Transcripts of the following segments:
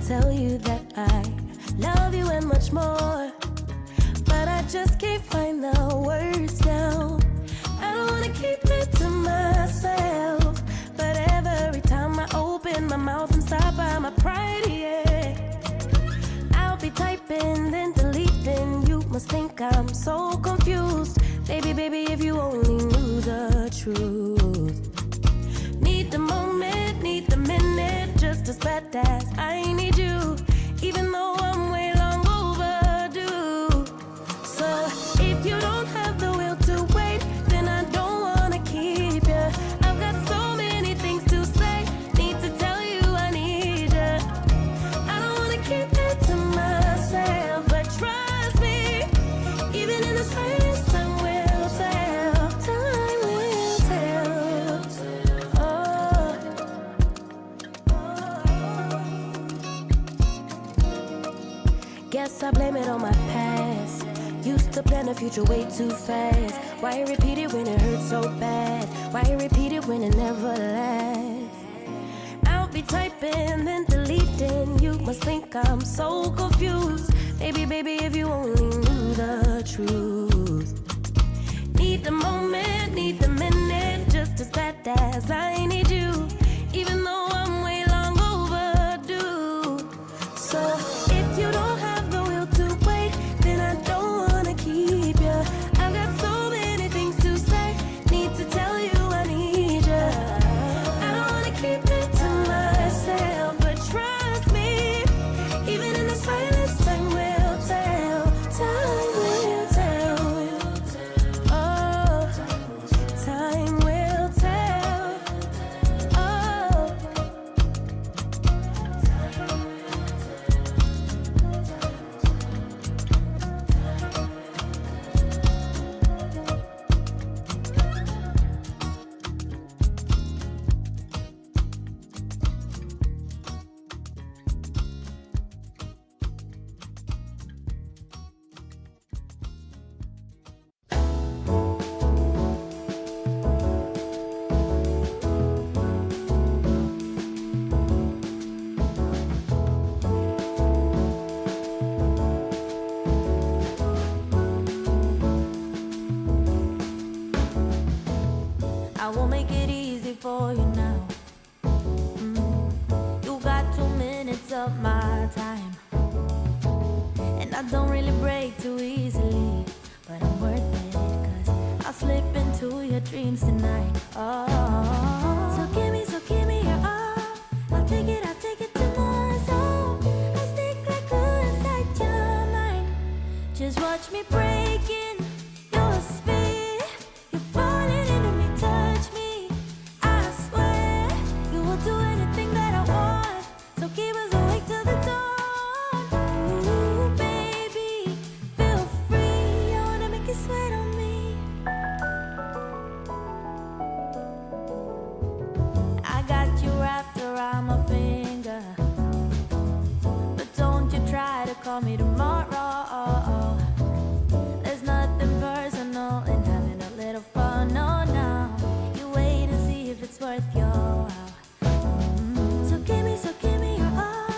tell you that I love you and much more, but I just can't find the words now. I don't wanna keep it to myself, but every time I open my mouth I'm stopped by my pride, yeah. I'll be typing then deleting, you must think I'm so confused. Baby, baby, if you only knew the truth. Need the moment, need the minute, just as bad as I need you, even though I'm way long overdue. So if you don't have the will to wait, guess I blame it on my past. Used to plan the future way too fast. Why repeat it when it hurts so bad? Why repeat it when it never lasts? I'll be typing, then deleting. You must think I'm so confused. Baby, if you only knew the truth. Need the moment, need the minute, just as bad as I need you. Even though I'm way long overdue. So if you don't have the will to wait, then I don't wanna keep you. I've got so many things to say, need to tell you I need you. I don't wanna keep it to myself, but trust me, even in the silence, time will tell. Time will tell. Oh, time will tell. Oh. I will make it easy for you now. You got 2 minutes of my time, and I don't really break too easily, but I'm worth it, 'cause I'll slip into your dreams tonight. Oh, so give me your all. I'll take it to more. So I'll stick like glue inside your mind. Just watch me break in your sphere. You're falling into me, touch me. I swear you will do anything that I want. So keep us awake till the dawn. Ooh, baby, feel free. I wanna make you sweat on me. I got you wrapped around my finger, but don't you try to call me tomorrow. There's nothing personal in having a little fun. No, no. You wait and see if it's worth your while. So give me your all.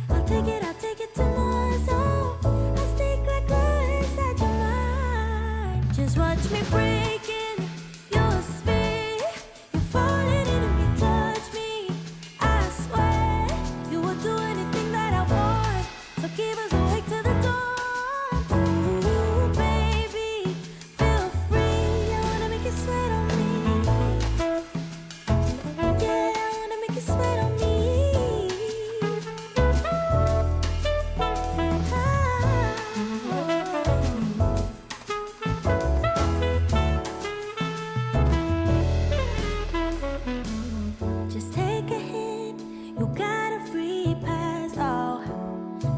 I'll take it to more. So I'll stick like glue inside your mind. Just watch me break in your sphere. You're falling into me, touch me. I swear you will do anything that I want. So keep us awake till the dawn. Ooh, baby, feel free. I wanna make you sweat on me. Yeah, I wanna make you sweat on me. Just take a hit, you got a free pass. Oh,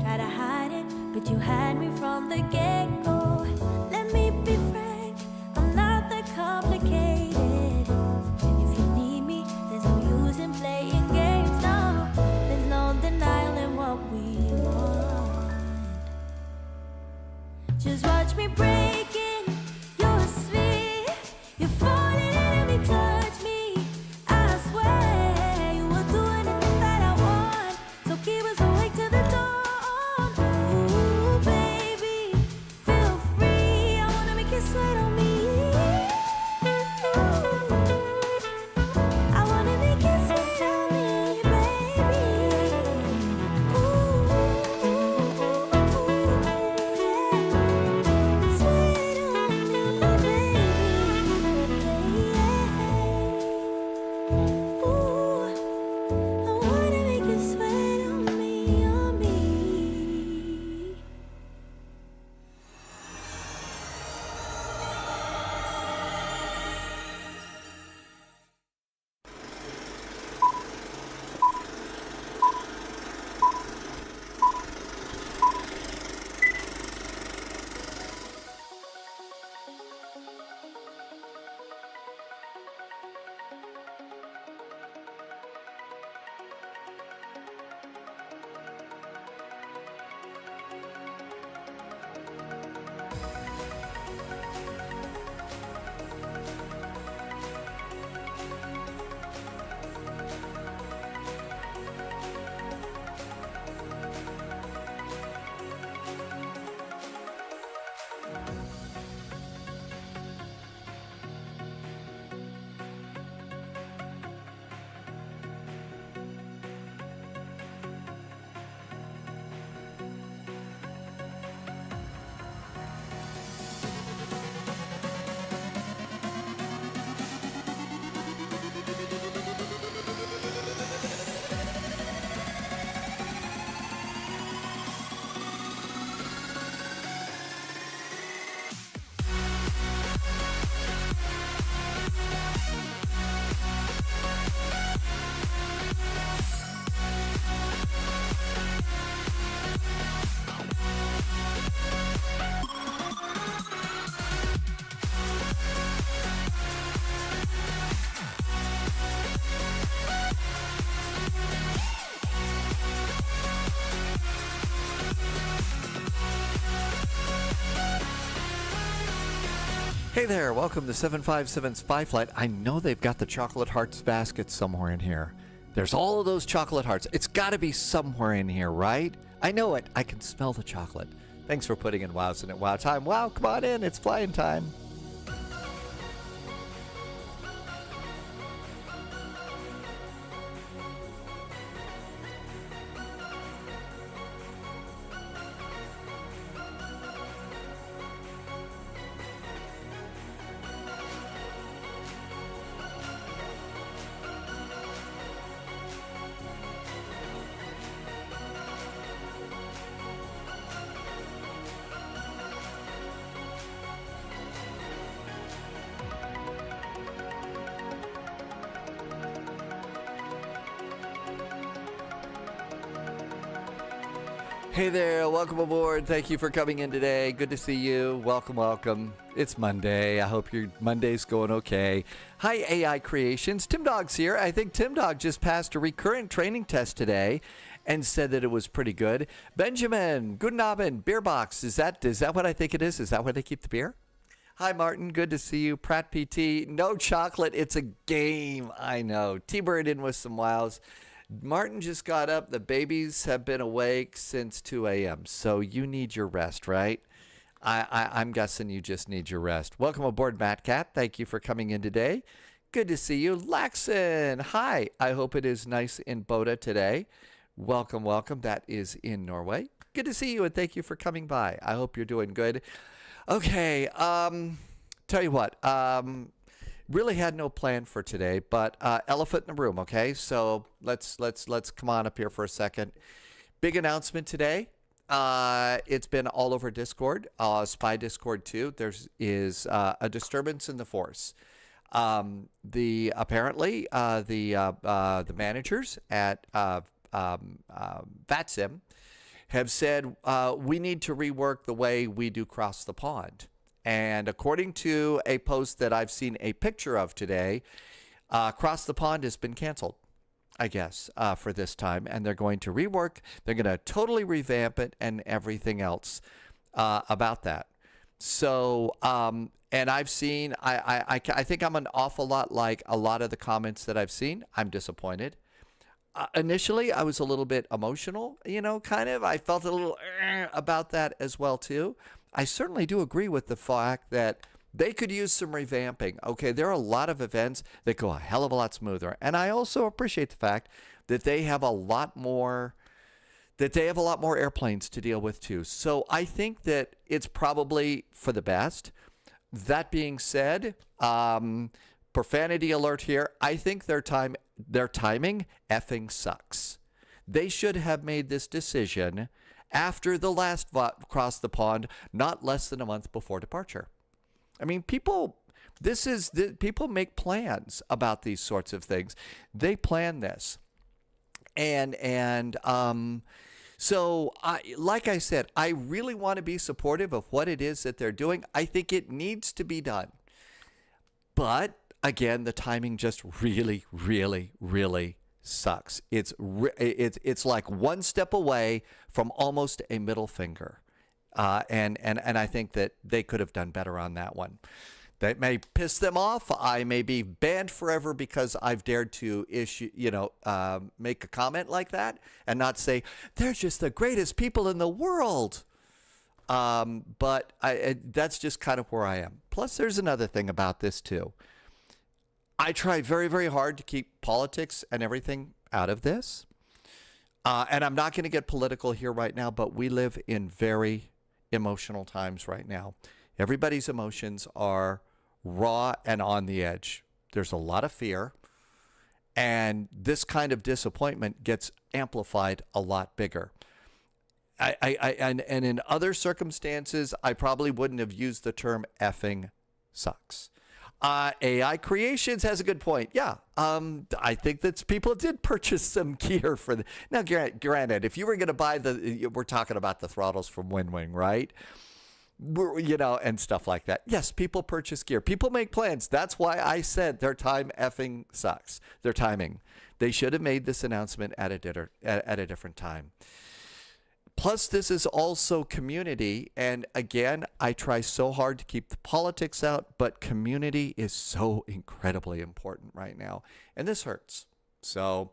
try to hide it, but you had me from the get-go. Let me be frank, I'm not that complicated. If you need me, there's no use in playing games. No, there's no denying in what we want. Just watch me break in your sphere. You're falling into me, touch me. I swear you will do anything that I want. So keep us awake till the dawn. Ooh, baby. Hey there, welcome to 757 Spy Flight. I know they've got the chocolate hearts basket somewhere in here. There's all of those chocolate hearts. It's got to be somewhere in here, right? I know it. I can smell the chocolate. Thanks for putting in Wows in at Wow Time. Wow, come on in. It's flying time. Hey there, welcome aboard. Thank you for coming in today. Good to see you. Welcome, welcome. It's Monday. I hope your Monday's going okay. Hi, AI Creations. Tim Dog's here. I think Tim Dog just passed a recurrent training test today and said that it was pretty good. Benjamin, guten Abend, Beer Box. Is that what I think it is? Is that where they keep the beer? Hi, Martin. Good to see you. Pratt PT. No chocolate. It's a game. I know. T-Bird in with some wows. Martin just got up. The babies have been awake since 2 a.m. So you need your rest, right? I'm guessing you just need your rest. Welcome aboard, Matt Cat. Thank you for coming in today. Good to see you. Laxon, hi. I hope it is nice in Boda today. Welcome, welcome. That is in Norway. Good to see you, and thank you for coming by. I hope you're doing good. Okay, tell you what. Really had no plan for today, but elephant in the room, okay? So let's come on up here for a second. Big announcement today. It's been all over Discord, Spy Discord too. There is a disturbance in the force. Apparently the managers at VATSIM have said we need to rework the way we do cross the pond. And according to a post that I've seen a picture of today, Cross the Pond has been canceled, I guess, for this time. And they're going to rework. They're going to totally revamp it and everything else about that. So, and I've seen, I think I'm an awful lot like a lot of the comments that I've seen. I'm disappointed. Initially, I was a little bit emotional, kind of. I felt a little about that as well, too. I certainly do agree with the fact that they could use some revamping. Okay, there are a lot of events that go a hell of a lot smoother. And I also appreciate the fact that they have a lot more airplanes to deal with too. So I think that it's probably for the best. That being said, profanity alert here. I think their timing effing sucks. They should have made this decision after the last Cross the Pond, not less than a month before departure. I mean, people make plans about these sorts of things. They plan this. So like I said, I really want to be supportive of what it is that they're doing. I think it needs to be done. But again, the timing just really, really, really sucks. It's like one step away from almost a middle finger, and I think that they could have done better on that one. That may piss them off. I may be banned forever because I've dared to make a comment like that and not say they're just the greatest people in the world. But that's just kind of where I am. Plus, there's another thing about this too. I try very, very hard to keep politics and everything out of this. And I'm not going to get political here right now, but we live in very emotional times right now. Everybody's emotions are raw and on the edge. There's a lot of fear. And this kind of disappointment gets amplified a lot bigger. And in other circumstances, I probably wouldn't have used the term effing sucks. AI Creations has a good point. Yeah, I think that people did purchase some gear for the. Now, granted, if you were going to buy we're talking about the throttles from WinWing, right? And stuff like that. Yes, people purchase gear. People make plans. That's why I said their time effing sucks. Their timing. They should have made this announcement at a different time. Plus, this is also community. And again, I try so hard to keep the politics out, but community is so incredibly important right now. And this hurts. So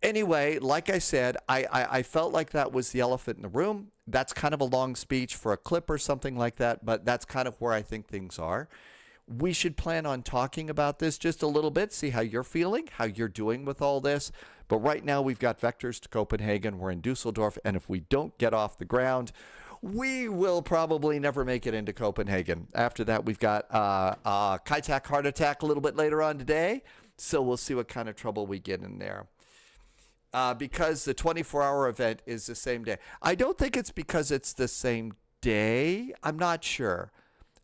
anyway, like I said, I felt like that was the elephant in the room. That's kind of a long speech for a clip or something like that, but that's kind of where I think things are. We should plan on talking about this just a little bit, see how you're feeling, how you're doing with all this. But right now we've got vectors to Copenhagen. We're in Düsseldorf, and if we don't get off the ground, we will probably never make it into Copenhagen. After that, we've got EKCH heart attack a little bit later on today. So we'll see what kind of trouble we get in there. Because the 24-hour event is the same day. I don't think it's because it's the same day. I'm not sure.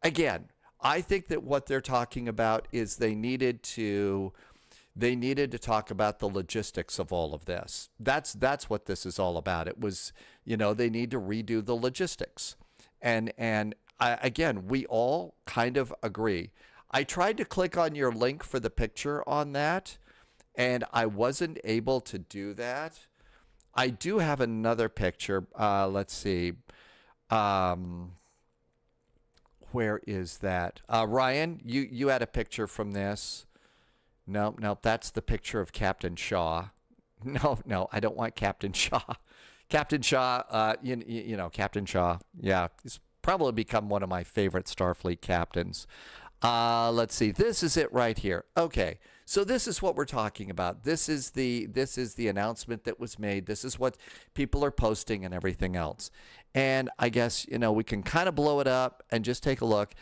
Again, I think that what they're talking about is they needed to talk about the logistics of all of this. That's what this is all about. It was, they need to redo the logistics. And again, we all kind of agree. I tried to click on your link for the picture on that, and I wasn't able to do that. I do have another picture. Let's see. Where is that? Ryan, you had a picture from this. No, that's the picture of Captain Shaw. No, I don't want Captain Shaw. Captain Shaw, Captain Shaw. Yeah, he's probably become one of my favorite Starfleet captains. Let's see. This is it right here. Okay. So this is what we're talking about. This is the announcement that was made. This is what people are posting and everything else. And I guess, we can kind of blow it up and just take a look.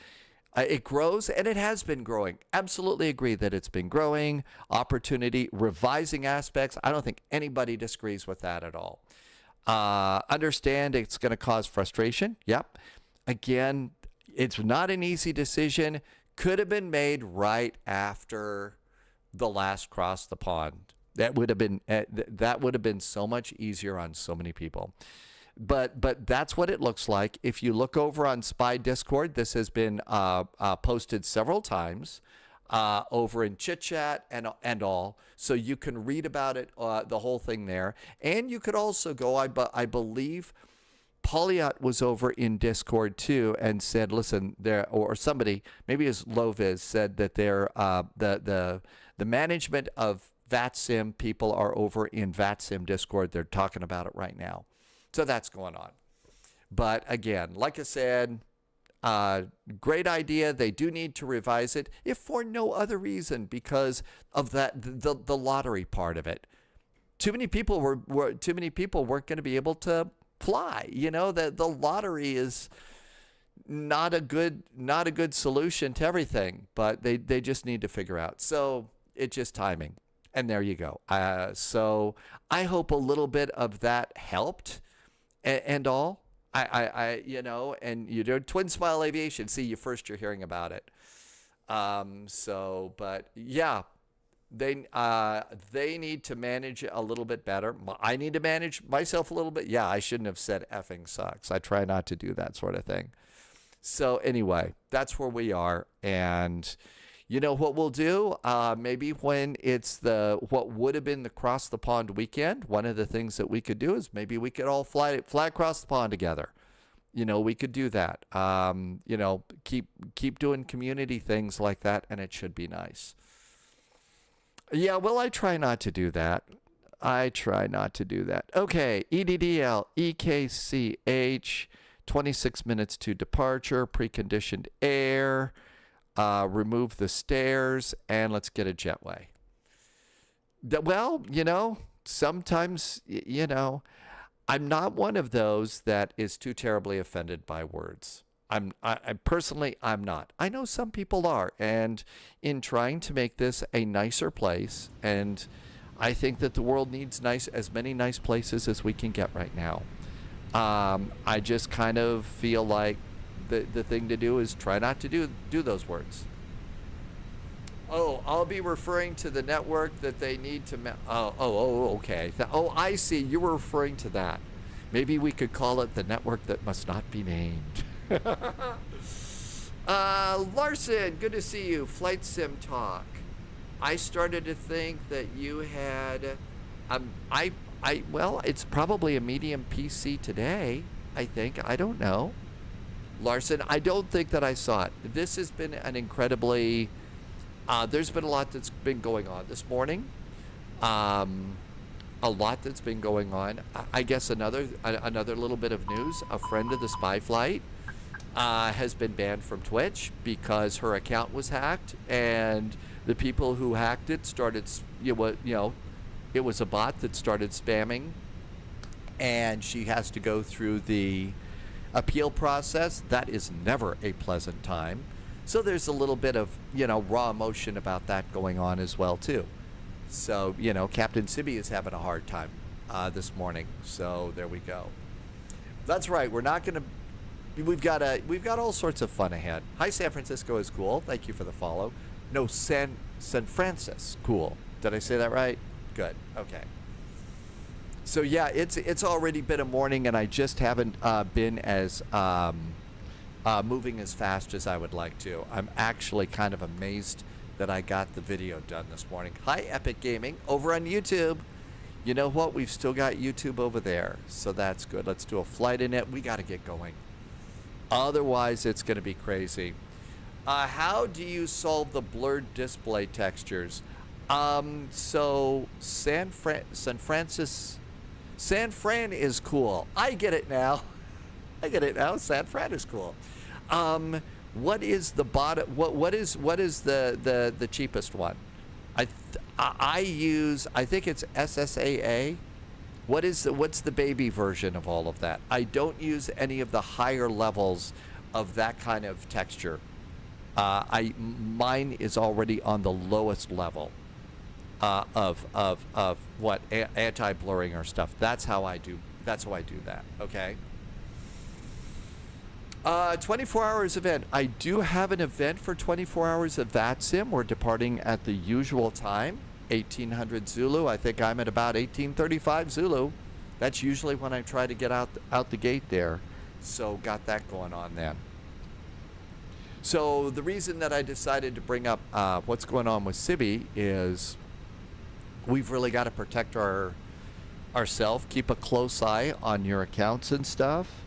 It grows, and it has been growing. Absolutely agree that it's been growing. Opportunity, revising aspects. I don't think anybody disagrees with that at all. Understand it's going to cause frustration. Yep. Again, it's not an easy decision. Could have been made right after the last cross the pond. That would have been so much easier on so many people. But that's what it looks like. If you look over on Spy Discord, this has been posted several times over in Chit Chat and all, so you can read about it, the whole thing there. And you could also go. I believe Polyot was over in Discord too and said, listen, there, or somebody, maybe as Loviz said that they're the management of VATSIM people are over in VATSIM Discord. They're talking about it right now. So that's going on. But again, like I said, great idea. They do need to revise it, if for no other reason, because of that the lottery part of it. Too many people weren't going to be able to fly. The lottery is not a good solution to everything, but they just need to figure out. So it's just timing. And there you go. So I hope a little bit of that helped and all. And Twin Smile Aviation. See, you're hearing about it. But yeah, they need to manage it a little bit better. I need to manage myself a little bit. Yeah, I shouldn't have said effing sucks. I try not to do that sort of thing. So anyway, that's where we are. And you know what we'll do? Maybe when it's what would have been the Cross the Pond weekend, one of the things that we could do is maybe we could all fly across the pond together. We could do that. Keep doing community things like that, and it should be nice. Yeah, well, I try not to do that. Okay, EDDL, EKCH, 26 minutes to departure, preconditioned air. Remove the stairs, and let's get a jetway. Well, sometimes, I'm not one of those that is too terribly offended by words. I personally, I'm not. I know some people are, and in trying to make this a nicer place, and I think that the world needs as many nice places as we can get right now. I just kind of feel like the thing to do is try not to do those words. Oh, I'll be referring to the network that they need to... okay. I see. You were referring to that. Maybe we could call it the network that must not be named. Larson, good to see you. Flight Sim Talk. I started to think that you had... well, it's probably a medium PC today, I think. I don't know. Larson, I don't think that I saw it. This has been an incredibly, there's been a lot that's been going on this morning. A lot that's been going on. I guess another little bit of news. A friend of the Spy Flight has been banned from Twitch because her account was hacked, and the people who hacked it started, it was a bot that started spamming, and she has to go through the appeal process. That is never a pleasant time. So there's a little bit of, raw emotion about that going on as well too. So, Captain Sibby is having a hard time this morning. So there we go. That's right. We're not going to. We've got all sorts of fun ahead. Hi, San Francisco is cool. Thank you for the follow. No, San Francisco, cool. Did I say that right? Good. Okay. So yeah, it's already been a morning, and I just haven't been as moving as fast as I would like to. I'm actually kind of amazed that I got the video done this morning. Hi, Epic Gaming over on YouTube. You know what? We've still got YouTube over there, so that's good. Let's do a flight in it. We got to get going. Otherwise, it's going to be crazy. How do you solve the blurred display textures? So San Fran is cool. I get it now. San Fran is cool. What is the bottom? What is the cheapest one? I use, I think it's SSAA. What's the baby version of all of that? I don't use any of the higher levels of that kind of texture. Mine is already on the lowest level of what anti-blurring or stuff. That's how I do that. Okay. 24 hours event. I do have an event for 24 hours of VATSIM. We're departing at the usual time, 1800 Zulu. I think I'm at about 1835 Zulu. That's usually when I try to get out the gate there. So got that going on then. So the reason that I decided to bring up what's going on with Sibby is we've really got to protect ourselves, keep a close eye on your accounts and stuff.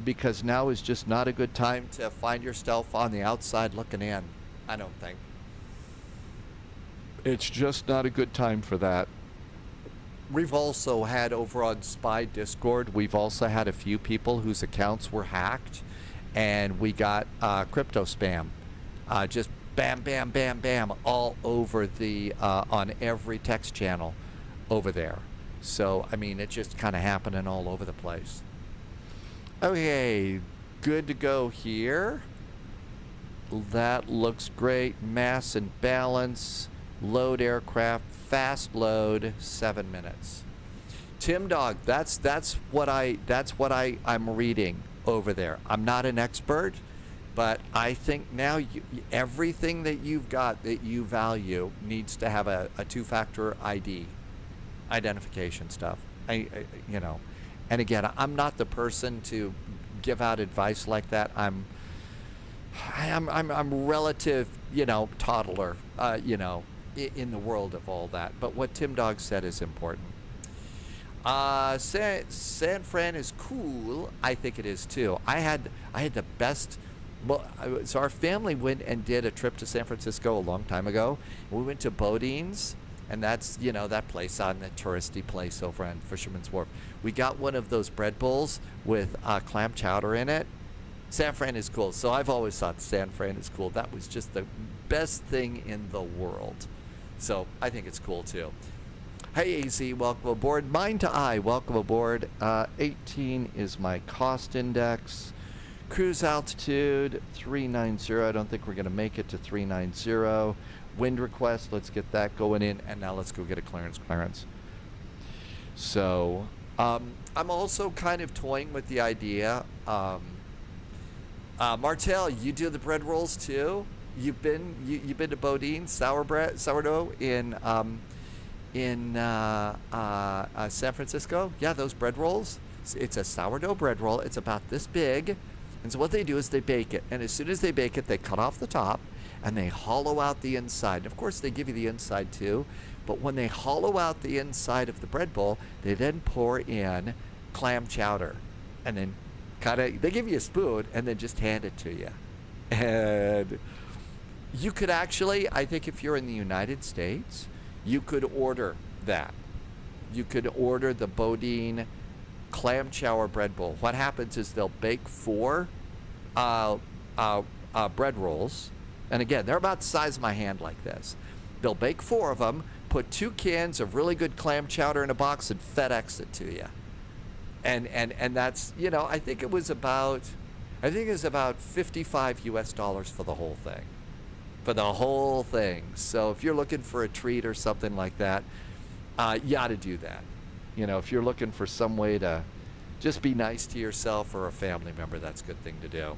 Because now is just not a good time to find yourself on the outside looking in. I don't think. It's just not a good time for that. We've also had over on Spy Discord, we've also had a few people whose accounts were hacked, and we got crypto spam. Just bam, bam, bam, bam, all over the, on every text channel over there. So, I mean, it's just kind of happening all over the place. Okay, good to go here. That looks great. Mass and balance, load aircraft, fast load, 7 minutes. Tim Dog, that's what I'm reading over there. I'm not an expert, but I think now everything that you've got that you value needs to have a two-factor ID, identification stuff. And again, I'm not the person to give out advice like that. I'm relative, toddler, in the world of all that. But what Tim Dog said is important. San Fran is cool. I think it is too. I had the best. Well, so our family went and did a trip to San Francisco a long time ago. We went to Bodine's. And that's, that place on the touristy place over on Fisherman's Wharf. We got one of those bread bowls with clam chowder in it. San Fran is cool. So I've always thought San Fran is cool. That was just the best thing in the world. So I think it's cool too. Hey, AZ, welcome aboard. Mind to eye, welcome aboard. 18 is my cost index. Cruise altitude, 390. I don't think we're going to make it to 390. Wind request, let's get that going in, and now let's go get a clearance. So I'm also kind of toying with the idea. Martel, you do the bread rolls too? You've been to Bodine sourdough in San Francisco? Yeah, those bread rolls. It's a sourdough bread roll. It's about this big, and so what they do is they bake it, and as soon as they bake it, they cut off the top. And they hollow out the inside. Of course, they give you the inside too, But when they hollow out the inside of the bread bowl, they then pour in clam chowder. And then they give you a spoon and then just hand it to you. And you could actually, I think if you're in the United States, you could order that. You could order the Bodine clam chowder bread bowl. What happens is they'll bake 4 bread rolls. And again, they're about the size of my hand like this. They'll bake 4 of them, put 2 cans of really good clam chowder in a box and FedEx it to you. And that's, you know, I think it was about $55 US for the whole thing. For the whole thing. So if you're looking for a treat or something like that, you ought to do that. You know, if you're looking for some way to just be nice to yourself or a family member, that's a good thing to do.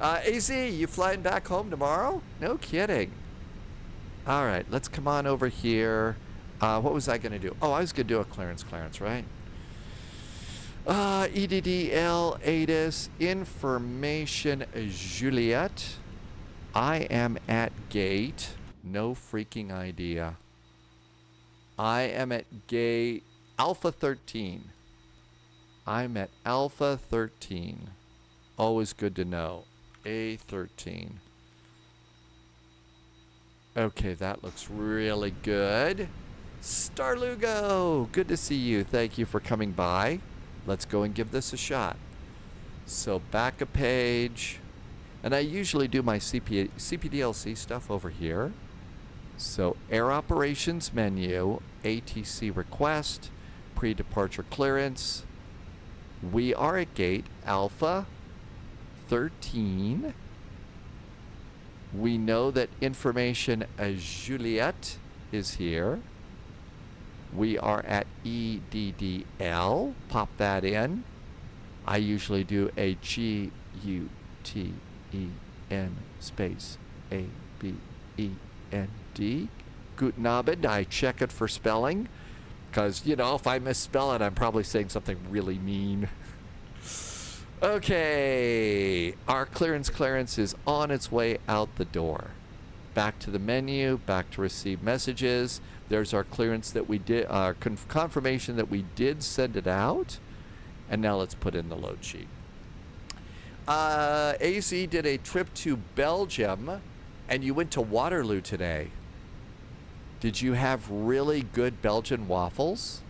AZ, you flying back home tomorrow? No kidding. All right, let's come on over here. What was I going to do? Oh, I was going to do a clearance, right? EDDL, ASUS, information, Juliet. I am at gate. No freaking idea. I am at gate Alpha 13. I'm at Alpha 13. Always good to know. A13. Okay, that looks really good. Starlugo, good to see you. Thank you for coming by. Let's go and give this a shot. So back a page. And I usually do my CPDLC stuff over here. So air operations menu, ATC request, pre-departure clearance. We are at gate Alpha 13. We know that information Juliet is here. We are at EDDL. Pop that in. I usually do a GUTEN space ABEND. Guten Abend. I check it for spelling. Because, you know, if I misspell it, I'm probably saying something really mean. Okay. Our clearance is on its way out the door. Back to the menu. Back to receive messages. There's our clearance that we did, our confirmation that we did send it out. And now let's put in the load sheet. AZ did a trip to Belgium, and you went to Waterloo today. Did you have really good Belgian waffles?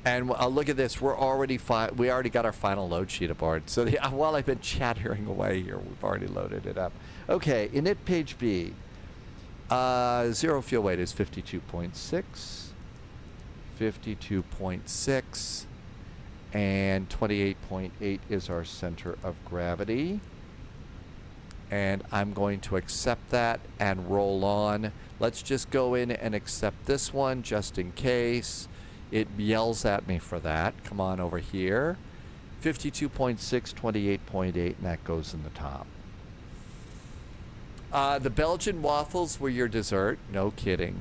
And look at this. We already got our final load sheet aboard. So while I've been chattering away here, we've already loaded it up. Okay, init page B. Zero fuel weight is 52.6. 52.6. And 28.8 is our center of gravity. And I'm going to accept that and roll on. Let's just go in and accept this one just in case. It yells at me for that. Come on over here. 52.6, 28.8, and that goes in the top. The Belgian waffles were your dessert. No kidding.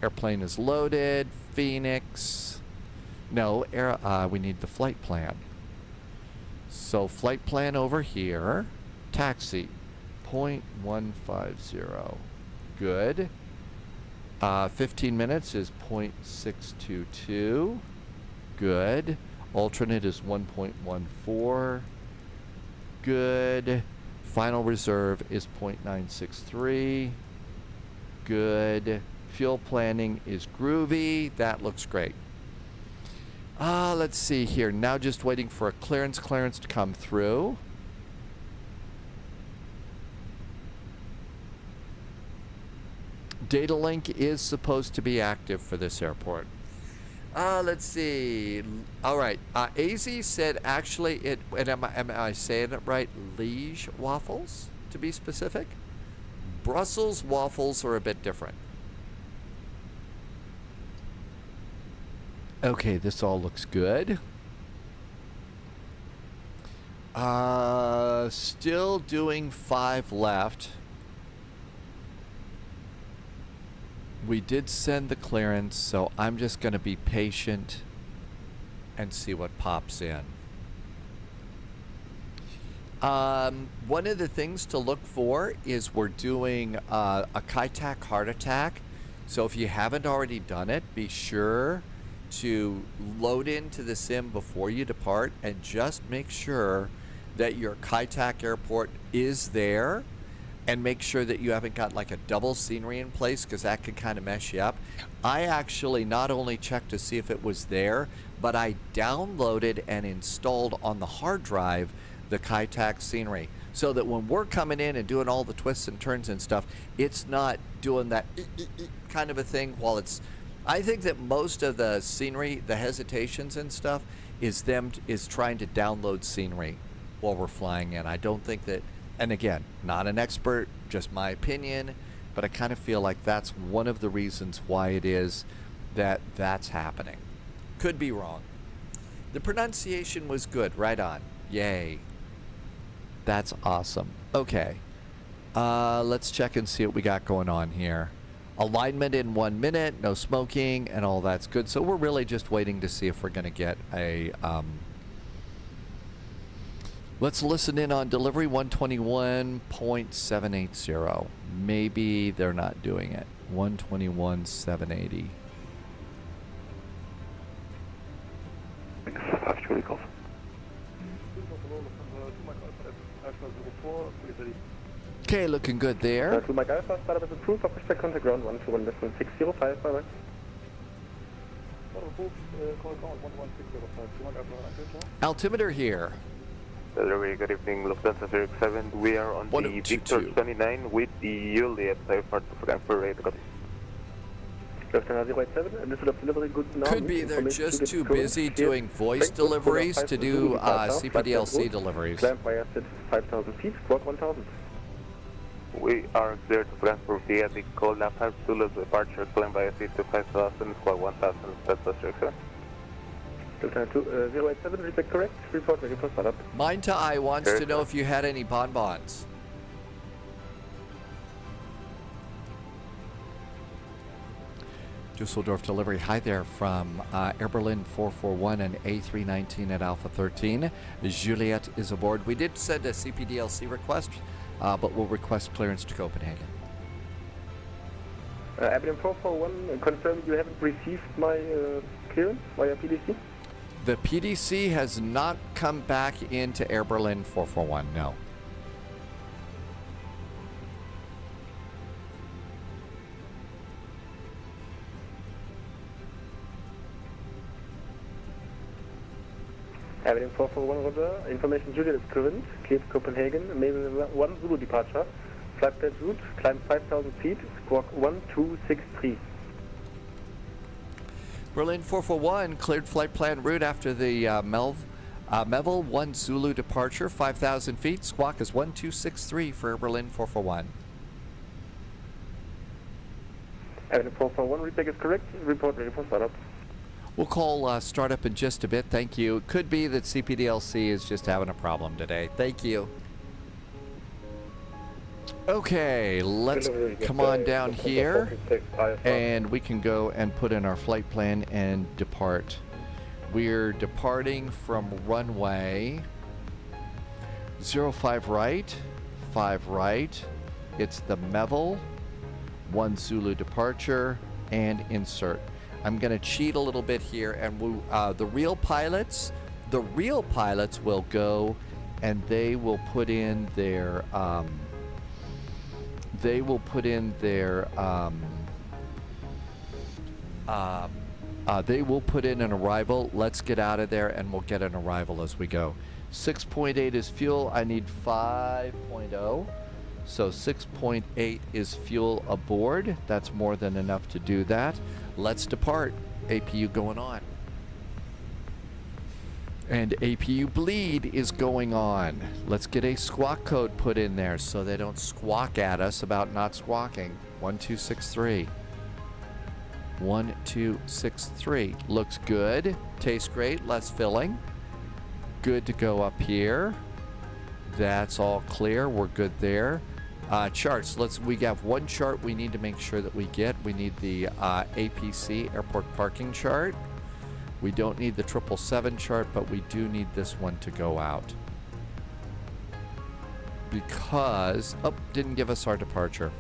Airplane is loaded. Phoenix. No, we need the flight plan. So flight plan over here. Taxi. 0.150. Good. 15 minutes is 0.622. Good. Alternate is 1.14. Good. Final reserve is 0.963. Good. Fuel planning is groovy. That looks great. Let's see here. Now just waiting for a clearance to come through. Data link is supposed to be active for this airport. Let's see. All right. AZ said actually and am I saying it right? Liege waffles, to be specific. Brussels waffles are a bit different. Okay, this all looks good. Still doing 5 left. We did send the clearance, so I'm just going to be patient and see what pops in. One of the things to look for is we're doing a KITAC heart attack. So if you haven't already done it, be sure to load into the sim before you depart and just make sure that your KITAC airport is there, and make sure that you haven't got like a double scenery in place, because that can kind of mess you up. I actually not only checked to see if it was there, but I downloaded and installed on the hard drive the KITAC scenery, so that when we're coming in and doing all the twists and turns and stuff, it's not doing that kind of a thing while it's... I think that most of the scenery, the hesitations and stuff, is trying to download scenery while we're flying in. I don't think that, and again, not an expert, just my opinion, but I kind of feel like that's one of the reasons why it is that that's happening. Could be wrong. The pronunciation was good, right on. Yay. That's awesome. Okay. Let's check and see what we got going on here. Alignment in 1 minute, no smoking, and all that's good. So we're really just waiting to see if we're going to get a... let's listen in on delivery 121.780. Maybe they're not doing it. 121.780. Okay, looking good there. To Mike Alpha, start up as approved, pushback contact ground 121 less than 605, bye bye. Altimeter here. Very good evening, Lufthansa 067. We are on the Victor 29 with the Juliet Frankfurt to Frankfurt rate. Lufthansa 087, Düsseldorf delivery good now. Could be they're just too busy doing voice deliveries to do CPDLC deliveries. Climb via 5,000 feet, squawk 1,000. We are clear to Frankfurt via the call up half Zulu's departure, climb via seat to 5,000, squawk 1,000, that's the structure. Lufthansa 087, is that correct? Report ready for startup. Minta I wants to know if you had any bonbons. Düsseldorf delivery, hi there from Air Berlin 441 and A319 at Alpha 13. Juliet is aboard. We did send a CPDLC request, but we'll request clearance to Copenhagen. Air Berlin 441, confirm you haven't received my clearance via PDC? The PDC has not come back into Air Berlin 441, no. Airline 441, roger. Information Juliet is current. Clear to Copenhagen. Maybe 1 Zulu departure. Flight plan route. Climb 5,000 feet. Squawk 1263. Berlin 441 cleared flight plan route after the Melville 1 Zulu departure. 5,000 feet. Squawk is 1263 for Berlin 441. Airline 441, retake is correct. Report ready for startup. We'll call startup in just a bit. Thank you. It could be that CPDLC is just having a problem today. Thank you. Okay, let's come on down here and we can go and put in our flight plan and depart. We're departing from runway 05 right, 5 right. It's the Melville 1 Zulu departure and insert. I'm going to cheat a little bit here, and the real pilots will go and they will put in their they will put in an arrival. Let's get out of there and we'll get an arrival as we go. 6.8 is fuel. I need 5.0. So 6.8 is fuel aboard. That's more than enough to do that. Let's depart. APU going on. And APU bleed is going on. Let's get a squawk code put in there so they don't squawk at us about not squawking. 1263. 1263. Looks good. Tastes great. Less filling. Good to go up here. That's all clear. We're good there. Charts. We have one chart we need to make sure that we get. We need the APC, airport parking chart. We don't need the 777 chart, but we do need this one to go out. because, oh, didn't give us our departure.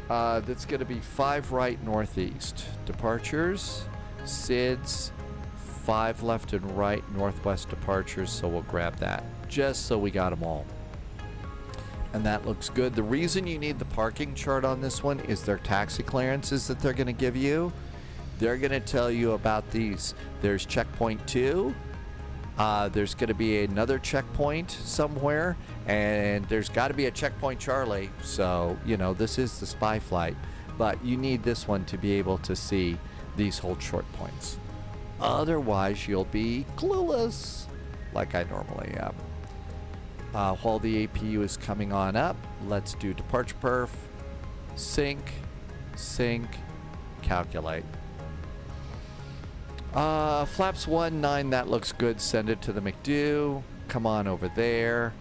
That's going to be 5 right northeast. Departures, SIDS, 5 left and right northwest departures, so we'll grab that just so we got them all. And that looks good. The reason you need the parking chart on this one is their taxi clearances that they're going to give you. They're going to tell you about these. There's checkpoint 2. There's going to be another checkpoint somewhere, and there's got to be a checkpoint Charlie. So, you know, this is the spy flight, but you need this one to be able to see these hold short points. Otherwise, you'll be clueless, like I normally am. While the APU is coming on up, let's do departure perf, sync, calculate. Flaps 19, that looks good. Send it to the McDo. Come on over there.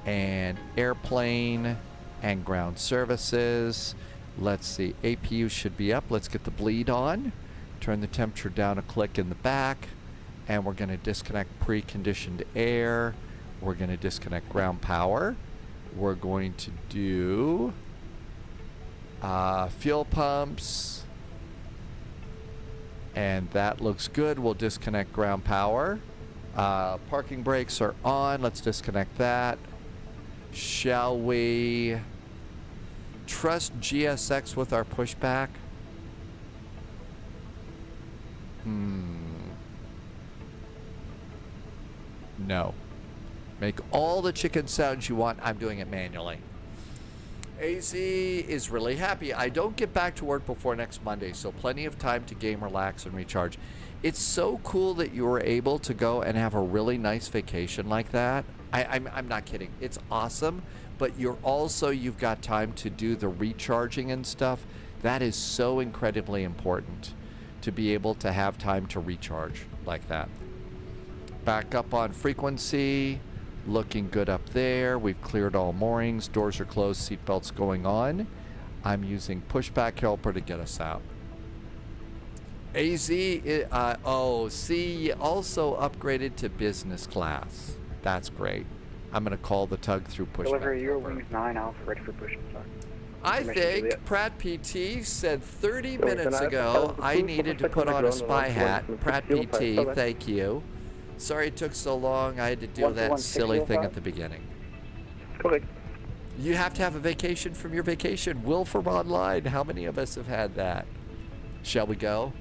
And airplane and ground services. Let's see. APU should be up. Let's get the bleed on. Turn the temperature down a click in the back. And we're going to disconnect preconditioned air. We're going to disconnect ground power. We're going to do fuel pumps. And that looks good. We'll disconnect ground power. Parking brakes are on. Let's disconnect that. Shall we trust GSX with our pushback? No. Make all the chicken sounds you want. I'm doing it manually. AZ is really happy. I don't get back to work before next Monday, so plenty of time to game, relax, and recharge. It's so cool that you were able to go and have a really nice vacation like that. I'm not kidding. It's awesome, but you've got time to do the recharging and stuff. That is so incredibly important, to be able to have time to recharge like that. Back up on frequency. Looking good up there. We've cleared all moorings. Doors are closed. Seatbelts going on. I'm using pushback helper to get us out. AZ, C also upgraded to business class. That's great. I'm going to call the tug through pushback. Delivery your wings 9 Alpha, ready for push. I think Pratt PT said 30 minutes ago I needed to put on a spy hat. Pratt PT, thank you. Sorry it took so long. I had to do that silly thing at the beginning. Correct. You have to have a vacation from your vacation. Will from online. How many of us have had that? Shall we go?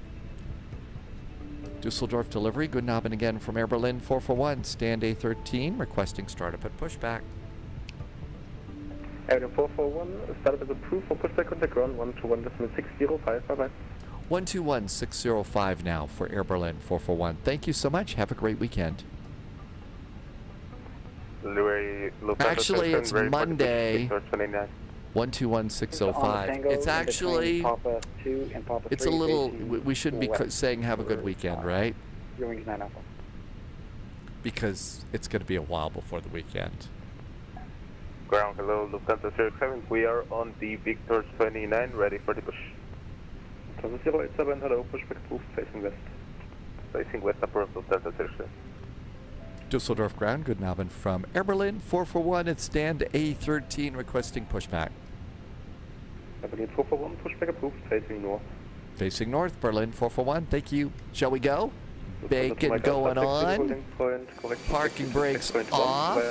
Düsseldorf delivery. Guten Abend again from Air Berlin 441. Stand A13. Requesting startup at pushback. Air 441. Startup is approved for pushback contact ground 121.605. Bye-bye. 121.605 now for Air Berlin 441. Thank you so much. Have a great weekend. Actually, it's Monday. 121.605. It's actually, it's a little, we shouldn't be saying have a good weekend, right? Your wings 9 Alpha. Because it's going to be a while before the weekend. Ground, hello, Lufthansa 07. We are on the Victor 29, ready for the push. 087, hello, pushback approved, facing west. Facing west, approved, Lufthansa 07. Düsseldorf ground, good Abend from Air Berlin 441 at stand A13 requesting pushback. Air Berlin 441, pushback approved, facing north. Facing north, Berlin 441, thank you. Shall we go? Bacon going on. Parking brakes off.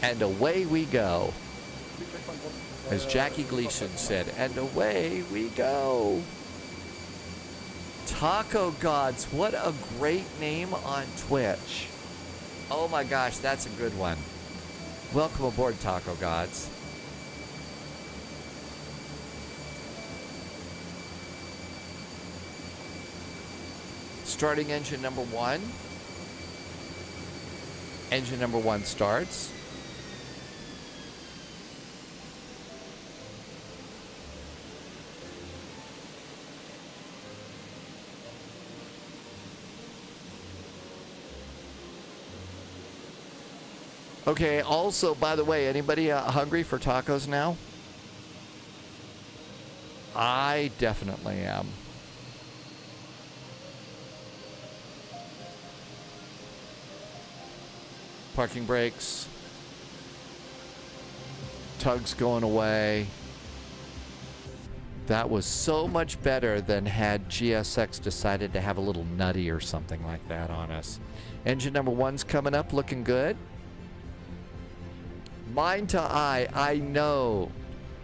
And away we go. As Jackie Gleason said, and away we go. Taco Gods, what a great name on Twitch. Oh my gosh, that's a good one. Welcome aboard, Taco Gods. Starting engine number 1. Engine number 1 starts. Okay, also, by the way, anybody hungry for tacos now? I definitely am. Parking brakes. Tug's going away. That was so much better than had GSX decided to have a little nutty or something like that on us. Engine number 1's coming up, looking good. Mind to eye, I know.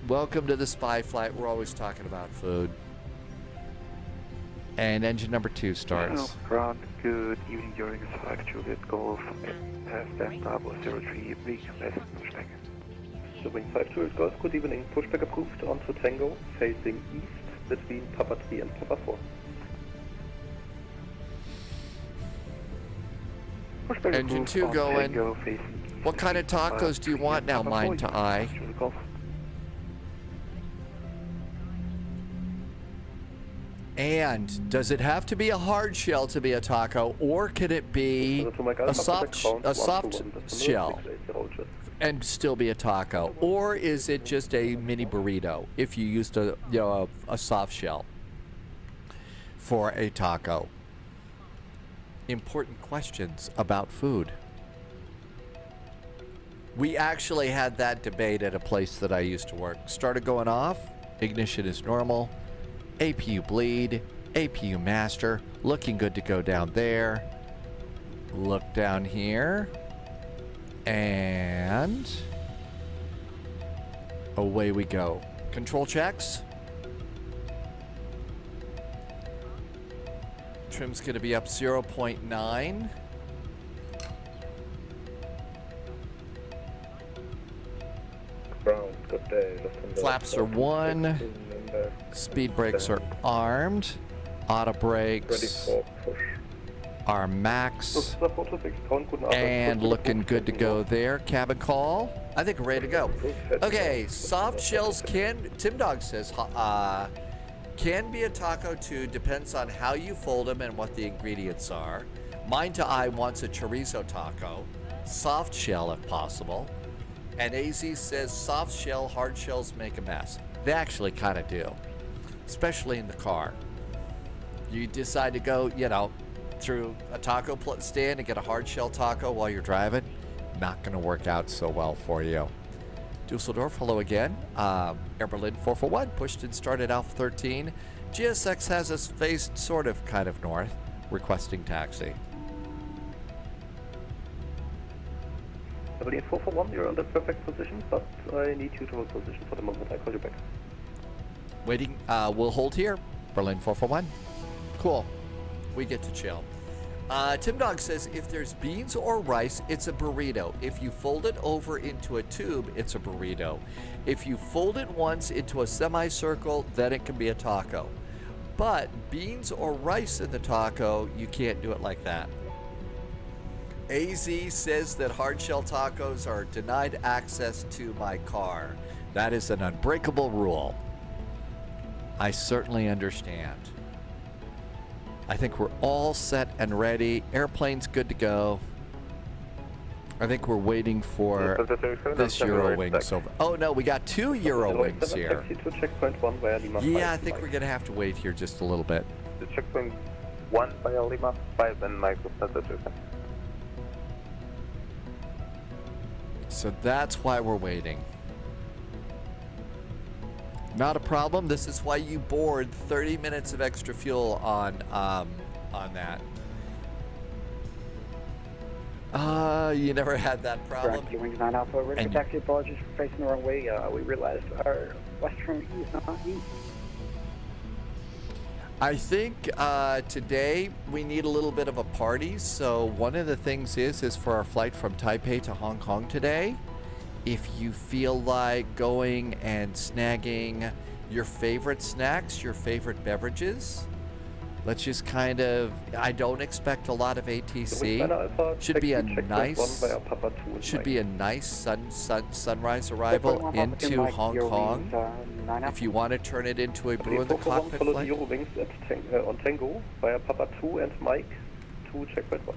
Welcome to the spy flight. We're always talking about food. And engine number 2 starts. Ground, good evening during this flight, Juliet Golf. Has stand Bravo 03, recommenced pushback. So wing 5 Juliet Golf, good evening. Pushback approved onto Tango, facing east between Papa 3 and Papa 4. Pushback Engine 2 going. What kind of tacos do you want now, Mind to eye? And does it have to be a hard shell to be a taco, or can it be a soft shell and still be a taco, or is it just a mini burrito if you used a soft shell for a taco? Important questions about food. We actually had that debate at a place that I used to work. Started going off, ignition is normal. APU bleed, APU master, looking good to go down there. Look down here. And away we go. Control checks. Trim's gonna be up 0.9. Flaps are 1. Speed brakes are armed. Auto brakes are max. And looking good to go there. Cabin call. I think we're ready to go. Okay, soft shells can, Tim Dog says, can be a taco too. Depends on how you fold them and what the ingredients are. Mind to eye wants a chorizo taco. Soft shell if possible. And AZ says soft shell, hard shells make a mess. They actually kind of do, especially in the car. You decide to go, through a taco stand and get a hard shell taco while you're driving, not going to work out so well for you. Düsseldorf, hello again. Air Berlin 441, pushed and started Alpha 13. GSX has us faced sort of kind of north, requesting taxi. Berlin 441, you're on the perfect position, but I need you to hold position for the moment. I call you back. Waiting, we'll hold here. Berlin 441. Cool. We get to chill. Tim Dog says, if there's beans or rice, it's a burrito. If you fold it over into a tube, it's a burrito. If you fold it once into a semicircle, then it can be a taco. But beans or rice in the taco, you can't do it like that. AZ says that hard shell tacos are denied access to my car. That is an unbreakable rule. I certainly understand. I think we're all set and ready. Airplane's good to go. I think we're waiting for this Eurowings over. Oh no, we got 2 Eurowings here. Yeah, I think we're gonna have to wait here just a little bit. The checkpoint 1 via Lima 5 and Michael. So that's why we're waiting. Not a problem. This is why you board 30 minutes of extra fuel on that. You never had that problem. Correct. Wings 9 Alpha, ready for taxi. Apologies for facing the wrong way. We realized our western is not east. I think today we need a little bit of a party. So one of the things is for our flight from Taipei to Hong Kong today, if you feel like going and snagging your favorite snacks, your favorite beverages, let's just kind of, I don't expect a lot of ATC. Should be a nice sunrise arrival into Hong Kong. If you want to turn it into a brew in the cockpit flight. Eurowings on Tango via Papa 2 and Mike to checkpoint 1.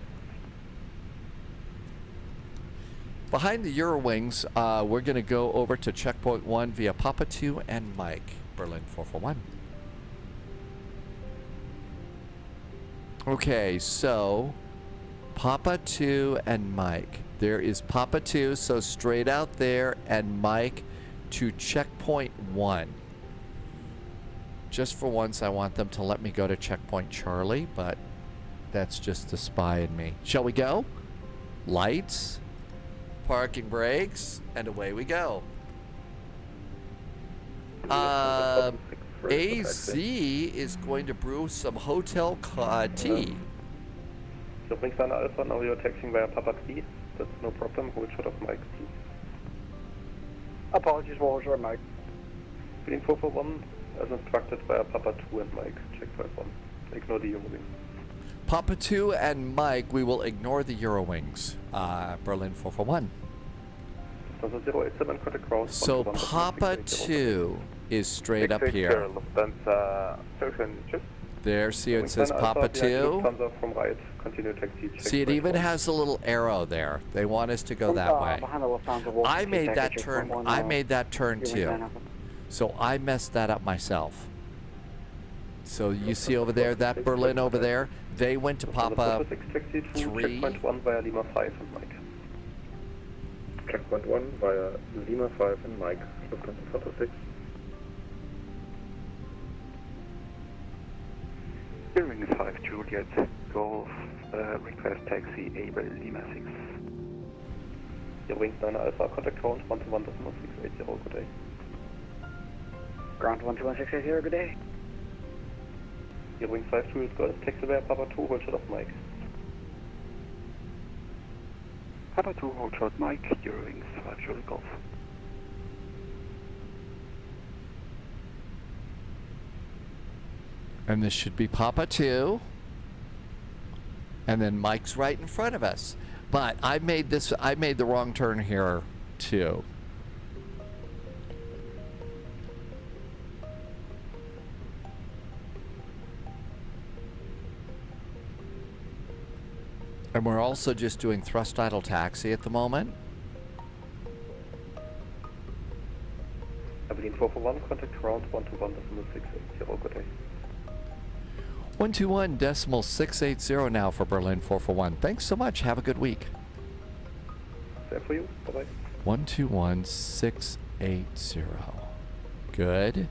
Behind the Eurowings, we're going to go over to checkpoint 1 via Papa 2 and Mike, Berlin 441. Okay, so Papa 2 and Mike. There is Papa 2, so straight out there, and Mike to checkpoint 1. Just for once, I want them to let me go to checkpoint Charlie, but that's just the spy in me. Shall we go? Lights, parking brakes, and away we go. AZ is going to brew some hotel tea. So Flyin Alpha, now you're taxiing via Papa 3. That's no problem. Hold short of Mike, please. Apologies, what was our Mike? Flyin 441, as instructed via Papa 2 and Mike. Check 51. Ignore the Eurowings. Papa 2 and Mike, we will ignore the Eurowings. Berlin 441. So 087, contact ground. So Papa 2 is straight up here. There, see it says Papa 2. From right. Continue taxi. See, it even has a little arrow there. They want us to go that way. I made that turn. I made that turn too. So I messed that up myself. So you see over there, that Berlin over there, they went to Papa 3. Checkpoint 1 via Lima 5 and Mike. Checkpoint 1 via Lima 5 and Mike. Lufthansa 46. Hearing 5 Juliet, Golf, request taxi Able Lima 6. Hearing 9 Alpha, contact ground 121.680, good day. Ground 121.680, good day. Hearing 5 Juliet Golf, taxi via Papa 2, hold short of Mike. Papa 2, hold short Mike, Hearing 5 Juliet Golf. And this should be Papa 2. And then Mike's right in front of us. But I made the wrong turn here too. And we're also just doing thrust idle taxi at the moment. Berlin 441, contact ground 121.680, good day. 121.680 now for Berlin 441. Thanks so much. Have a good week. Same for you. Bye-bye. 121.680. Good.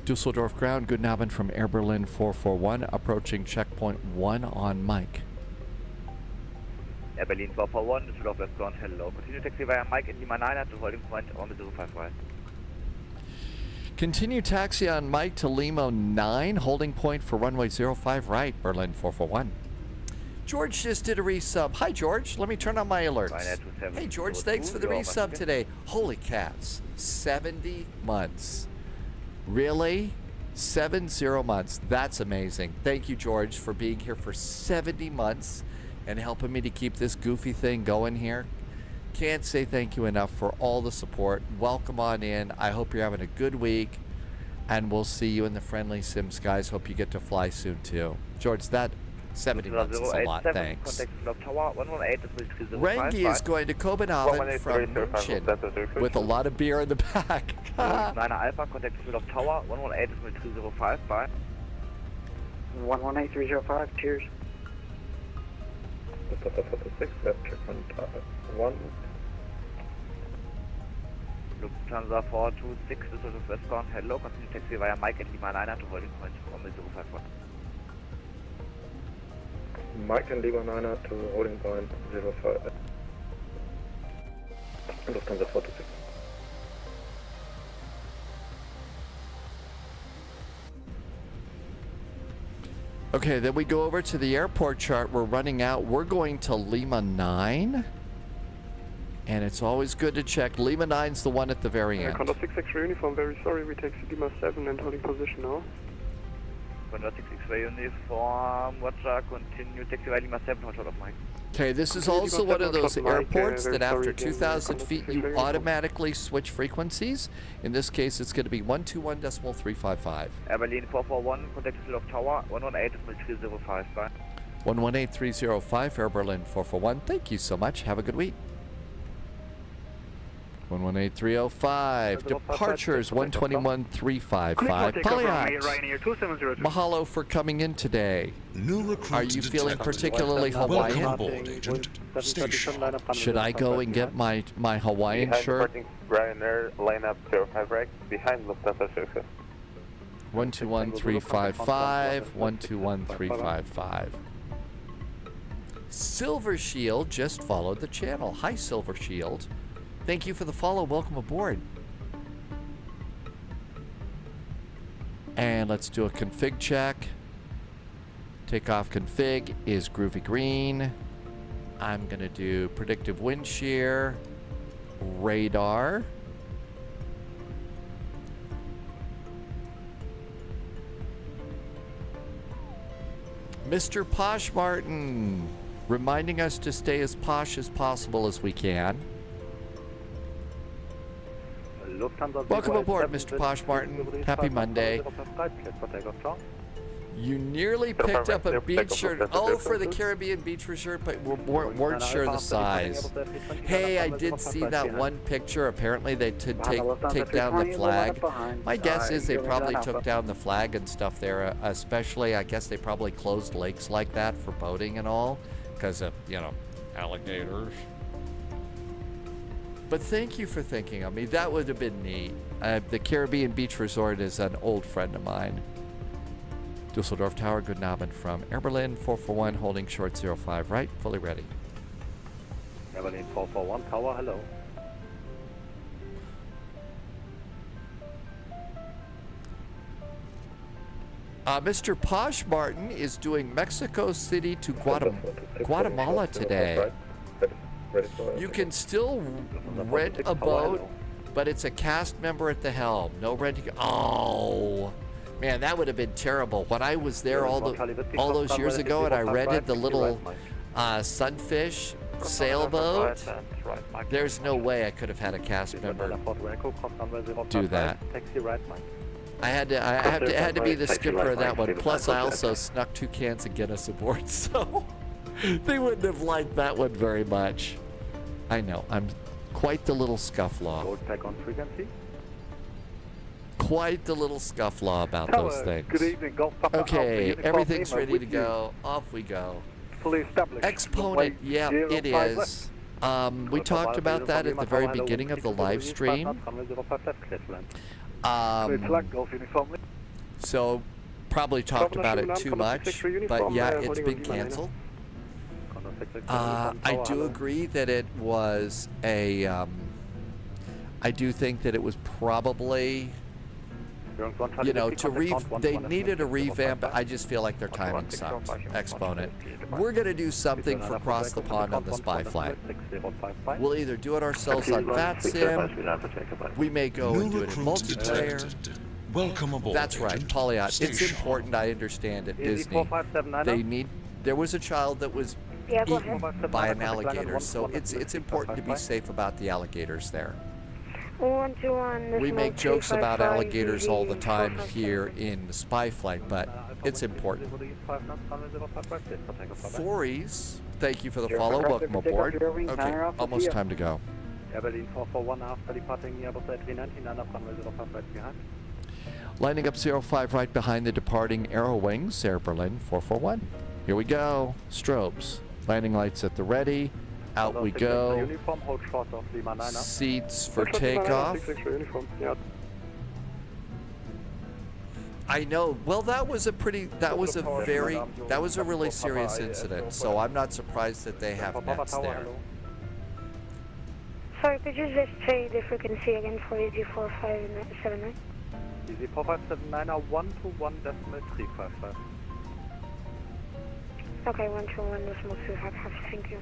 Düsseldorf ground, Guten Abend from Air Berlin 441, approaching checkpoint 1 on Mike. Air Berlin 441, Düsseldorf West ground, hello. Continue taxi via Mike in Lima 9 at the holding point on the 055. Continue taxi on Mike to Lima 9, holding point for runway 05 right, Berlin 441. George just did a resub. Hi, George. Let me turn on my alerts. Hey, George, thanks for the resub today. Holy cats. 70 months. Really? 70 months. That's amazing. Thank you, George, for being here for 70 months and helping me to keep this goofy thing going here. Can't say thank you enough for all the support. Welcome on in. I hope you're having a good week, and we'll see you in the friendly Sims, guys. Hope you get to fly soon, too. George, that 70 months is a lot. Thanks. Rengi is going to Copenhagen from München with a lot of beer in the back. 9 Alpha, contact Düsseldorf Tower, 118.305, bye. 118.305, cheers. Lufthansa 46, checkpoint 1. Lufthansa 426, Düsseldorf westbound, hello. Continue taxi via Mike at Lima 9 to holding point on the 051. Mike and Lima 9 to holding point 05. Lufthansa 426. Okay, then we go over to the airport chart. We're running out. We're going to Lima 9. And it's always good to check. Lima 9's the one at the very end. Condor 6X-ray uniform, very sorry. We take Lima 7 and holding position now. Condor 6X-ray uniform, Roger, continue taxi via Lima 7, hold short of Mike. Okay, this is also one of those airports that after 2,000 feet you automatically switch frequencies. In this case, it's going to be 121.355. Air Berlin 441, contact Düsseldorf Tower, 118.305, bye. 118.305, Air Berlin 441. Thank you so much. Have a good week. 118305. Departures 121,355. Polyax. Mahalo for coming in today. New recruits Are you feeling detected. particularly Welcome Hawaiian? aboard, Agent. Stay sharp. Should I go and get my Hawaiian Behind shirt? departing Ryanair, line up 05 right, behind Lufthansa 6. 121355. 121355. Silver Shield just followed the channel. Hi, Silver Shield. Thank you for the follow. Welcome aboard. And let's do a config check. Takeoff config is groovy green. I'm going to do predictive wind shear, radar. Mr. Posh Martin, reminding us to stay as posh as possible as we can. Welcome aboard, Mr. Posh Martin. Happy Monday. You nearly picked up a beach shirt. Oh, for the Caribbean beach shirt, but weren't sure the size. Hey, I did see that one picture. Apparently, they did take down the flag. My guess is they probably took down the flag and stuff there. Especially, I guess they probably closed lakes like that for boating and all, because of, you know, alligators. But thank you for thinking of me. That would have been neat. The Caribbean Beach Resort is an old friend of mine. Düsseldorf Tower, good Abend from Air Berlin 441, holding short 05 right, fully ready. Air Berlin 441 Tower, hello. Mr. Posh Martin is doing Mexico City to Guatemala today. You can still rent a boat, but it's a cast member at the helm. No renting. Oh, man, that would have been terrible. When I was there all those years ago, and I rented the little Sunfish sailboat, there's no way I could have had a cast member do that. I had to be the skipper of that one. Plus, I also snuck 2 cans of Guinness aboard, so they wouldn't have liked that one very much. I know, I'm quite the little scufflaw. Quite the little scufflaw about those things. Good evening, Golf Papa. Okay, everything's ready to go. Off we go. Exponent, yeah, it is. We talked about that at the very beginning of the live stream. So probably talked about it too much, but yeah, it's been canceled. I do agree that it was a, I do think that it was probably, you know, they needed a revamp, but I just feel like their timing sucks. Exponent. We're going to do something for Cross the Pond on the spy flight. We'll either do it ourselves on VATSIM, we may go and do it in multiplayer. Welcome aboard. That's right, Polyot. It's important, I understand, at Disney. There was a child that was eaten by an alligator, so it's important to be safe about the alligators there. We make jokes about alligators all the time here in the spy flight, but it's important. Fories, thank you for the follow. Welcome aboard. Okay, almost time to go. Lining up 05 right behind the departing Arrow Wings, Air Berlin 441. Here we go. Strobes. Landing lights at the ready. Out we go. Seats for takeoff. I know. Well, that was a really serious incident. So I'm not surprised that they have nets there. Sorry, could you just say the frequency again for EZ4579? EZ4579 are 121.355. Okay, 121.355, thank you.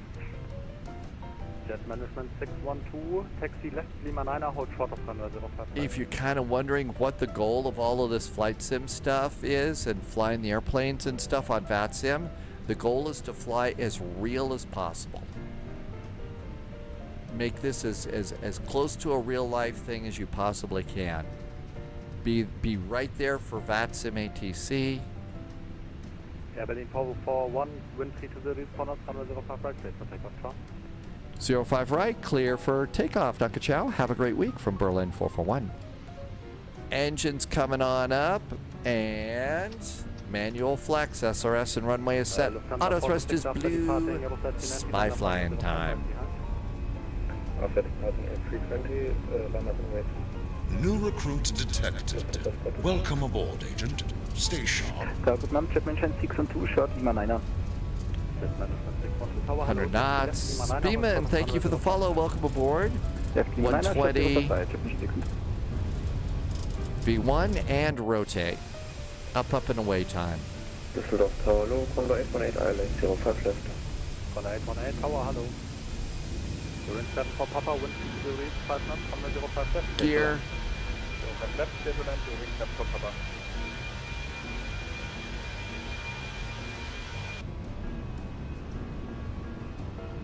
Jet Management 612, taxi left, Lima 9, hold short of runway 05. If you're kind of wondering what the goal of all of this flight sim stuff is and flying the airplanes and stuff on VATSIM, the goal is to fly as real as possible. Make this as close to a real life thing as you possibly can. Be right there for VATSIM ATC. Air Berlin 441, wind 3 to the responders, runway 05 right, clear for takeoff, 05 right, clear for takeoff. Duncan Chow, have a great week from Berlin 441. Engines coming on up, and manual flex, SRS and runway is set. Auto thrust is blue. Spy flying time. New recruit detected. Welcome aboard, Agent. Stay sharp. Guten Abend, Jetman 6 and 2, short Lima 9er. 100 knots. Beeman, thank you for the follow. Welcome aboard. 120. V1 and rotate. Up, and away time. Düsseldorf Tower low, Condor 818 Island, 05 left. Condor 818 Tower, hello. You're in 7 for Papa, wind to the reach, 5 knots from the 05 left. Gear. 05 left, stable land, you're in 7 for Papa.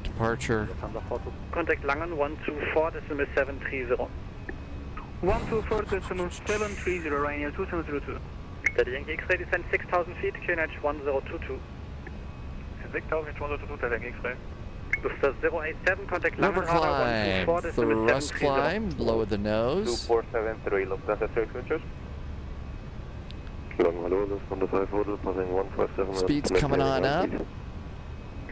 Departure. Contact Langen 124 decimal 730. 124 decimal 730, Ryanair 2702. Steady Yankee X-ray descent 6,000 feet, QNH 1022. 6,000 feet, 1022, Steady Yankee X-ray. Booster 087, contact Langen River climb. 124 decimal Thrust 730. climb. Lower the nose. 2473, Lufthansa Search Ventures. Long hello, this is on the 5 hotel, passing 157. Speed's coming on up.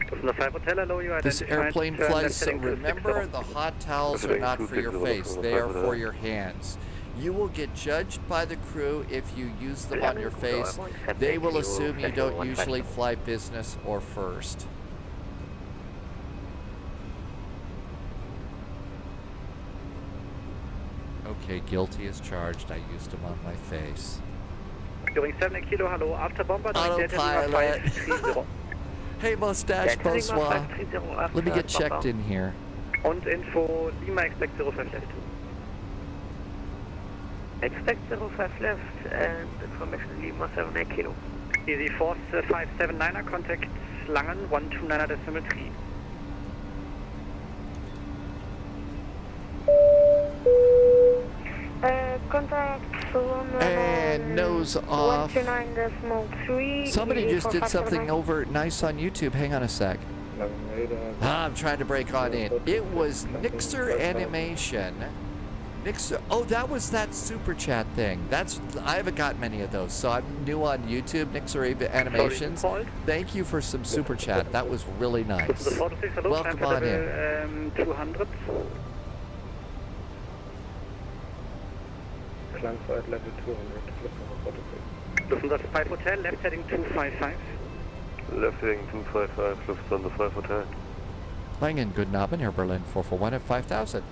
From the 5 hotel, hello, you This identified, airplane turn flies, left so heading to remember 60. the hot towels are not for your face, they are for your hands. You will get judged by the crew if you use them on your face. They will assume you don't usually fly business or first. Okay, guilty as charged. I used them on my face. Going 7 kilo, hello, after bomber, Autopilot. 530. Hey, mustache, bonsoir. Let me get checked in here. Und info, Lima expect 05 left. Expect 05 left and information Lima 78 kilo. Easy Force 579er, contact Langen 129er decimal 3. Contact And nose off. 129.3. Somebody just did something over nice on YouTube. Hang on a sec. I'm trying to break on in. It was Nixer Animation. Nixer. Oh, that was that super chat thing. I haven't got many of those, so I'm new on YouTube. Nixer Animations. Thank you for some super chat. That was really nice. Welcome on in. 200. Climb side level 200, Lufthansa 5 Hotel, left heading 255. Left heading 255, Lufthansa 5 Hotel. Langen, good Abend, Air Berlin 441 at 5,000.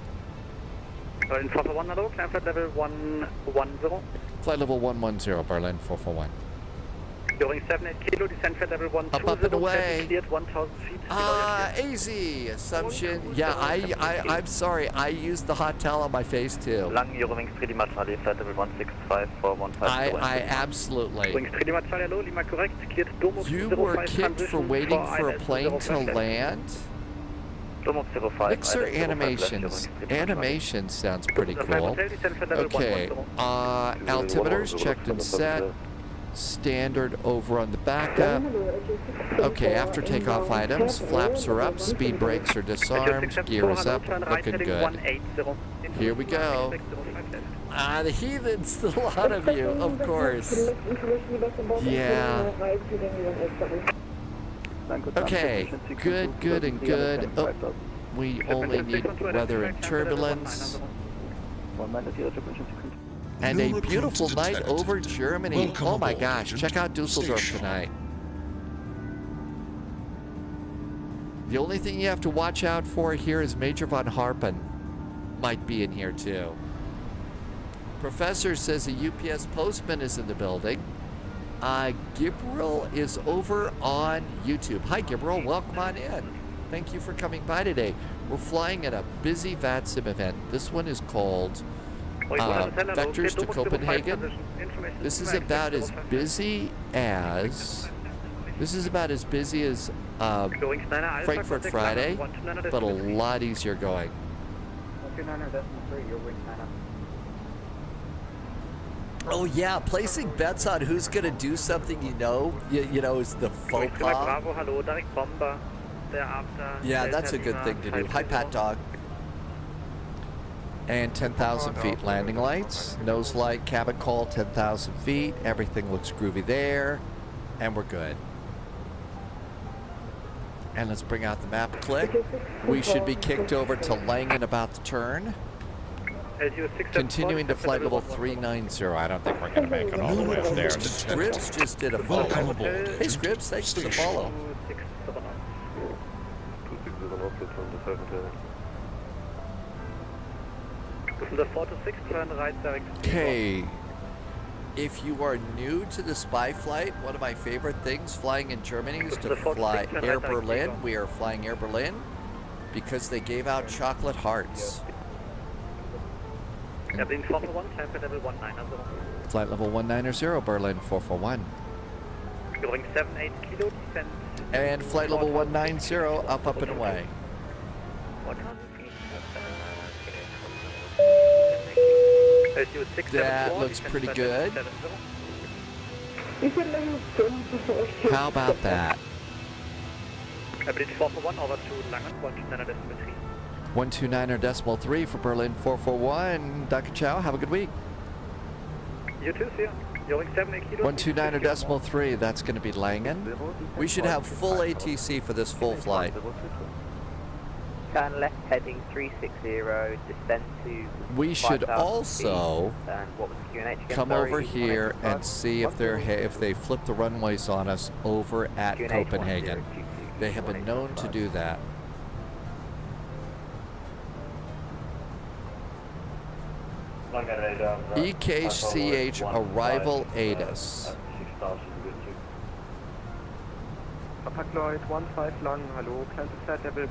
Berlin 441, hello, climb flight level 110. Flight level 110, Berlin 441. Going 78 kilo, descent flight level 120. Up and away. Cleared 1,000 feet. AZ, Assumption. Yeah, I'm sorry. I used the hot towel on my face too. Lang, Eurowings 3 Lima Charlie, flight level 165 for 15. I absolutely. Eurowings 3 Lima Charlie, hello, Lima correct, cleared Domov You 05 were kicked for transition waiting for a ILS plane 05 to left. land? Domov 05. Mixer ILS 05 left, Animations. Eurowings 3 Lima Charlie. Animation sounds pretty Lufthansa 5 cool. Hotel, descent flight level Okay, 110. altimeters checked and set. Standard over on the backup. Okay, after takeoff items, flaps are up, speed brakes are disarmed, gear is up, looking good. Here we go. The heathens, a lot of you, of course. Yeah. Okay, good and good. Oh, we only need weather and turbulence. And a beautiful night over Germany. Oh my gosh, check out Düsseldorf tonight. The only thing you have to watch out for here is Major von Harpen. Might be in here too. Professor says a UPS postman is in the building. Gabriel is over on YouTube. Hi Gabriel, welcome on in. Thank you for coming by today. We're flying at a busy VATSIM event. This one is called Vectors to Copenhagen. This is about as busy as Frankfurt Friday, but a lot easier going. Oh yeah, placing bets on who's gonna do something you know is the faux pas. thereafter. Yeah, that's a good thing to do. Hi, Pat Dog. And 10,000 feet landing lights. Nose light, cabin call, 10,000 feet. Everything looks groovy there. And we're good. And let's bring out the map click. We should be kicked over to Langen about the turn. Continuing to flight level 390. I don't think we're going to make it all the way up there. Scripps just did a follow. Welcome aboard. Hey, Scripps, thanks for the follow. 426, turn right direct. Okay. If you are new to the spy flight, one of my favorite things flying in Germany is to fly Air Berlin. We are flying Air Berlin because they gave out chocolate hearts. Berlin 441, temp level 190. Flight level 190, Berlin 441. Going 78 kilo, descent. And flight level 190, up and away. 1,000 feet. That looks pretty good. How about that? Berlin 441 over to Langen, 129.3. 129.3 for Berlin 441. Dr. Chow, have a good week. You too, sir. Going 70 kilo. 129.3, that's going to be Langen. We should have full ATC for this full flight. Turn left heading 360, descend to We should 5,000 also feet. And what was the QNH again? come Sorry, over here and 185? see if they flip the runways on us over at QNH Copenhagen. 1022, They have been known to do that. EKCH arrival ADAS. Attack Lloyd 15 lang, hallo, climb to flight level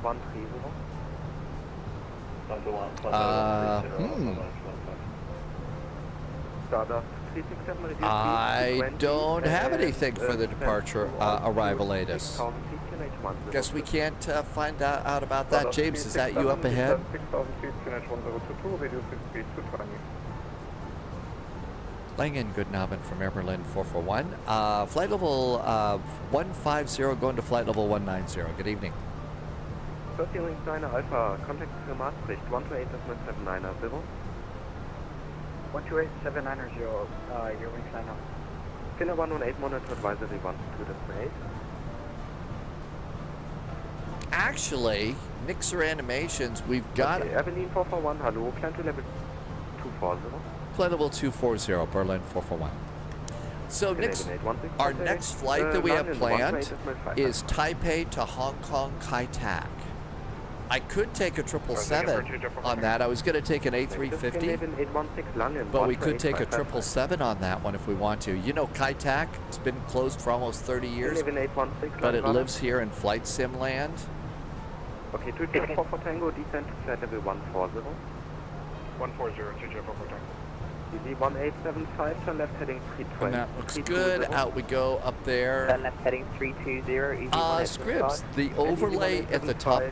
130. Stardust 367 reduced I don't have anything for the departure arrival ADAS. Guess we can't find out about that. James, is that you up ahead? 6,000 feet, QNH 1022, reducing speed to 20. Langen, good Abend from Air Berlin 441. Flight level 150 going to flight level 190. Good evening. 30 Wings 9 Alpha, contact Maastricht 128.790. 128.790, your wing sign up. Skinner 118 monitor advisory 122.8. Actually, Nixer Animations, we've got Okay, Avenue 441, hello, climb to level 240. flight level 240, Berlin 441. So our next flight that we have planned is Taipei to Hong Kong Kai Tak. I could take a 777 on that. I was going to take an A350, but we could take a 777 on that one if we want to. You know, Kai Tak, it's been closed for almost 30 years, but it lives here in flight sim land. Okay, 204 for Tango, descend to flight level 140. 140, 204 for Tango. DZ 1875, turn left heading 320. And that looks good. Out we go up there. Turn left heading 320, Scripps, the overlay at the top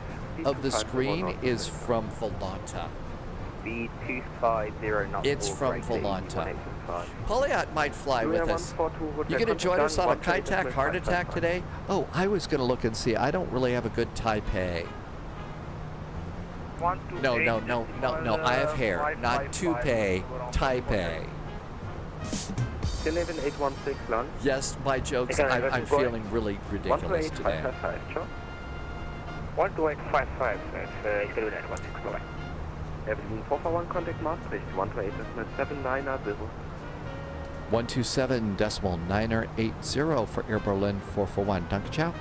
of the screen is from Volanta. Speed 250 knots. It's from Volanta. Polyot might fly with us. You going to join us on a Kai Tak heart attack today? Oh, I was going to look and see. I don't really have a good Taipei. No. I have hair, not toupee. Taipei. 11816 long. Yes, my jokes. I'm feeling really ridiculous today. 12855, ich will that 165. Avenue 441, contact Maastricht 128.790. 127.980 for Air Berlin 441. Danke, ciao.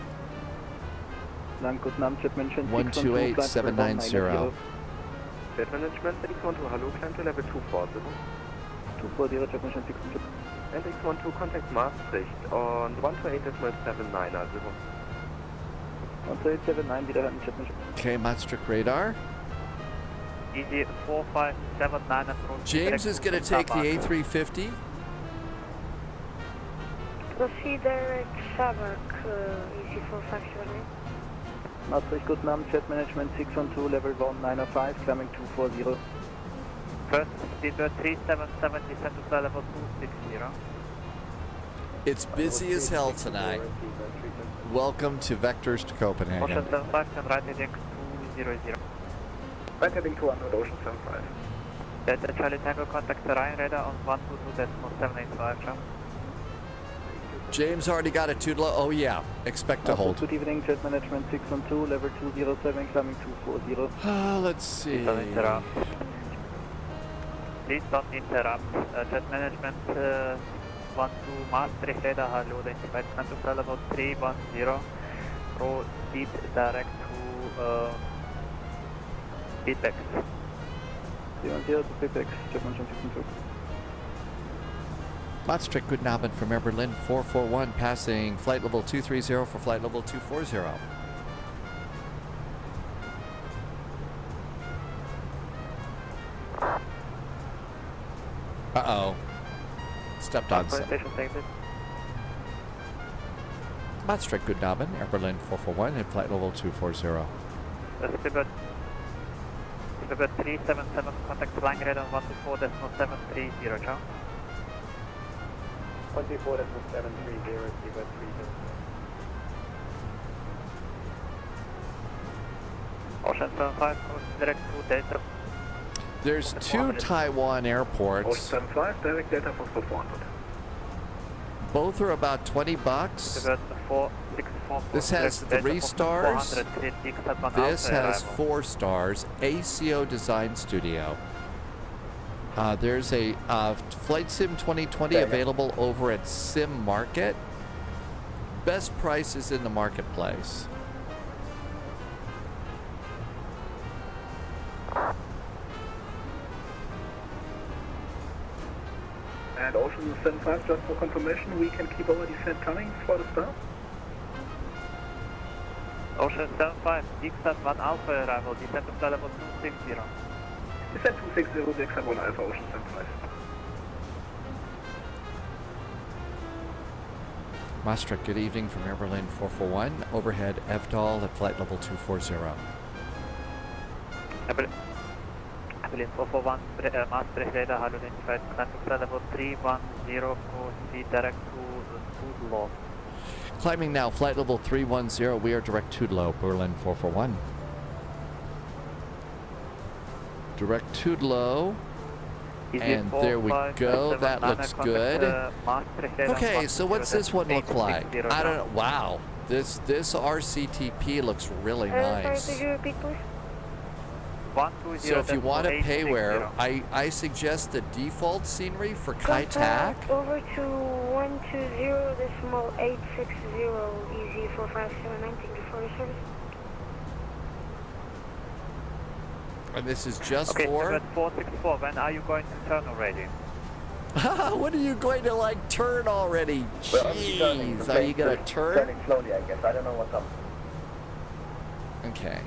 128.790. Jet management, X12, hello, climb to level 240. 240, jet management 600. And X12, contact Maastricht on 128.790. 128.790, wiederhören, jet management. Okay, Maastricht radar. EG 4579. James is going to take the A350. Proceed direct Shabak, easy 457. Maastricht, guten Abend, jet management 612, level 1905, climbing 240. First, speed 377, descend to flight level 260. It's busy as hell tonight. Welcome to Vectors to Copenhagen. Ocean 75, turn right heading 200. Right heading 200, Ocean 75. Delta Charlie Tango, contact the Ryan radar on 122.785, Charlie. James already got a Toodle. Oh yeah, expect to hold. Good evening, Jet Management 612, level 207, climbing 240. Let's see. Don't interrupt. Please don't interrupt. Jet Management 12 Maastricht radar, hello, identified contact level 310. Proceed direct to feedback. 310 to feedback, Jet Management 612. Maastricht, guten Abend from Air Berlin 441, passing flight level 230 for flight level 240. Uh-oh. Stepped on some. Maastricht, guten Abend, Air Berlin 441, and flight level 240. Speedbird 377, contact flying radar 124.730, ciao. 24.730, Speedbird 3. Ocean 75, direct to Delta. There's two Taiwan airports. Ocean 75, direct Delta Foxtrot 400. Both are about $20. Speedbird 464. This has 3 stars. 400, This has 4 stars. ACO Design Studio. There's a Flight Sim 2020 available over at Sim Market. Best prices in the marketplace. And Ocean 75, just for confirmation, we can keep our descent coming for the start. Ocean 75, Dixat 1 Alpha arrival, descent to level 260. Descent 260, Dixat 1 Alpha, Ocean 75. Maastricht, good evening from Air Berlin 441. Overhead EDDL at flight level 240. Berlin 441, Maastricht radar, hello, identified contact level 310, proceed direct to Düsseldorf. Climbing now, flight level 310. We are direct to Düsseldorf, Berlin 441. Direct to Düsseldorf. And there we go. That looks good. Okay, so what's this one look like? I don't know. Wow. This RCTP looks really nice. Could you repeat, please? So if you want to pay where, I suggest the default scenery for Contact over to 120.860, easy 457, thank you for your service. And this is just okay, for... 464, when are you going to turn already? When are you going to, like, turn already? Jeez, are you going to turn? Turning slowly, I guess. I don't know what's up. Okay.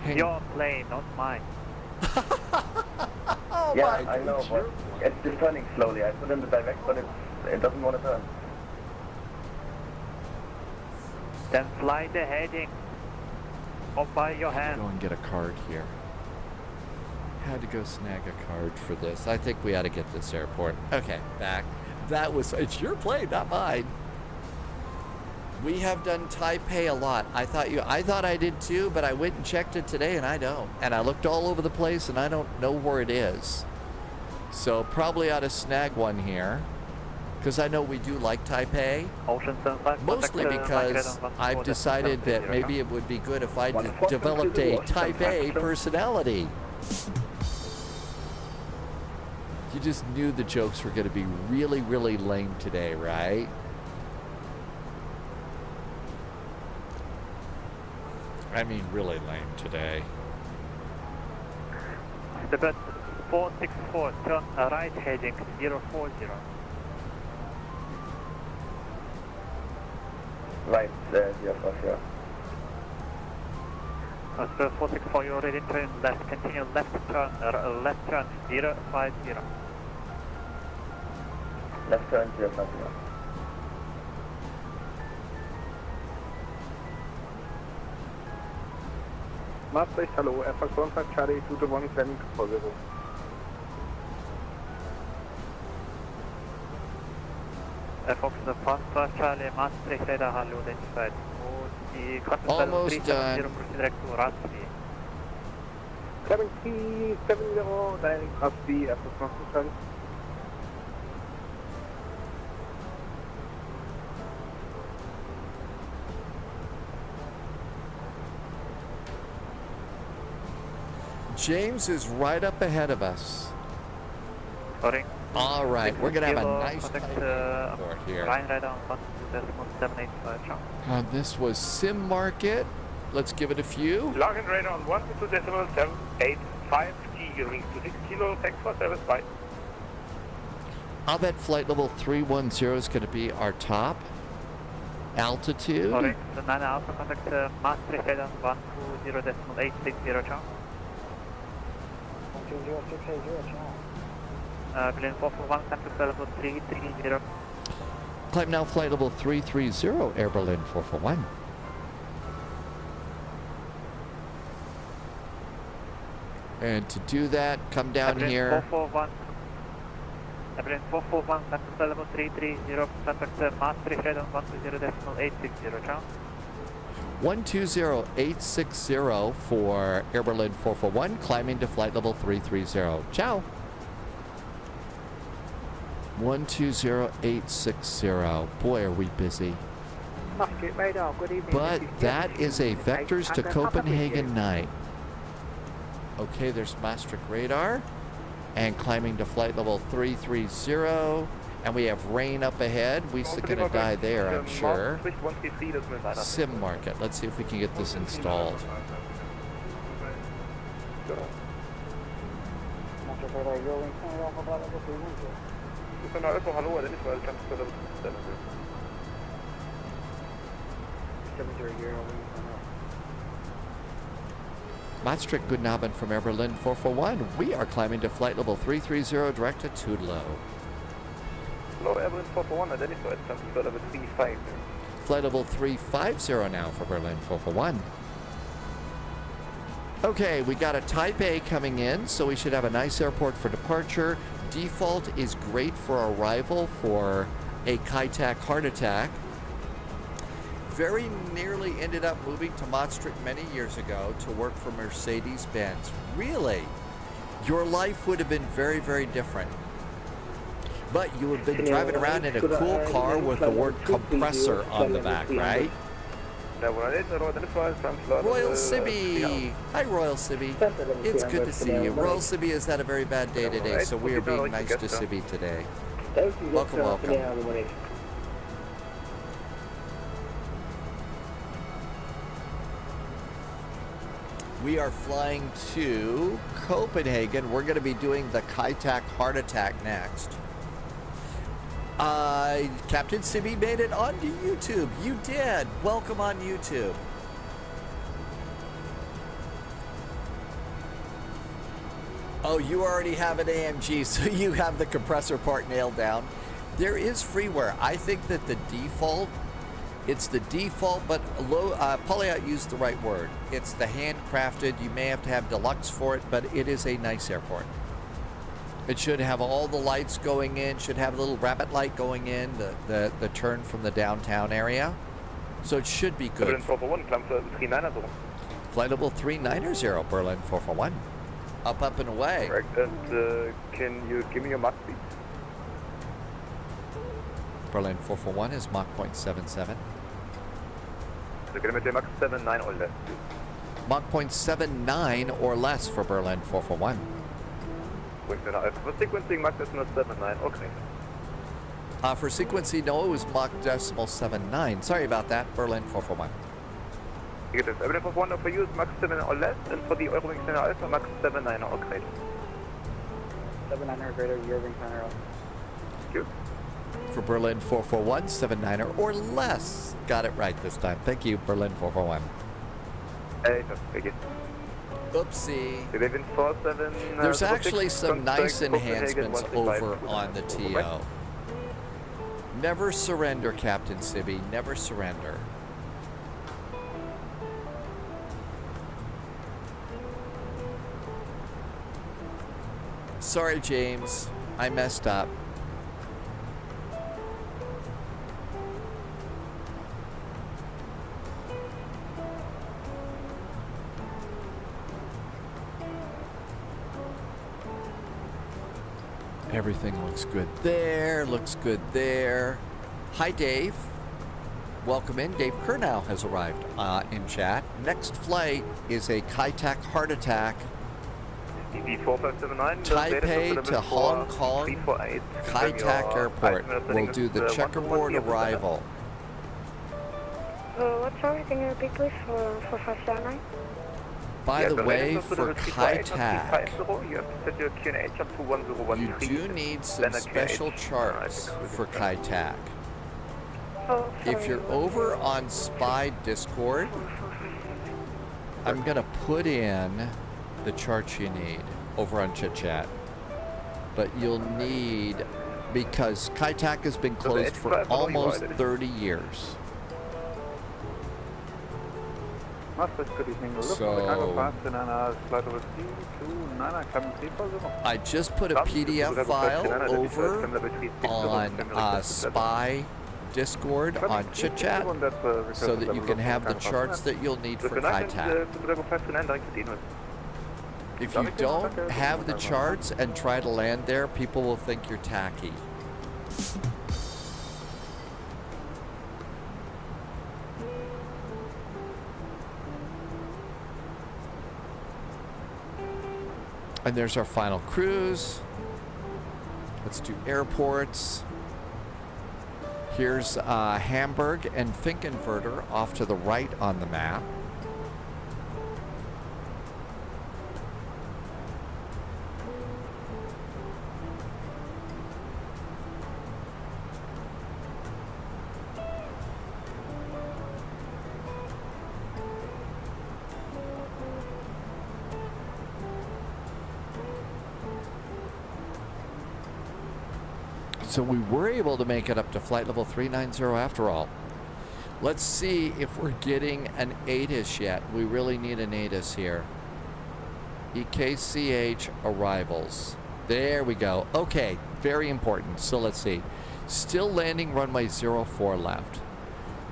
It's your plane, not mine. Oh yeah, my I know, but it's just turning slowly. I put in the direct, but it doesn't want to turn. Then fly the heading. Or by your hand. Go and get a card here. Had to go snag a card for this. I think we ought to get this airport. Okay, back. That was, it's your plane, not mine. We have done Taipei a lot. I thought I did too, but I went and checked it today and I don't. And I looked all over the place and I don't know where it is. So probably ought to snag one here. Because I know we do like Taipei. Mostly because I've decided that maybe it would be good if I developed a Taipei personality. You just knew the jokes were going to be really, really lame today, right? I mean, really lame today. The bed 464, turn right heading 040. Right, 040. 464, you're already turn left, continue left turn 050. Left turn 050. Maastricht, hello, Airfox 15 Charlie 221 climbing 240. Fox the Panther, Charlie, Maastricht, Radar, hello, identified. The contact level Almost 370, done. proceed direct to Raspi. 70, dialing Raspi, Apple Charlie. James is right up ahead of us. Sorry. All right, we're gonna have a nice contact report here. Ryan Radar on 122.785, Charlie. This was Sim Market. Let's give it a few. Log and radar on 122.785, gearing to 6 kilo, thanks for service, bye. I'll bet flight level 310 is going to be our top altitude. Sorry, the 9 Alpha contact Maastricht Radar 120.860, Charlie. 120.680, Charlie. Berlin 441, contact level 330. Climb now flight level 330, Air Berlin 441. And to do that, come down Berlin here. 441. Berlin 441, contact level 330, contact Maastricht Radar 120.860, Charlie. 120.860 for Air Berlin 441, climbing to flight level 330. Ciao. 120.860. Boy, are we busy. Maastricht Radar, good evening. But that is a Vectors to Copenhagen night. Okay, there's Maastricht radar. And climbing to flight level 330. And we have rain up ahead. We're gonna die there, I'm sure. Sim Market. Let's see if we can get this installed. Maastricht Radar, your wing center Alpha flight level 310. Hallo, das ist weil ganz gut. 70 your wing center. Maastricht, guten Abend from Air Berlin 441. We are climbing to flight level 330 direct to Tudelo. Hello, Air Berlin 441, identified, transfer level 35. Flight level 350 now for Berlin 441. Okay, we got a Taipei coming in, so we should have a nice airport for departure. Default is great for arrival for a EKCH heart attack. Very nearly ended up moving to Maastricht many years ago to work for Mercedes-Benz. Really? Your life would have been very, very different. But you would have been driving around in a cool car with the word compressor on the back, right? Royal Sibby! Hi, Royal Sibby. It's good to see you. Royal Sibby has had a very bad day today, so we are being nice to Sibby today. Welcome, welcome. We are flying to Copenhagen. We're going to be doing the EKCH heart attack next. Captain Sibby made it onto YouTube. You did. Welcome on YouTube. Oh, you already have an AMG, so you have the compressor part nailed down. There is freeware. I think that the default, it's the default, but Pauliot used the right word. It's the handcrafted. You may have to have deluxe for it, but it is a nice airport. It should have all the lights going in, should have a little rabbit light going in, the turn from the downtown area. So it should be good. Flight level 390, Berlin 441. Up and away. Correct, and can you give me your Mach speed? Berlin 441 is Mach 0.77. So get mit Mach 79 or less. Mach 0.79 or less for Berlin 441. For sequencing, Mach decimal 79, okay. For sequencing, no, it was Mach decimal 79. Sorry about that, Berlin 441. You get it. Berlin 441 for you is Mach 7 or less, and for the Eurowing Center Alpha, Mach 79 or greater. 79 or greater, Eurowing Center Alpha. Thank you. For Berlin 441, 79er or less. Got it right this time. Thank you, Berlin 441. Hey, thank you. Oopsie. 1147. There's actually some nice enhancements over on the TO. Never surrender, Captain Sibby. Never surrender. Sorry, James. I messed up. Everything looks good there, looks good there. Hi, Dave. Welcome in. Dave Kernow has arrived in chat. Next flight is a KaiTak heart attack. Taipei to Hong Kong, KaiTak Airport. We'll do the checkerboard arrival. What's sorry, can you repeat please for 579? By the way, for KaiTak, you do need some special charts for KaiTak. Oh, sorry. If you're over on SPY Discord, I'm going to put in the charts you need over on Chit Chat. But you'll need, because KaiTak has been closed for almost 30 years. So, I just put a PDF file over on SPY Discord on Chit Chat so that you can have the charts that you'll need for KaiTak. If you don't have the charts and try to land there, people will think you're tacky. And there's our final cruise. Let's do airports. Here's Hamburg and Finkenwerder off to the right on the map. So we were able to make it up to flight level 390 after all. Let's see if we're getting an ATIS yet. We really need an ATIS here. EKCH arrivals. There we go. Okay, very important. So let's see. Still landing runway 04 left.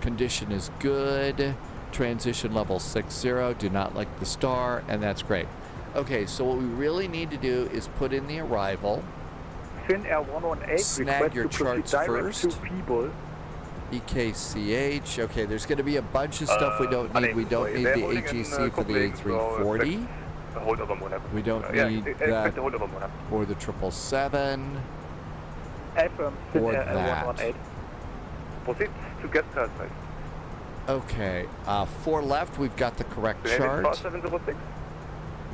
Condition is good. Transition level 60. Do not like the star, and that's great. Okay, so what we really need to do is put in the arrival. Snag your charts first. EKCH. Okay, there's going to be a bunch of stuff we don't need. We don't need the AGC for the A340. We don't need that or the 777 or that. Okay, 4 left. We've got the correct chart.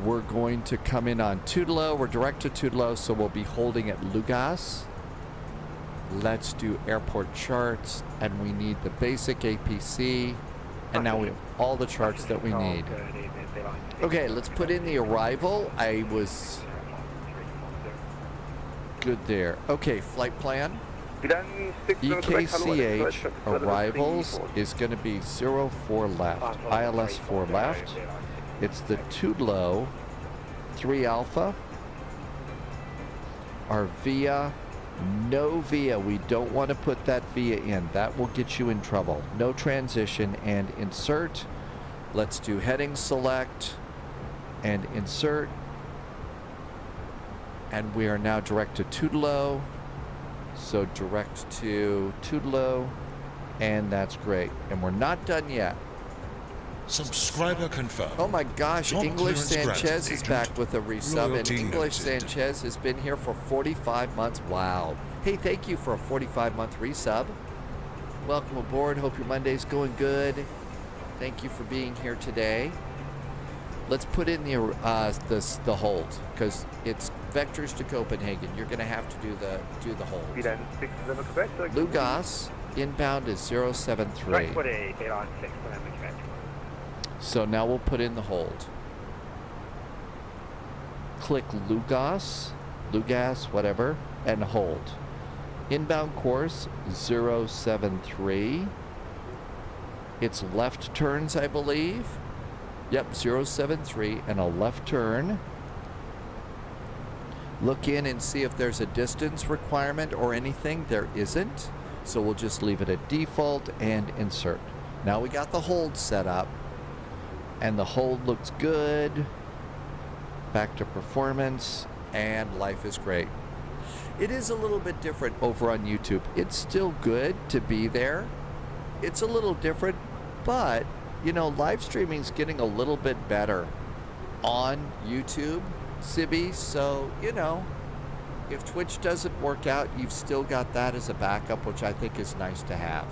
We're going to come in on Tudelo. We're direct to Tudelo, so we'll be holding at Lugas. Let's do airport charts, and we need the basic APC, and now we have all the charts that we need. Okay, let's put in the arrival. I was good there. Okay, flight plan. EKCH arrivals is going to be 04 left, ILS 4 left. It's the Tudelo 3 Alpha. Our VIA, no VIA. We don't want to put that VIA in. That will get you in trouble. No transition and insert. Let's do heading select and insert. And we are now direct to Tudelo. So direct to Tudelo. And that's great. And we're not done yet. Subscriber confirmed. Oh my gosh, Job English clearance Sanchez granted, is back with a resub, and Loyalty English noted. Sanchez has been here for 45 months. Wow. Hey, thank you for a 45-month resub. Welcome aboard. Hope your Monday's going good. Thank you for being here today. Let's put in the hold, because it's vectors to Copenhagen. You're going to have to do the hold. Lugas inbound is 073. So now we'll put in the hold. Click Lugas, whatever, and hold. Inbound course 073. It's left turns, I believe. Yep, 073 and a left turn. Look in and see if there's a distance requirement or anything. There isn't. So we'll just leave it at default and insert. Now we got the hold set up. And the hold looks good. Back to performance, and life is great. It is a little bit different over on YouTube. It's still good to be there. It's a little different, but, you know, live streaming's getting a little bit better on YouTube, Sibby. So, you know, if Twitch doesn't work out, you've still got that as a backup, which I think is nice to have.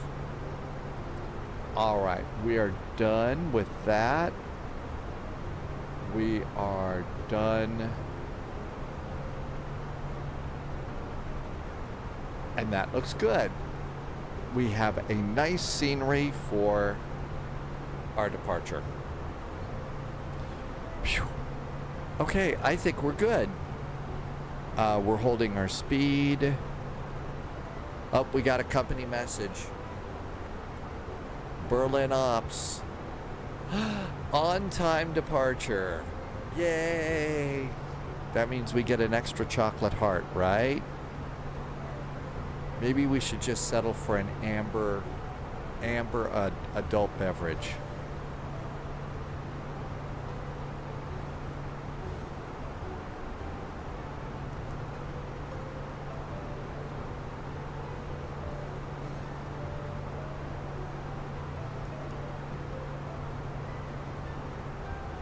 All right, we are done with that. We are done. And that looks good. We have a nice scenery for our departure. Phew. Okay, I think we're good. We're holding our speed. Oh, we got a company message. Berlin Ops. On-time departure. Yay! That means we get an extra chocolate heart, right? Maybe we should just settle for an amber adult beverage.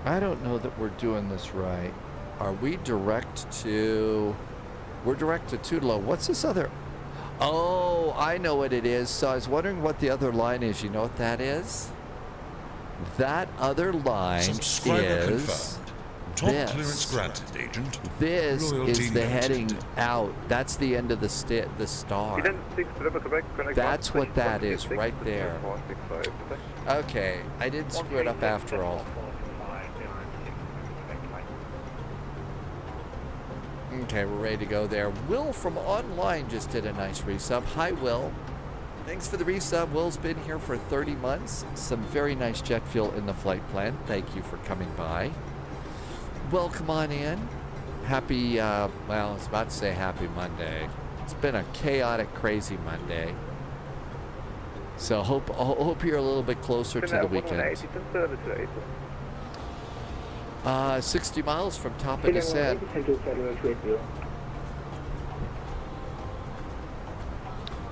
I don't know that we're doing this right. Are we direct to... We're direct to Tudelo. What's this other... Oh, I know what it is. So I was wondering what the other line is. You know what that is? That other line Subscriber is... confirmed. Top clearance granted, Agent. This Loyalty is the noted. heading out. That's the end of the star. That's what that is, right there. Okay, I didn't screw it up after all. Okay, we're ready to go there. Will from online just did a nice resub. Hi, Will. Thanks for the resub. Will's been here for 30 months. Some very nice jet fuel in the flight plan. Thank you for coming by. Welcome on in. Happy, well, I was about to say happy Monday. It's been a chaotic, crazy Monday. So hope you're a little bit closer to the weekend. 60 miles from top of descent.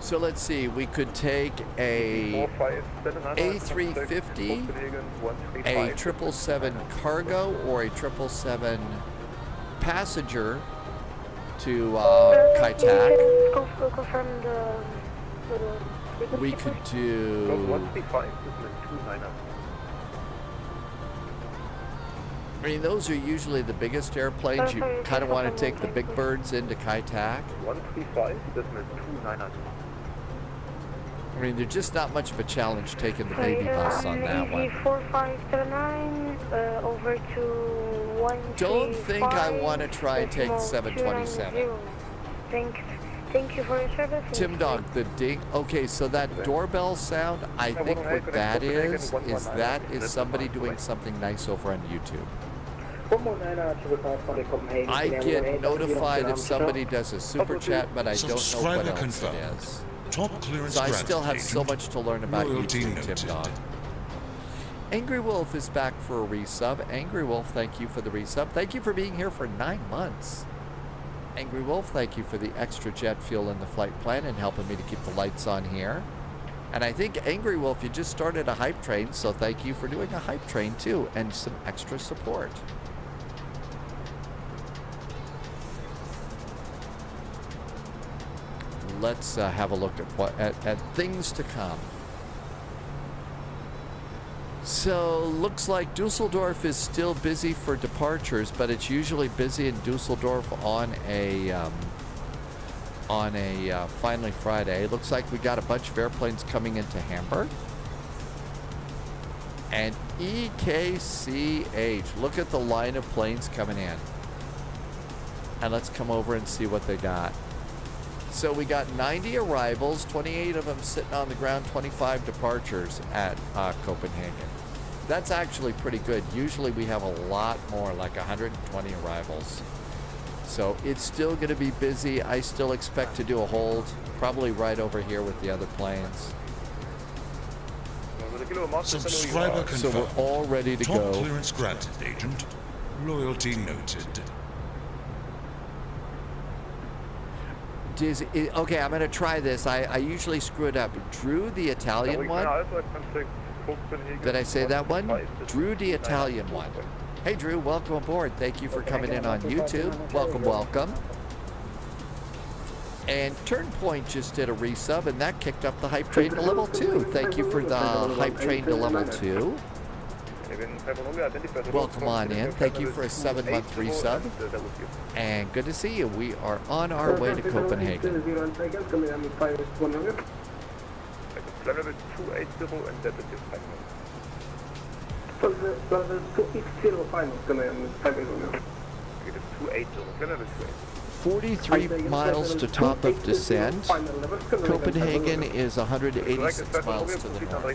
So let's see, we could take a A350, a 777 cargo, or a 777 passenger to Kai Tak. We could do... I mean, those are usually the biggest airplanes. You kind of want to take the big birds into Kai Tak. 135, this is 299. I mean, they're just not much of a challenge taking the baby bus on that one. 4579 over to 135. Don't think I want to try and take 727. Thank you for your service. Tim Dog, the ding. Okay, so that doorbell sound, I think what that is somebody doing something nice over on YouTube. I get notified if somebody does a super chat, but I don't know what else it is. Top clearance So I still have granted, so Agent. much to learn about Loyalty YouTube, noted. Tim Dog. Angry Wolf is back for a resub. Angry Wolf, thank you for the resub. Thank you for being here for 9 months. Angry Wolf, thank you for the extra jet fuel in the flight plan and helping me to keep the lights on here. And I think, Angry Wolf, you just started a hype train, so thank you for doing a hype train too, and some extra support. Let's have a look at things to come. So, looks like Düsseldorf is still busy for departures, but it's usually busy in Düsseldorf on a finally Friday. Looks like we got a bunch of airplanes coming into Hamburg. And EKCH, look at the line of planes coming in. And let's come over and see what they got. So we got 90 arrivals, 28 of them sitting on the ground, 25 departures at Copenhagen. That's actually pretty good. Usually we have a lot more, like 120 arrivals. So it's still going to be busy. I still expect to do a hold, probably right over here with the other planes. Subscriber confirmed. So we're all ready to Top go. clearance granted, Agent. Loyalty noted. Okay, I'm going to try this. I usually screw it up. Drew the Italian one. Did I say that one? Drew the Italian one. Hey, Drew, welcome aboard. Thank you for coming in on YouTube. Welcome, welcome. And Turnpoint just did a resub, and that kicked up the hype train to level 2. Thank you for the hype train to level 2. Welcome on in. Thank you for a 7-month resub. And good to see you. We are on our way to Copenhagen. Two 43 miles to top of descent. Copenhagen is 186 miles to the north.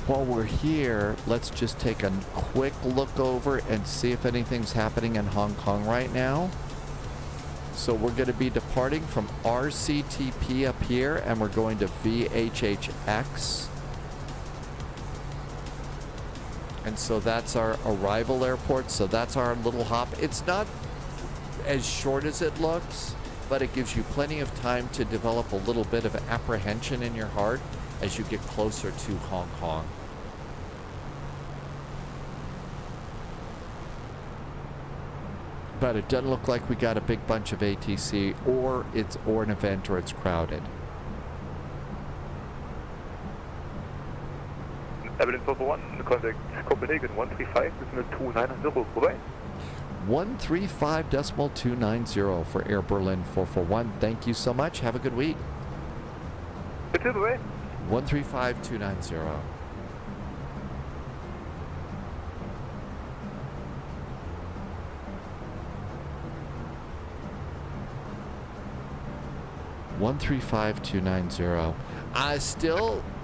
While we're here, let's just take a quick look over and see if anything's happening in Hong Kong right now. So we're going to be departing from RCTP up here, and we're going to VHHX. And so that's our arrival airport. So that's our little hop. It's not as short as it looks, but it gives you plenty of time to develop a little bit of apprehension in your heart as you get closer to Hong Kong. But it doesn't look like we got a big bunch of ATC, or it's an event, or it's crowded. Berlin 441, contact Copenhagen 135.290, 135.290 for Air Berlin 441. Thank you so much. Have a good week. 135.290.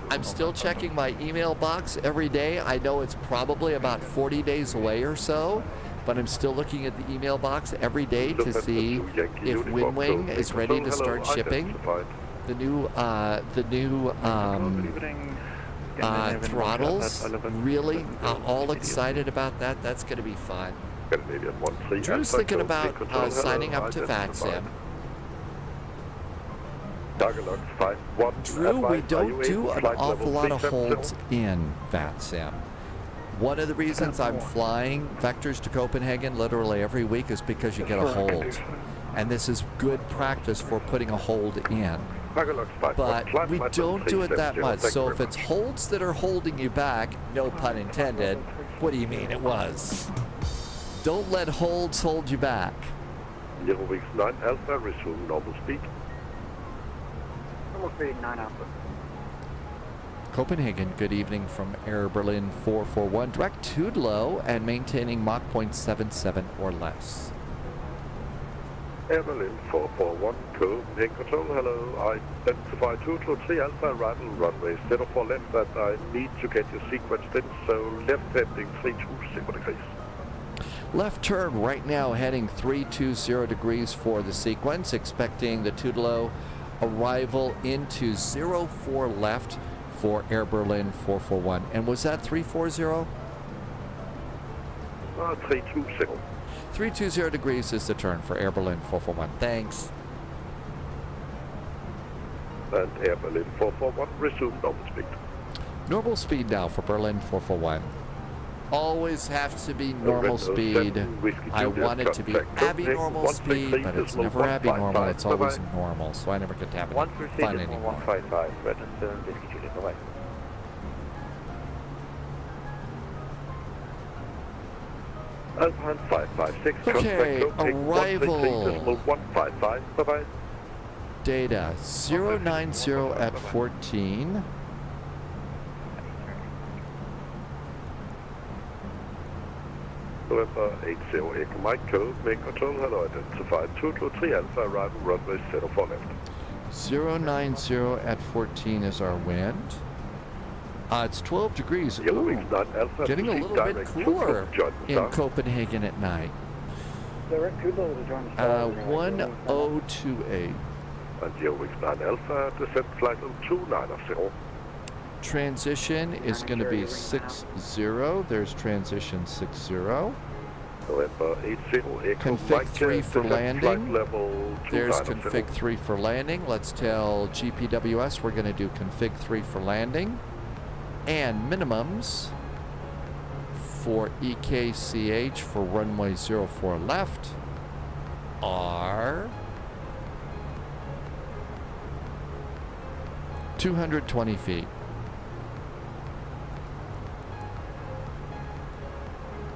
I'm still checking my email box every day. I know it's probably about 40 days away or so, but I'm still looking at the email box every day to see if WinWing is ready to start shipping the new throttles. Really all excited about that. That's going to be fun. Drew's thinking about signing up to VATSIM. Drew, we don't do an awful lot of holds in VATSIM. One of the reasons I'm flying vectors to Copenhagen literally every week is because you get a hold. And this is good practice for putting a hold in. But we don't do it that much. So if it's holds that are holding you back, no pun intended, what do you mean it was? Don't let holds hold you back. 9 Alpha, resume normal speed. Normal speed 9 Alpha. Copenhagen, good evening from Air Berlin 441. Direct to low and maintaining Mach 0.77 or less. Air Berlin 441, Copenhagen Control, hello. Identify 223 Alpha, arrival runway 04 left, that I need to get your sequence in, so left heading 320 degrees. Left turn right now heading 320 degrees for the sequence, expecting the Tudelo arrival into 04 left for Air Berlin 441. And was that 340? 320. 320 degrees is the turn for Air Berlin 441. Thanks. And Air Berlin 441, resume normal speed. Normal speed now for Berlin 441. Always have to be normal speed. I want it to be abnormal speed, but it's never abnormal, it's always normal, so I never get to have any fun anymore. 155, red and 7, Whiskey Juliet, bye-bye. Alpha 556, okay, arrival. 155, bye-bye. Data 090 at 14. November 80 Echo Mike Code, main control, hello, identified 223 Alpha, arrival runway 04 left. 090 at 14 is our wind. It's 12 degrees. Ooh, getting a little bit cooler in Copenhagen at night. 1028. And Wings 9 Alpha, descent flight 290. Transition is going to be 60. There's transition 60. November 80, Echo Config Mike, 3 for descend landing. flight level 29. There's config 3 for landing. Let's tell GPWS we're going to do config 3 for landing. And minimums for EKCH for runway 04 left are 220 feet.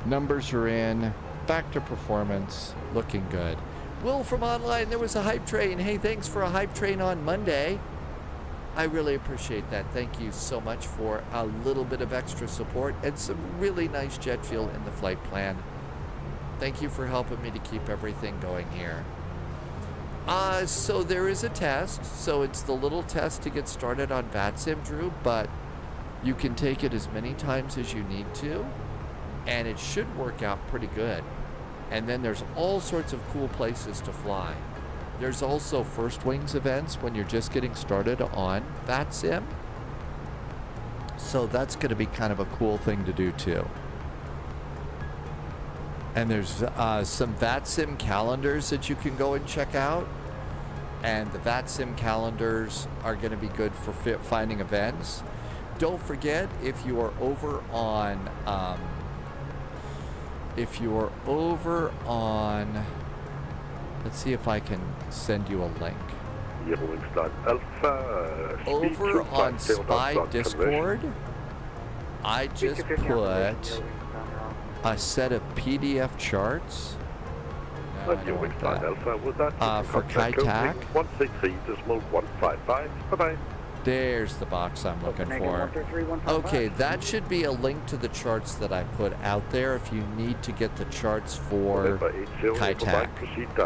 Numbers are in. Back to performance. Looking good. Will from online, there was a hype train. Hey, thanks for a hype train on Monday. I really appreciate that. Thank you so much for a little bit of extra support and some really nice jet fuel in the flight plan. Thank you for helping me to keep everything going here. So there is a test. So it's the little test to get started on VATSIM, Drew, but you can take it as many times as you need to, and it should work out pretty good. And then there's all sorts of cool places to fly. There's also first wings events when you're just getting started on VATSIM. So that's going to be kind of a cool thing to do too. And there's some VATSIM calendars that you can go and check out. And the VATSIM calendars are going to be good for finding events. Don't forget, if you are over on let's see if I can send you a link. Over on Spy Discord, I just put a set of PDF charts. No, I don't want that. For KITAC. 163.155. Bye-bye. There's the box I'm looking for. Okay, that should be a link to the charts that I put out there if you need to get the charts for KITAC.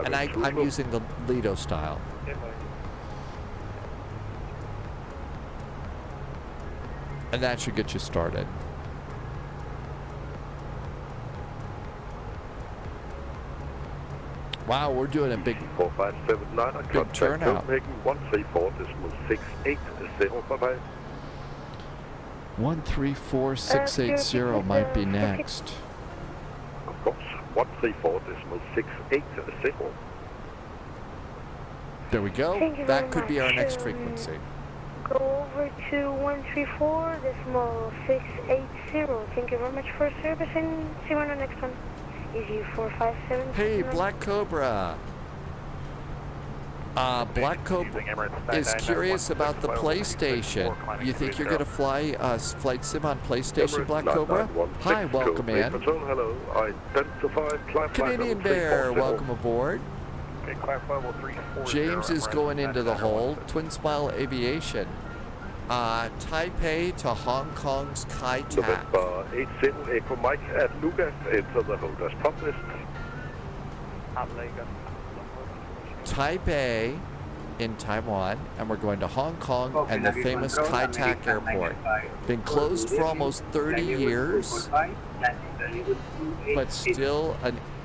And I'm using the Lido style. And that should get you started. Wow, we're doing a big, 4579, big turnout. Copenhagen 134.680. Bye-bye. 134680 might be next. Of course, 134.680. There we go. Thank you That very could be our much. next frequency. Go over to 134.680. Thank you very much for service and see you on the next one. Easy 457. Hey, Black Cobra. Black Cobra is curious about the PlayStation. You think you're going to fly flight sim on PlayStation, Black Cobra? Hi, welcome in. Hello, Canadian Bear, welcome aboard. James is going into the hole. Twin Smile Aviation. Taipei to Hong Kong's KITAC. November 80, Echo Mike at Lucas, enter the holders pop list. Taipei in Taiwan, and we're going to Hong Kong and the famous KITAC airport. Been closed for almost 30 years, but still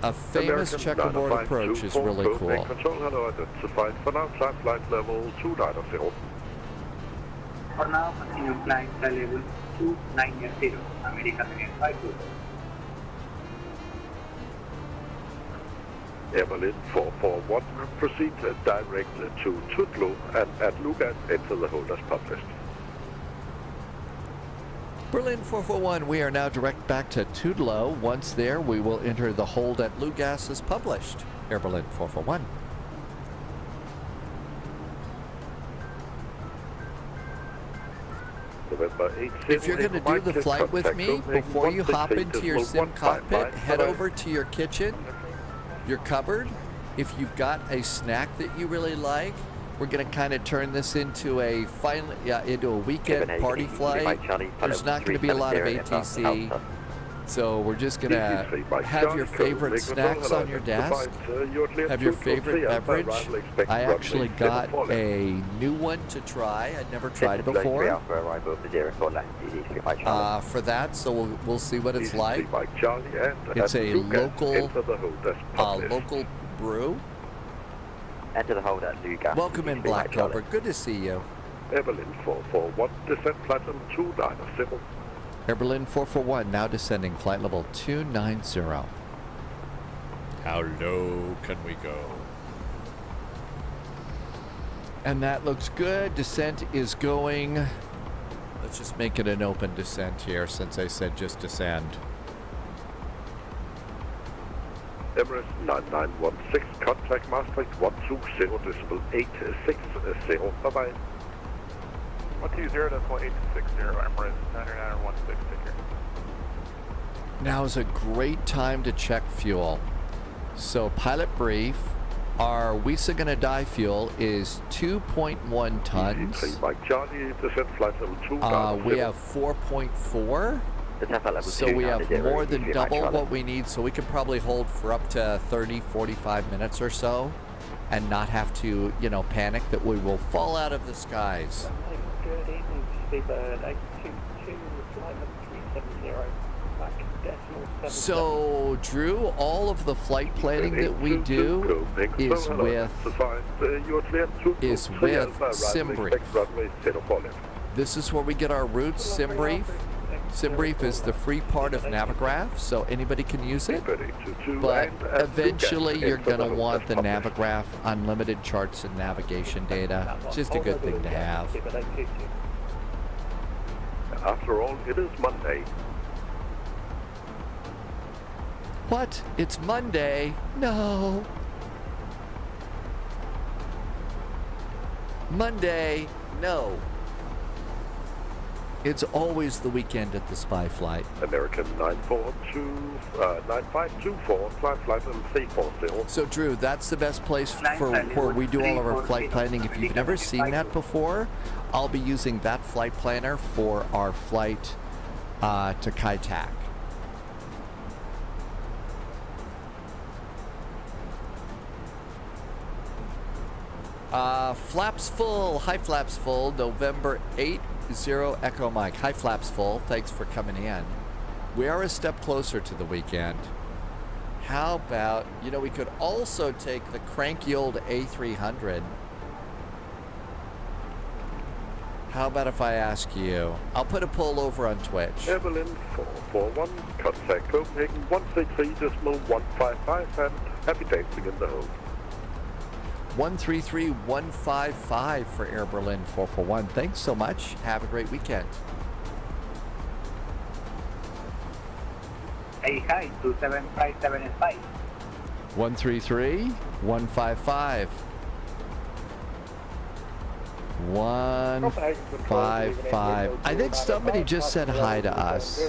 a famous checkerboard approach is really cool. Control, hello, identified. For now, climb flight level 290. For now, continue flying to level 290, American Airlines 52. Berlin 441, proceed direct to Tudlo and at Lucas, enter the holders pub list. Berlin 441, we are now direct back to Tudlo. Once there, we will enter the hold at Lugas as published. Air Berlin 441. If you're going to do the flight with me, before you hop into your sim cockpit, head over to your kitchen, your cupboard. If you've got a snack that you really like, we're going to kind of turn this into a weekend party flight. There's not going to be a lot of ATC. So we're just going to have your favorite snacks on your desk, have your favorite beverage. I actually got a new one to try. I'd never tried before for that, so we'll see what it's like. It's a local brew. Enter the hold at Lugas. Welcome in, Black Cobra. Good to see you. Air Berlin 441, descent flight level 290. Air Berlin 441 now descending flight level 290. How low can we go? And that looks good. Descent is going. Let's just make it an open descent here since I said just descend. Emirates 9916, contact Maastricht 120.860. Bye-bye. 120.860, Emirates 9916, take care. Now is a great time to check fuel. So pilot brief, our WISA gonna die fuel is 2.1 tons. Mike Charlie, descent flight level 290. We have 4.4. So we have more than double what we need, so we can probably hold for up to 30, 45 minutes or so and not have to, you know, panic that we will fall out of the skies. Good evening, Seabird 822, flight number 370, back decimal 7. So, Drew, all of the flight planning that we do is with SimBrief. This is where we get our routes, SimBrief. SimBrief is the free part of Navigraph, so anybody can use it. But eventually you're going to want the Navigraph unlimited charts and navigation data. It's just a good thing to have. After all, it is Monday. What? It's Monday? No. Monday? No. It's always the weekend at the Spy Flight. American 9524, flight level 340. So, Drew, that's the best place for where we do all of our flight planning. If you've never seen that before, I'll be using that flight planner for our flight to Kai Tak. Flaps full. Hi, Flaps full. November 8. 0 Echo Mike. Hi, Flaps full. Thanks for coming in. We are a step closer to the weekend. How about, you know, we could also take the cranky old A300. How about if I ask you? I'll put a poll over on Twitch. Air Berlin 441, contact Copenhagen 133.155 and happy dancing in the hole. 133155 for Air Berlin 441. Thanks so much. Have a great weekend. Hey, hi, 2757 is 5. 133155. 155. I think somebody just said hi to us.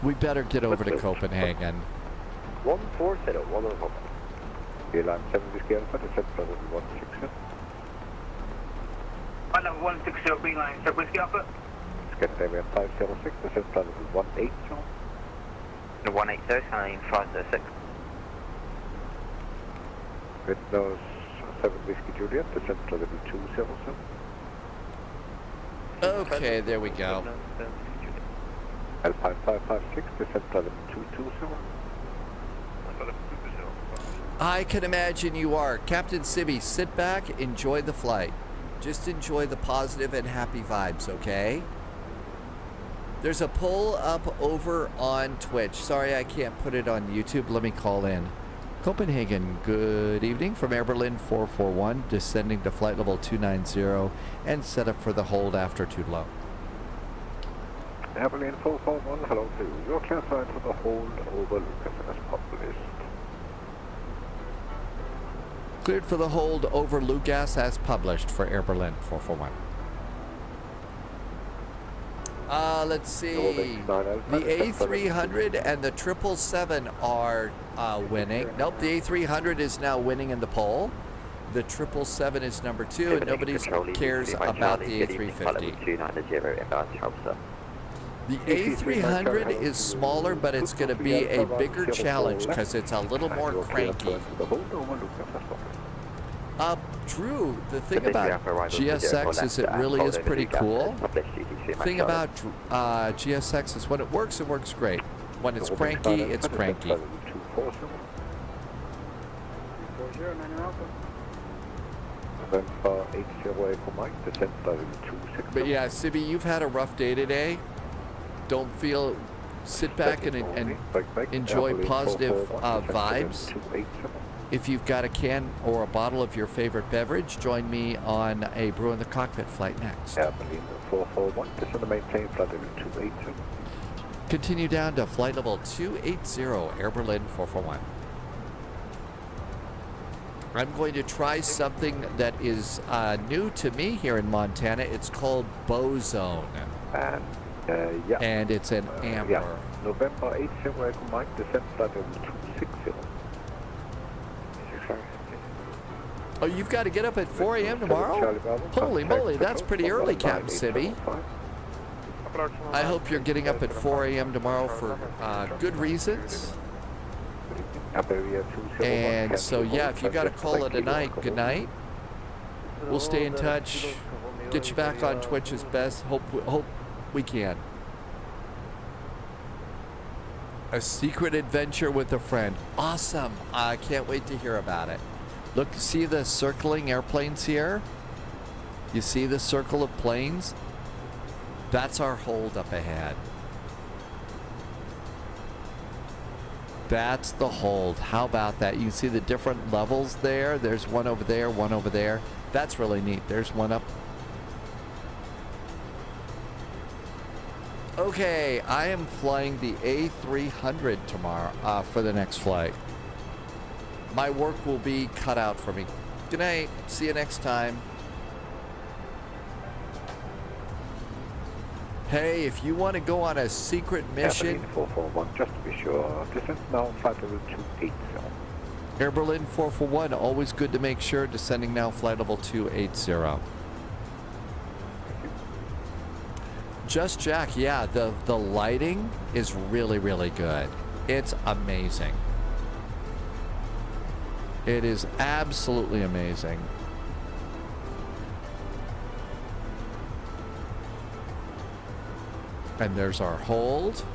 We better get over to Copenhagen. 140, 1 Airline 7 Whiskey Alpha, descent level 160. 160, green line, 7 Whiskey Alpha. Scandinavian 506, descent level 180. 180, Scandinavian 506. Windows 7 Whiskey Juliet, descent level 207. Okay, there we go. Alpine 556, descent level 227. I can imagine you are. Captain Sibby, sit back, enjoy the flight. Just enjoy the positive and happy vibes, okay? There's a poll up over on Twitch. Sorry I can't put it on YouTube. Let me call in. Copenhagen, good evening from Air Berlin 441, descending to flight level 290 and set up for the hold after too low. Air Berlin 441, hello to you. You're classified for the hold over Lucas as published. Cleared for the hold over Lugas as published for Air Berlin 441. Let's see. The A300 and the 777 are winning. Nope, the A300 is now winning in the poll. The 777 is number 2, and nobody cares about the A350. The A300 is smaller, but it's going to be a bigger challenge because it's a little more cranky. Drew, the thing about GSX is it really is pretty cool. The thing about GSX is when it works great. When it's cranky, it's cranky. November 80 Echo Mike, descent level 260. But yeah, Sibby, you've had a rough day today. Don't feel. Sit back and enjoy positive vibes. If you've got a can or a bottle of your favorite beverage, join me on a Brew in the Cockpit flight next. Air Berlin 441, descend the maintain flight level 280. Continue down to flight level 280, Air Berlin 441. I'm going to try something that is new to me here in Montana. It's called Bozone. And, yeah. And it's an amber. Yeah. November 80 Echo Mike, descent flight level 260. Oh, you've got to get up at 4 a.m. tomorrow? Holy moly, that's pretty early, Captain Sibby. I hope you're getting up at 4 a.m. tomorrow for good reasons. And so, yeah, if you got to call it a night, good night. We'll stay in touch. Get you back on Twitch as best. Hope we can. A secret adventure with a friend. Awesome. I can't wait to hear about it. Look, see the circling airplanes here? You see the circle of planes? That's our hold up ahead. That's the hold. How about that? You see the different levels there? There's one over there, one over there. That's really neat. There's one up. Okay, I am flying the A300 tomorrow for the next flight. My work will be cut out for me. Good night. See you next time. Hey, if you want to go on a secret mission... Air Berlin 441, just to be sure. Descent now, flight level 280. Air Berlin 441, always good to make sure. Descending now, flight level 280. Just Jack, yeah, the lighting is really, really good. It's amazing. It is absolutely amazing. And there's our hold.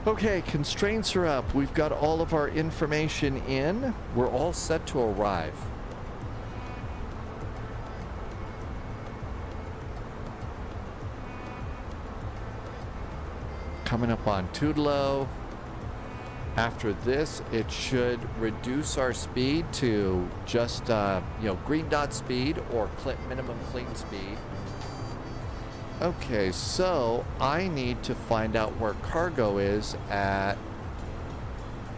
Okay, constraints are up. We've got all of our information in. We're all set to arrive. Coming up on Tudelo. After this, it should reduce our speed to just, green dot speed or minimum clean speed. Okay, so I need to find out where cargo is at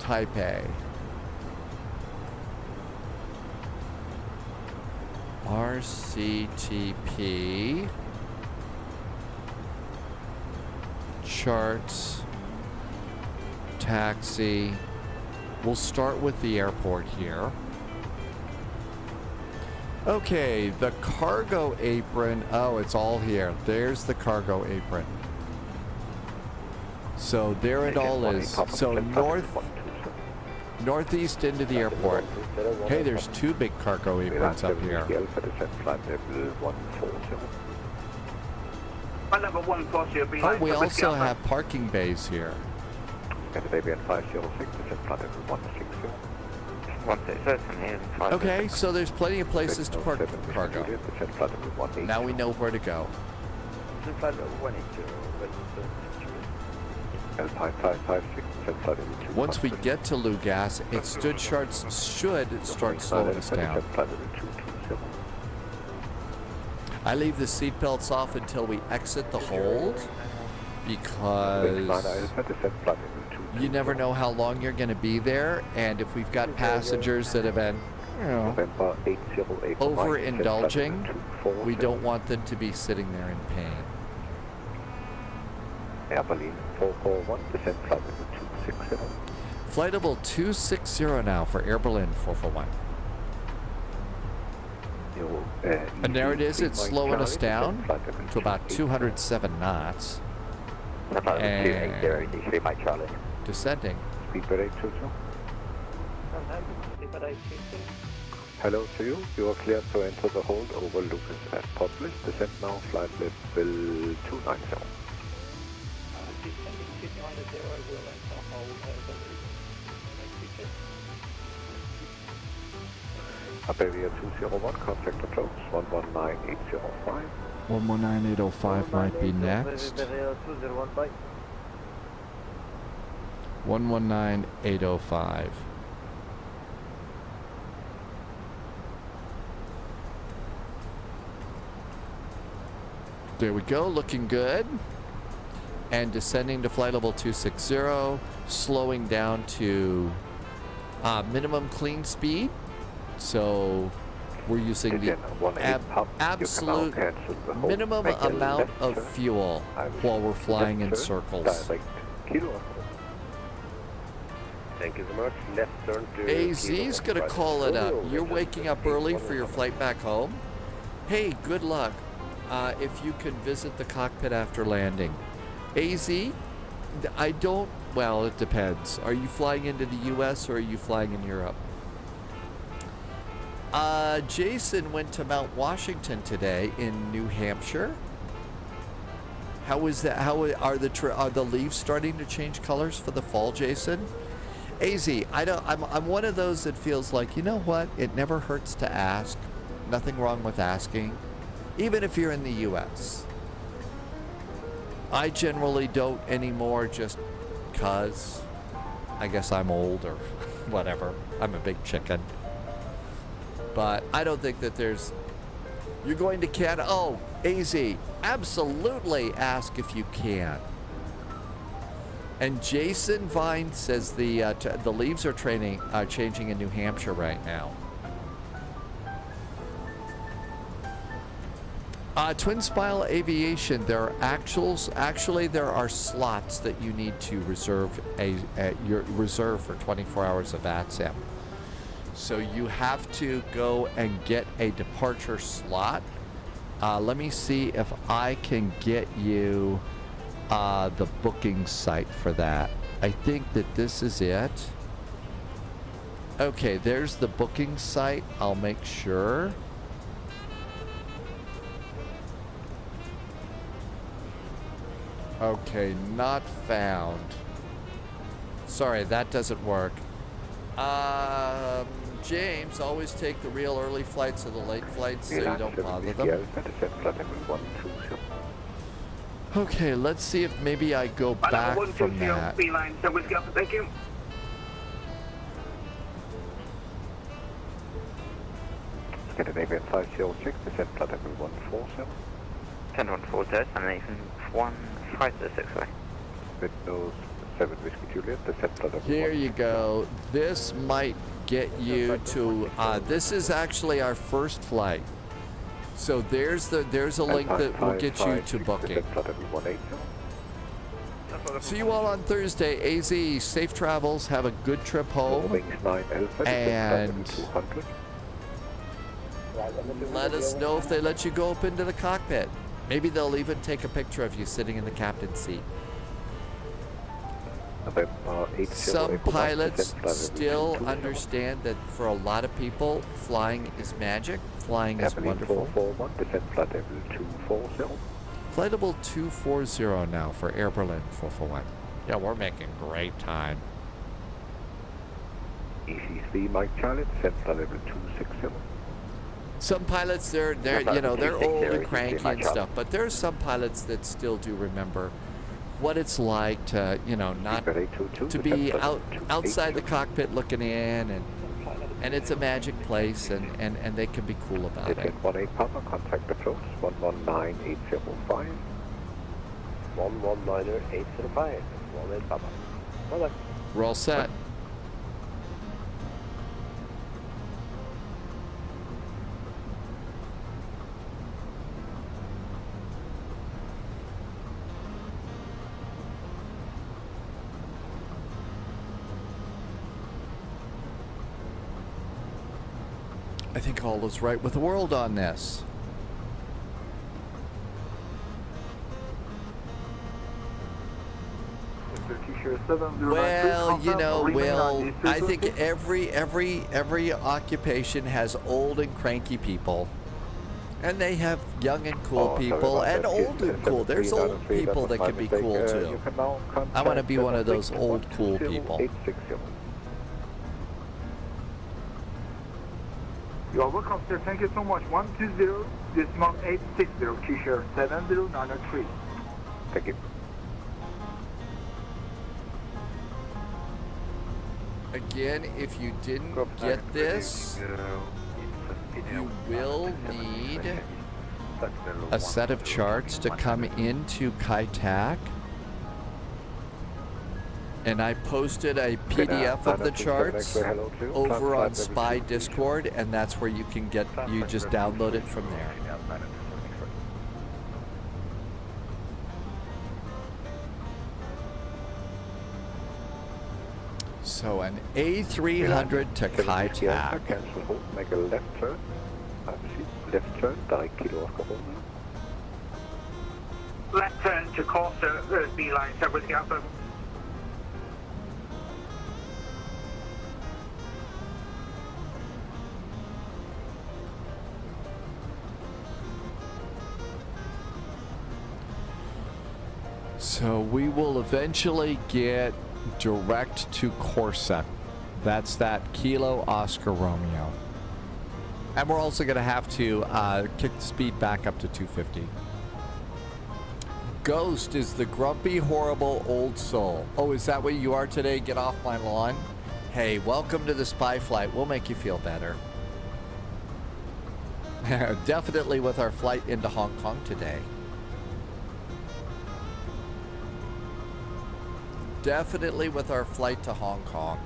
Taipei. RCTP. Charts. Taxi. We'll start with the airport here. Okay, the cargo apron. Oh, it's all here. There's the cargo apron. So there it all is. So northeast into the airport. Hey, there's two big cargo aprons up here. Oh, we also have parking bays here. Okay, so there's plenty of places to park cargo. Now we know where to go. Once we get to Lugas, it should start slowing us down. I leave the seatbelts off until we exit the hold because you never know how long you're going to be there, and if we've got passengers that have been, overindulging, we don't want them to be sitting there in pain. Air Berlin 441, descent flight level 260. Flight level 260 now for Air Berlin 441. And there it is, it's slowing us down to about 207 knots. And descending. Hello to you. You are cleared to enter the hold over Lucas as published. Descent now, flight level 290. will enter hold over Iberia 201, contact approach 119805. 119805 might be next. 119805. There we go, looking good. And descending to flight level 260, slowing down to minimum clean speed. So we're using the absolute minimum amount of fuel while we're flying in circles. Thank you so much. Left turn to AZ's gonna call it up. You're waking up early for your flight back home. Hey, good luck. If you can visit the cockpit after landing. AZ, I don't, well, it depends. Are you flying into the US or are you flying in Europe? Jason went to Mount Washington today in New Hampshire. How is that? How are the leaves starting to change colors for the fall, Jason? AZ, I'm one of those that feels like, you know what? It never hurts to ask. Nothing wrong with asking, even if you're in the US. I generally don't anymore just 'cause I guess I'm old or whatever. I'm a big chicken. But I don't think that there's... You're going to Canada? Oh, AZ, absolutely ask if you can. And Jason Vine says the leaves are changing in New Hampshire right now. Twin Spile Aviation, there are actually there are slots that you need to reserve reserve for 24 hours of ATSM. So you have to go and get a departure slot. Let me see if I can get you the booking site for that. I think that this is it. Okay, there's the booking site. I'll make sure. Okay, not found. Sorry, that doesn't work. James, always take the real early flights or the late flights so you don't bother them. Okay, let's see if maybe I go back from that. Thank you. Scandinavian 506, descent platform 147. 10-140, destination 1506, sorry. Windows 7 Whiskey Juliet, descent platform. Here you go. This might get you to, this is actually our first flight. So there's a link that will get you to booking. See you all on Thursday. AZ, safe travels. Have a good trip home. And let us know if they let you go up into the cockpit. Maybe they'll even take a picture of you sitting in the captain's seat. Some pilots still understand that for a lot of people, flying is magic. Flying is wonderful. Flight level 240 now for Air Berlin 441. Yeah, we're making great time. EC3 Mike Charlie, descent level 260. Some pilots, they're old and cranky and stuff, but there are some pilots that still do remember what it's like to, not to be outside the cockpit looking in, and it's a magic place, and they can be cool about it. 18 Papa, contact approach 119805. 119805. 18 Papa. Bye-bye. We're all set. I think all is right with the world on this. Well, Will, I think every occupation has old and cranky people. And they have young and cool people and old and cool. There's old people that can be cool too. I want to be one of those old cool people. You are welcome, sir. Thank you so much. 120, decimal 860, T-shirt 70903. Thank you. Again, if you didn't get this, you will need a set of charts to come into KITAC. And I posted a PDF of the charts over on Spy Discord, and that's where you can get, you just download it from there. So an A300 to KITAC. Make a left turn. Left turn, direct kilo Oscar Hotel. Left turn to Corsa, B-line, several Alpha. So we will eventually get direct to Corsa. That's that Kilo Oscar Romeo. And we're also going to have to kick the speed back up to 250. Ghost is the grumpy, horrible old soul. Oh, is that what you are today? Get off my lawn. Hey, welcome to the Spy Flight. We'll make you feel better. Definitely with our flight into Hong Kong today. Definitely with our flight to Hong Kong.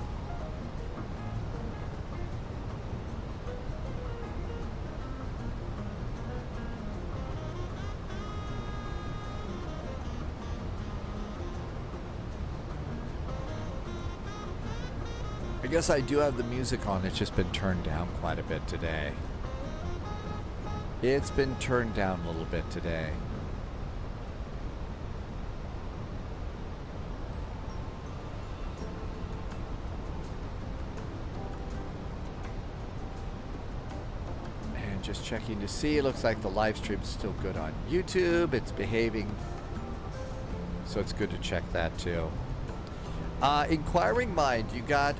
I guess I do have the music on. It's just been turned down quite a bit today. It's been turned down a little bit today. Just checking to see. It looks like the live stream's still good on YouTube. It's behaving, so it's good to check that too. Inquiring Mind, you got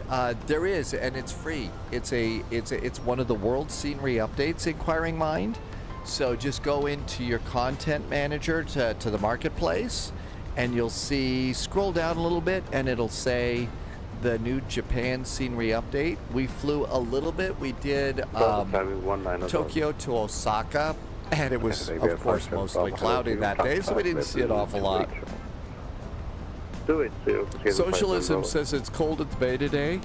there is, and it's free. It's one of the world scenery updates. Inquiring Mind. So just go into your content manager to the marketplace, and you'll see. Scroll down a little bit, and it'll say the new Japan scenery update. We flew a little bit. We did Tokyo to Osaka, and it was, of course, mostly cloudy that day, so we didn't see an awful lot. Socialism says it's cold at the Bay today.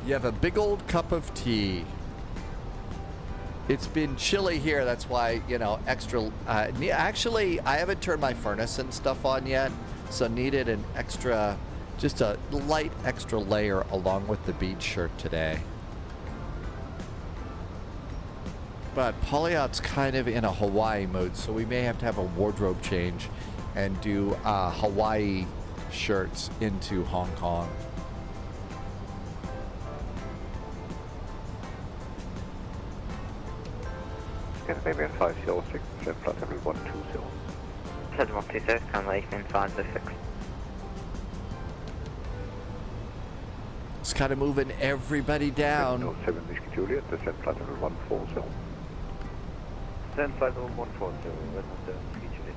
You have a big old cup of tea. It's been chilly here. That's why, you know, extra. Actually, I haven't turned my furnace and stuff on yet, so needed an extra. Just a light extra layer along with the beach shirt today. But Polyot's kind of in a Hawaii mode, so we may have to have a wardrobe change and do Hawaii shirts into Hong Kong. Scandinavian 506, flight level 120. 7126, Scandinavian 506. It's kind of moving everybody down. 7 Whiskey Juliet, descent flight level 140. Descent flight level 140, Western Whiskey Juliet.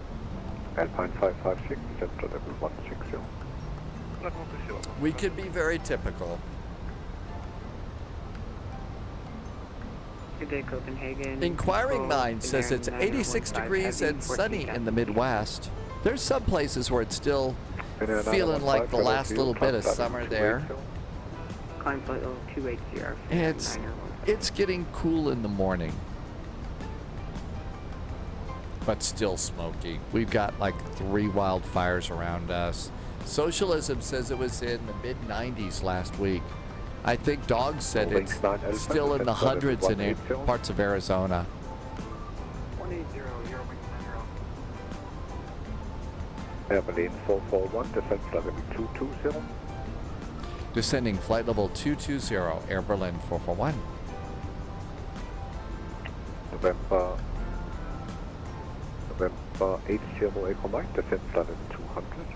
Alpine 556, descent flight level 160. We could be very typical. Good day, Copenhagen. Inquiring Mind says it's 86 degrees and sunny in the Midwest. There's some places where it's still feeling like the last little bit of summer there. Climb flight level 280. It's getting cool in the morning, but still smoky. We've got like 3 wildfires around us. Socialism says it was in the mid-90s last week. I think Dog said it's still in the hundreds in parts of Arizona. 180, Air Berlin 441, descent flight level 220. Descending flight level 220, Air Berlin 441. November 80 Echo Mike, descend flight level 200.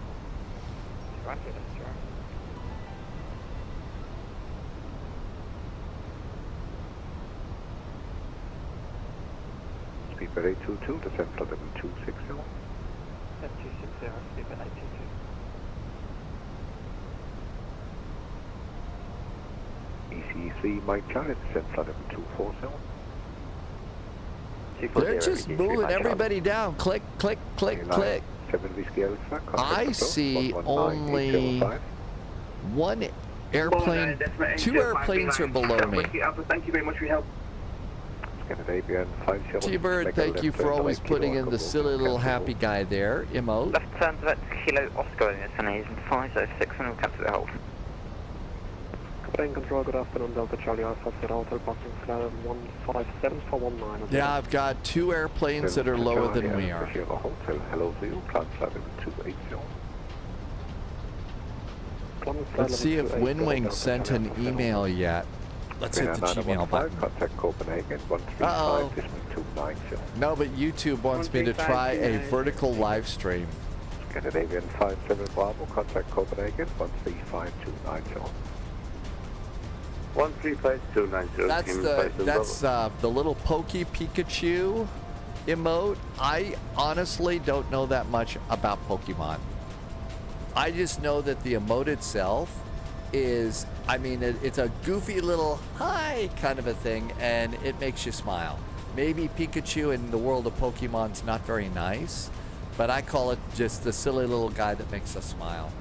Roger, that's right. Speedbird 822, descend flight level 260. That's 260, Speedbird 822. EC3 Mike Charlie, descend flight level 240. They're just moving everybody down. Click, click, click, click. 7 Whiskey Alpha, I see only one airplane. Two airplanes are below me. Thank you very much for your help. Scandinavian 50. T-Bird, thank you for always putting in the silly little happy guy there. Emote. Left turn to Kilo Oscar in destination 506 and we'll cancel the hold. Plane control, good afternoon, Delta Charlie Alpha, Hotel Boston Flight 157 for 19. Yeah, I've got two airplanes that are lower than we are. Hotel, hello to you, plan flight level 280. Let's see if Windwing sent an email yet. Let's hit the Gmail button. Contact Copenhagen 135.290. No, but YouTube wants me to try a vertical live stream. Scandinavian 57 Bravo, contact Copenhagen 135.290. 135.290. That's the little pokey Pikachu emote. I honestly don't know that much about Pokemon. I just know that the emote itself is, I mean, it's a goofy little hi kind of a thing, and it makes you smile. Maybe Pikachu in the world of Pokemon's not very nice, but I call it just the silly little guy that makes us smile.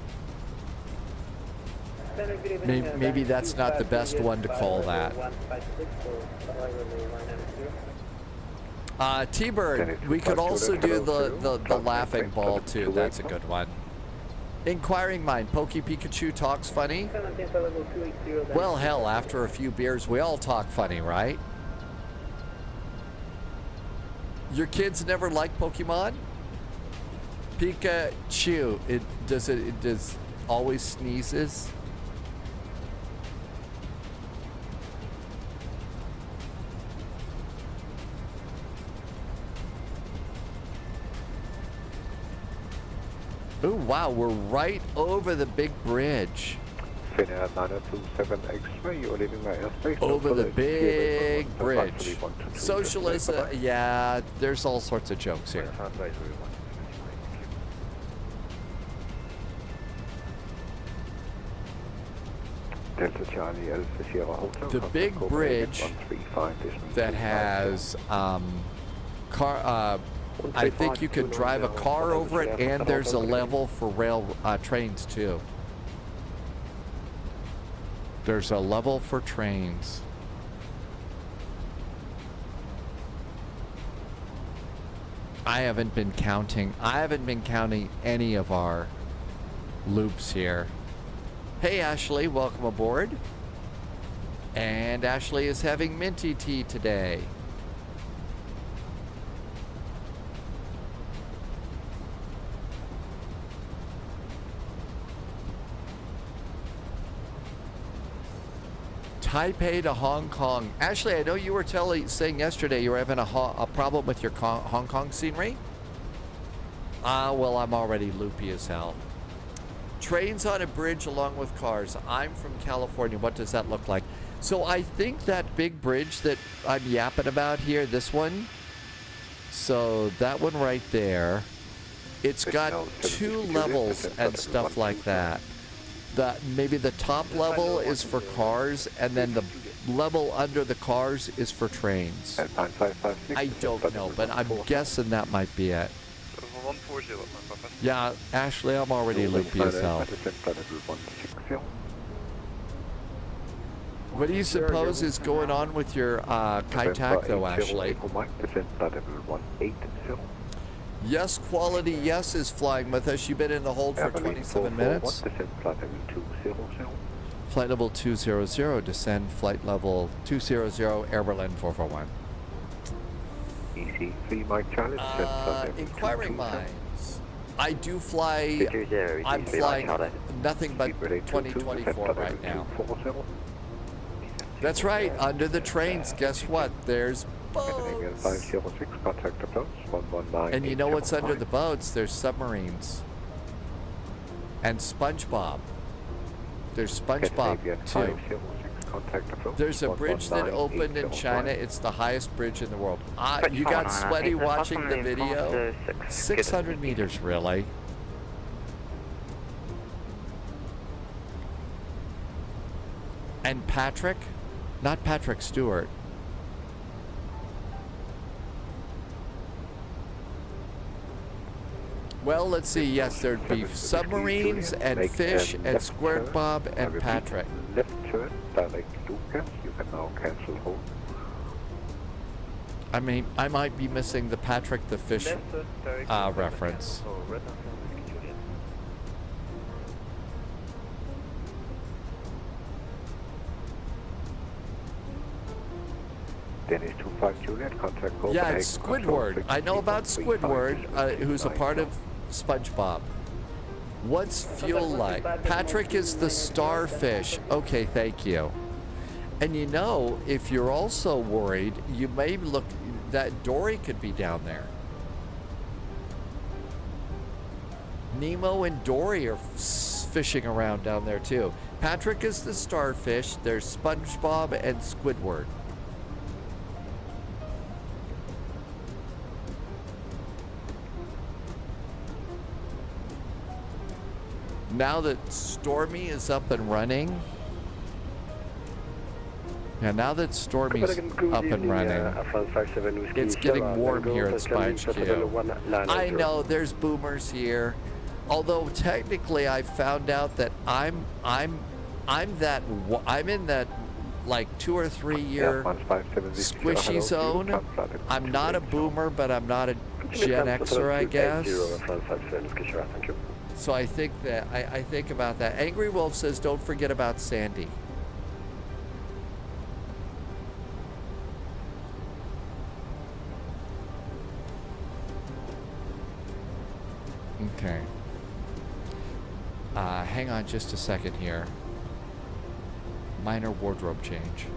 Maybe that's not the best one to call that. T-Bird, we could also do the laughing ball too. That's a good one. Inquiring mind, Pokey Pikachu talks funny. Well, hell, after a few beers, we all talk funny, right? Your kids never liked Pokemon? Pikachu, it does always sneezes. Oh, wow, we're right over the big bridge. Finnair 927 X-ray, you're leaving my airspace. Over the big bridge. Socialism, yeah, there's all sorts of jokes here. Delta Charlie Alpha Sierra Hotel. The big bridge that has I think you could drive a car over it, and there's a level for trains too. There's a level for trains. I haven't been counting any of our loops here. Hey Ashley, welcome aboard. And Ashley is having minty tea today. Taipei to Hong Kong. Ashley, I know you were saying yesterday you were having a problem with your Hong Kong scenery. Well, I'm already loopy as hell. Trains on a bridge along with cars. I'm from California. What does that look like? So I think that big bridge that I'm yapping about here, this one. So that one right there. It's got two levels and stuff like that. Maybe the top level is for cars, and then the level under the cars is for trains. I don't know, but I'm guessing that might be it. Yeah, Ashley, I'm already loopy as hell. What do you suppose is going on with your Kai-Tak though, Ashley? Yes, quality, yes is flying with us. You've been in the hold for 27 minutes. Flight level 200, descend flight level 200, Air Berlin 441. Inquiring minds. I do fly, I'm flying nothing but 2024 right now. That's right, under the trains, guess what? There's boats. 506, contact approach 119. And you know what's under the boats? There's submarines. And SpongeBob. There's SpongeBob too. There's a bridge that opened in China. It's the highest bridge in the world. You got sweaty watching the video? 600 meters, really? And Patrick? Not Patrick Stewart. Well, let's see. Yes, there'd be submarines and fish and Squirt Bob and Patrick. Left turn, direct Lucas. You can now cancel hold. I mean, I might be missing the Patrick the Fish reference. Dennis 25 Juliet, contact Copenhagen. Yeah, it's Squidward. I know about Squidward, who's a part of SpongeBob. What's fuel like? Patrick is the starfish. Okay, thank you. And you know, if you're also worried, you may look, that Dory could be down there. Nemo and Dory are fishing around down there too. Patrick is the starfish. There's SpongeBob and Squidward. Now that Stormy is up and running, now that Stormy's up and running, it's getting warm here at Spy HQ. I know there's boomers here, although technically I found out that I'm in that like 2 or 3 year squishy zone. I'm not a boomer, but I'm not a Gen Xer, I guess. So I think that I think about that. Angry Wolf says, "Don't forget about Sandy." Okay. Hang on just a second here. Minor wardrobe change.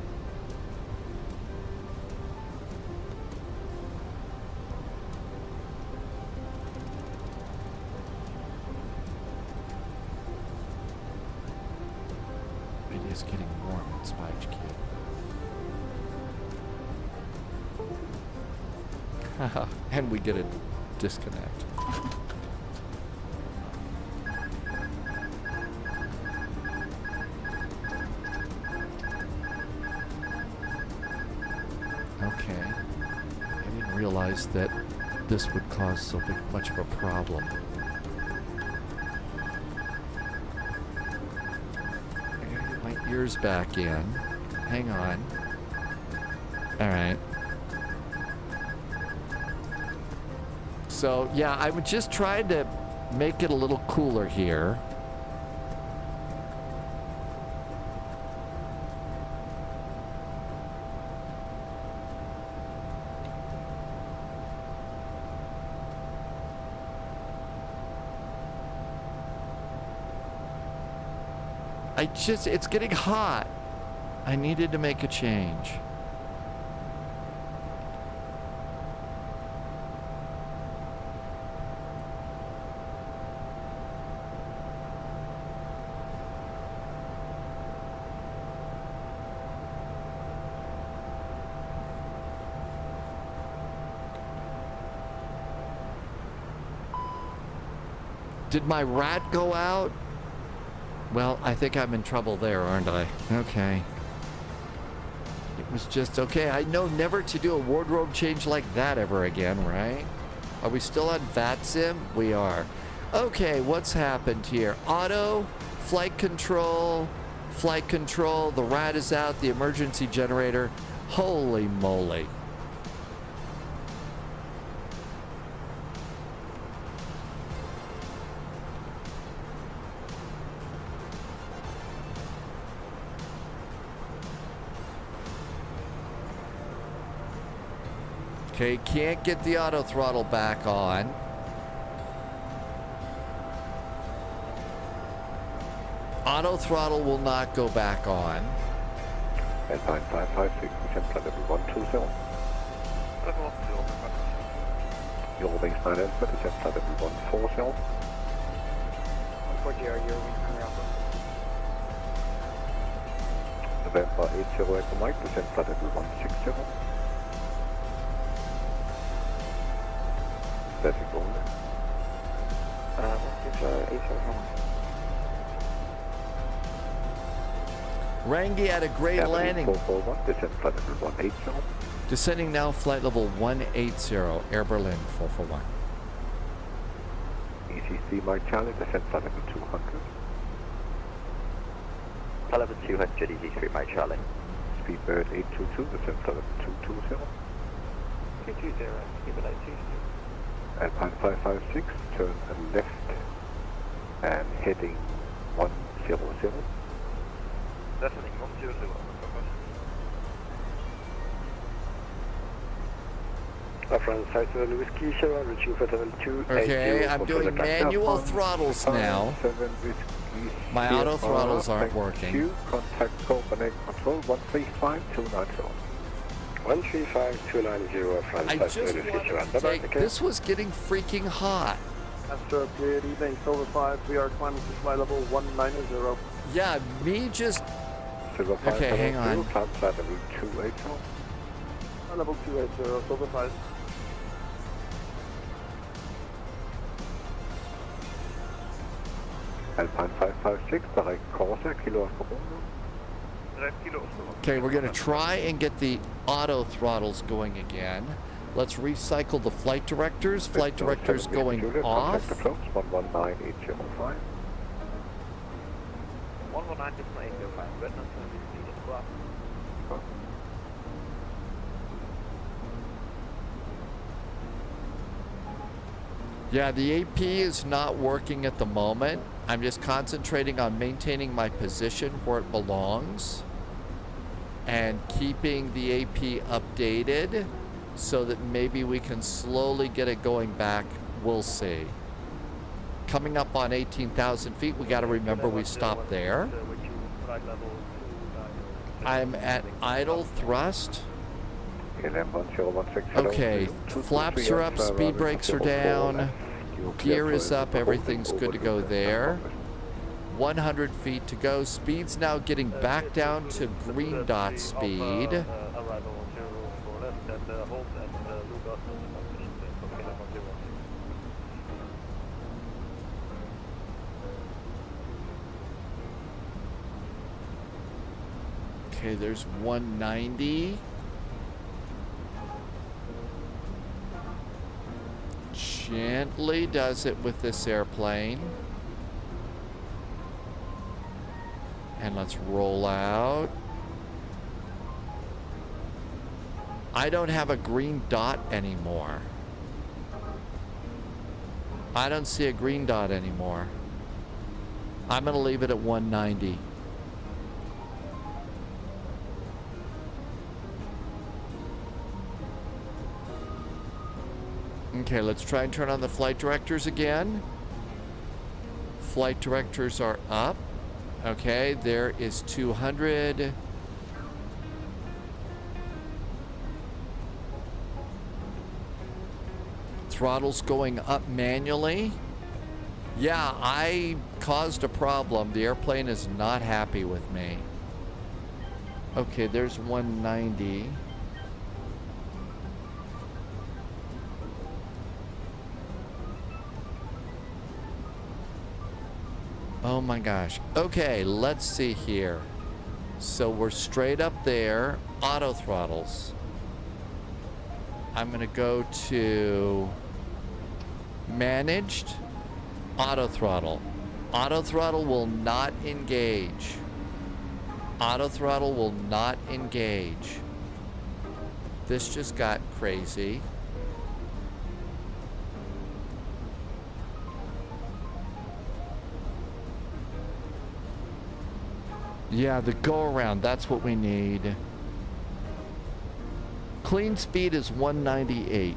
It's getting warm at Spy HQ. And we get a disconnect. Okay. I didn't realize that this would cause so much of a problem. Ears back in. Hang on. All right. So, yeah, I was just trying to make it a little cooler here. It's getting hot. I needed to make a change. Did my rat go out? Well, I think I'm in trouble there, aren't I? Okay. It was just, okay, I know never to do a wardrobe change like that ever again, right? Are we still on VATSIM? We are. Okay, what's happened here? Auto, flight control, the rat is out, the emergency generator. Holy moly. Okay, can't get the auto throttle back on. Auto throttle will not go back on. At 9556, we can fly level 120. baseline Alpha, descend flight level 140. 140, you're wing coming Alpha. November 80 Echo Mike, descend flight level 160. Static only. 160, Rangi had a great landing. 441, descend flight level 180. Descending now, flight level 180, Air Berlin 441. ECC Mike Charlie, descend flight level 200. Flight level 200, EC3 Mike Charlie. Speedbird 822, descend flight level 220. 220, speedbird 822. Alpine 556, turn left and heading 100. Descending 100. Okay, I'm doing manual throttles now. My auto throttles aren't working. Contact Copenhagen Control 135290. 135290. I just wanted to take, this was getting freaking hot. Astro, good evening, Silver 5, we are climbing to flight level 190. Yeah, me just, Silver 5, okay, hang on. Climb flight level 280. Flight level 280, Silver 5. Alpine 556, direct Corsa, Kilo Oscar Romeo. Okay, we're going to try and get the auto throttles going again. Let's recycle the flight directors. Flight directors going off. Contact approach 119805. 119.805, Vietnam 20 speed is blocked. Yeah, the AP is not working at the moment. I'm just concentrating on maintaining my position where it belongs and keeping the AP updated so that maybe we can slowly get it going back. We'll see. Coming up on 18,000 feet, we got to remember we stopped there. I'm at idle thrust. Okay, flaps are up, speed brakes are down, gear is up, everything's good to go there. 100 feet to go. Speed's now getting back down to green dot speed. Okay, there's 190. Gently does it with this airplane. And let's roll out. I don't have a green dot anymore. I don't see a green dot anymore. I'm going to leave it at 190. Okay, let's try and turn on the flight directors again. Flight directors are up. Okay, there is 200. Throttle's going up manually. Yeah, I caused a problem. The airplane is not happy with me. Okay, there's 190. Oh my gosh. Okay, let's see here. So we're straight up there. Auto throttles. I'm going to go to managed auto throttle. Auto throttle will not engage. Auto throttle will not engage. This just got crazy. Yeah, the go around, that's what we need. Clean speed is 198.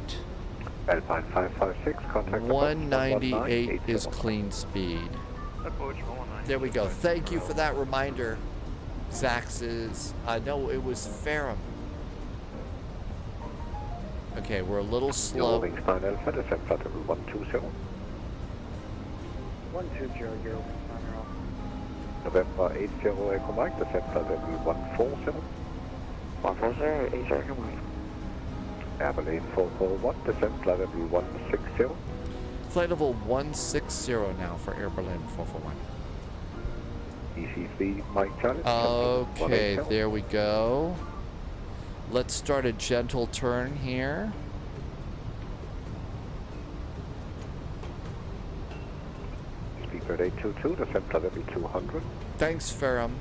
Alpine 556, contact 198 is clean speed. There we go. Thank you for that reminder, Zax's. No, it was Ferrum. Okay, Okay, we're a little slow. Wings 9 Alpha, descend flight level 120. 120, Euro Wings 9 Alpha. November 80 Echo Mike, descend flight level 140. 140, 80 Echo Mike. Airplane 441, descend flight level 160. Flight level 160 now for Air Berlin 441. EC3 Mike Charlie. Okay, there we go. Let's start a gentle turn here. Speedbird 822, descend flight level 200. Thanks, Ferrum.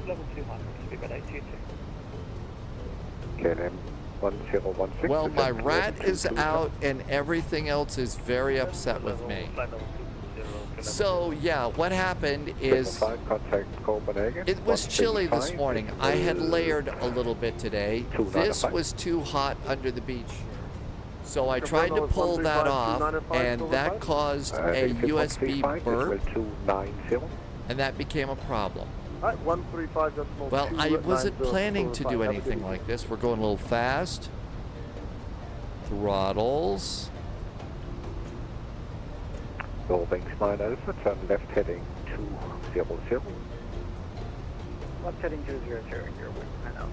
Level 200, Speedbird 822. KLM 1016. Well, my descend rat level is 22. out and everything else is very upset with me. So, yeah, what happened is Contact Copenhagen. it was chilly this 135. morning. I had layered a little bit today. This was too hot under the beach. So I tried to pull that off, and that caused a USB burp, 290. and that became a problem. Alright, 135.2. Well, I wasn't planning to do anything like this. We're going a little fast. Throttles. Your wings 9 Alpha, turn left heading 200. Left heading 200, Euro Wings 9 Alpha.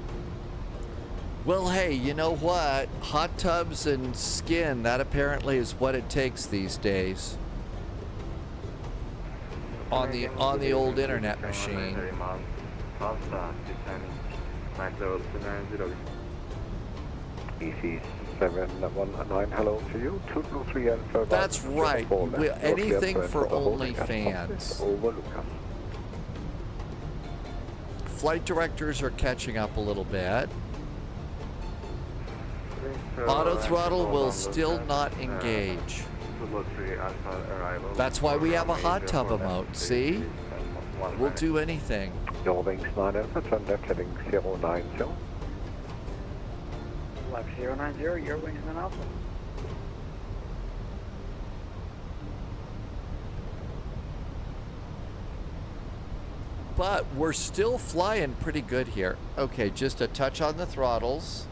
Well, hey, you know what? Hot tubs and skin, that apparently is what it takes these days. On the old internet machine. EC 719, hello to you. 223 Alpha. That's right. Anything for OnlyFans. Over Lucas. Flight directors are catching up a little bit. Auto throttle will still not engage. That's why we have a hot tub emote, see? We'll do anything. Your wings 9 Alpha, turn left heading 090. Left 090, Euro Wings 9 Alpha. But we're still flying pretty good here. Okay, just a touch on the throttles.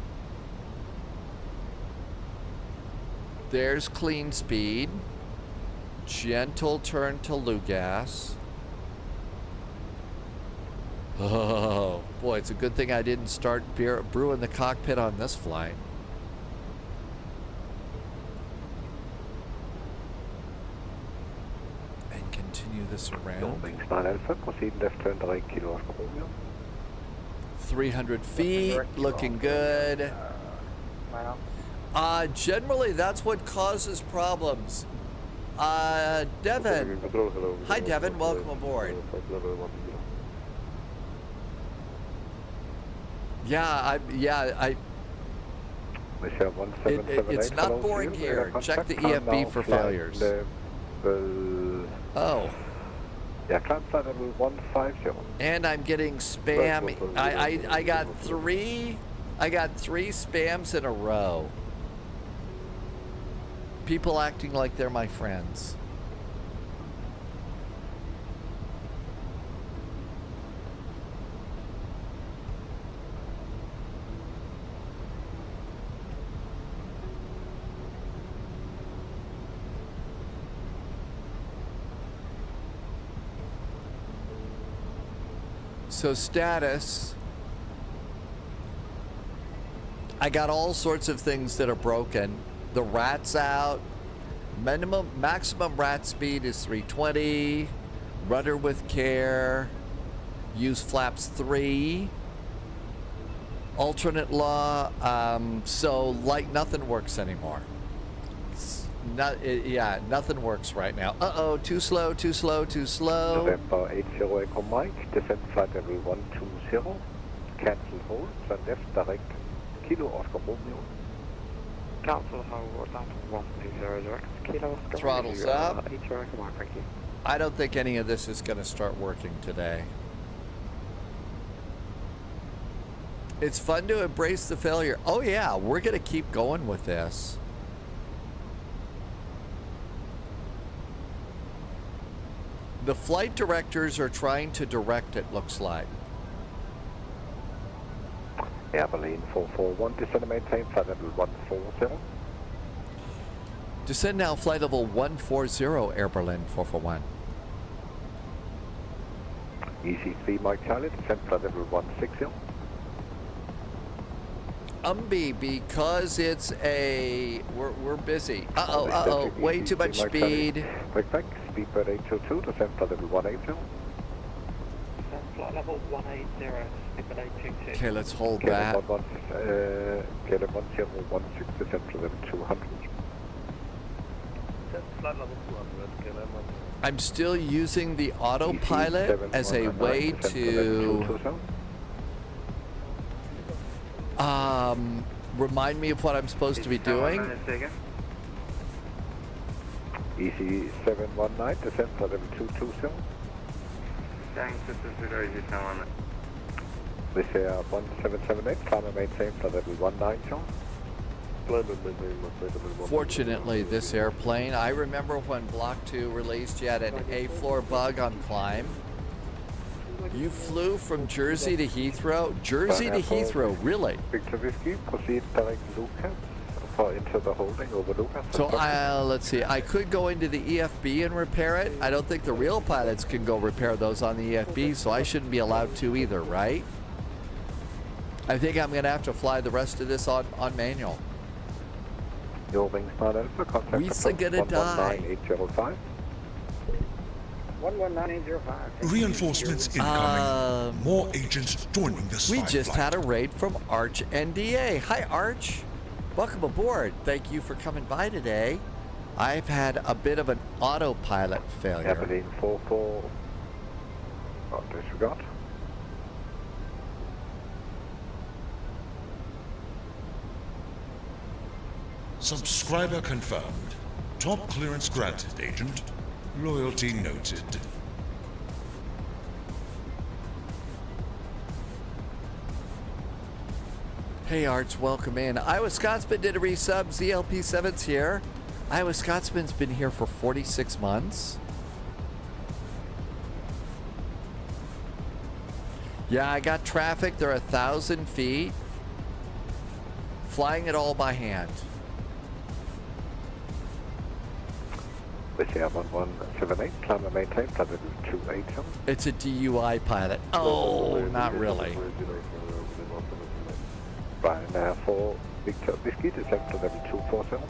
There's clean speed. Gentle turn to Lugas. Oh, boy, it's a good thing I didn't start brewing the cockpit on this flight. And continue this Your around. wings 9 Alpha, proceed left turn direct Kilo Oscar Romeo. 300 feet, looking good. Generally, that's what causes problems. Devin. Hi, Devin. Welcome aboard. It's not boring here. Check the EFB for failures. Oh. Yeah, climb flight level 150. And I'm getting spam. I got three spams in a row. People acting like they're my friends. So status, I got all sorts of things that are broken. The rat's out. Maximum rat speed is 320. Rudder with care. Use flaps 3. Alternate law. So like nothing works anymore. Nothing works right now. Uh-oh, too slow, too slow, too slow. November 80 Echo Mike, descend flight level 120. Cancel hold, turn left direct Kilo Oscar Romeo. Cancel hold, down to 120 direct Kilo Oscar Throttles Romeo, up. 80 Echo Mike, thank you. I don't think any of this is going to start working today. It's fun to embrace the failure. Oh yeah, we're going to keep going with this. The flight directors are trying to direct it, looks like. Air Berlin 441, descend and maintain flight level 140. Descend now, flight level 140, Air Berlin 441. EC3 Mike Charlie, descend flight level 160. Because it's we're busy. Way too much speed. Back, speedbird 822, descend flight level 180. Flight level 180, speedbird 822. Okay, let's hold that. KLM 1016, descend flight level 200. Flight level 200, KLM. I'm still using the autopilot as a way to remind me of what I'm supposed to be doing. EC719, descend flight level 220. Thanks, this is the Rosie Salon. This is 1778, climb and maintain flight level 190. Fortunately, this airplane, I remember when Block 2 released, you had an A-floor bug on climb. You flew from Jersey to Heathrow? Jersey to Heathrow, really? Victor Whiskey, proceed direct Lucas for into the holding over Lucas. So let's see, I could go into the EFB and repair it. I don't think the real pilots can go repair those on the EFB, so I shouldn't be allowed to either, right? I think I'm going to have to fly the rest of this on manual. Your wings not Alpha, contact We're gonna die. 119805. 119805. Reinforcements incoming. More agents joining the spy We just flight. had a raid from Arch NDA. Hi, Arch. Welcome aboard. Thank you for coming by today. I've had a bit of an autopilot failure. Aberdeen 44. Disregard. Subscriber confirmed. Top clearance granted, Agent. Loyalty noted. Hey, Arch, welcome in. Iowa Scotsman did a resub. ZLP7's here. Iowa Scotsman's been here for 46 months. Yeah, I got traffic. They're 1,000 feet. Flying it all by hand. This is 1178, climb and maintain, flight level 280. It's a DUI pilot. Oh, not really. Right now for Victor Whiskey, descend to level 247.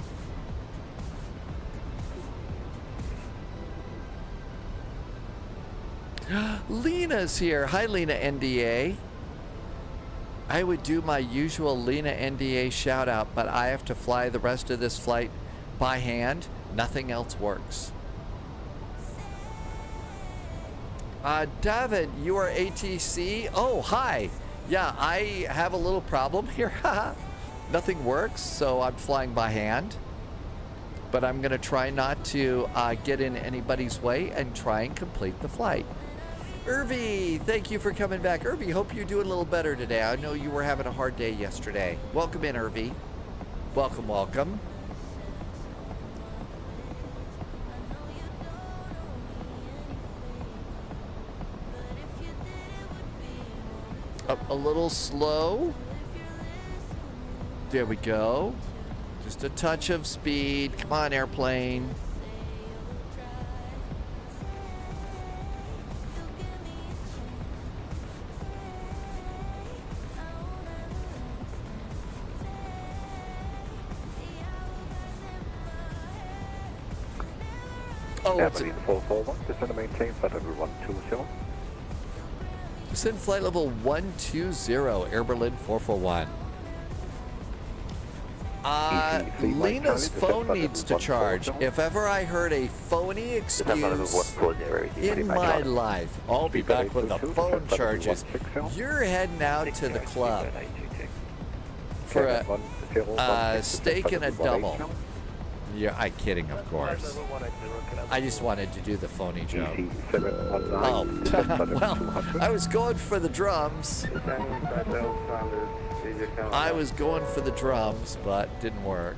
Lena's here. Hi, Lena NDA. I would do my usual Lena NDA shout out, but I have to fly the rest of this flight by hand. Nothing else works. David, you are ATC. Oh, hi. Yeah, I have a little problem here. Nothing works, so I'm flying by hand. But I'm going to try not to get in anybody's way and try and complete the flight. Irvi, thank you for coming back. Irvi, hope you're doing a little better today. I know you were having a hard day yesterday. Welcome in, Irvi. Welcome, welcome. Up a little slow. There we go. Just a touch of speed. Come on, airplane. Oh, it's Aberdeen 441, descend and maintain, flight level 120. Descend flight level 120, Air Berlin 441. Lena's phone needs to charge. If ever I heard a phony excuse in my life, I'll be back when the phone charges. You're heading out to the club for a steak and a double. Yeah, I'm kidding, of course. I just wanted to do the phony joke. Oh, well, I was going for the drums. I was going for the drums, but didn't work.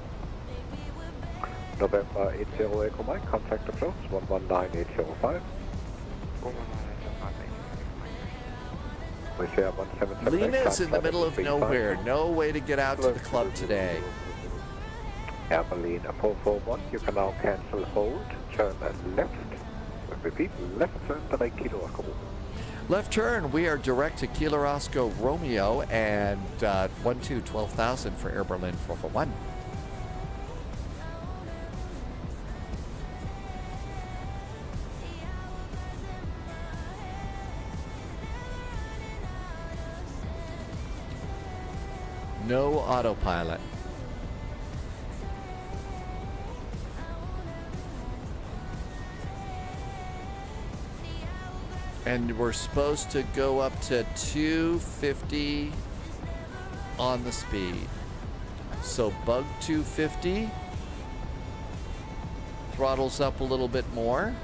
November 80 Echo Mike, contact approach 119805. Lena's in the middle of nowhere. No way to get out to the club today. Air Berlin 441, you can now cancel hold, turn left. Repeat, left turn direct Kilo Oscar Romeo. Left turn, we are direct to Kilo Oscar Romeo and 12,000 for Air Berlin 441. No autopilot. And we're supposed to go up to 250 on the speed. So bug 250. Throttles up a little bit more.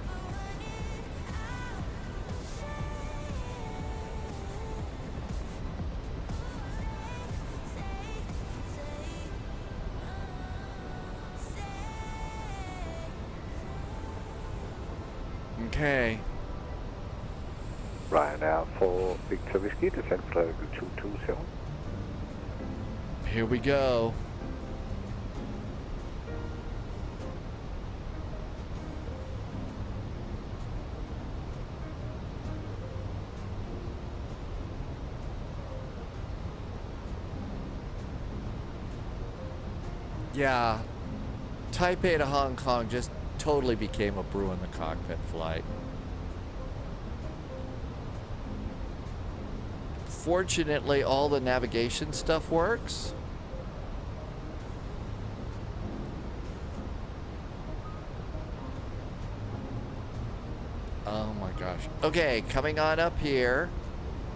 Okay. Ryanair for Victor Whiskey, descent flight level 220. Here we go. Yeah, Taipei to Hong Kong just totally became a brew in the cockpit flight. Fortunately, all the navigation stuff works. Oh my gosh. Okay, coming on up here.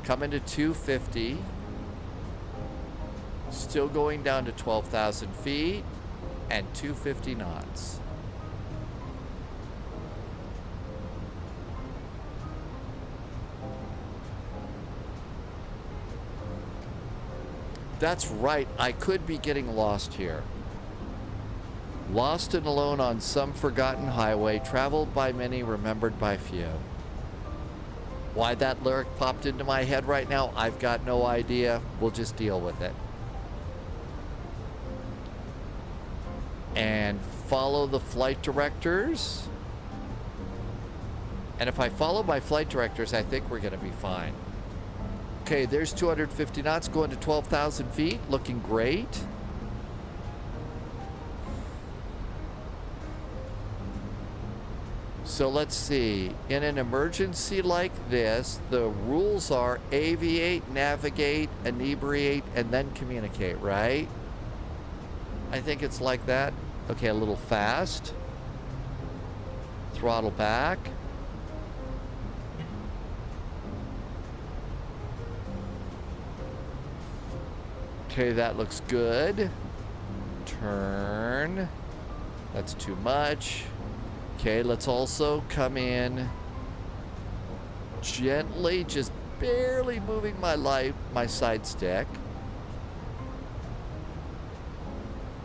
Coming to 250. Still going down to 12,000 feet and 250 knots. That's right, I could be getting lost here. Lost and alone on some forgotten highway, traveled by many, remembered by few. Why that lyric popped into my head right now, I've got no idea. We'll just deal with it. And follow the flight directors. And if I follow my flight directors, I think we're gonna be fine. Okay, there's 250 knots going to 12,000 feet, looking great. So let's see, in an emergency like this, the rules are aviate, navigate, inebriate, and then communicate, right? I think it's like that. Okay, a little fast. Throttle back. Okay, that looks good. Turn. That's too much. Okay, let's also come in gently, just barely moving my side stick.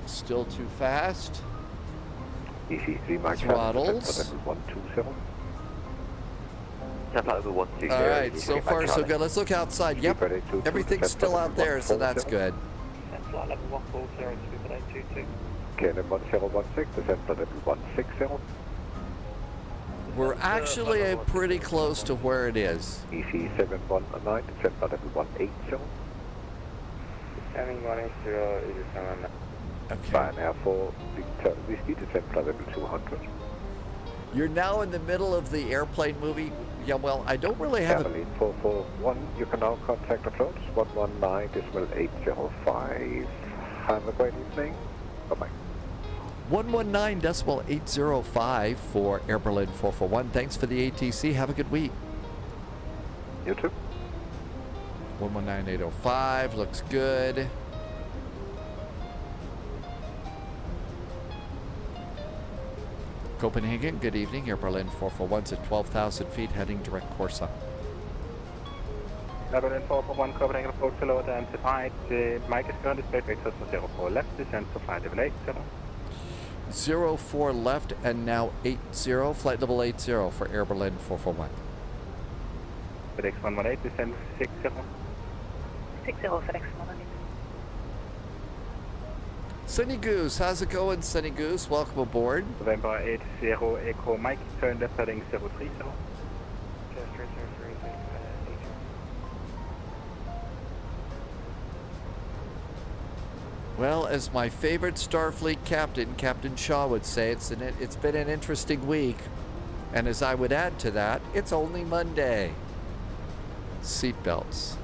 Still too fast. Throttles. All right, so far so good. Let's look outside. Yep, everything's still out there, so that's good. Flight level 140, Super 822. KLM 1016, descent flight level 160. We're actually pretty close to where it is. EC 719, descent flight level 180. 7180 is 79. Okay. Ryanair for Victor Whiskey, descent flight level 200. You're now in the middle of the airplane movie. Yeah, well, I don't really have Berlin 441, you can now contact approach 119.805. Have a great evening. Bye-bye. 119.805 for Air Berlin 441. Thanks for the ATC. Have a good week. You too. 119.805 looks good. Copenhagen, good evening. Air Berlin 441's at 12,000 feet, heading direct course up. Air Berlin 441, Copenhagen approach to lower than identified. Mike is currently display vectors for 04 left, descent to flight level 80. 04 left and now 80, flight level 80 for Air Berlin 441. FedEx 118, descent 60. 60 FedEx 118. Sunny Goose, how's it going, Sunny Goose? Welcome aboard. November 80 Echo Mike, turn left heading 030. Well, as my favorite Starfleet captain, Captain Shaw, would say, it's been an interesting week. And as I would add to that, it's only Monday. Seatbelts.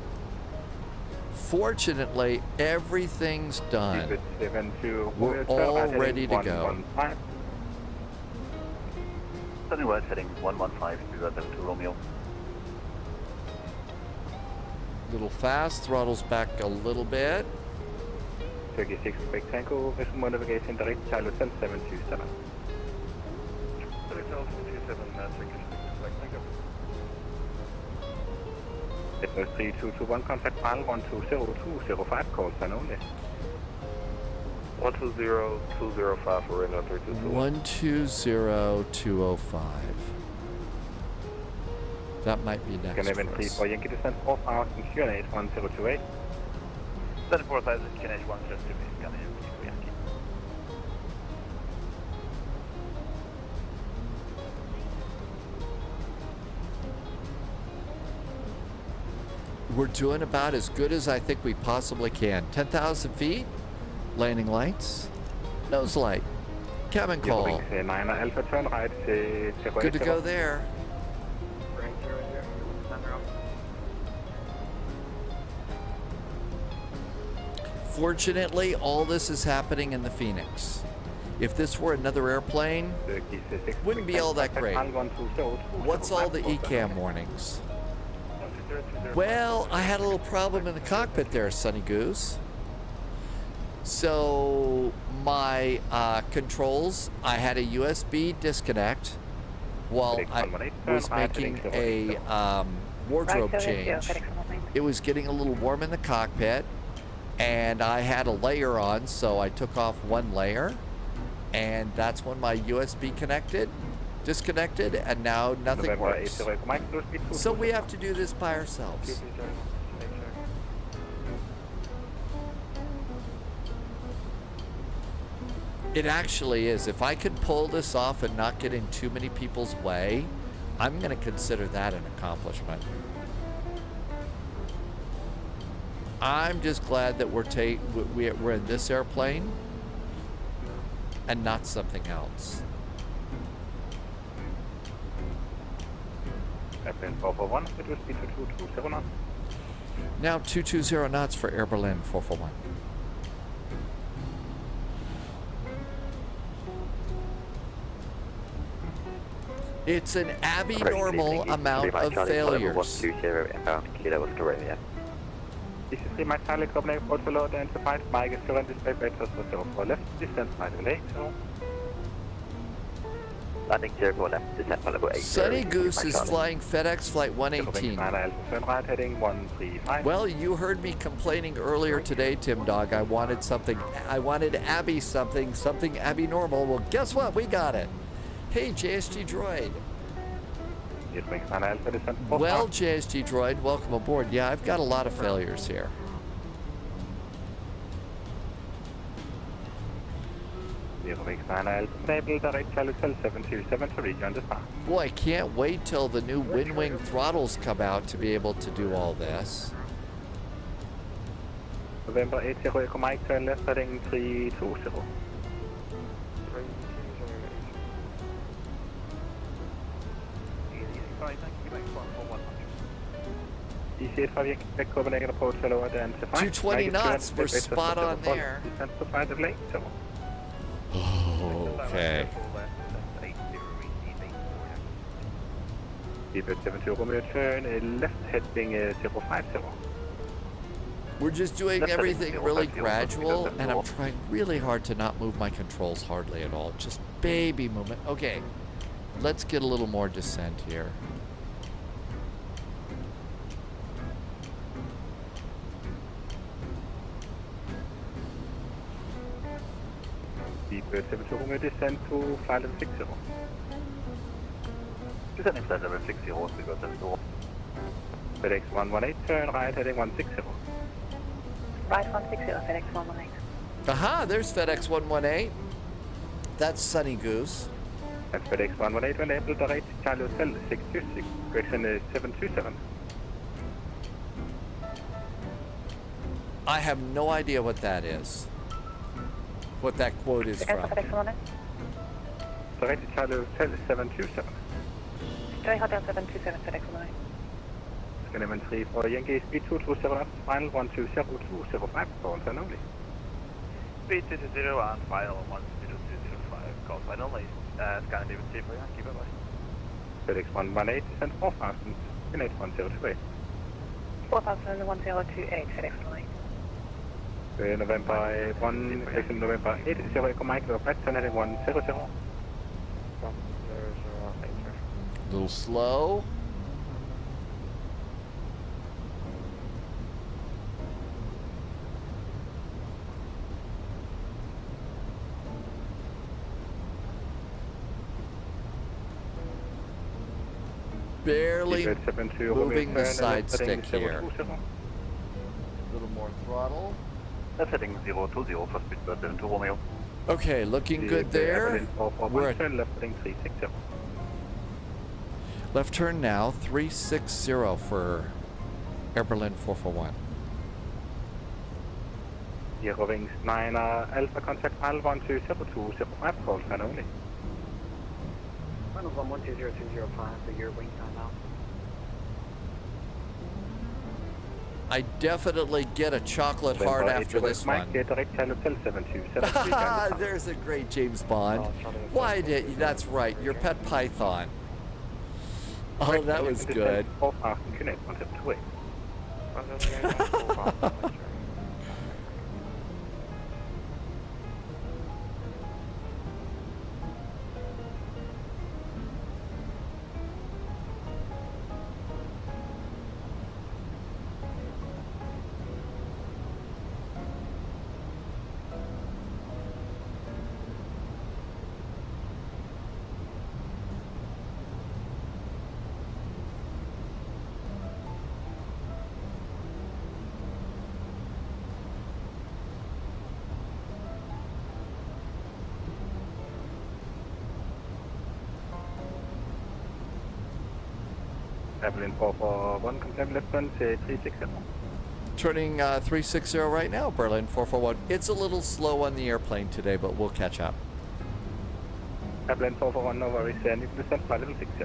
Fortunately, everything's done. We're all ready to go. Sunny West heading 115 to Romeo. Little fast, throttles back a little bit. 36 quick Tango, visual navigation direct, Charlie 727. 3221, contact final 120-205, call sign only. 120-205 for Reno 3221. 120-205. That might be next Can for even us. for Yankee descent 4000, QNH 1028. 74,000, QNH 128, coming in for Yankee. We're doing about as good as I think we possibly can. 10,000 feet, landing lights, nose light, cabin call. Good to go there. Fortunately, all this is happening in the Phoenix. If this were another airplane, wouldn't be all that great. What's all the ECAM warnings? Well, I had a little problem in the cockpit there, Sunny Goose. So my controls, I had a USB disconnect while I was making a wardrobe change. It was getting a little warm in the cockpit, and I had a layer on, so I took off one layer, and that's when my USB disconnected, and now nothing works. So we have to do this by ourselves. It actually is. If I could pull this off and not get in too many people's way, I'm going to consider that an accomplishment. I'm just glad that we're in this airplane and not something else. Airplane 441, it will speed to 220 knots. Now 220 knots for Air Berlin 441. It's an abnormal amount of failures. This is 3 Mike Charlie, Copenhagen, Port Below, identified. Mike is current display vectors for 04 left, distance by delay, so. Landing 04 left, descent by level 8. Sunny Goose is flying FedEx Flight 118. Turn right, heading 135. Well, you heard me complaining earlier today, Tim Dog. I wanted Abby something Abby normal. Well, guess what? We got it. Hey, JSG Droid. Well, JSG Droid, welcome aboard. Yeah, I've got a lot of failures here. Boy, I can't wait till the new Wind Wing throttles come out to be able to do all this. November 80 Echo Mike, turn left heading 320. ECH 5 Yankee Quebec, Copenhagen approach hello identified. 220 knots, we're spot on there. Okay. Turn left heading 050. We're just doing everything really gradual, and I'm trying really hard to not move my controls hardly at all. Just baby movement. Okay, let's get a little more descent here. Deep 72 descent to flight level 60. Descending flight level 60, Speedbird 72. FedEx 118, turn right heading 160. Right 160, FedEx 118. Aha, there's FedEx 118. That's Sunny Goose. That's FedEx 118, enable direct Charlie Hotel 626, correction 727. I have no idea what that is. What that quote is from. Direct Charlie Hotel 727. Direct Hotel 727, FedEx 118. Scan 3 for Yankee, speed 2209, final 120205, call sign only. Speed 220 and final 10205, call sign only. Scan 3 for Yankee, bye-bye. FedEx 118, descent 4000, in 8102. 401028, FedEx 118. November 1, section November 80, Echo Mike, right, turn heading 100. A little slow. Barely moving the side stick here. A little more throttle. That's heading 020 for speedbird 72 Romeo. Okay, looking good there. We're at left heading 360. left turn now, 360 for Air Berlin 441. Zero wings 9 Alpha contact final 120205, call sign only. Final 120205 for your wing time now. I definitely get a chocolate heart after this one. There's a great James Bond. Why did that's right, your pet python. Oh, that was good. Berlin 441, confirm left turn 360. Turning 360 right now, Berlin 441. It's a little slow on the airplane today, but we'll catch up. Berlin 441, no worries, and you can descend flight level 60.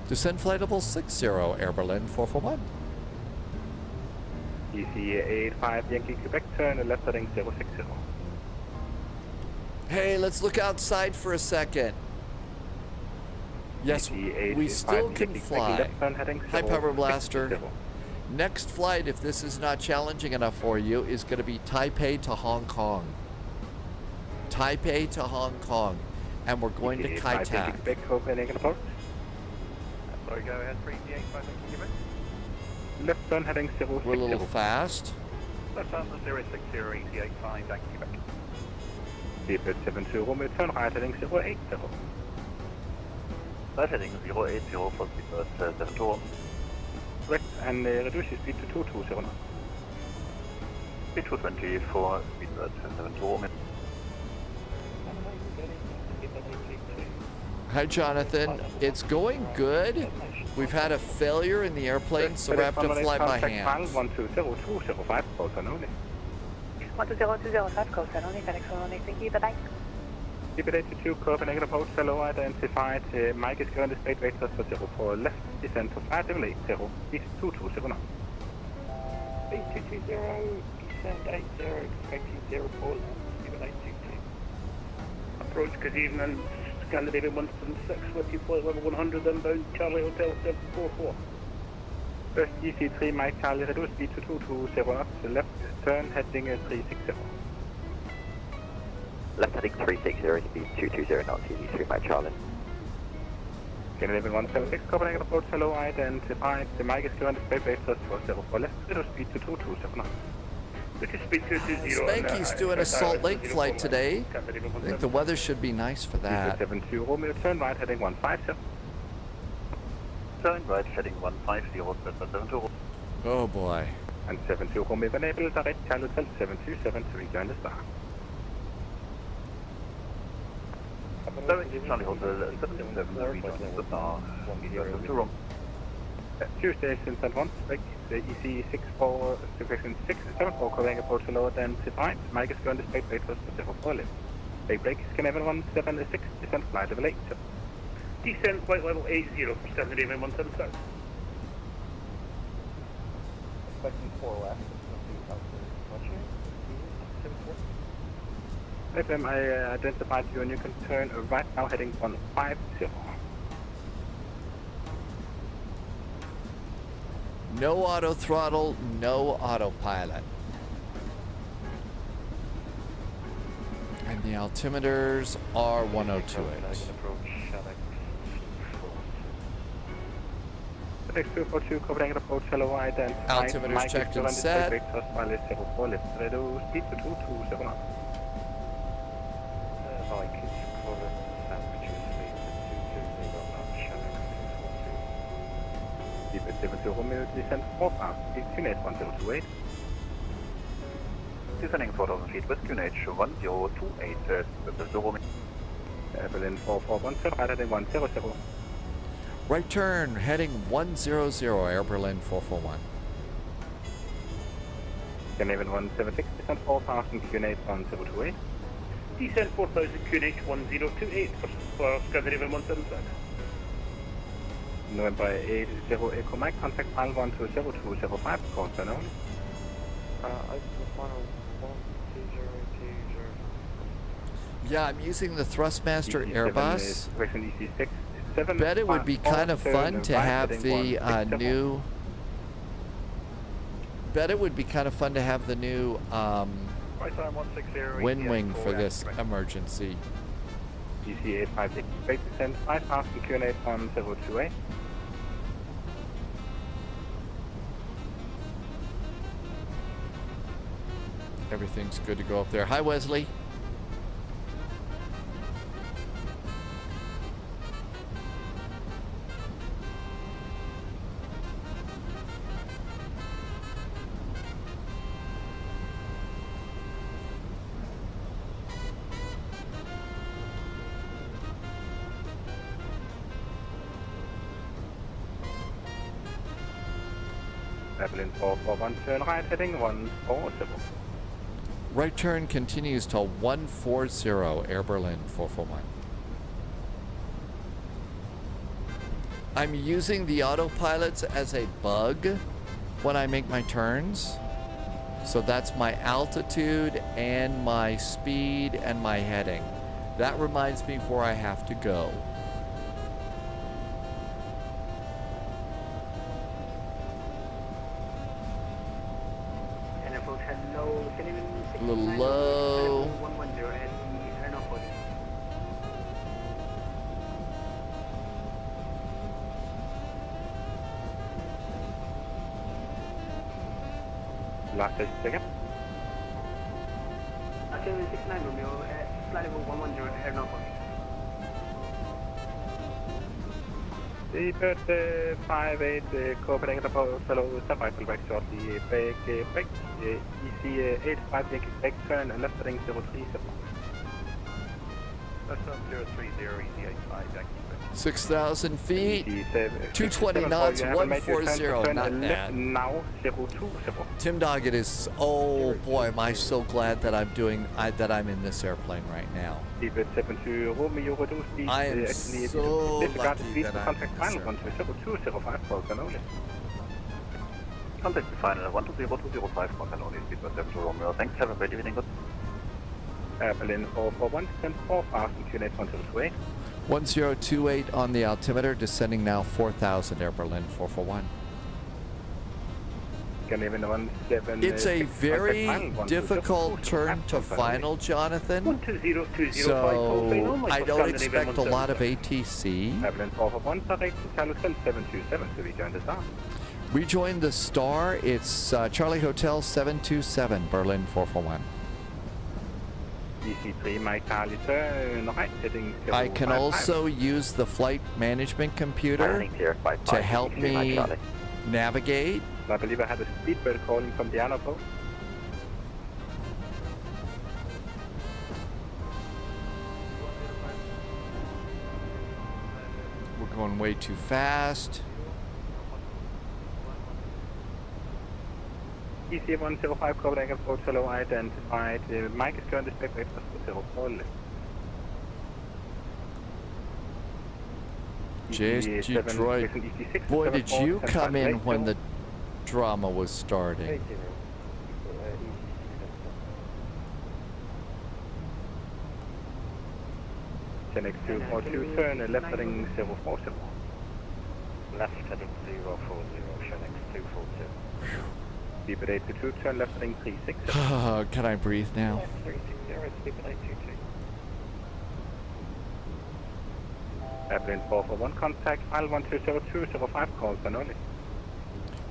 Descend flight level 60, Air Berlin 441. EC 85 Yankee Quebec, turn left heading 060. Hey, let's look outside for a second. Yes, we still can fly. High Power Blaster. Next flight, if this is not challenging enough for you, is going to be Taipei to Hong Kong. Taipei to Hong Kong. And we're going to Kai Tak. Copenhagen approach. Sorry, go ahead, 385, Quebec. Left turn heading 060. We're a little fast. Left turn 060, EC85, thank you, Quebec. Speedbird 72 Romeo, turn right heading 080. Right heading 080 for speedbird 72. Correct, and reduce your speed to 220 now. Speed 220 for speedbird 72. Hi, Jonathan. It's going good. We've had a failure in the airplane, so we have to fly by hand. 120205, call sign only. 12005, call sign only, FedEx 118, thank you, bye-bye. Speedbird 82, Copenhagen approach, hello, identified. Mike is currently straight vectors for 04 left, descend to flight level 80, east 2209. 8220, descend 80, expecting 04 left, even 822. Approach Kazim and Scandinavian 176 with deploy level 100, inbound Charlie Hotel 744. First EC3 Mike Charlie, reduce speed to 220 knots, left turn heading 360. Left heading 360, speed 220 knots, EC3 Mike Charlie. Scandinavian 176, Copenhagen approach, hello, identified. The Mike is currently straight vectors for 04 left, reduce speed to 220 knots. Spanky's doing a Salt Lake flight today. I think the weather should be nice for that. 72 Romeo, turn right heading 150. Turn right heading 150, 72. Oh boy. And 72 Romeo, enable direct Charlie Hotel 727 to rejoin the star. Direct Charlie Hotel 77, rejoin the star, 2 room. Tuesday, since at once, break the EC 64, section 674, Copenhagen approach lower than defined. Mike is going to straight wait for 04 left. Big break, scan everyone 76, descent flight level 8. Descent flight level 80 for Scandinavian 176. Expecting 4 left. FM, I identified you and you can turn right now heading 150. No auto throttle, no autopilot. And the altimeters are 1028. Next 242, Copenhagen approach, hello, identified. Altimeters checked and set. Reduce speed to 2270. Mike is covered, temperature speed to 220 knots, Keep it 70 Romeo, descent 4000 feet, QNH 1028. Descending 4000 feet with QNH 1028, 70 Romeo. Berlin 441, right heading 100. Right turn, heading 100, Air Berlin 441. Scandinavian 176, descent 4000, QNH 1028. Descent 4000 QNH 1028 for Scandinavian 176. November 80 Echo Mike, contact file 1200205, call turn only. Yeah, I'm using the Thrustmaster Airbus. EC6, Bet it would be kind of fun to have the new. Bet it would be kind of fun to have the new wind wing for this emergency. EC856, break descent 5000 QNH 1028. Everything's good to go up there. Hi, Wesley. Berlin 441, turn right heading 140. Right turn continues to 140, Air Berlin 441. I'm using the autopilots as a bug when I make my turns. So that's my altitude and my speed and my heading. That reminds me where I have to go. A little low. Last second. Artillery 69 Romeo, flight level 110, air normal. Seabird 58, Copenhagen approach, hello, survival back shortly, break, EC85, Yankee back turn, left heading 037. That's 030, EC85, Yankee. 6,000 feet, 220 knots, 140, not bad. Now, 020. Tim Doggett is, oh boy, am I so glad that I'm in this airplane right now. I am so lucky that I'm in this airplane. Contact the final 120-205, contact only speed was 7 Romeo. Thanks, have a great evening. Good. Berlin 441, descent 4000, QNH 1028. 1028 on the altimeter, descending now 4,000, Air Berlin 441. It's a very difficult turn to final, Jonathan. So I don't expect a lot of ATC. Berlin 441, direct to Charlie Hotel 727 to rejoin the star. Rejoin the star. It's Charlie Hotel 727, Berlin 441. EC3, Mike Charlie, turn right, heading 055. I can also use the flight management computer to help me navigate. I believe I had a speedbird calling from the Anna post. Going way too fast. EC 105 Copenhagen approach hello identified. Mike is currently spec for 04 left. Just Detroit. Boy, did you come in when the drama was starting. X 242, turn left heading 040. Left heading 040, Shen X 242. Speed 822, turn left heading 360. Can I breathe now? 360, speed 822. Airplane 441, contact file 120205, calls and only.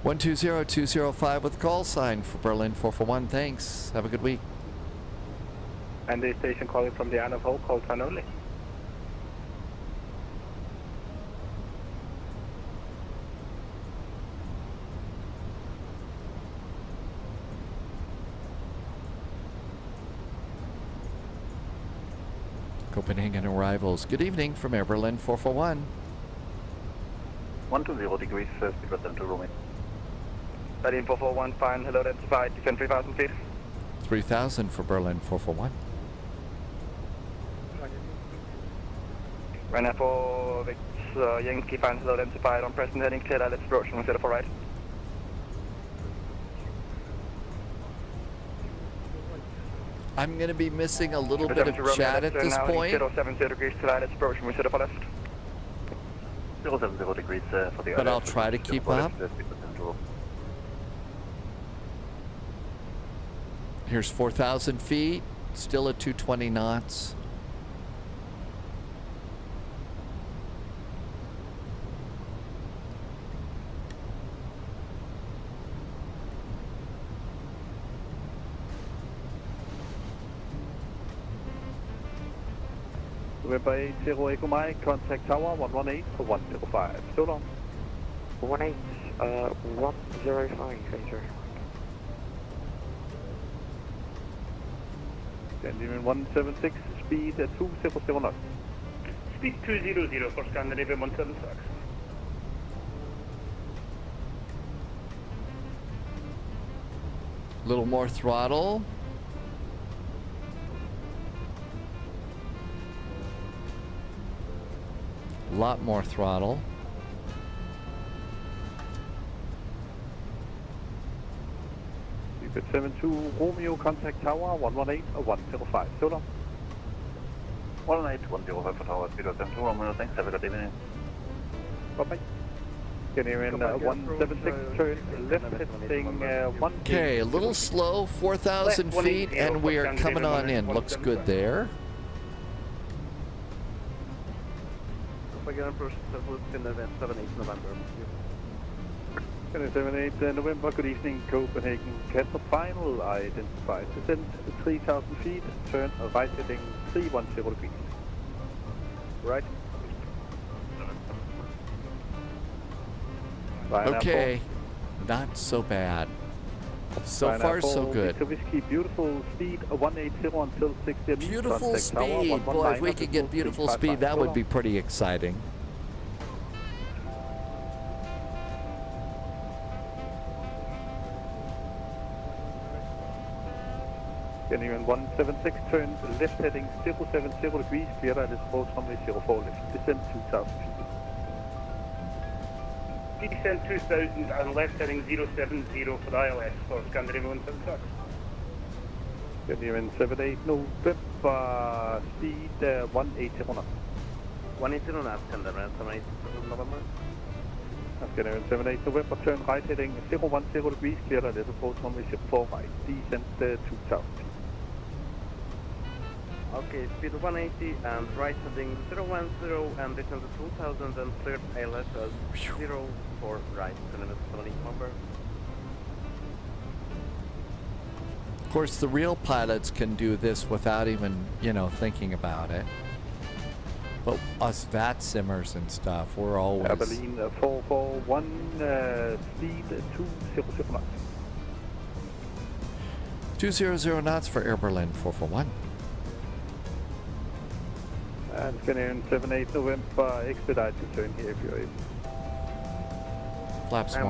120205 with call sign for Berlin 441. Thanks. Have a good week. And the station calling from the Isle of Hope, calls and only. Copenhagen arrivals. Good evening from Air Berlin 441. 120 degrees, speed return to room. Berlin 441, fine, hello, identified, descend 3,000 feet. 3,000 for Berlin 441. Ryanair 4, Victor Yankee, fine, hello, identified, on present heading, clear, let's approach from 04 right. I'm going to be missing a little bit of chat at this point. 070 degrees to let's approach from 04 left. 070 degrees for the But I'll try to keep up. Here's 4,000 feet, still at 220 knots. November 80 Echo Mike, contact tower 118 for 105. So long. 118, 105, Ranger. Scandinavian 176, speed 200 knots. Speed 200 for Scandinavian 176. A little more throttle. A lot more throttle. Speed 72 Romeo, contact tower 118 or 105. So long. 118, 105 for tower, speed 72 Romeo, thanks, have a good evening. Bye-bye. Scandinavian 176, turn left heading 1. Okay, a little slow, 4,000 feet, and we are coming on in. Looks good there. Again, approach 78 November. 78 November, good evening, Copenhagen. Cancel final, identified. Descend 3,000 feet, turn right heading 310 degrees. Right. Okay, not so bad. So far, so good. Whiskey, beautiful speed 180 until 60. Beautiful speed. Boy, if we could get beautiful speed, that would be pretty exciting. Scandinavian 176, turn left heading 070 degrees, clear at this approach runway 04 left. Descend 2,000 feet. Descend 2,000 and left heading 070 for the ILS for Scandinavian 176. Scandinavian 78 November, speed 180 knots. 180 knots, Scandinavian 78 November. Scandinavian 78 November, turn right heading 010 degrees, clear at this approach runway 04 right. Descend 2,000 feet. Okay, speed 180 and right heading 010 and descend to 2,000 and third ILS 04 right, Scandinavian 78 number. Of course, the real pilots can do this without even, thinking about it. But us VAT simmers and stuff, we're always... Berlin 441, speed 200 knots. 200 knots for Air Berlin 441. And Scandinavian 78 November, expedite to turn here if you're able. Flaps 1.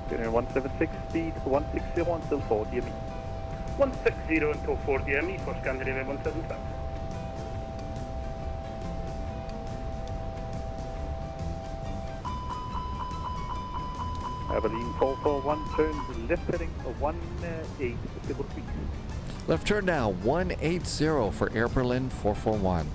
Scandinavian 176, speed 160 until 4 DME. 160 until 4 DME for Scandinavian 176. Abilene 441, turn left heading 180 degrees. Left turn now, 180 for Air Berlin 441.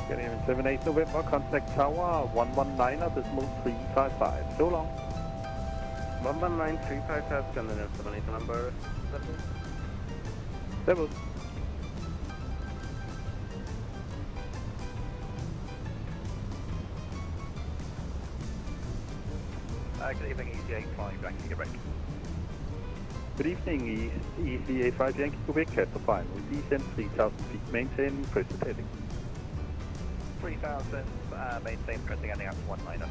Scandinavian 78 November, contact tower 119.355. So long. 119.355, Scandinavian 78 November. Level. Good evening, ECA 5 Yankee Quebec. Good evening, ECA 5 Yankee Quebec, at the final. Descent 3,000 feet, maintain present heading. 3000, maintain pressing ending at 19.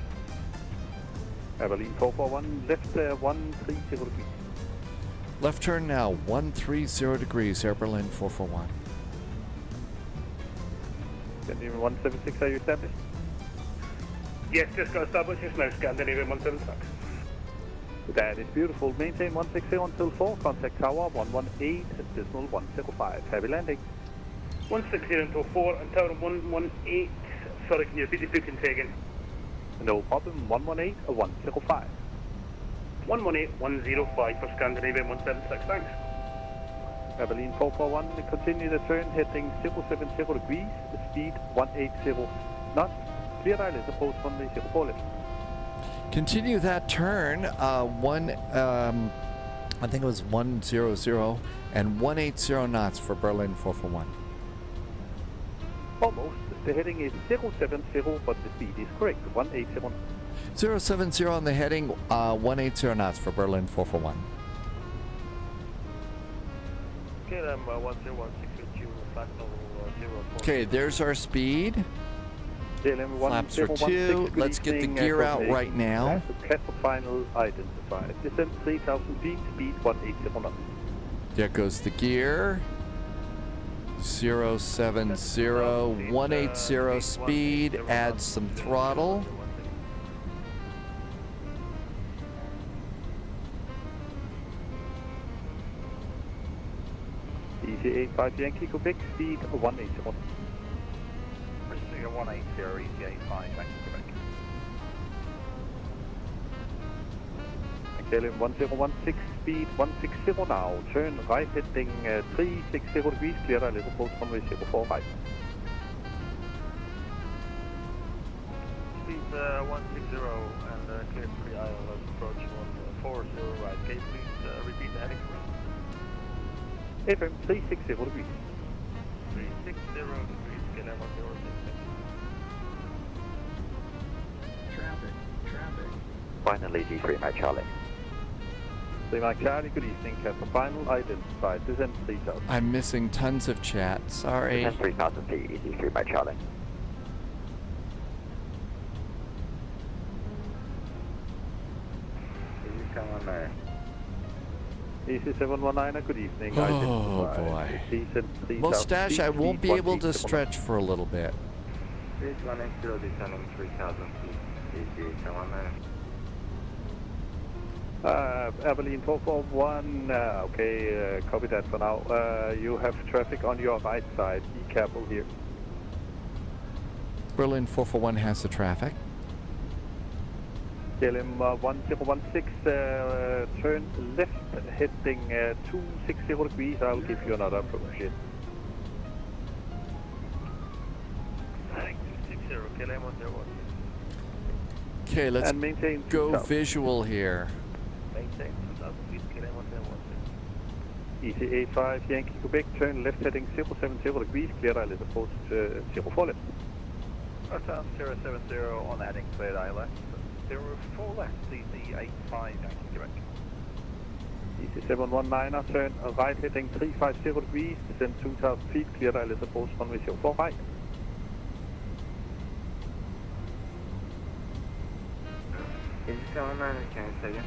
Abilene 441, left 130 degrees. Left turn now, 130 degrees, Air Berlin 441. Scandinavian 176, are you established? Yes, just got established just now, Scandinavian 176. That is beautiful. Maintain 160 until 4. Contact tower 118.105. Heavy landing. 160 until 4 and tower 118. Sorry, can you repeat the frequency again? No problem. 118.105. 118.105 for Scandinavian 176, thanks. Abilene 441, continue the turn heading 070 degrees, speed 180 knots. Clear dial is approach runway 04 left. Continue that turn, I think it was 100 and 180 knots for Berlin 441. Almost. The heading is 070, but the speed is correct, 180. 070 on the heading, 180 knots for Berlin 441. Okay, I'm 1016 with you, flight level 04. Okay, there's our speed. KLM Flaps are 2. Let's get the gear out right now. Cat for final identified. Descent 3,000 feet, speed 180 knots. There goes the gear. 070, 180 speed, add some throttle. ECA 5 Yankee Quebec, speed 180. 180, ECA 5 Yankee Quebec. KLM 1016, speed 160 now. Turn right heading 360 degrees, clear a little approach runway 04 right. Speed 160 and clear 3 ILS approach 140 right. Can you please repeat the heading for me? FM 360 degrees. 360 degrees, KLM 106. Traffic. Finally, G3 Mike Charlie. 3 Mike Charlie, good evening. Cat for final identified. Descent 3,000. I'm missing tons of chat. Sorry. Descent 3,000 feet, G3 Mike Charlie. Come on there. EC719, good evening. Oh Identified. boy. Descent 3,000 Mustache, feet, I won't speed be able to 180. stretch for a little bit. Please 180 descending 3,000 feet. ECA, come on there. Abilene 441, okay, copy that for now. You have traffic on your right side. Be careful here. Berlin 441 has the traffic. KLM 1016, turn left heading 260 degrees. I'll give you another approach here. 260, KLM 101. Okay, let's And maintain go 2000. visual here. Maintain 2,000 feet, KLM 101. ECA 5 Yankee Quebec, turn left heading 070 degrees. Clear island approach 04 left. Route 070 on heading clear ILS. 04 left, CC 85 Yankee Quebec. EC719, turn right heading 350 degrees. Descend 2,000 feet. Clear island approach runway 04 right. Is it 79, can I say again?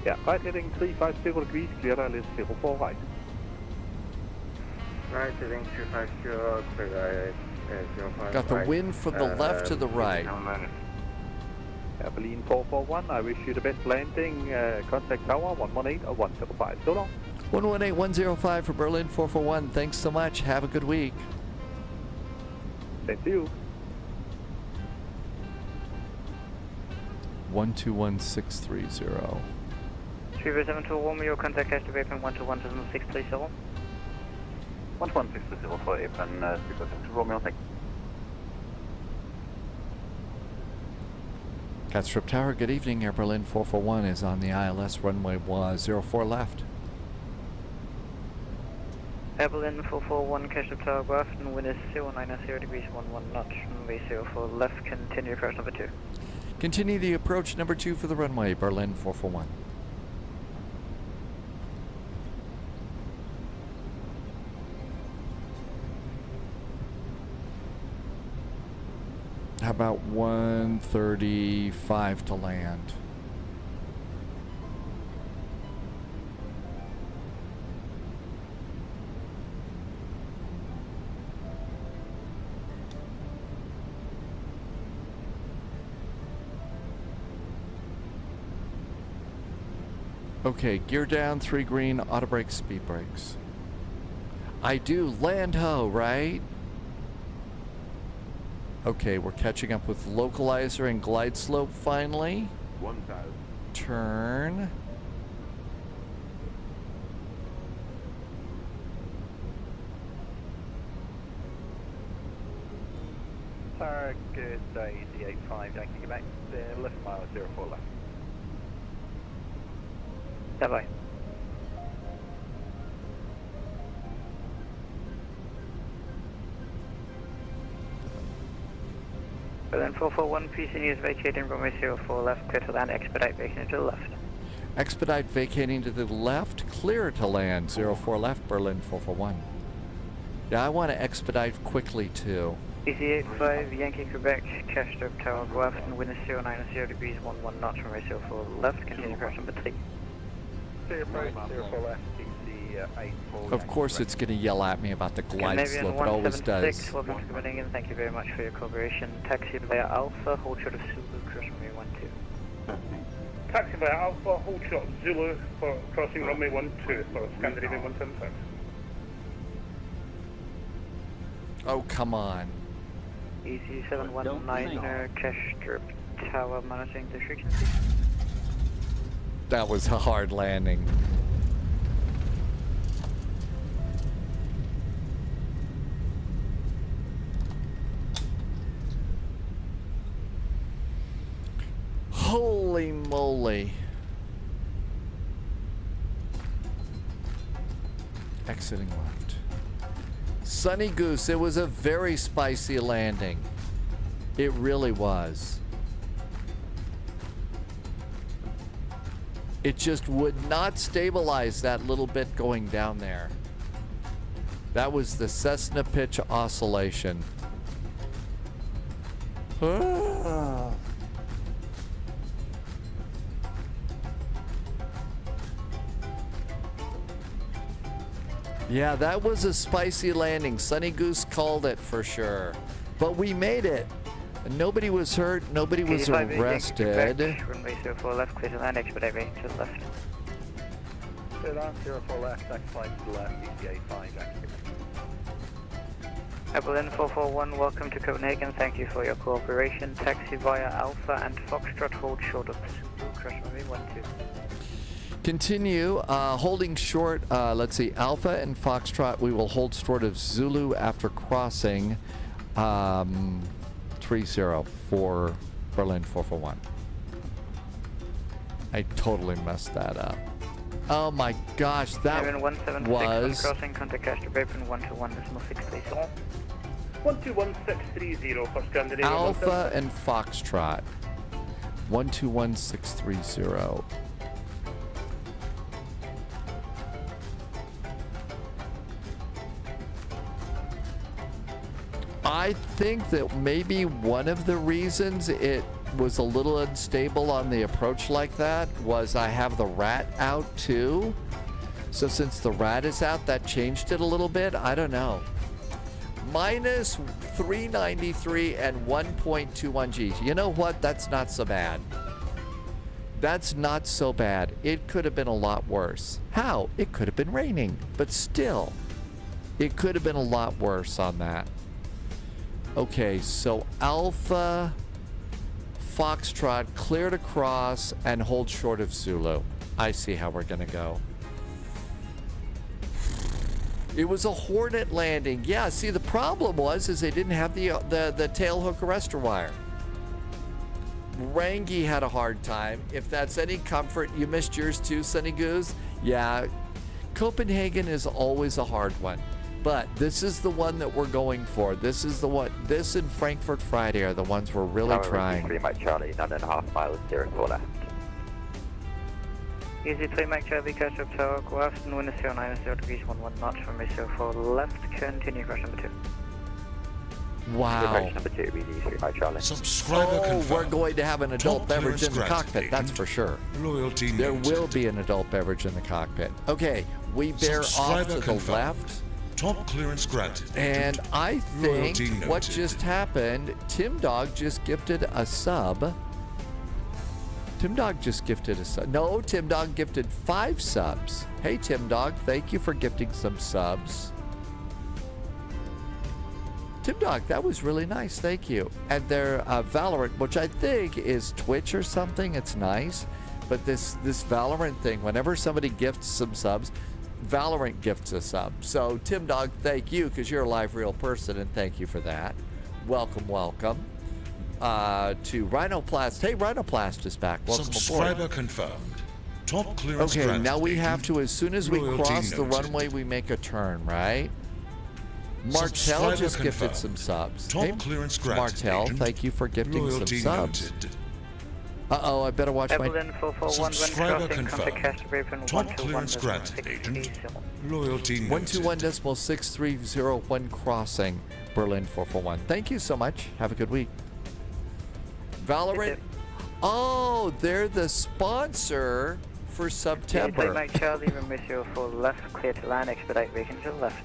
Yeah, right heading 350 degrees, clear ILS 04 right. Right heading 350, clear ILS 05 Got the right. wind from the left to the right. Berlin 441, I wish you the best landing. Contact tower 118 or 105. So long. 118 105 for Berlin 441. Thanks so much. Have a good week. Thank you. 121630. 30721, your contact has to be open 121.630. 11630 for Apen 372 Romeo, thank you. Catstrip Tower, good evening. Air Berlin 441 is on the ILS runway 04 left. Air Berlin 441, Catstrip Tower, go aft and wind is 090 degrees 11 knots, runway 04 left, continue approach number 2. Continue the approach number 2 for the runway, Berlin 441. How about 135 to land? Okay, gear down, 3 green, auto brakes, speed brakes. I do land ho, right? Okay, we're catching up with localizer and glide slope finally. 1000. Turn. Target EDDL, thank you, back there, left mile 04 left. Bye-bye. Berlin 441, PCN is vacating runway 04 left, clear to land, expedite vacating to the left. Expedite vacating to the left, clear to land, 04 left, Berlin 441. Yeah, I want to expedite quickly too. EC85, Yankee, Quebec, Catstrip Tower, go aft and wind is 090 degrees 11 knots, runway 04 left, continue approach number 3. Of course it's going to yell at me about the glide slope, it always does. Welcome to Copenhagen, thank you very much for your cooperation. Taxi via Alpha, hold short of Zulu, cross runway 12. Taxi via Alpha, hold short of Zulu for crossing runway 12 for Scandinavian 176. Oh, come on. EC719, Catstrip Tower, monitoring the frequency. That was a hard landing. Holy moly. Exiting left. Sunny Goose, it was a very spicy landing. It really was. It just would not stabilize that little bit going down there. That was the Cessna pitch oscillation. Yeah, that was a spicy landing. Sunny Goose called it for sure. But we made it. Nobody was hurt. Nobody was arrested. Runway 04 left, clear to land, expedite vacating to the left. Clear land 04 left, taxi flight to the left, ECA5, Berlin 441, welcome to Copenhagen. Thank you for your cooperation. Taxi via Alpha and Foxtrot, hold short of Zulu, cross runway 12. Continue holding short. Let's see, Alpha and Foxtrot. We will hold short of Zulu after crossing 30 for Berlin 441. I totally messed that up. Oh my gosh, that was crossing contact Catstrip open 121.6 please. 121630 for Scandinavian Alpha and Foxtrot. 121630. I think that maybe one of the reasons it was a little unstable on the approach like that was I have the rat out too. So since the rat is out, that changed it a little bit. I don't know. Minus 393 and 1.21 Gs. You know what? That's not so bad. That's not so bad. It could have been a lot worse. How? It could have been raining, but still, it could have been a lot worse on that. Okay, so Alpha Foxtrot cleared across and hold short of Zulu. I see how we're gonna go. It was a Hornet landing. Yeah, see, the problem was they didn't have the tail hook arrestor wire. Rangi had a hard time. If that's any comfort, you missed yours too, Sunny Goose. Yeah, Copenhagen is always a hard one. But this is the one that we're going for. This is the one. This and Frankfurt Friday are the ones we're really trying. 3 Mike Charlie, 9.5 miles, steering 4 left. Easy 3 Mike Charlie, catch up tower, go aft and wind 090 degrees 11 knots from me 04 left, continue crash number 2. Wow. Crash number 2, BD 3 Mike Charlie. Subscriber confirmed. We're going to have an adult Top beverage in the clearance cockpit, granted, that's for sure. Loyalty There noted. will be an adult beverage in the cockpit. Okay, we bear off Subscriber to the confirmed. left. Top clearance granted. And I think Loyalty what noted. just happened, Tim Dog just gifted a sub. Tim Dog just gifted a sub. No, Tim Dog gifted 5 subs. Hey, Tim Dog, thank you for gifting some subs. Tim Dog, that was really nice. Thank you. And their Valorant, which I think is Twitch or something. It's nice. But this Valorant thing, whenever somebody gifts some subs, Valorant gifts a sub. So Tim Dog, thank you, because you're a live real person, and thank you for that. Welcome, welcome. To Rhinoplast. Hey, Rhinoplast is back. Welcome Subscriber aboard. confirmed. Top clearance Okay, granted. now we have to, as soon as we Loyalty cross the noted. runway, we make a turn, right? Martel Subscriber just gifted confirmed. some subs. Top Hey, clearance granted, Martel, agent. thank you for gifting Loyalty some subs. noted. Uh-oh, I better watch my... Evelyn 441, wind Subscriber crossing, contact confirmed. Castor Raven Top clearance granted, agent. 121.630. Loyalty noted. 121.6301 crossing, Berlin 441. Thank you so much. Have a good week. Valorant. Oh, they're the sponsor for Easy 3 September. Mike Charlie, room 04 left, clear to land, expedite vacant to the left.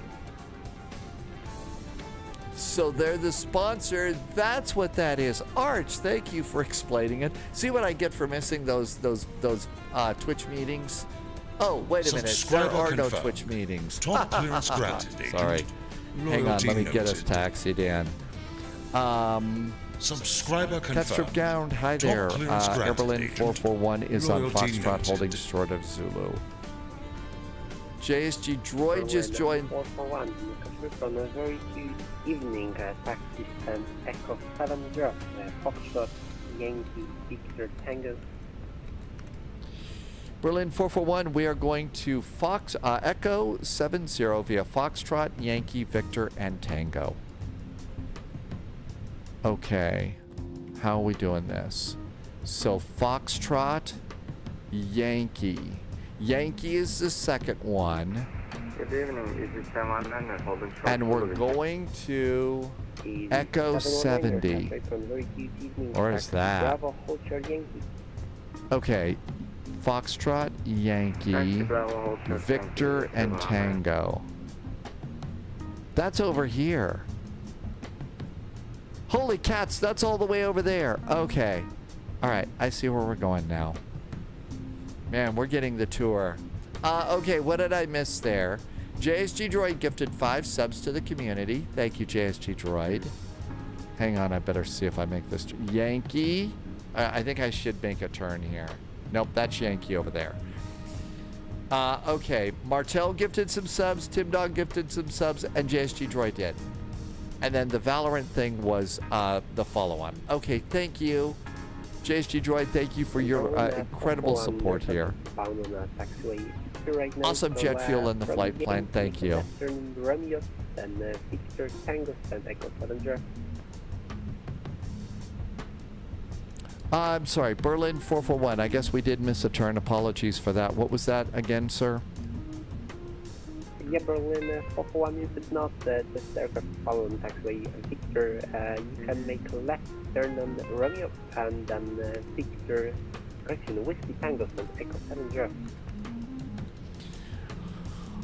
So they're the sponsor. That's what that is. Arch, thank you for explaining it. See what I get for missing those Twitch meetings? Oh, wait a minute. There Subscriber are no confirmed. Twitch meetings. Top clearance granted, agent. Sorry. Hang on, Loyalty let me get us noted. taxied in. Subscriber confirmed. Tetstrip Gound, hi Top there. clearance granted, Airberlin agent. 441 is on Loyalty Foxtrot noted. holding short of Zulu. JSG Droid just joined. 441, on a very good evening, taxi system Echo 70, Foxtrot, Yankee, Victor, Tango. Berlin 441, we are going to Echo 70 via Foxtrot, Yankee, Victor, and Tango. Okay, how are we doing this? So Foxtrot, Yankee. Yankee is the second one. Good evening, this is Sam and holding short. And we're going to Echo 70. Or is that? Bravo, Hotel Yankee. Okay, Foxtrot, Yankee, Victor, and Tango. That's over here. Holy cats, that's all the way over there. Okay. All right, I see where we're going now. Man, we're getting the tour. Okay, what did I miss there? JSG Droid gifted 5 subs to the community. Thank you, JSG Droid. Hang on, I better see if I make this. Yankee. I think I should make a turn here. Nope, that's Yankee over there. Okay, Martel gifted some subs, Tim Dog gifted some subs, and JSG Droid did. And then the Valorant thing was the follow-on. Okay, thank you. JSG Droid, thank you for your incredible support here. Awesome jet fuel in the flight plan, thank you. I'm sorry, Berlin 441. I guess we did miss a turn. Apologies for that. What was that again, sir? yeah, Berlin 441, you should not just aircraft follow on taxiway Victor. You can make a left turn on Romeo and then Victor, correction, Whiskey Tango from Echo 70.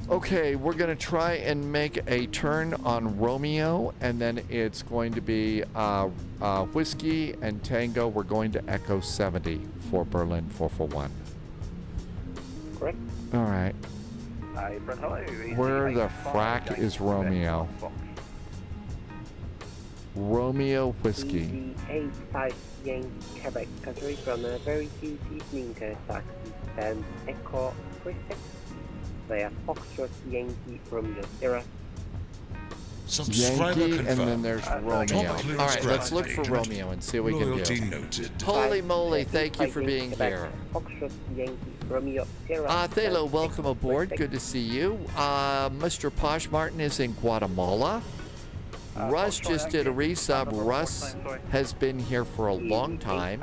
Okay, we're going to try and make a turn on Romeo, and then it's going to be Whiskey and Tango. We're going to Echo 70 for Berlin 441. Correct. All right. Where the frack is Romeo? Romeo Whiskey. EKCH Yankee Quebec country from a very good evening taxi and Echo 36 via Foxtrot Yankee Romeo Sierra. Yankee, and then there's Romeo. All right, let's look for Romeo and see what we can do. Noted. Holy moly, thank you for being here. Foxtrot Yankee Romeo Sierra. Thalo, welcome aboard. Good to see you. Mr. Posh Martin is in Guatemala. Russ just did a resub. Russ has been here for a long time.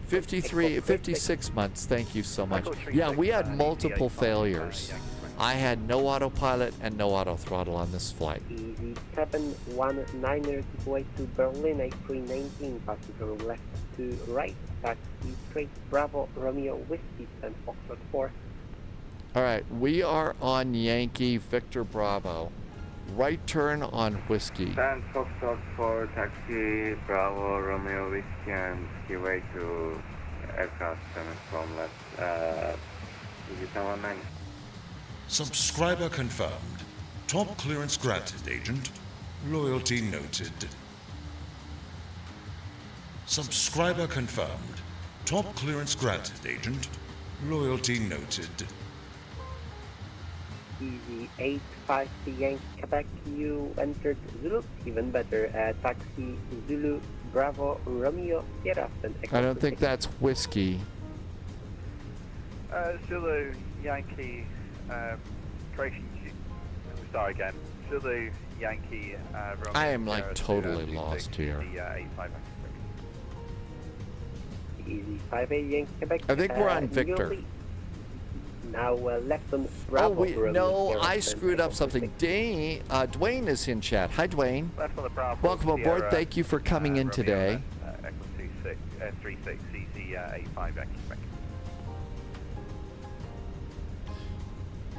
56 months. Thank you so much. Yeah, we had multiple failures. I had no autopilot and no auto throttle on this flight. Easy 719er way to Berlin, A319, passenger left to right, taxi straight, Bravo, Romeo, Whiskey, and Foxtrot 4. All right, we are on Yankee, Victor Bravo. Right turn on Whiskey. Stand Foxtrot 4, taxi, Bravo, Romeo, Whiskey, and skiway to aircraft 7 from left, easy 719. Subscriber confirmed. Top clearance granted, Agent. Loyalty noted. Subscriber confirmed. Top clearance granted, Agent. Loyalty noted. Easy 85 Yankee Quebec, you entered Zulu, even better, taxi Zulu, Bravo, Romeo, Sierra, and Echo. I don't think that's Whiskey. Zulu, Yankee, Tracy, sorry again, Zulu, Yankee, Romeo, I am like Sierra, totally lost here. Easy 5A Yankee Quebec. I think we're on Victor. Now left on Bravo. No, I screwed up something. Dwayne is in chat. Hi, Dwayne. Welcome aboard. Thank you for coming in today. Echo 36, easy 85 Yankee Quebec.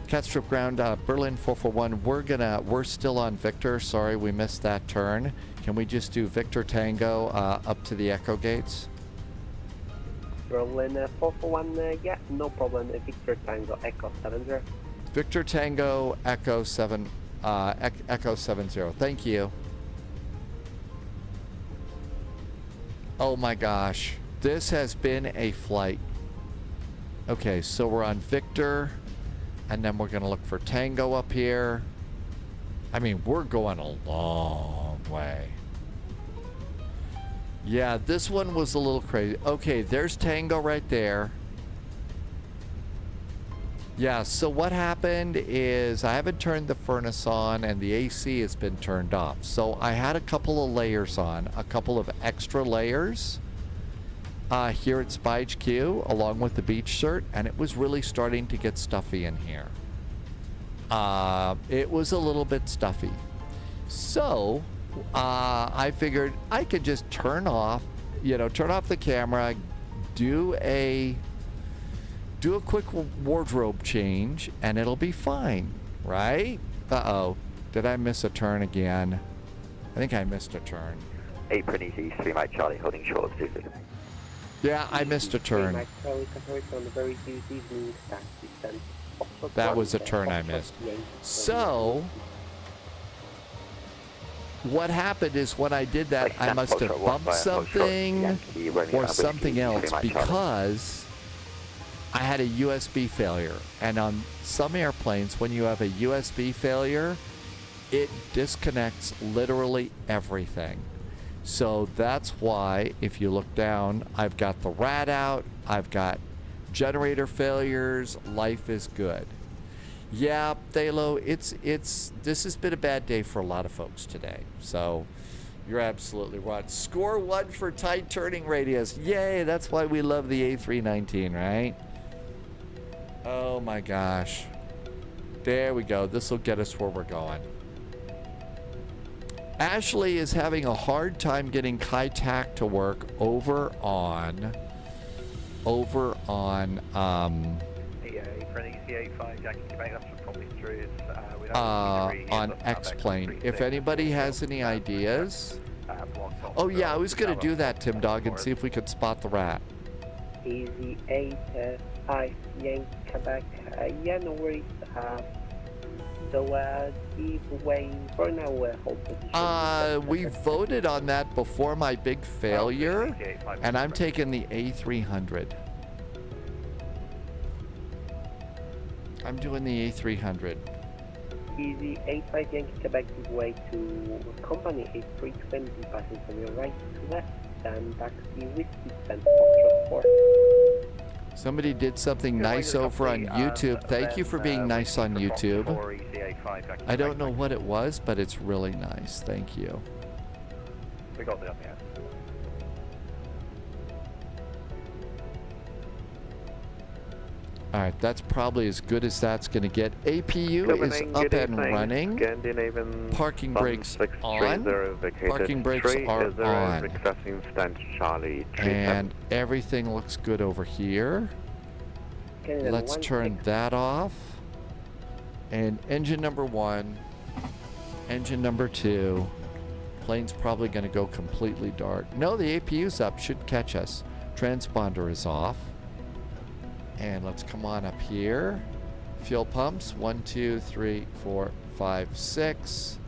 Catstrip ground, Berlin 441. We're still on Victor. Sorry, we missed that turn. Can we just do Victor Tango up to the Echo gates? Berlin 441, yeah, no problem. Victor Tango, Echo 70. Victor Tango, Echo 7, Echo 70. Thank you. Oh my gosh, this has been a flight. Okay, so we're on Victor, and then we're gonna look for Tango up here. I mean, we're going a long way. Yeah, this one was a little crazy. Okay, there's Tango right there. Yeah, so what happened is I haven't turned the furnace on and the AC has been turned off. So I had a couple of layers on, a couple of extra layers here at Spy HQ along with the beach shirt, and it was really starting to get stuffy in here. It was a little bit stuffy. So I figured I could just turn off the camera, do a quick wardrobe change, and it'll be fine, right? Uh-oh. Did I miss a turn again? I think I missed a turn. 8 Prince East, 3 Mike Charlie, holding short of Zulu. Yeah, I missed a turn. That was a turn I missed. So what happened is when I did that, I must have bumped something or something else because I had a USB failure. And on some airplanes, when you have a USB failure, it disconnects literally everything. So that's why, if you look down, I've got the RAD out, I've got generator failures, life is good. Yeah, Thalo, this has been a bad day for a lot of folks today. So you're absolutely right. Score 1 for tight turning radius. Yay, that's why we love the A319, right? Oh my gosh. There we go. This will get us where we're going. Ashley is having a hard time getting KaiTak to work over on for an ECA5, Yankee Quebec, that's probably true. On X-Plane. If anybody has any ideas. Oh yeah, I was gonna do that, Tim Dog, and see if we could spot the rat. Easy 8-5 Yankee Quebec. Yeah, no worries. So keep waiting for now. Hold position. We voted on that before my big failure, and I'm taking the A300. I'm doing the A300. Easy 8-5 Yankee Quebec is way to company A320 passing from your right to left, and taxi Whiskey Stand Foxtrot 4. Somebody did something nice over on YouTube. Thank you for being nice on YouTube. I don't know what it was, but it's really nice. Thank you. We got the up here. All right, that's probably as good as that's going to get. APU is up and running. Parking brakes on. Parking brakes are on. And everything looks good over here. Let's turn that off. And engine number 1, engine number 2. Plane's probably going to go completely dark. No, the APU's up, should catch us. Transponder is off. And let's come on up here. Fuel pumps, 1, 2, 3, 4, 5, 6.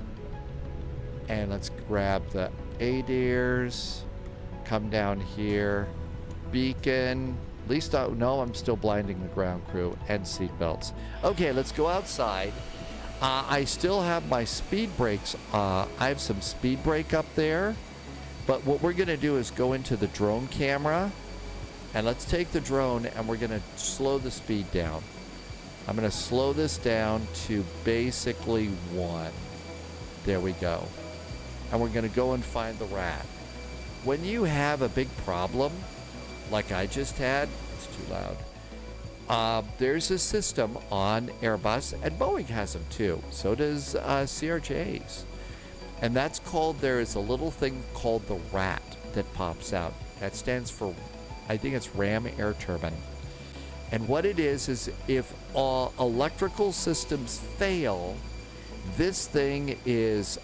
And let's grab the ADIRs. Come down here. Beacon. At least, no, I'm still blinding the ground crew. And seatbelts. Okay, let's go outside. I still have my speed brakes. I have some speed brake up there. But what we're going to do is go into the drone camera. And let's take the drone and we're going to slow the speed down. I'm going to slow this down to basically 1. There we go. And we're going to go and find the rat. When you have a big problem, like I just had, it's too loud. There's a system on Airbus, and Boeing has them too. So does CRJs. And that's called, there is a little thing called the rat that pops out. That stands for, I think it's ram air turbine. And what it is if all electrical systems fail, this thing is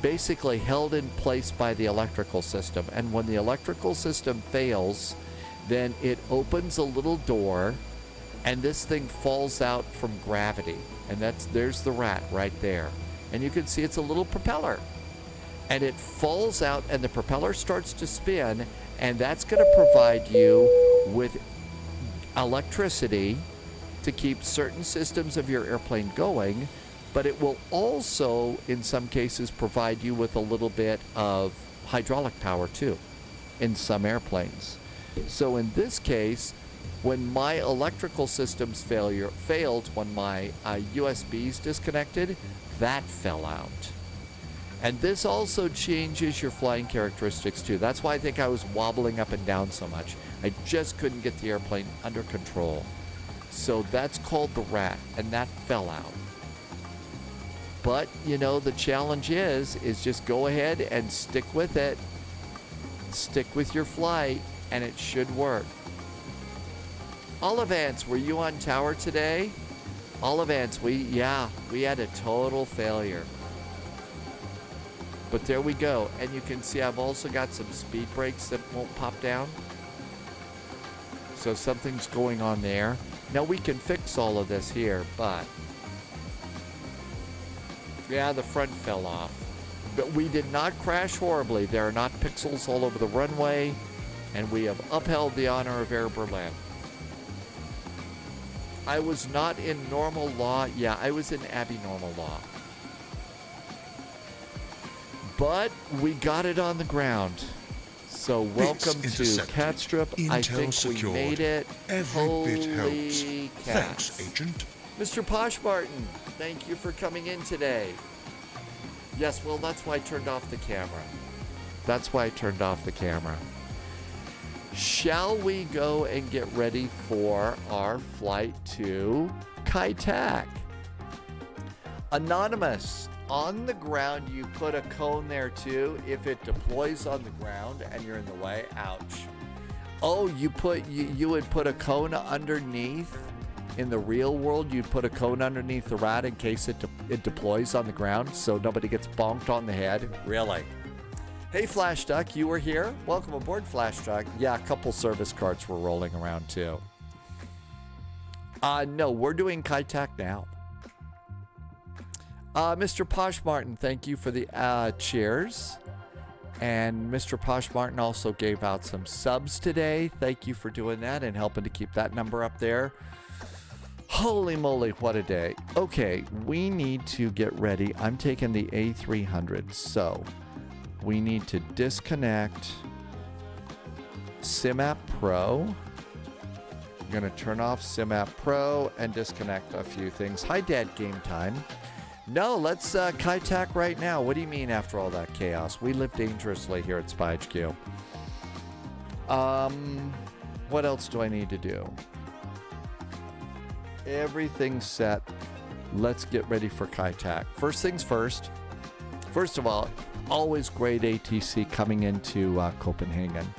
basically held in place by the electrical system. And when the electrical system fails, then it opens a little door and this thing falls out from gravity. And there's the rat right there. And you can see it's a little propeller. And it falls out and the propeller starts to spin, and that's going to provide you with electricity to keep certain systems of your airplane going, but it will also, in some cases, provide you with a little bit of hydraulic power too, in some airplanes. So in this case, when my electrical systems failed, when my USBs disconnected, that fell out. And this also changes your flying characteristics too. That's why I think I was wobbling up and down so much. I just couldn't get the airplane under control. So that's called the rat, and that fell out. But, you know, the challenge is just go ahead and stick with it. Stick with your flight, and it should work. Olivance, were you on tower today? Olivance, we had a total failure. But there we go. And you can see I've also got some speed brakes that won't pop down. So something's going on there. Now we can fix all of this here, but yeah, the front fell off. But we did not crash horribly. There are not pixels all over the runway, and we have upheld the honor of Air Berlin. I was not in normal law. Yeah, I was in abnormal law. But we got it on the ground. So welcome to Catstrip. I think we made it. Every bit helps. Cats. Thanks, Agent. Mr. Poshmartin, thank you for coming in today. Yes, well, that's why I turned off the camera. That's why I turned off the camera. Shall we go and get ready for our flight to KaiTak? Anonymous, on the ground, you put a cone there too. If it deploys on the ground and you're in the way, ouch. Oh, you would put a cone underneath. In the real world, you'd put a cone underneath the rad in case it deploys on the ground so nobody gets bonked on the head. Really? Hey, Flash Duck, you were here? Welcome aboard, Flash Duck. Yeah, a couple service carts were rolling around too. No, we're doing KITAC now. Mr. Posh Martin, thank you for the cheers. And Mr. Posh Martin also gave out some subs today. Thank you for doing that and helping to keep that number up there. Holy moly, what a day. Okay, we need to get ready. I'm taking the A300, so we need to disconnect SimApp Pro. I'm going to turn off SimApp Pro and disconnect a few things. Hi, Dad, game time. No, let's KITAC right now. What do you mean after all that chaos? We live dangerously here at Spy HQ. What else do I need to do? Everything's set. Let's get ready for KITAC. First things first. First of all, always great ATC coming into Copenhagen.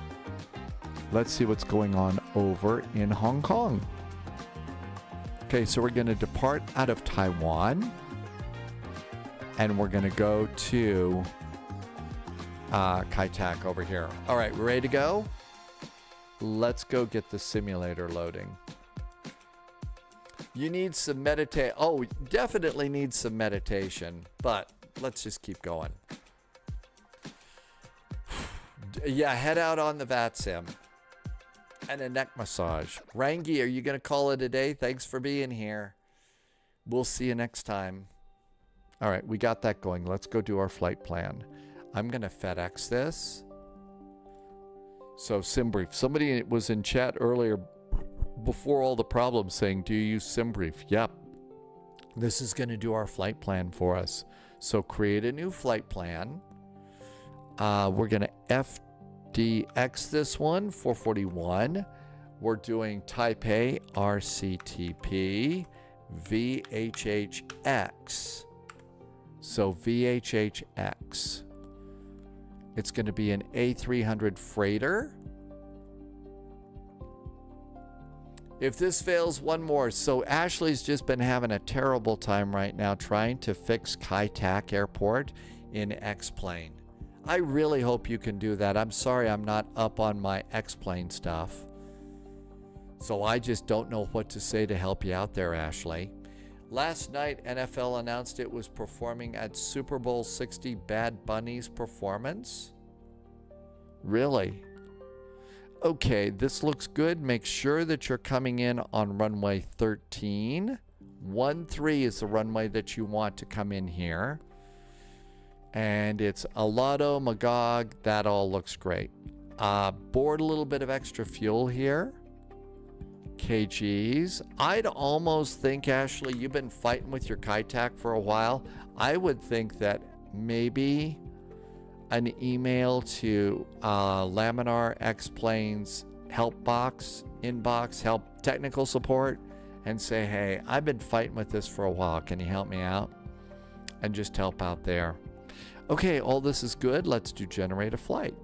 Let's see what's going on over in Hong Kong. Okay, so we're going to depart out of Taiwan. And we're going to go to KITAC over here. All right, we're ready to go? Let's go get the simulator loading. You need some meditation. Oh, definitely need some meditation, but let's just keep going. Yeah, head out on the VATSIM. And a neck massage. Rangi, are you going to call it a day? Thanks for being here. We'll see you next time. All right, we got that going. Let's go do our flight plan. I'm going to FedEx this. So, SimBrief. Somebody was in chat earlier before all the problems saying, do you use SimBrief? Yep. This is going to do our flight plan for us. So, create a new flight plan. We're going to FDX this one, 441. We're doing Taipei, RCTP, VHHX. So VHHX. It's going to be an A300 freighter. If this fails, one more. So Ashley's just been having a terrible time right now trying to fix KITAC Airport in X-Plane. I really hope you can do that. I'm sorry I'm not up on my X-Plane stuff. So I just don't know what to say to help you out there, Ashley. Last night, NFL announced it was performing at Super Bowl 60 Bad Bunny's performance. Really? Okay, this looks good. Make sure that you're coming in on runway 13. 13 is the runway that you want to come in here. And it's Alado, Magog. That all looks great. Board a little bit of extra fuel here. KGs. I'd almost think, Ashley, you've been fighting with your KITAC for a while. I would think that maybe an email to Laminar X-Plane's help box, inbox, help technical support, and say, hey, I've been fighting with this for a while. Can you help me out? And just help out there. Okay, all this is good. Let's do generate a flight.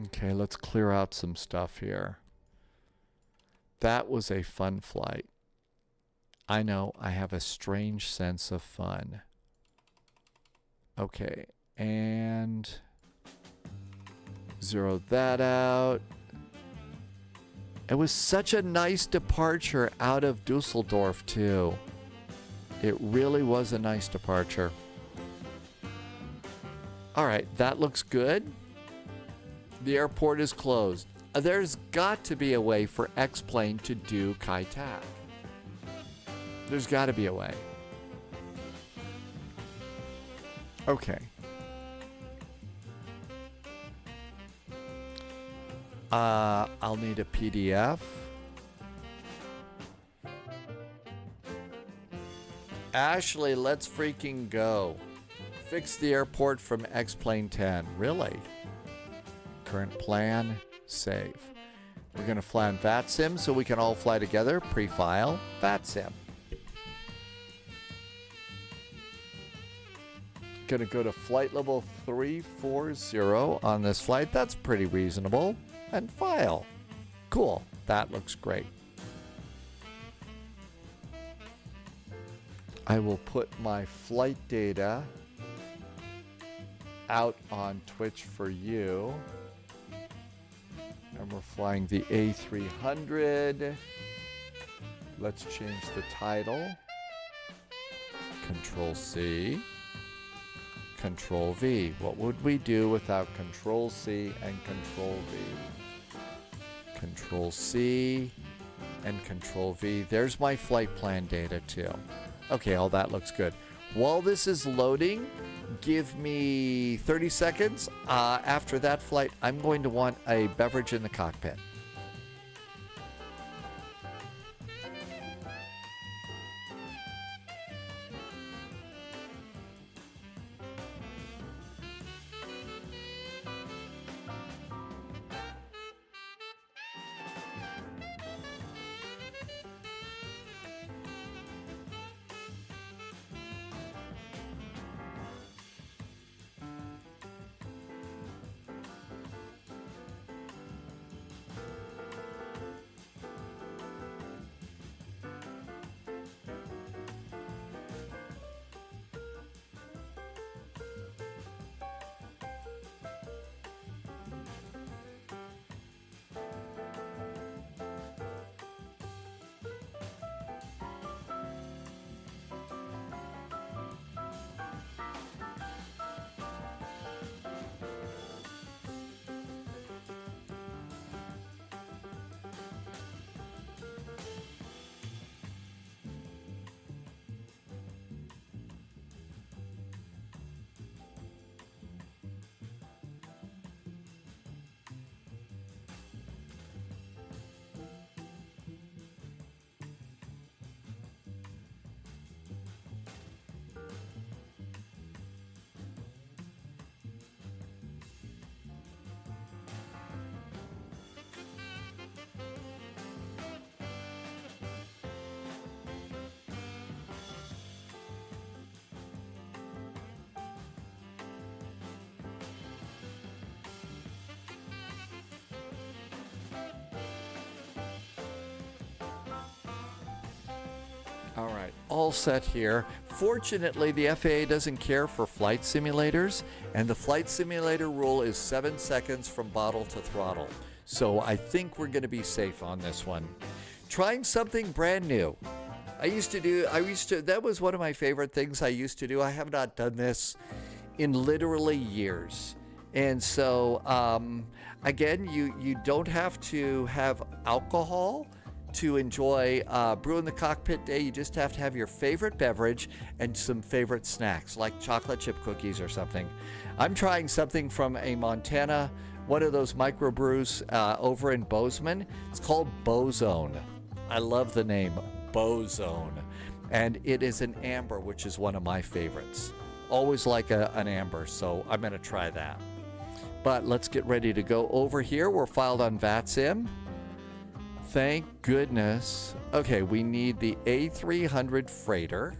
Okay, let's clear out some stuff here. That was a fun flight. I know, I have a strange sense of fun. Okay, and zero that out. It was such a nice departure out of Düsseldorf, too. It really was a nice departure. All right, that looks good. The airport is closed. There's got to be a way for X-Plane to do KITAC. There's got to be a way. Okay. I'll need a PDF. Ashley, let's freaking go. Fix the airport from X-Plane 10. Really? Current plan. Save. We're going to fly on VATSIM so we can all fly together. Pre-file VATSIM. Going to go to flight level 340 on this flight. That's pretty reasonable. And file. Cool. That looks great. I will put my flight data out on Twitch for you. And we're flying the A300. Let's change the title. Control C. Control V. What would we do without Control C and Control V? Control C and Control V. There's my flight plan data too. Okay, all that looks good. While this is loading, give me 30 seconds. After that flight, I'm going to want a beverage in the cockpit. All right, all set here. Fortunately, the FAA doesn't care for flight simulators, and the flight simulator rule is 7 seconds from bottle to throttle. So I think we're going to be safe on this one. Trying something brand new. That was one of my favorite things I used to do. I have not done this in literally years. And so, again, you don't have to have alcohol to enjoy Brew in the Cockpit Day. You just have to have your favorite beverage and some favorite snacks, like chocolate chip cookies or something. I'm trying something from a Montana, one of those microbrews over in Bozeman. It's called Bozone. I love the name, Bozone. And it is an amber, which is one of my favorites. Always like an amber, so I'm going to try that. But let's get ready to go over here. We're filed on VATSIM. Thank goodness. Okay, we need the A300 freighter.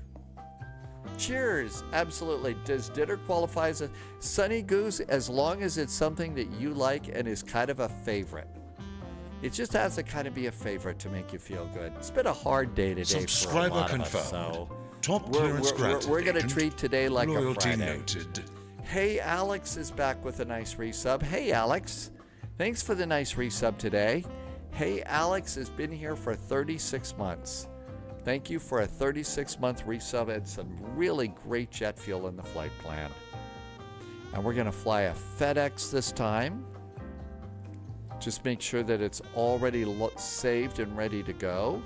Cheers. Absolutely. Does dinner qualify as a Sunny Goose as long as it's something that you like and is kind of a favorite? It just has to kind of be a favorite to make you feel good. It's been a hard day today Subscriber for a lot confirmed. of us, so Top clearance granted. we're going to treat today like a Loyalty Friday. noted. Hey, Alex is back with a nice resub. Hey, Alex. Thanks for the nice resub today. Hey, Alex has been here for 36 months. Thank you for a 36-month resub and some really great jet fuel in the flight plan. And we're going to fly a FedEx this time. Just make sure that it's already saved and ready to go.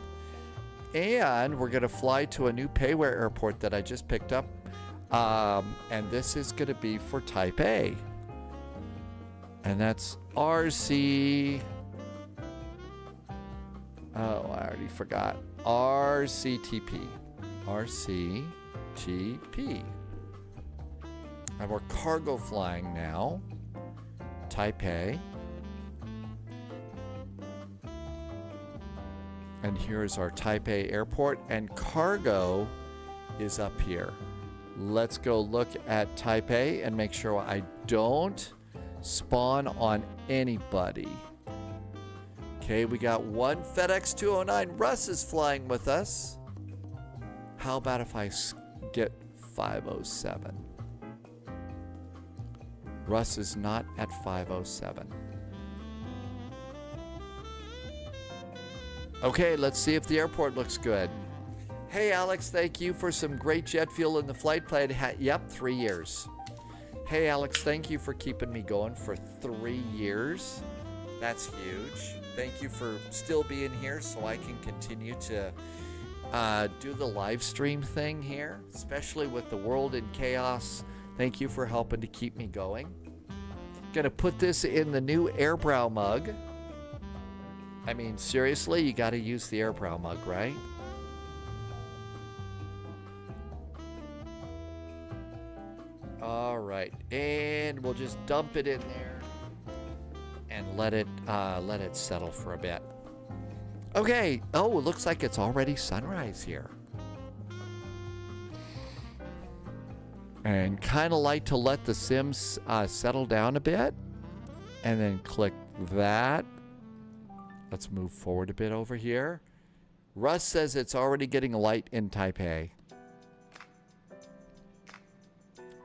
And we're going to fly to a new Payware airport that I just picked up. And this is going to be for Taipei. And that's RC... Oh, I already forgot. RCTP. RCTP. And we're cargo flying now. Taipei. And here's our Taipei airport, and cargo is up here. Let's go look at Taipei and make sure I don't spawn on anybody. Okay, we got one FedEx 209. Russ is flying with us. How about if I get 507? Russ is not at 507. Okay, let's see if the airport looks good. Hey, Alex, thank you for some great jet fuel in the flight plan. Yep, 3 years. Hey, Alex, thank you for keeping me going for 3 years. That's huge. Thank you for still being here so I can continue to do the live stream thing here, especially with the world in chaos. Thank you for helping to keep me going. Gonna put this in the new Airbrow mug. I mean, seriously, you gotta use the Airbrow mug, right? All right, and we'll just dump it in there and let it settle for a bit. Okay. Oh, it looks like it's already sunrise here. And kind of like to let the sims settle down a bit, and then click that. Let's move forward a bit over here. Russ says it's already getting light in Taipei.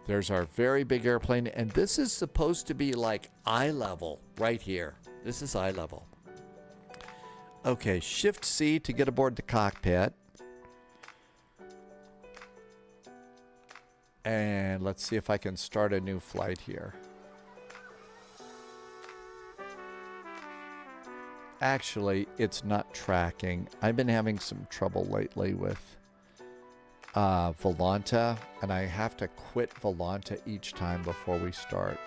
There's our very big airplane, and this is supposed to be like eye level right here. This is eye level. Okay, Shift C to get aboard the cockpit. And let's see if I can start a new flight here. Actually, it's not tracking. I've been having some trouble lately with Volanta, and I have to quit Volanta each time before we start.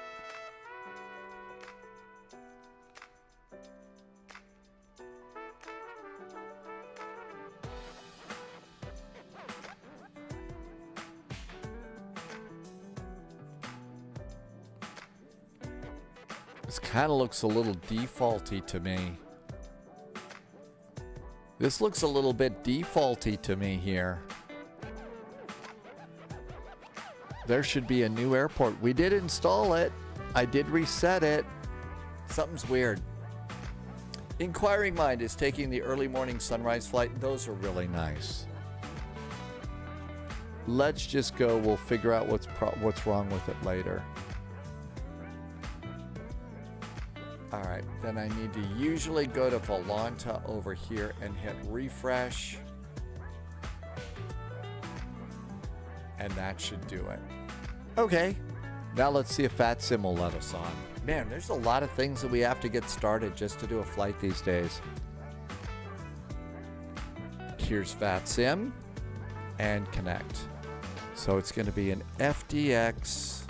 This kind of looks a little defaulty to me. This looks a little bit defaulty to me here. There should be a new airport. We did install it. I did reset it. Something's weird. Inquiring Mind is taking the early morning sunrise flight. Those are really nice. Let's just go. We'll figure out what's wrong with it later. All right, then I need to usually go to Volanta over here and hit refresh. And that should do it. Okay, now let's see if FatSim will let us on. Man, there's a lot of things that we have to get started just to do a flight these days. Here's FatSim and connect. So it's going to be an FDX,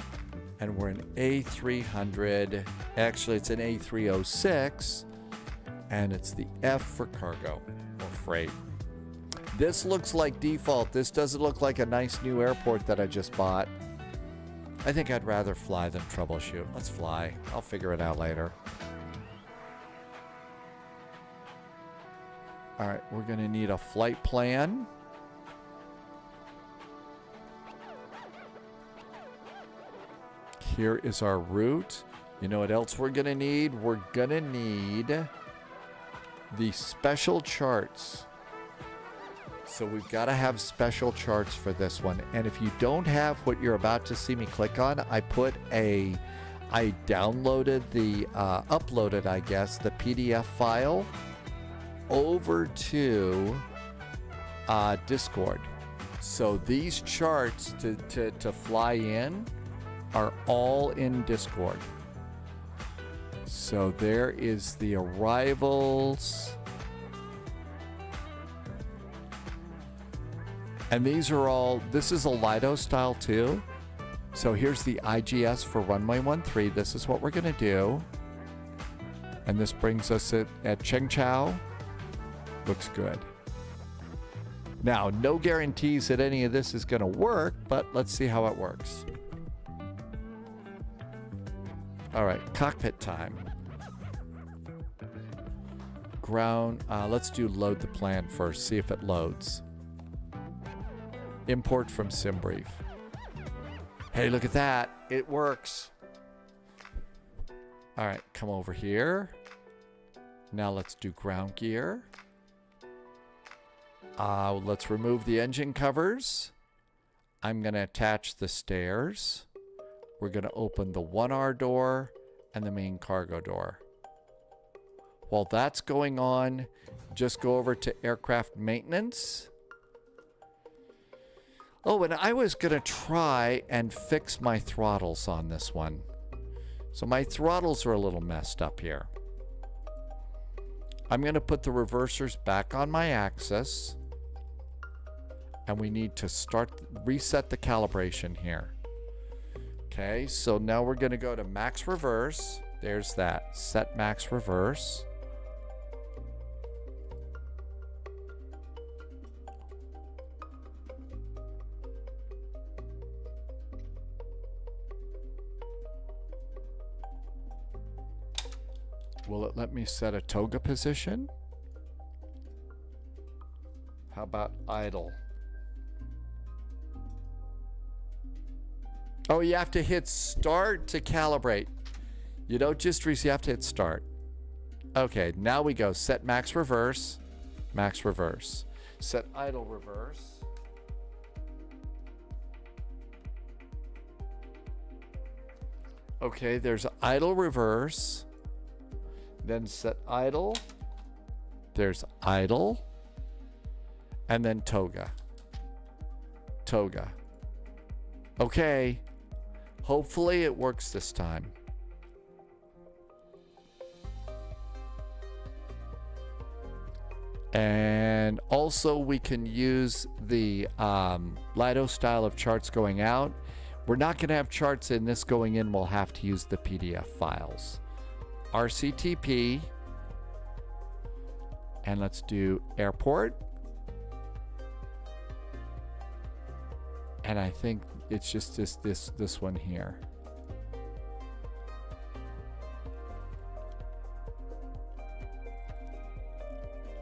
and we're an A300. Actually, it's an A306, and it's the F for cargo or freight. This looks like default. This doesn't look like a nice new airport that I just bought. I think I'd rather fly than troubleshoot. Let's fly. I'll figure it out later. All right, we're going to need a flight plan. Here is our route. You know what else we're going to need? We're going to need the special charts. So we've got to have special charts for this one. And if you don't have what you're about to see me click on, I downloaded uploaded, I guess, the PDF file over to Discord. So these charts to fly in are all in Discord. So there is the arrivals. And these are all, this is a Lido style too. So here's the IGS for runway 13. This is what we're going to do. And this brings us at Chengchao. Looks good. Now, no guarantees that any of this is going to work, but let's see how it works. All right, cockpit time. ground. Let's do load the plan first. See if it loads. Import from SimBrief. Hey, look at that. It works. All right, come over here. Now let's do ground gear. Let's remove the engine covers. I'm going to attach the stairs. We're going to open the 1R door and the main cargo door. While that's going on, just go over to aircraft maintenance. Oh, and I was going to try and fix my throttles on this one. So my throttles are a little messed up here. I'm going to put the reversers back on my axis. And we need to reset the calibration here. Okay, so now we're going to go to max reverse. There's that. Set max reverse. Will it let me set a toga position? How about idle? Oh, you have to hit start to calibrate. You don't just you have to hit start. Okay, now we go set max reverse, set idle reverse. Okay, there's idle reverse. Then set idle. There's idle. And then toga. Toga. Okay. Hopefully it works this time. And also we can use the Lido style of charts going out. We're not going to have charts in this going in. We'll have to use the PDF files. RCTP. And let's do airport. And I think it's just this one here.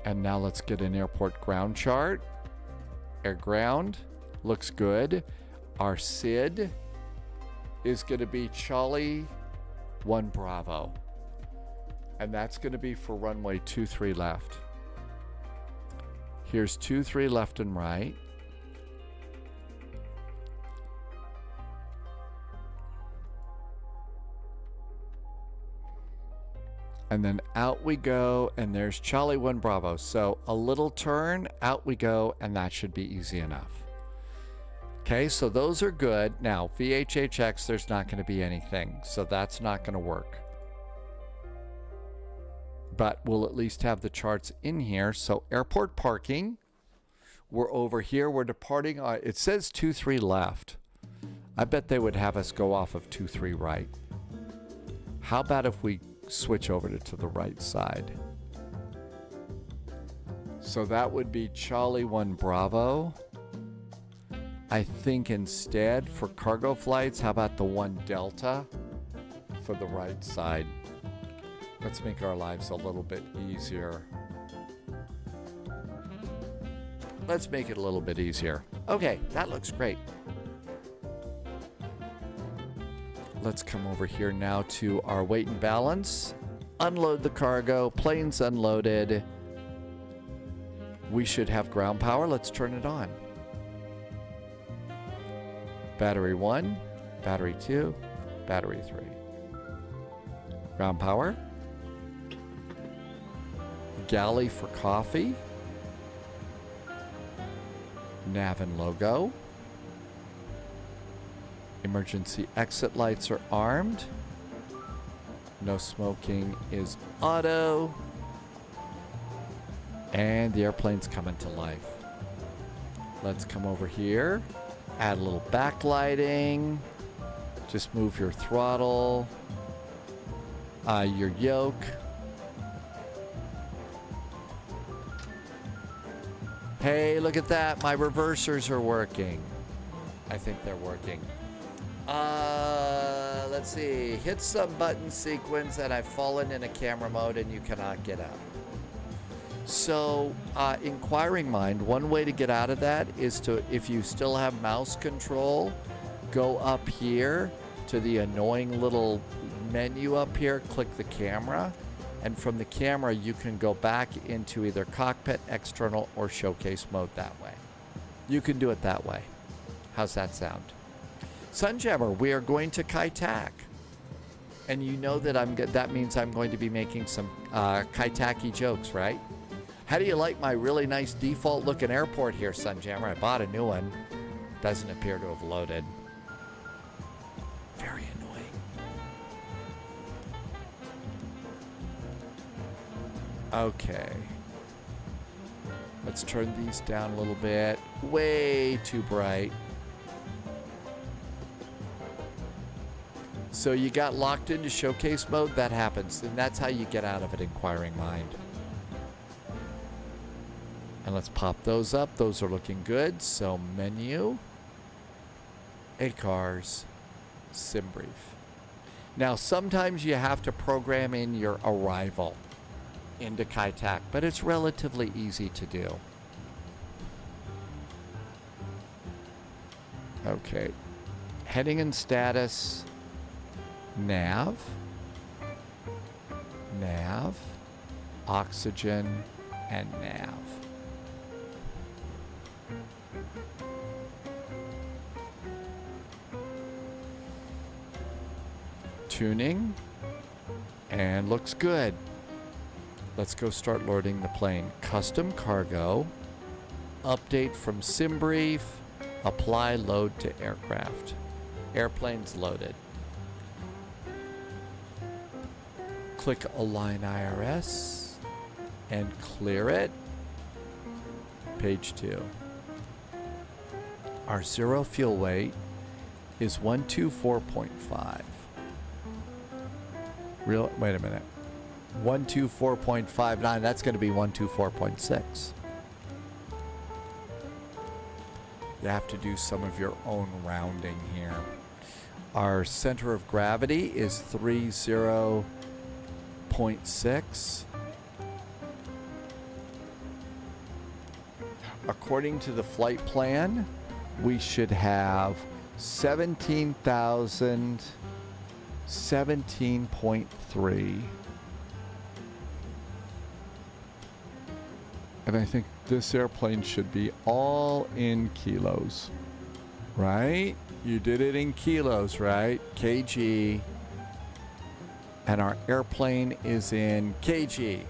And now let's get an airport ground chart. Air ground looks good. Our SID is going to be Charlie 1 Bravo. And that's going to be for runway 23 left. Here's 23 left and right. And then out we go, and there's Charlie 1 Bravo. So a little turn, out we go, and that should be easy enough. Okay, so those are good. Now, VHHX, there's not going to be anything, so that's not going to work. But we'll at least have the charts in here. So airport parking, we're over here. We're departing. It says 23 left. I bet they would have us go off of 23 right. How about if we switch over to the right side? So that would be Charlie 1 Bravo. I think instead for cargo flights, how about the 1 Delta for the right side? Let's make our lives a little bit easier. Let's make it a little bit easier. Okay, that looks great. Let's come over here now to our weight and balance. Unload the cargo. Plane's unloaded. We should have ground power. Let's turn it on. Battery 1, battery 2, battery 3. Ground power. Galley for coffee. Nav and logo. Emergency exit lights are armed. No smoking is auto. And the airplane's coming to life. Let's come over here. Add a little backlighting. Just move your throttle. Your yoke. Hey, look at that. My reversers are working. I think they're working. Let's see. Hit some button sequence and I've fallen in a camera mode and you cannot get up. So, inquiring mind, one way to get out of that is to, if you still have mouse control, go up here to the annoying little menu up here, click the camera, and from the camera you can go back into either cockpit, external, or showcase mode that way. You can do it that way. How's that sound? Sunjammer, we are going to Kai-Tak. And you know that that means I'm going to be making some Kai-Tak-y jokes, right? How do you like my really nice default looking airport here, Sunjammer? I bought a new one. Doesn't appear to have loaded. Very annoying. Okay. Let's turn these down a little bit. Way too bright. So you got locked into showcase mode, that happens. And that's how you get out of it, inquiring mind. And let's pop those up. Those are looking good. So menu, ACARS, sim brief. Now sometimes you have to program in your arrival into Kai-Tak, but it's relatively easy to do. Okay. Heading and status, nav, oxygen, and nav. Tuning, and looks good. Let's go start loading the plane. Custom cargo, update from sim brief, apply load to aircraft. Airplane's loaded. Click Align IRS and clear it. Page 2. Our zero fuel weight is 124.5. Wait a minute. 124.59. That's going to be 124.6. You have to do some of your own rounding here. Our center of gravity is 30.6. According to the flight plan, we should have 17.3. And I think this airplane should be all in kilos, right? You did it in kilos, right? kg. And our airplane is in kg.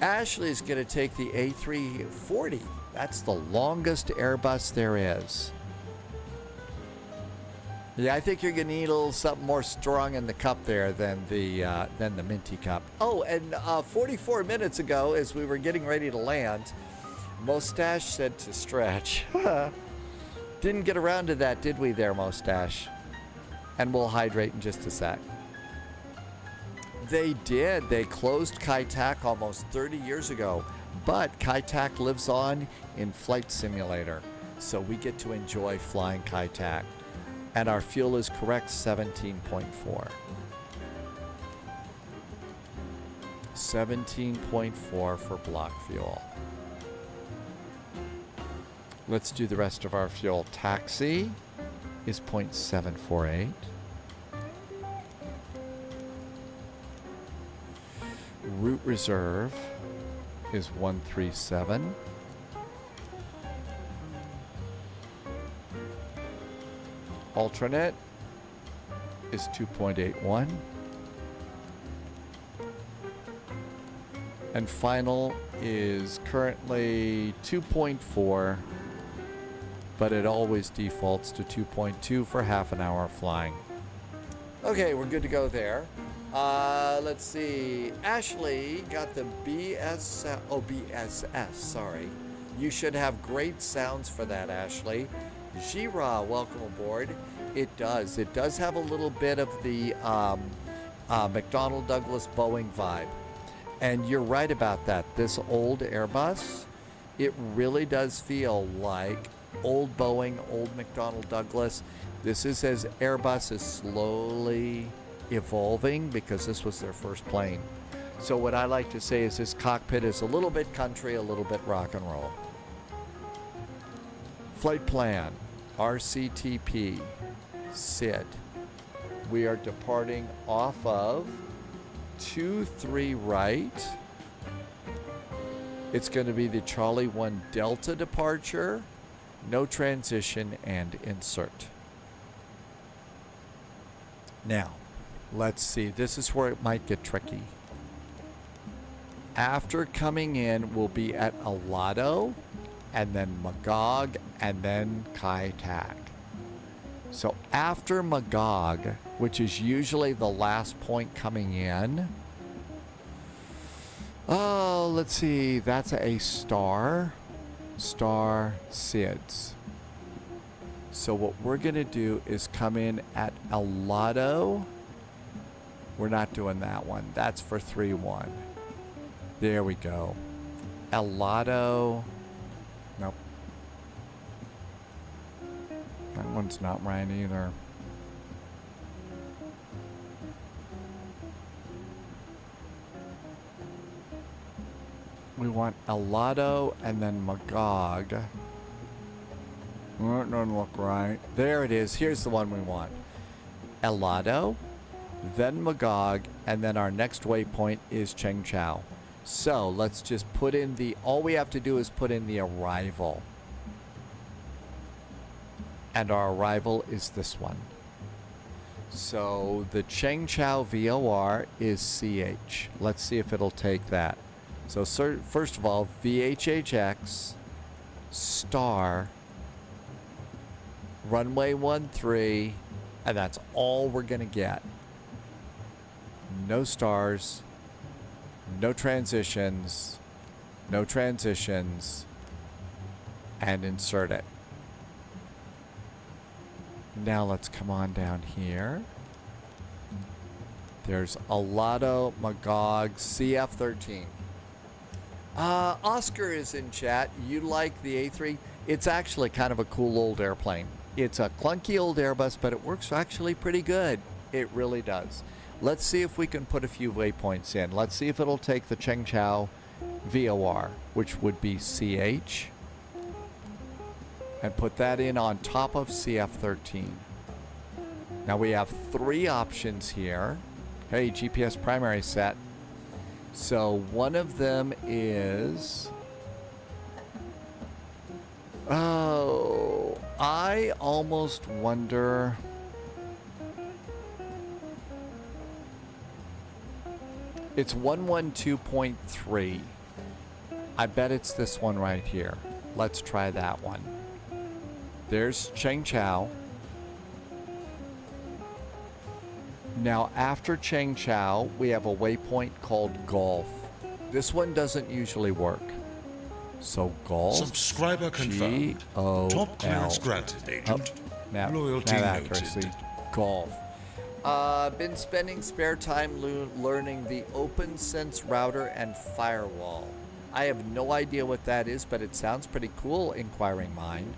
Ashley's going to take the A340. That's the longest Airbus there is. Yeah, I think you're going to need a little something more strong in the cup there than the minty cup. Oh, and 44 minutes ago, as we were getting ready to land, Mustache said to stretch. Didn't get around to that, did we there, Mustache? And we'll hydrate in just a sec. They did. They closed Kai-Tak almost 30 years ago. But Kai-Tak lives on in Flight Simulator. So we get to enjoy flying Kai-Tak. And our fuel is correct, 17.4. 17.4 for block fuel. Let's do the rest of our fuel. Taxi is 0.748. Route reserve is 137. Alternate is 2.81. And final is currently 2.4, but it always defaults to 2.2 for half an hour of flying. Okay, we're good to go there. Let's see. Ashley got the BSS, sorry. You should have great sounds for that, Ashley. Jira, welcome aboard. It does. It does have a little bit of the McDonnell Douglas Boeing vibe. And you're right about that. This old Airbus, it really does feel like old Boeing, old McDonnell Douglas. This is as Airbus is slowly evolving because this was their first plane. So what I like to say is this cockpit is a little bit country, a little bit rock and roll. Flight plan, RCTP, SID. We are departing off of 23 right. It's going to be the Charlie 1 Delta departure, no transition, and insert. Now, let's see. This is where it might get tricky. After coming in, we'll be at Alado, and then Magog, and then Kai Tak. So after Magog, which is usually the last point coming in, oh, let's see, that's a star SIDS. So what we're going to do is come in at Alado. We're not doing that one. That's for 3-1. There we go. Alado. Nope. That one's not right either. We want Alado and then Magog. Oh, it doesn't look right. There it is. Here's the one we want. Alado, then Magog, and then our next waypoint is Cheng Chao. So let's just put in the, all we have to do is put in the arrival. And our arrival is this one. So the Cheng Chao VOR is CH. Let's see if it'll take that. So first of all, VHHX, star, runway 13, and that's all we're going to get. No stars, no transitions, and insert it. Now let's come on down here. There's Alado, Magog, CF13. Oscar is in chat. You like the A3? It's actually kind of a cool old airplane. It's a clunky old Airbus, but it works actually pretty good. It really does. Let's see if we can put a few waypoints in. Let's see if it'll take the Cheng Chao VOR, which would be CH, and put that in on top of CF13. Now we have 3 options here. Hey, GPS primary set. So one of them is, oh, I almost wonder, it's 112.3. I bet it's this one right here. Let's try that one. There's Cheng Chao. Now after Cheng Chao, we have a waypoint called Golf. This one doesn't usually work. So Golf. Subscriber confirmed. G-O-L. Top clearance granted, Agent. Loyalty accuracy. noted. Golf. Been spending spare time learning the OpenSense router and firewall. I have no idea what that is, but it sounds pretty cool, inquiring mind.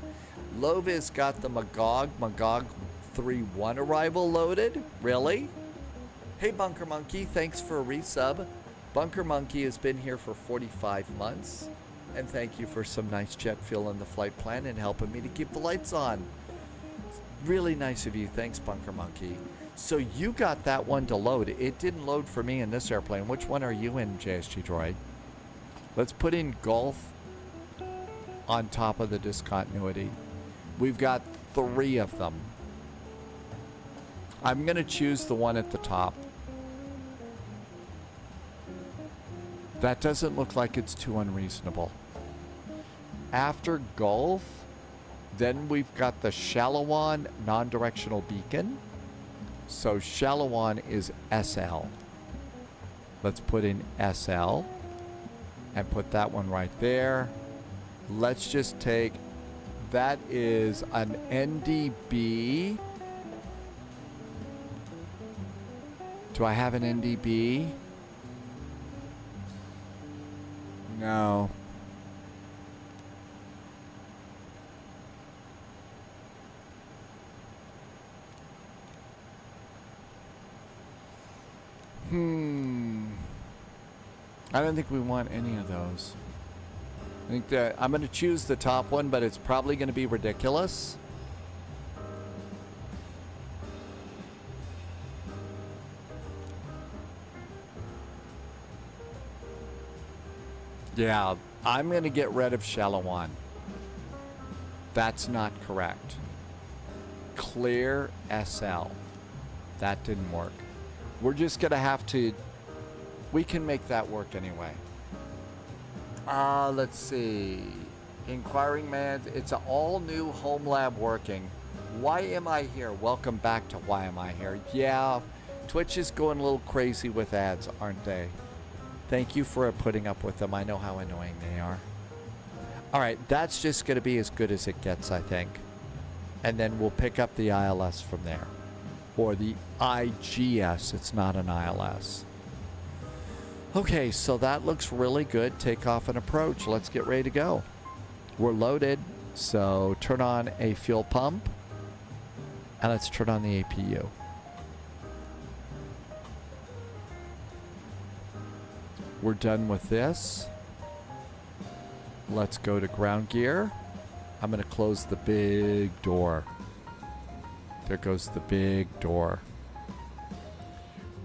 Lovis got the Magog 3-1 arrival loaded? Really? Hey Bunker Monkey, thanks for a resub. Bunker Monkey has been here for 45 months. And thank you for some nice jet fuel in the flight plan and helping me to keep the lights on. Really nice of you. Thanks, Bunker Monkey. So you got that one to load. It didn't load for me in this airplane. Which one are you in, JSG Droid? Let's put in Golf on top of the discontinuity. We've got 3 of them. I'm going to choose the one at the top. That doesn't look like it's too unreasonable. After Golf, then we've got the Shalawan non-directional beacon. So Shalawan is SL. Let's put in SL and put that one right there. Let's just take, that is an NDB. Do I have an NDB? No. I don't think we want any of those. I think that I'm going to choose the top one, but it's probably going to be ridiculous. Yeah, I'm going to get rid of shallow one. That's not correct. Clear SL. That didn't work. We're just going to have to... We can make that work anyway. Let's see. Inquiring man, it's an all-new home lab working. Why am I here? Welcome back to Why Am I Here? Yeah, Twitch is going a little crazy with ads, aren't they? Thank you for putting up with them. I know how annoying they are. All right, that's just going to be as good as it gets, I think. And then we'll pick up the ILS from there. Or the IGS. It's not an ILS. Okay, so that looks really good. Takeoff and approach. Let's get ready to go. We're loaded. So turn on a fuel pump. And let's turn on the APU. We're done with this. Let's go to ground gear. I'm going to close the big door. There goes the big door.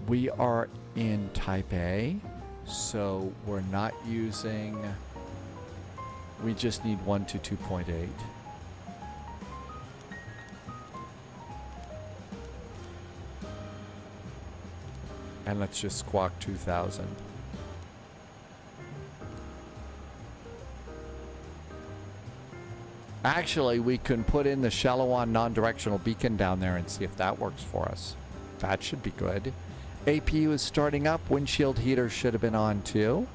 We are in Taipei, so we're not using... We just need 1 to 2.8. And let's just squawk 2000. Actually, we can put in the shallow-on non-directional beacon down there and see if that works for us. That should be good. APU is starting up. Windshield heater should have been on too.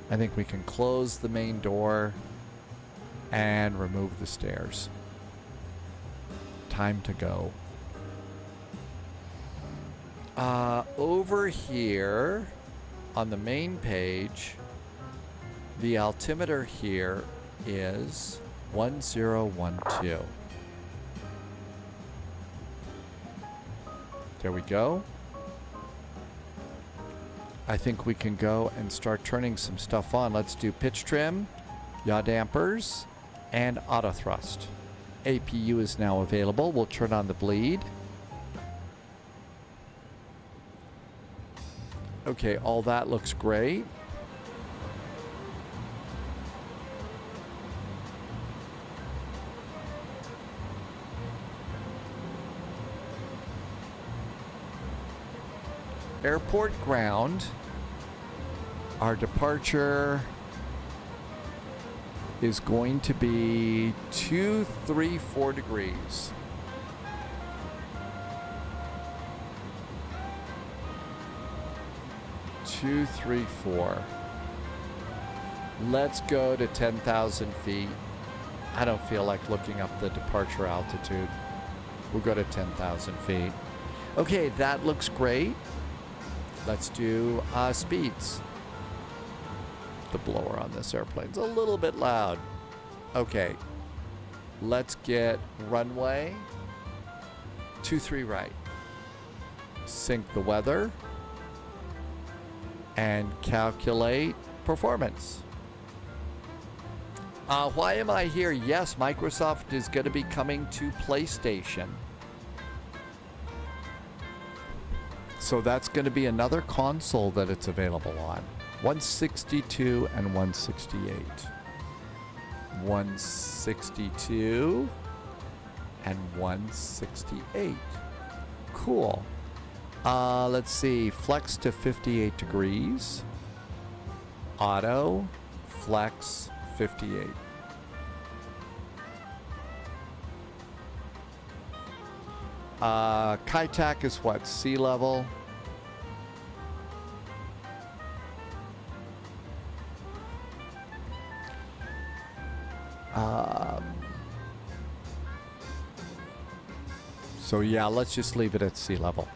I think we can close the main door and remove the stairs. Time to go. Over here on the main page, the altimeter here is 1012. There we go. I think we can go and start turning some stuff on. Let's do pitch trim, yaw dampers, and auto thrust. APU is now available. We'll turn on the bleed. Okay, all that looks great. Airport ground. Our departure is going to be 234 degrees. Two, 3, 4. Let's go to 10,000 feet. I don't feel like looking up the departure altitude. We'll go to 10,000 feet. Okay, that looks great. Let's do speeds. The blower on this airplane's a little bit loud. Okay. Let's get runway 23 right. Sync the weather. And calculate performance. Why am I here? Yes, Microsoft is going to be coming to PlayStation. So that's going to be another console that it's available on. 162 and 168. 162 and 168. Cool. Let's see. Flex to 58 degrees. Auto. Flex 58. Kaitac is what? Sea level? So yeah, let's just leave it at sea level.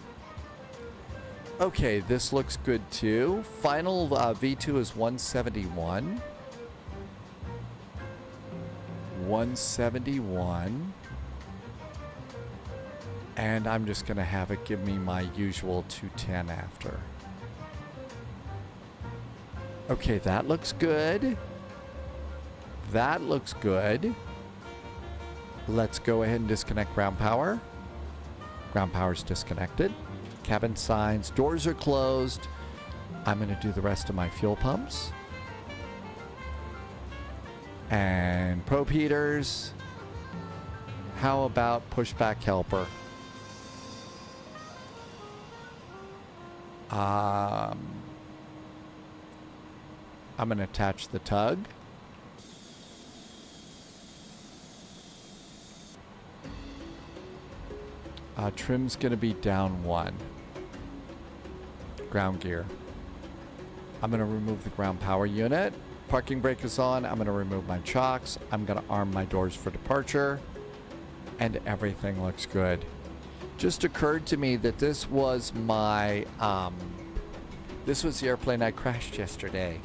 Okay, this looks good too. Final V2 is 171. 171. And I'm just going to have it give me my usual 210 after. Okay, that looks good. That looks good. Let's go ahead and disconnect ground power. Ground power's disconnected. Cabin signs. Doors are closed. I'm going to do the rest of my fuel pumps. And probe heaters. How about pushback helper? I'm going to attach the tug. Trim's going to be down 1. Ground gear. I'm going to remove the ground power unit. Parking brake is on. I'm going to remove my chocks. I'm going to arm my doors for departure. And everything looks good. Just occurred to me that this was my, this was the airplane I crashed yesterday.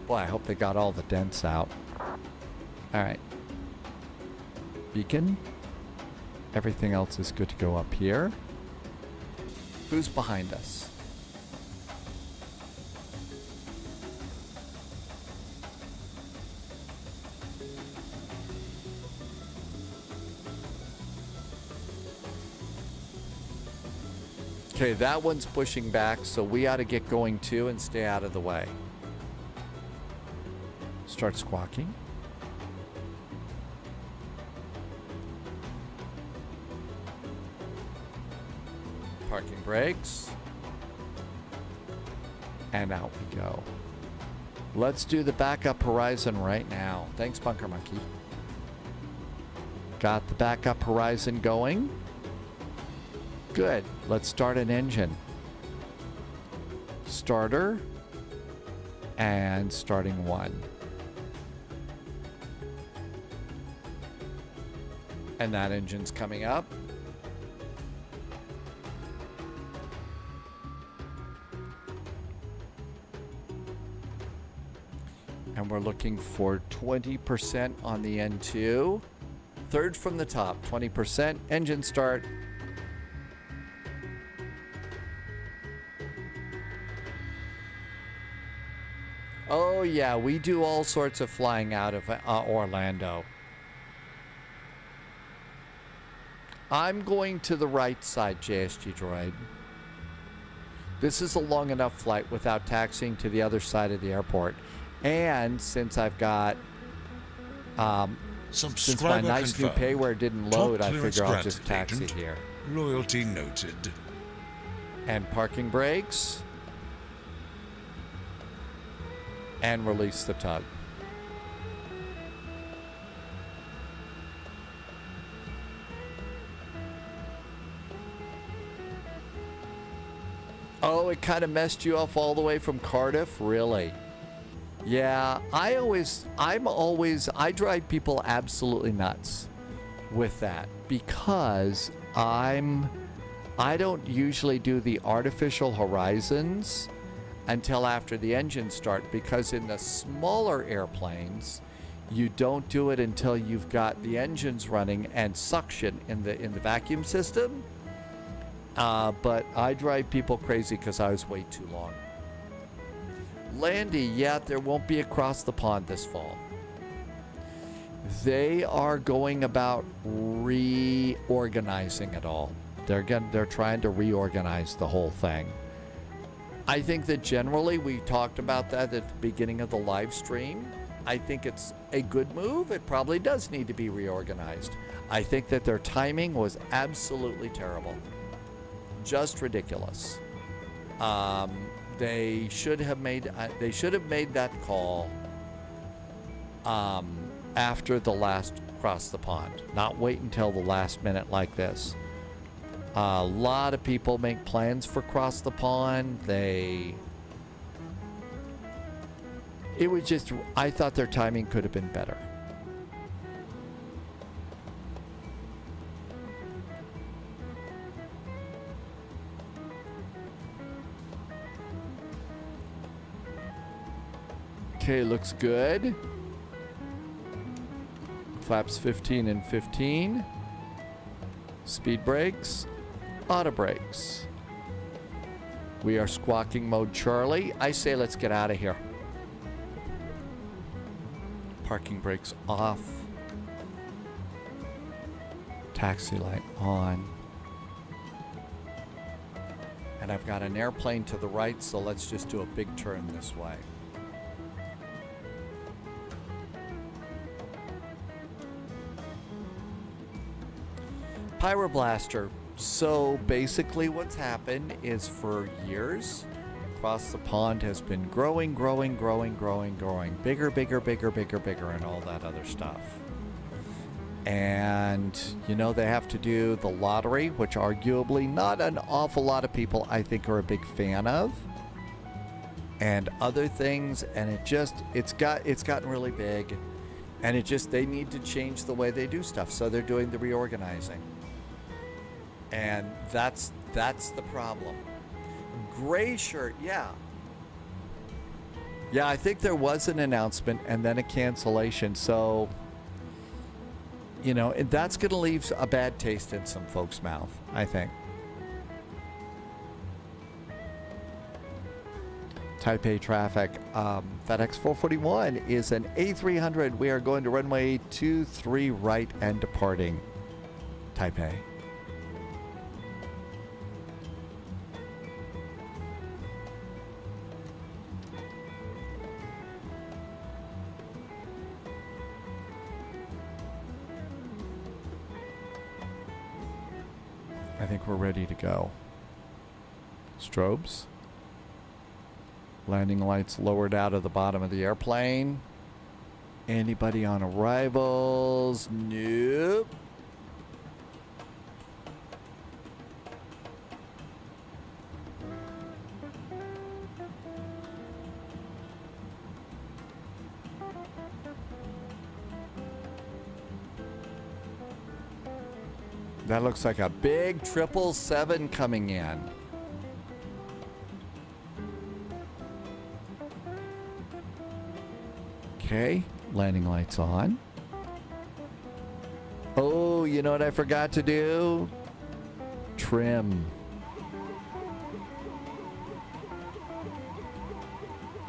Boy, I hope they got all the dents out. All right. Beacon. Everything else is good to go up here. Who's behind us? Okay, that one's pushing back, so we ought to get going too and stay out of the way. Start squawking. Parking brakes. And out we go. Let's do the backup horizon right now. Thanks, Bunker Monkey. Got the backup horizon going. Good. Let's start an engine. Starter. And starting 1. And that engine's coming up. And we're looking for 20% on the N2. Third from the top, 20%. Engine start. Oh yeah, we do all sorts of flying out of Orlando. I'm going to the right side, JSG Droid. This is a long enough flight without taxiing to the other side of the airport. And since I've got, since my nice new payware didn't load, I figure I'll just taxi here. Loyalty noted. And parking brakes. And release the tug. Oh, it kind of messed you up all the way from Cardiff? Really? Yeah, I drive people absolutely nuts with that because I don't usually do the artificial horizons until after the engines start, because in the smaller airplanes you don't do it until you've got the engines running and suction in the vacuum system. But I drive people crazy because I was way too long. Landy, yeah, there won't be across the pond this fall. They are going about reorganizing it all. They're trying to reorganize the whole thing. I think that generally, we talked about that at the beginning of the live stream. I think it's a good move. It probably does need to be reorganized. I think that their timing was absolutely terrible. Just ridiculous. They should have made that call after the last cross the pond, not wait until the last minute like this. A lot of people make plans for cross the pond. I thought their timing could have been better. Okay, looks good. Flaps 15 and 15. Speed brakes. Auto brakes. We are squawking mode Charlie. I say let's get out of here. Parking brakes off. Taxi light on. And I've got an airplane to the right, so let's just do a big turn this way. Pyroblaster. So basically what's happened is for years, across the pond has been growing. Bigger, and all that other stuff. And, you know, they have to do the lottery, which arguably not an awful lot of people, I think, are a big fan of. And other things, and it's gotten really big. And they need to change the way they do stuff. So they're doing the reorganizing. And that's the problem. Gray shirt, yeah. Yeah, I think there was an announcement and then a cancellation. So, you know, that's going to leave a bad taste in some folks' mouth, I think. Taipei traffic. FedEx 441 is an A300. We are going to runway 23 right and departing Taipei. I think we're ready to go. Strobes. Landing lights lowered out of the bottom of the airplane. Anybody on arrivals? Nope. That looks like a big 777 coming in. Okay, landing lights on. Oh, you know what I forgot to do? Trim.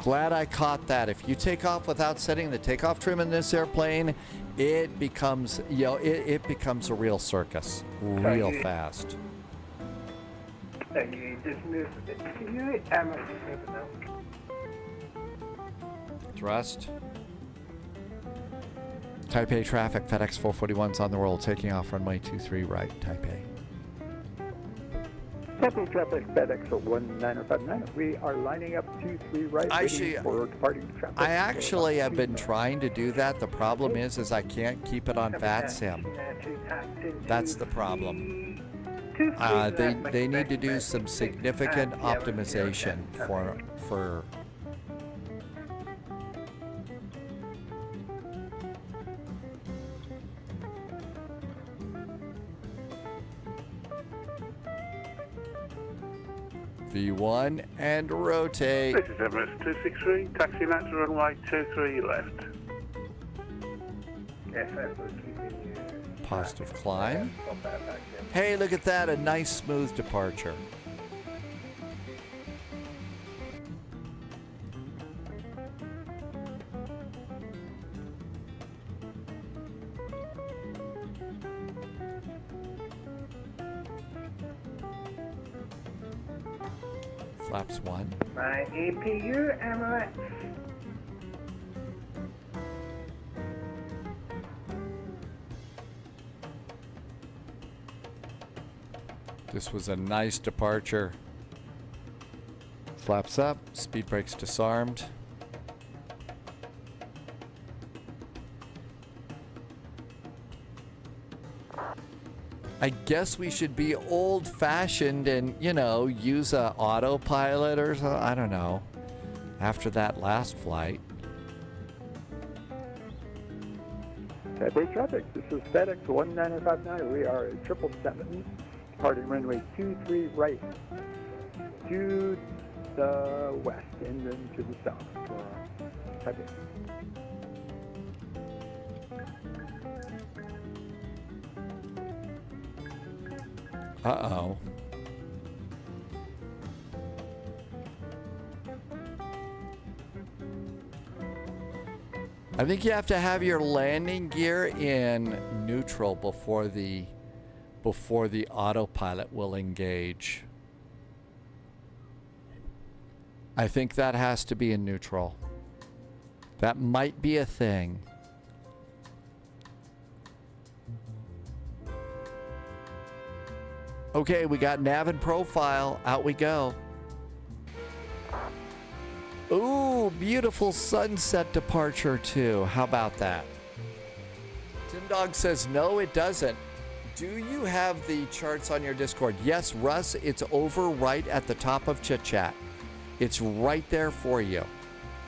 Glad I caught that. If you take off without setting the takeoff trim in this airplane, it becomes, you know, it becomes a real circus, real fast. Okay, just move a bit to you. Just move it now. Thrust. Taipei traffic, FedEx 441's on the roll, taking off runway 23 right, Taipei. Taipei traffic, FedEx 19059. We are lining up 23 right, waiting for departing traffic. I actually have been trying to do that. The problem is I can't keep it on VATSIM. That's the problem. They need to do some significant optimization for V1 and rotate. This is Emirates 263, taxi left to runway 23 left. Positive climb. Hey, look at that, a nice smooth departure. Flaps 1. My APU, Emirates. This was a nice departure. Flaps up, speed brakes disarmed. I guess we should be old-fashioned and, you know, use a autopilot or something. I don't know. After that last flight. Taipei traffic, this is FedEx 19059. We are at 777, departing runway 23 right to the west and then to the south for Taipei. Uh-oh. I think you have to have your landing gear in neutral before the autopilot will engage. I think that has to be in neutral. That might be a thing. Okay, we got nav and profile. Out we go. Ooh, beautiful sunset departure too. How about that? Tim Dog says, no, it doesn't. Do you have the charts on your Discord? Yes, Russ, it's over right at the top of Chit Chat. It's right there for you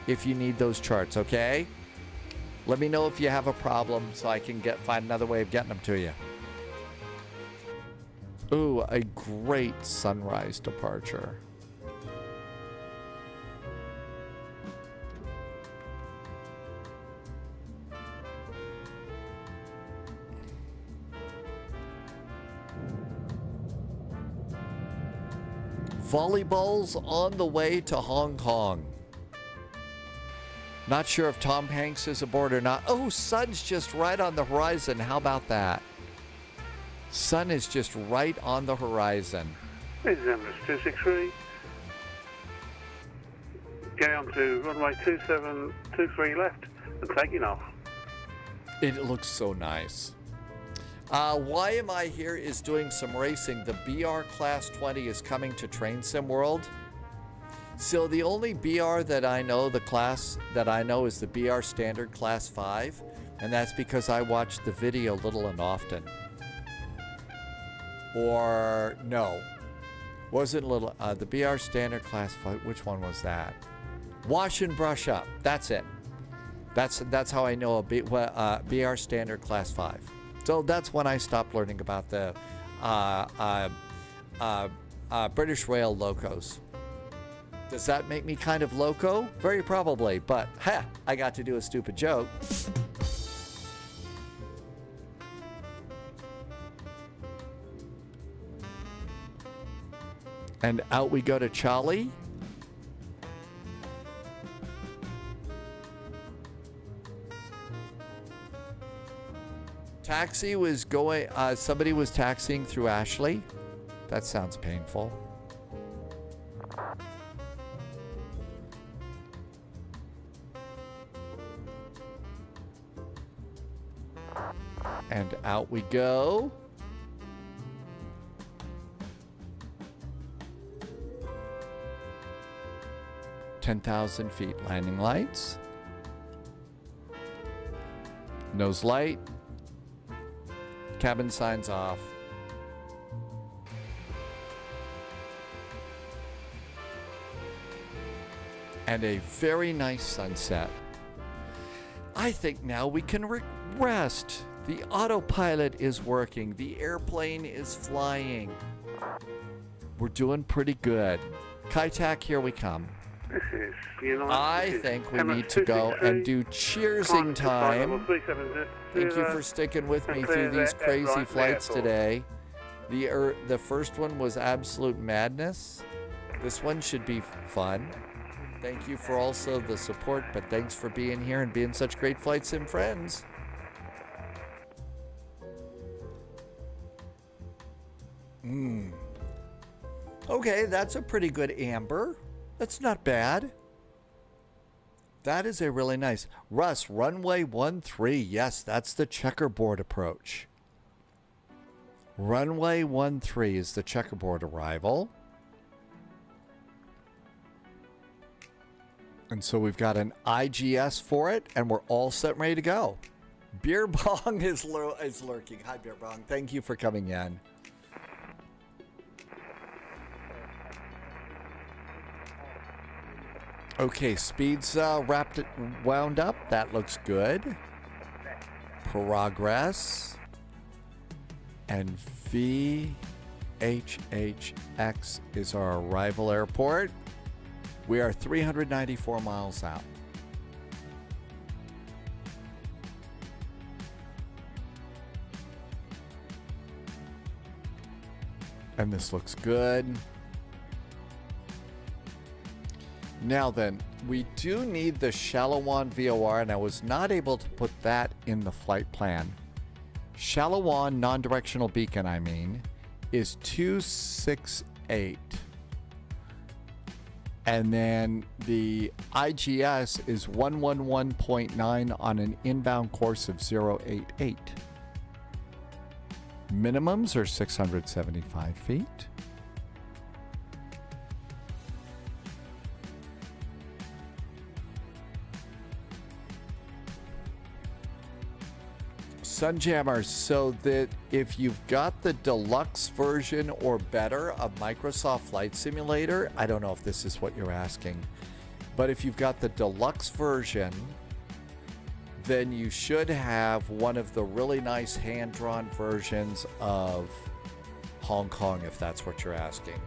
if you need those charts, okay? Let me know if you have a problem so I can find another way of getting them to you. Ooh, a great sunrise departure. Volleyball's on the way to Hong Kong. Not sure if Tom Hanks is aboard or not. Oh, sun's just right on the horizon. How about that? Sun is just right on the horizon. This is Emirates 263. Getting on to runway 2723 left and taking off. It looks so nice. Why Am I Here is doing some racing. The BR Class 20 is coming to Train Sim World. So the only BR that I know, the class that I know, is the BR Standard Class 5. And that's because I watch the video little and often. Or, no. Wasn't little, the BR Standard Class 5, which one was that? Wash and Brush Up. That's it. That's how I know a BR Standard Class 5. So that's when I stopped learning about the British Rail locos. Does that make me kind of loco? Very probably, but I got to do a stupid joke. And out we go to Charlie. Taxi was going, somebody was taxiing through Ashley. That sounds painful. And out we go. (10,000 feet) landing lights. Nose light. Cabin signs off. And a very nice sunset. I think now we can rest. The autopilot is working. The airplane is flying. We're doing pretty good. Kai-Tak, here we come. This is, you know, I think we need to go and do cheersing time. Thank you for sticking with me through these crazy flights today. The first one was absolute madness. This one should be fun. Thank you for also the support, but thanks for being here and being such great Flight Sim friends. Okay, that's a pretty good amber. That's not bad. That is a really nice. Russ, runway 13. Yes, that's the checkerboard approach. Runway 13 is the checkerboard arrival. And so we've got an IGS for it, and we're all set and ready to go. Beer Bong is lurking. Hi, Beer Bong. Thank you for coming in. Okay, speed's wound up. That looks good. Progress. And VHHX is our arrival airport. We are 394 miles out. And this looks good. Now then, we do need the Shalawan VOR, and I was not able to put that in the flight plan. Shalawan non-directional beacon, I mean, is 268. And then the IGS is 111.9 on an inbound course of 088. Minimums are 675 feet. Sunjammers, so that if you've got the deluxe version or better of Microsoft Flight Simulator, I don't know if this is what you're asking, but if you've got the deluxe version, then you should have one of the really nice hand-drawn versions of Hong Kong, if that's what you're asking.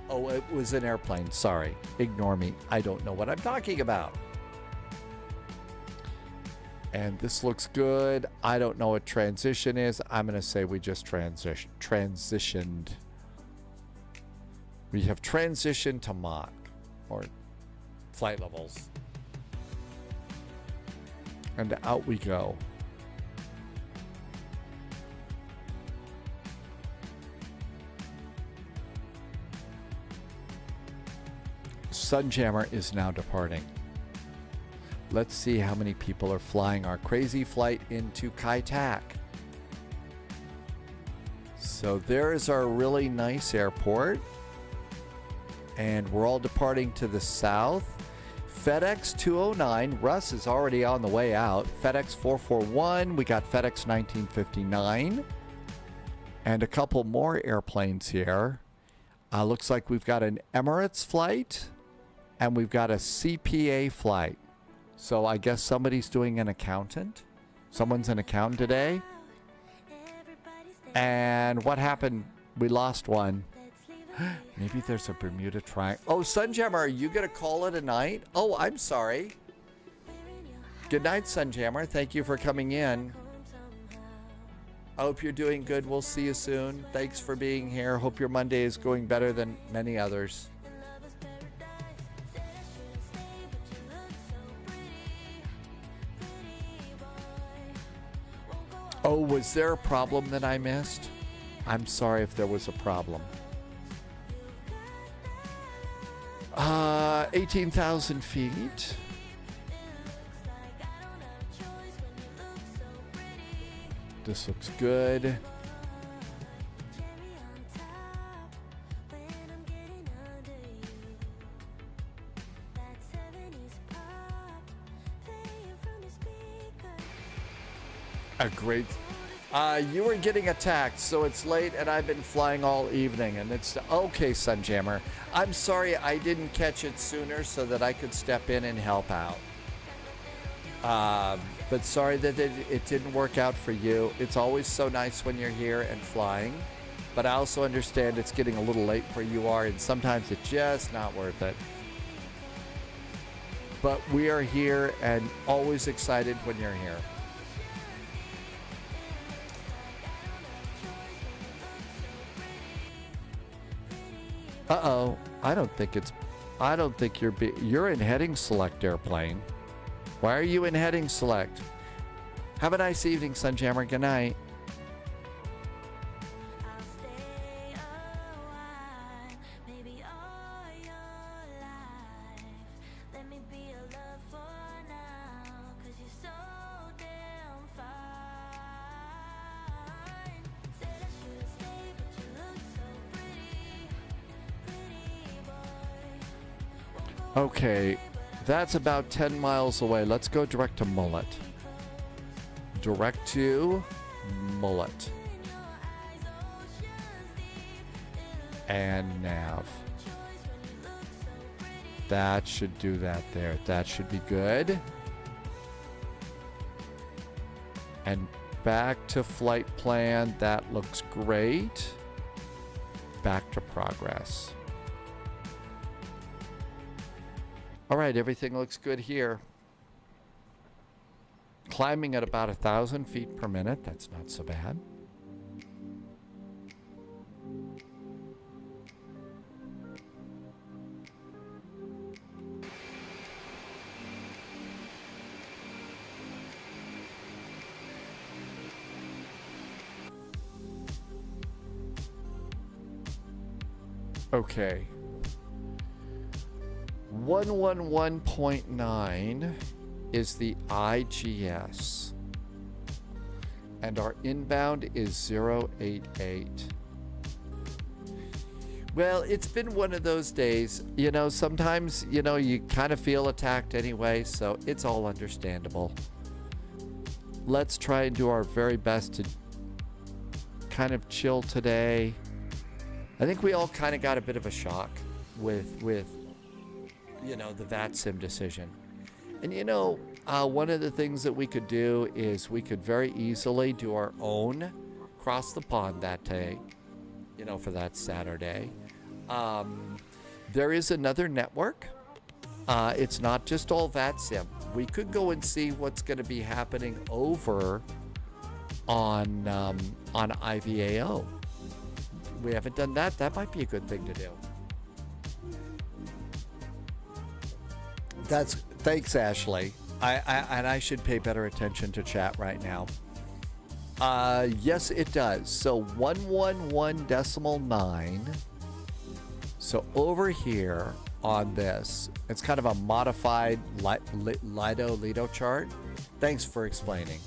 Oh, it was an airplane. Sorry. Ignore me. I don't know what I'm talking about. And this looks good. I don't know what transition is. I'm going to say we just transitioned. We have transitioned to Mach, or flight levels. And out we go. Sunjammer is now departing. Let's see how many people are flying our crazy flight into Kai Tak. So there is our really nice airport. And we're all departing to the south. FedEx 209, Russ is already on the way out. FedEx 441, we got FedEx 1959. And a couple more airplanes here. Looks like we've got an Emirates flight. And we've got a CPA flight. So I guess somebody's doing an accountant. Someone's an accountant today. And what happened? We lost one. Maybe there's a Bermuda Triangle. Oh, Sunjammer, are you going to call it a night? Oh, I'm sorry. Good night, Sunjammer. Thank you for coming in. I hope you're doing good. We'll see you soon. Thanks for being here. Hope your Monday is going better than many others. Oh, was there a problem that I missed? I'm sorry if there was a problem. 18,000 feet. This looks good. A great. You were getting attacked, so it's late, and I've been flying all evening, and it's okay, Sunjammer. I'm sorry I didn't catch it sooner so that I could step in and help out. But sorry that it didn't work out for you. It's always so nice when you're here and flying, but I also understand it's getting a little late where you are, and sometimes it's just not worth it. But we are here and always excited when you're here. Uh-oh. I don't think you're in heading select, airplane. Why are you in heading select? Have a nice evening, Sunjammer. Good night. Okay, that's about 10 miles away. Let's go direct to Mullet. Direct to Mullet. And nav. That should do that there. That should be good. And back to flight plan. That looks great. Back to progress. All right, everything looks good here. Climbing at about 1,000 feet per minute. That's not so bad. Okay. 111.9 is the IGS. And our inbound is 088. Well, it's been one of those days. You know, sometimes, you know, you kind of feel attacked anyway, so it's all understandable. Let's try and do our very best to kind of chill today. I think we all kind of got a bit of a shock with you know, the VATSIM decision. And you know, one of the things that we could do is we could very easily do our own cross the pond that day, you know, for that Saturday. There is another network. It's not just all VATSIM. We could go and see what's going to be happening over on IVAO. We haven't done that. That might be a good thing to do. Thanks, Ashley. I should pay better attention to chat right now. Yes, it does. So 111.9. So over here on this, it's kind of a modified Lido chart. Thanks for explaining.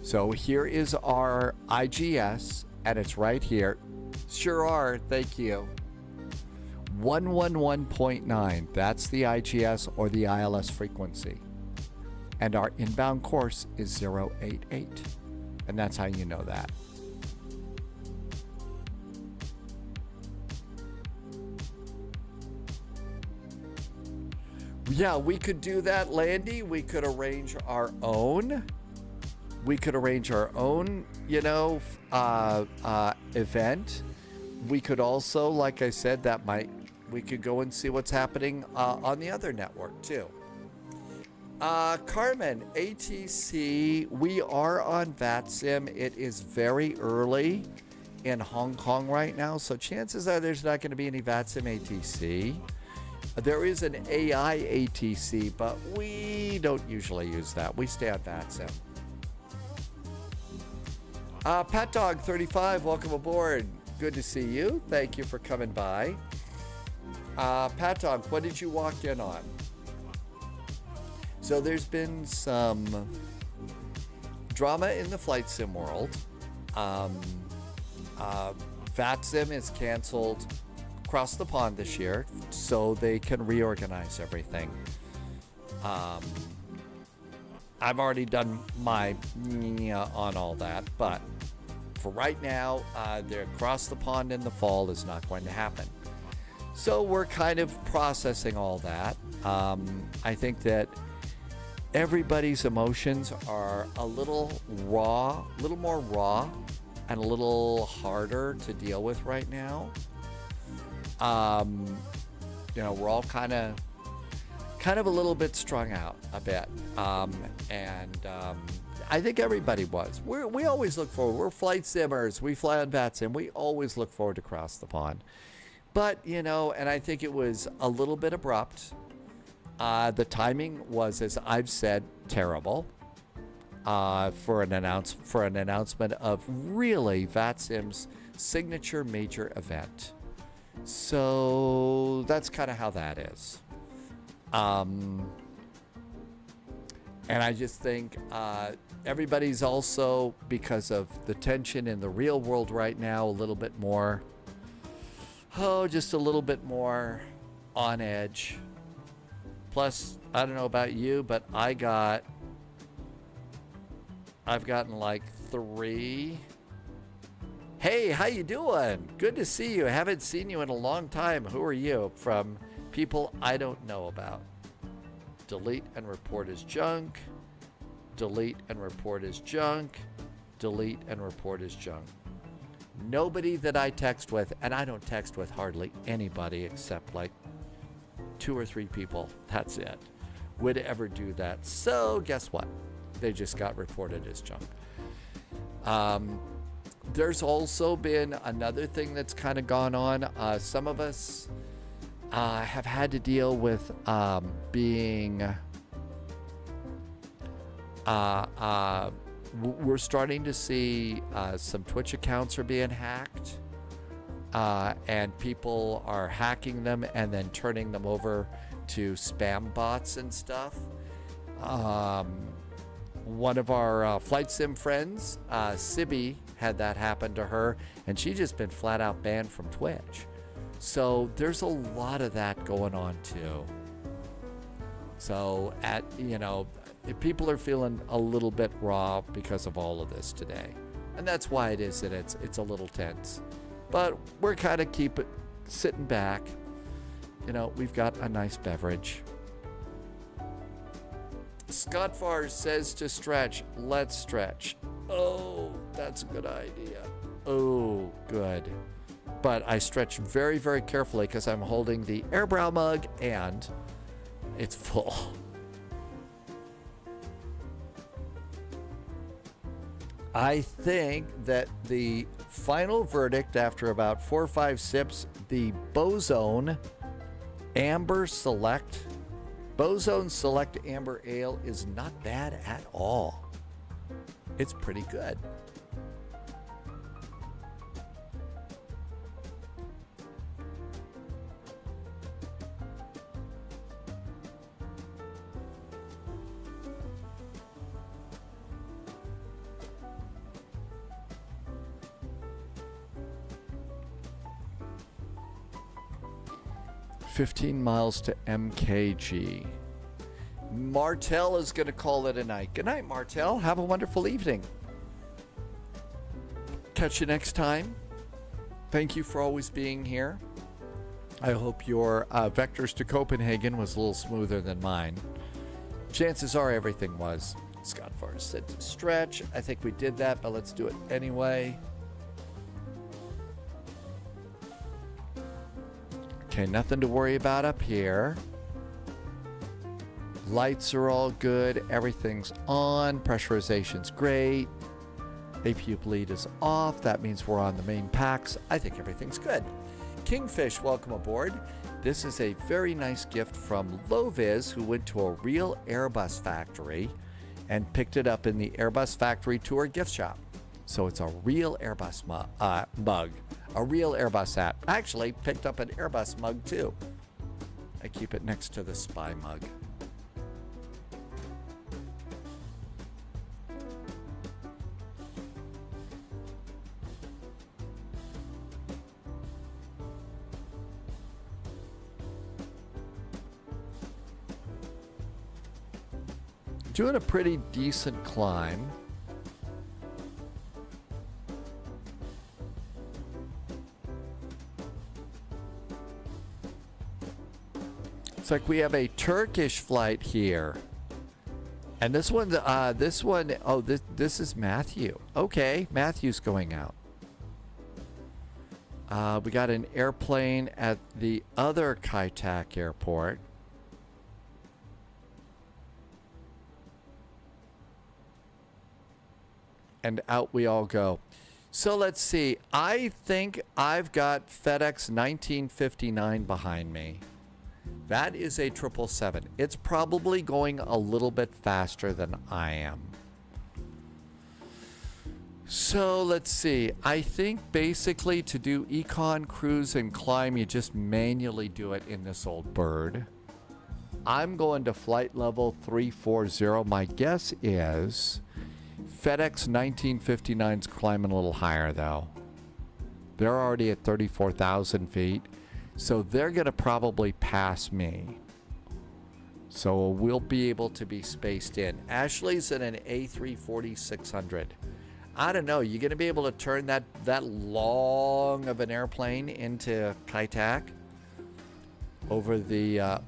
So here is our IGS, and it's right here. Sure are. Thank you. 111.9. That's the IGS or the ILS frequency. And our inbound course is 088. And that's how you know that. Yeah, we could do that, Landy. We could arrange our own. We could arrange our own, you know, event. We could also, like I said, we could go and see what's happening on the other network too. Carmen, ATC, we are on VATSIM. It is very early in Hong Kong right now, so chances are there's not going to be any VATSIM ATC. There is an AI ATC, but we don't usually use that. We stay on VATSIM. Pat Dog 35, welcome aboard. Good to see you. Thank you for coming by. Pat Dog, what did you walk in on? So there's been some drama in the flight sim world. VATSIM is canceled across the pond this year, so they can reorganize everything. I've already done my on all that, but for right now, they're across the pond in the fall is not going to happen. So we're kind of processing all that. I think that everybody's emotions are a little more raw, and a little harder to deal with right now. You know, we're all kind of a little bit strung out a bit. I think everybody was. We always look forward. We're flight simmers. We fly on VATSIM. We always look forward to cross the pond. But, you know, and I think it was a little bit abrupt. The timing was, as I've said, terrible for an announcement of really VATSIM's signature major event. So that's kind of how that is. And I just think everybody's also, because of the tension in the real world right now, a little bit more, just a little bit more on edge. Plus, I don't know about you, but I've gotten like 3. Hey, how you doing? Good to see you. I haven't seen you in a long time. Who are you? From people I don't know about. Delete and report as junk. Delete and report as junk. Delete and report as junk. Nobody that I text with, and I don't text with hardly anybody except like 2 or 3 people, that's it, would ever do that. So guess what? They just got reported as junk. There's also been another thing that's kind of gone on. Some of us have had to deal with being... we're starting to see some Twitch accounts are being hacked. and people are hacking them and then turning them over to spam bots and stuff. One of our flight sim friends, Sibby, had that happen to her, and she just been flat out banned from Twitch. So there's a lot of that going on too. So if people are feeling a little bit raw because of all of this today, and that's why it is that it's a little tense. But we're kind of sitting back. We've got a nice beverage. Scott Farr says to stretch. Let's stretch. Oh, that's a good idea. Oh, good. But I stretch very, very carefully because I'm holding the Airbrow mug and it's full. I think that the final verdict after about 4 or 5 sips, the Bozone Select Amber Ale is not bad at all. It's pretty good. $15 miles to MKG. Martel is going to call it a night. Good night, Martel. Have a wonderful evening. Catch you next time. Thank you for always being here. I hope your vectors to Copenhagen was a little smoother than mine. Chances are everything was. Scott Forrest said to stretch. I think we did that, but let's do it anyway. Okay, nothing to worry about up here. Lights are all good. Everything's on. Pressurization's great. APU bleed is off. That means we're on the main packs. I think everything's good. Kingfish, welcome aboard. This is a very nice gift from Loviz, who went to a real Airbus factory and picked it up in the Airbus factory tour gift shop. So it's a real Airbus mug. A real Airbus hat. I actually picked up an Airbus mug too. I keep it next to the spy mug. Doing a pretty decent climb. It's like we have a Turkish flight here. And this one, oh, this is Matthew. Okay, Matthew's going out. We got an airplane at the other Kai Tak airport. And out we all go. So let's see. I think I've got FedEx 1959 behind me. That is a 777. It's probably going a little bit faster than I am. So let's see. I think basically to do econ, cruise, and climb, you just manually do it in this old bird. I'm going to flight level 340. My guess is FedEx 1959's climbing a little higher though. They're already at 34,000 feet. So they're going to probably pass me. So we'll be able to be spaced in. Ashley's in an A340-600. I don't know. You going to be able to turn that long of an airplane into Kai Tak over the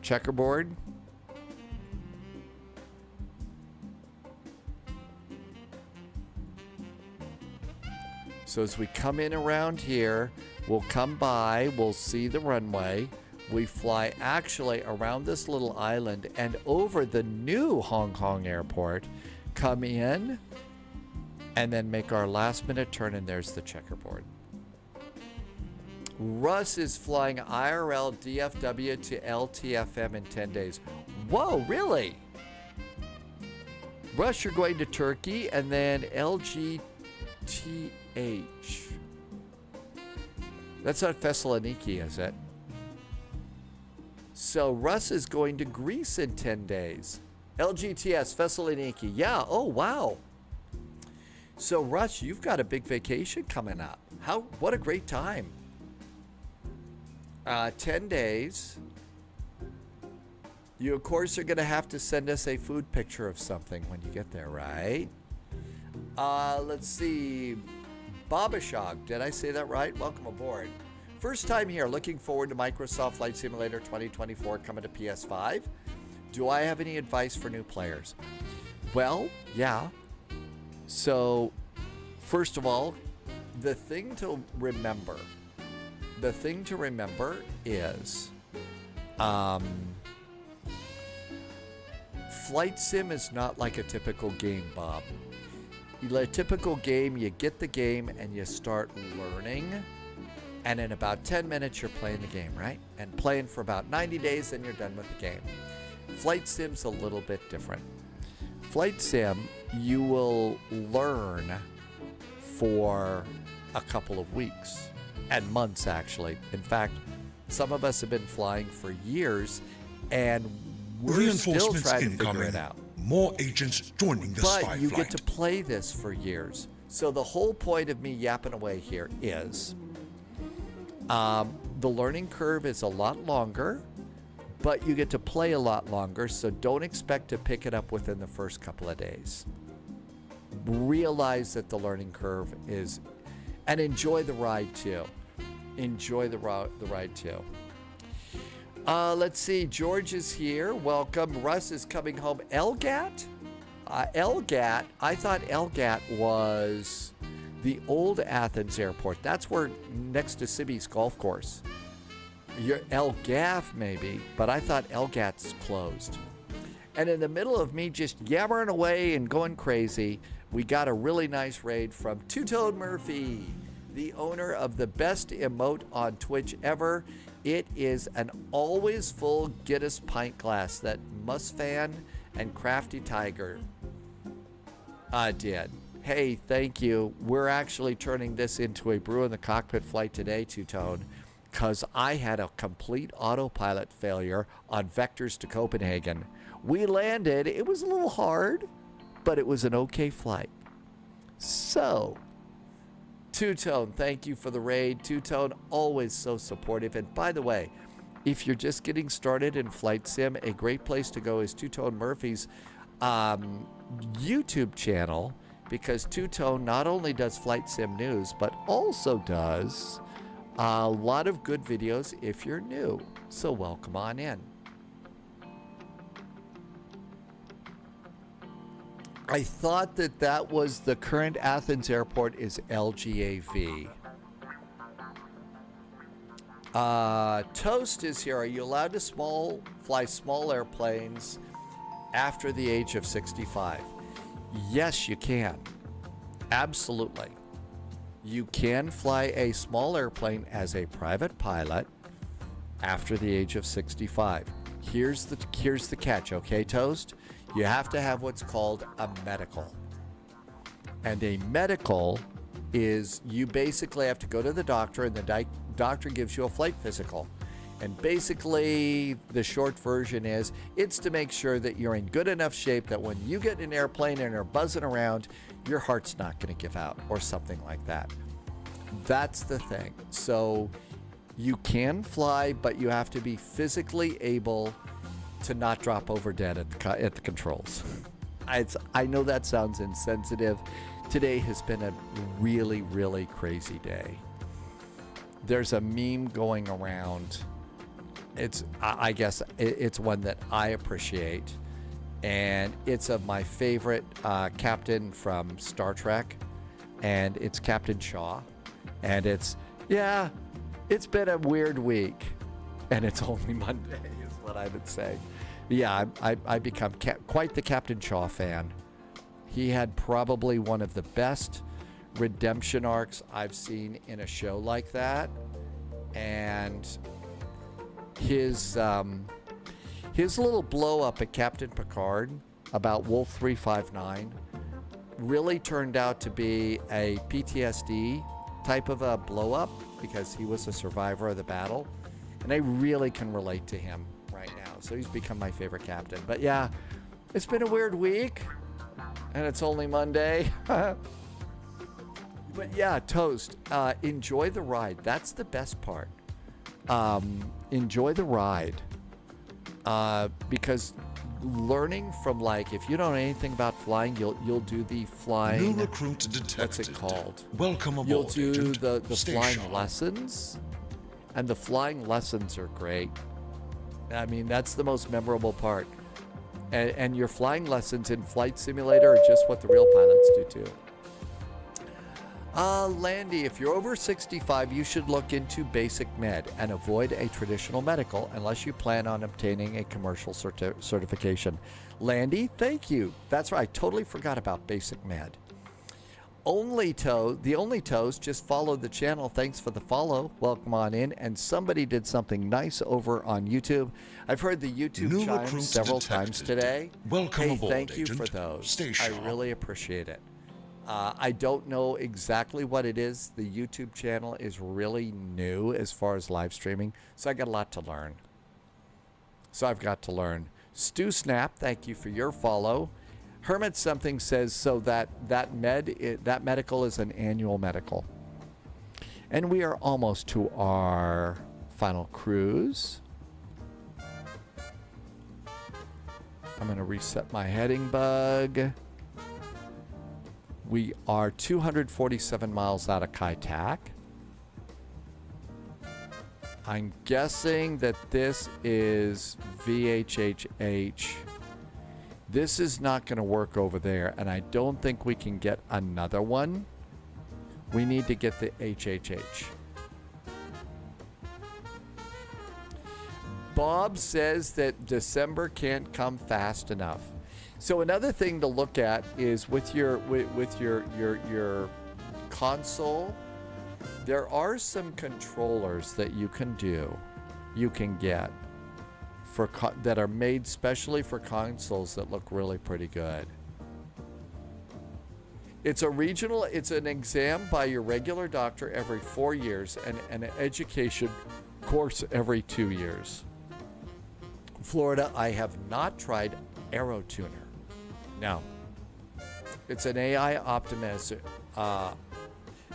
checkerboard? So as we come in around here, we'll come by, we'll see the runway. We fly actually around this little island and over the new Hong Kong airport, come in, and then make our last minute turn, and there's the checkerboard. Russ is flying IRL DFW to LTFM in 10 days. Whoa, really? Russ, you're going to Turkey, and then LGTH. That's not Thessaloniki, is it? So Russ is going to Greece in 10 days. LGTS, Thessaloniki. Yeah, oh, wow. So Russ, you've got a big vacation coming up. What a great time. 10 days. You, of course, are going to have to send us a food picture of something when you get there, right? Let's see. Babashog, did I say that right? Welcome aboard. First time here, looking forward to Microsoft Flight Simulator 2024 coming to PS5. Do I have any advice for new players? Well, yeah. So, first of all, the thing to remember is, Flight Sim is not like a typical game, Bob. A typical game, you get the game and you start learning, and in about 10 minutes you're playing the game, right? And playing for about 90 days, then you're done with the game. Flight Sim's a little bit different. Flight Sim, you will learn for a couple of weeks and months, actually. In fact, some of us have been flying for years, and we're still trying to figure it out. More agents joining the spy But you flight. get to play this for years. So the whole point of me yapping away here is the learning curve is a lot longer, but you get to play a lot longer, so don't expect to pick it up within the first couple of days. Realize that the learning curve is, and enjoy the ride too. Enjoy the ride too. Let's see. George is here. Welcome. Russ is coming home. LGAT? LGAT. I thought LGAT was the old Athens airport. That's where next to Sibby's golf course. Your LGAF maybe, but I thought LGAT's closed. And in the middle of me just yammering away and going crazy, we got a really nice raid from Two-Tone Murphy, the owner of the best emote on Twitch ever. It is an always full Guinness pint glass that Musfan and Crafty Tiger did. Hey, thank you. We're actually turning this into a brew in the cockpit flight today, Two-Tone, because I had a complete autopilot failure on Vectors to Copenhagen. We landed. It was a little hard, but it was an okay flight. So, Two-Tone, thank you for the raid. Two-Tone, always so supportive. And by the way, if you're just getting started in Flight Sim, a great place to go is Two-Tone Murphy's YouTube channel, because Two-Tone not only does Flight Sim news, but also does a lot of good videos if you're new. So welcome on in. I thought that was the current Athens airport is LGAV. Toast is here. Are you allowed to fly small airplanes after the age of 65? Yes, you can. Absolutely. You can fly a small airplane as a private pilot after the age of 65. Here's the catch, okay, Toast? You have to have what's called a medical. And a medical is you basically have to go to the doctor, and the doctor gives you a flight physical. And basically, the short version is it's to make sure that you're in good enough shape that when you get in an airplane and are buzzing around, your heart's not going to give out or something like that. That's the thing. So you can fly, but you have to be physically able to not drop over dead at the controls. I know that sounds insensitive. Today has been a really, really crazy day. There's a meme going around. I guess it's one that I appreciate, and it's of my favorite captain from Star Trek, and it's Captain Shaw, and it's been a weird week, and it's only Monday is what I would say. Yeah, I become quite the Captain Shaw fan. He had probably one of the best redemption arcs I've seen in a show like that, and his little blow up at Captain Picard about Wolf 359 really turned out to be a PTSD type of a blow up because he was a survivor of the battle. And I really can relate to him right now. So he's become my favorite captain. But yeah, it's been a weird week. And it's only Monday. But yeah, Toast, enjoy the ride. That's the best part. Enjoy the ride. Because learning from, like, if you don't know anything about flying, you'll do the flying. New recruit detected. What's it called? Welcome aboard, You'll do agent. the Stay flying sharp. lessons. And the flying lessons are great. I mean, that's the most memorable part. And your flying lessons in Flight Simulator are just what the real pilots do too. Landy, if you're over 65, you should look into basic med and avoid a traditional medical unless you plan on obtaining a commercial certification. Landy, thank you. That's right. I totally forgot about basic med. The only Toast, just follow the channel. Thanks for the follow. Welcome on in. And somebody did something nice over on YouTube. I've heard the YouTube chimes several times today. Welcome aboard, thank you agent. for those. Stay I sharp. really appreciate it. I don't know exactly what it is. The YouTube channel is really new as far as live streaming, so I got a lot to learn. So I've got to learn. Stu Snap, thank you for your follow. Hermit something says so that medical is an annual medical. And we are almost to our final cruise. I'm going to reset my heading bug. We are 247 miles out of Kai Tak. I'm guessing that this is VHHH. This is not going to work over there, and I don't think we can get another one. We need to get the HHH. Bob says that December can't come fast enough. So another thing to look at is with your console, there are some controllers that you can get that are made specially for consoles that look really pretty good. It's an exam by your regular doctor every 4 years and an education course every 2 years. Florida, I have not tried AeroTuner. No. It's an AI optimizer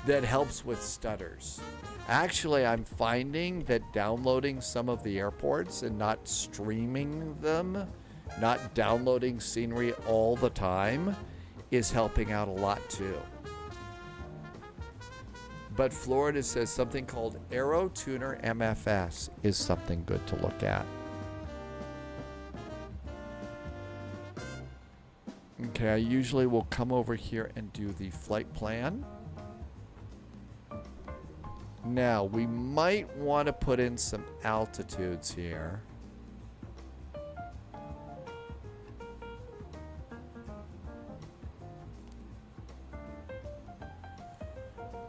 that helps with stutters. Actually, I'm finding that downloading some of the airports and not streaming them, not downloading scenery all the time, is helping out a lot too. But Florida says something called AeroTuner MFS is something good to look at. Okay, I usually will come over here and do the flight plan. Now, we might want to put in some altitudes here.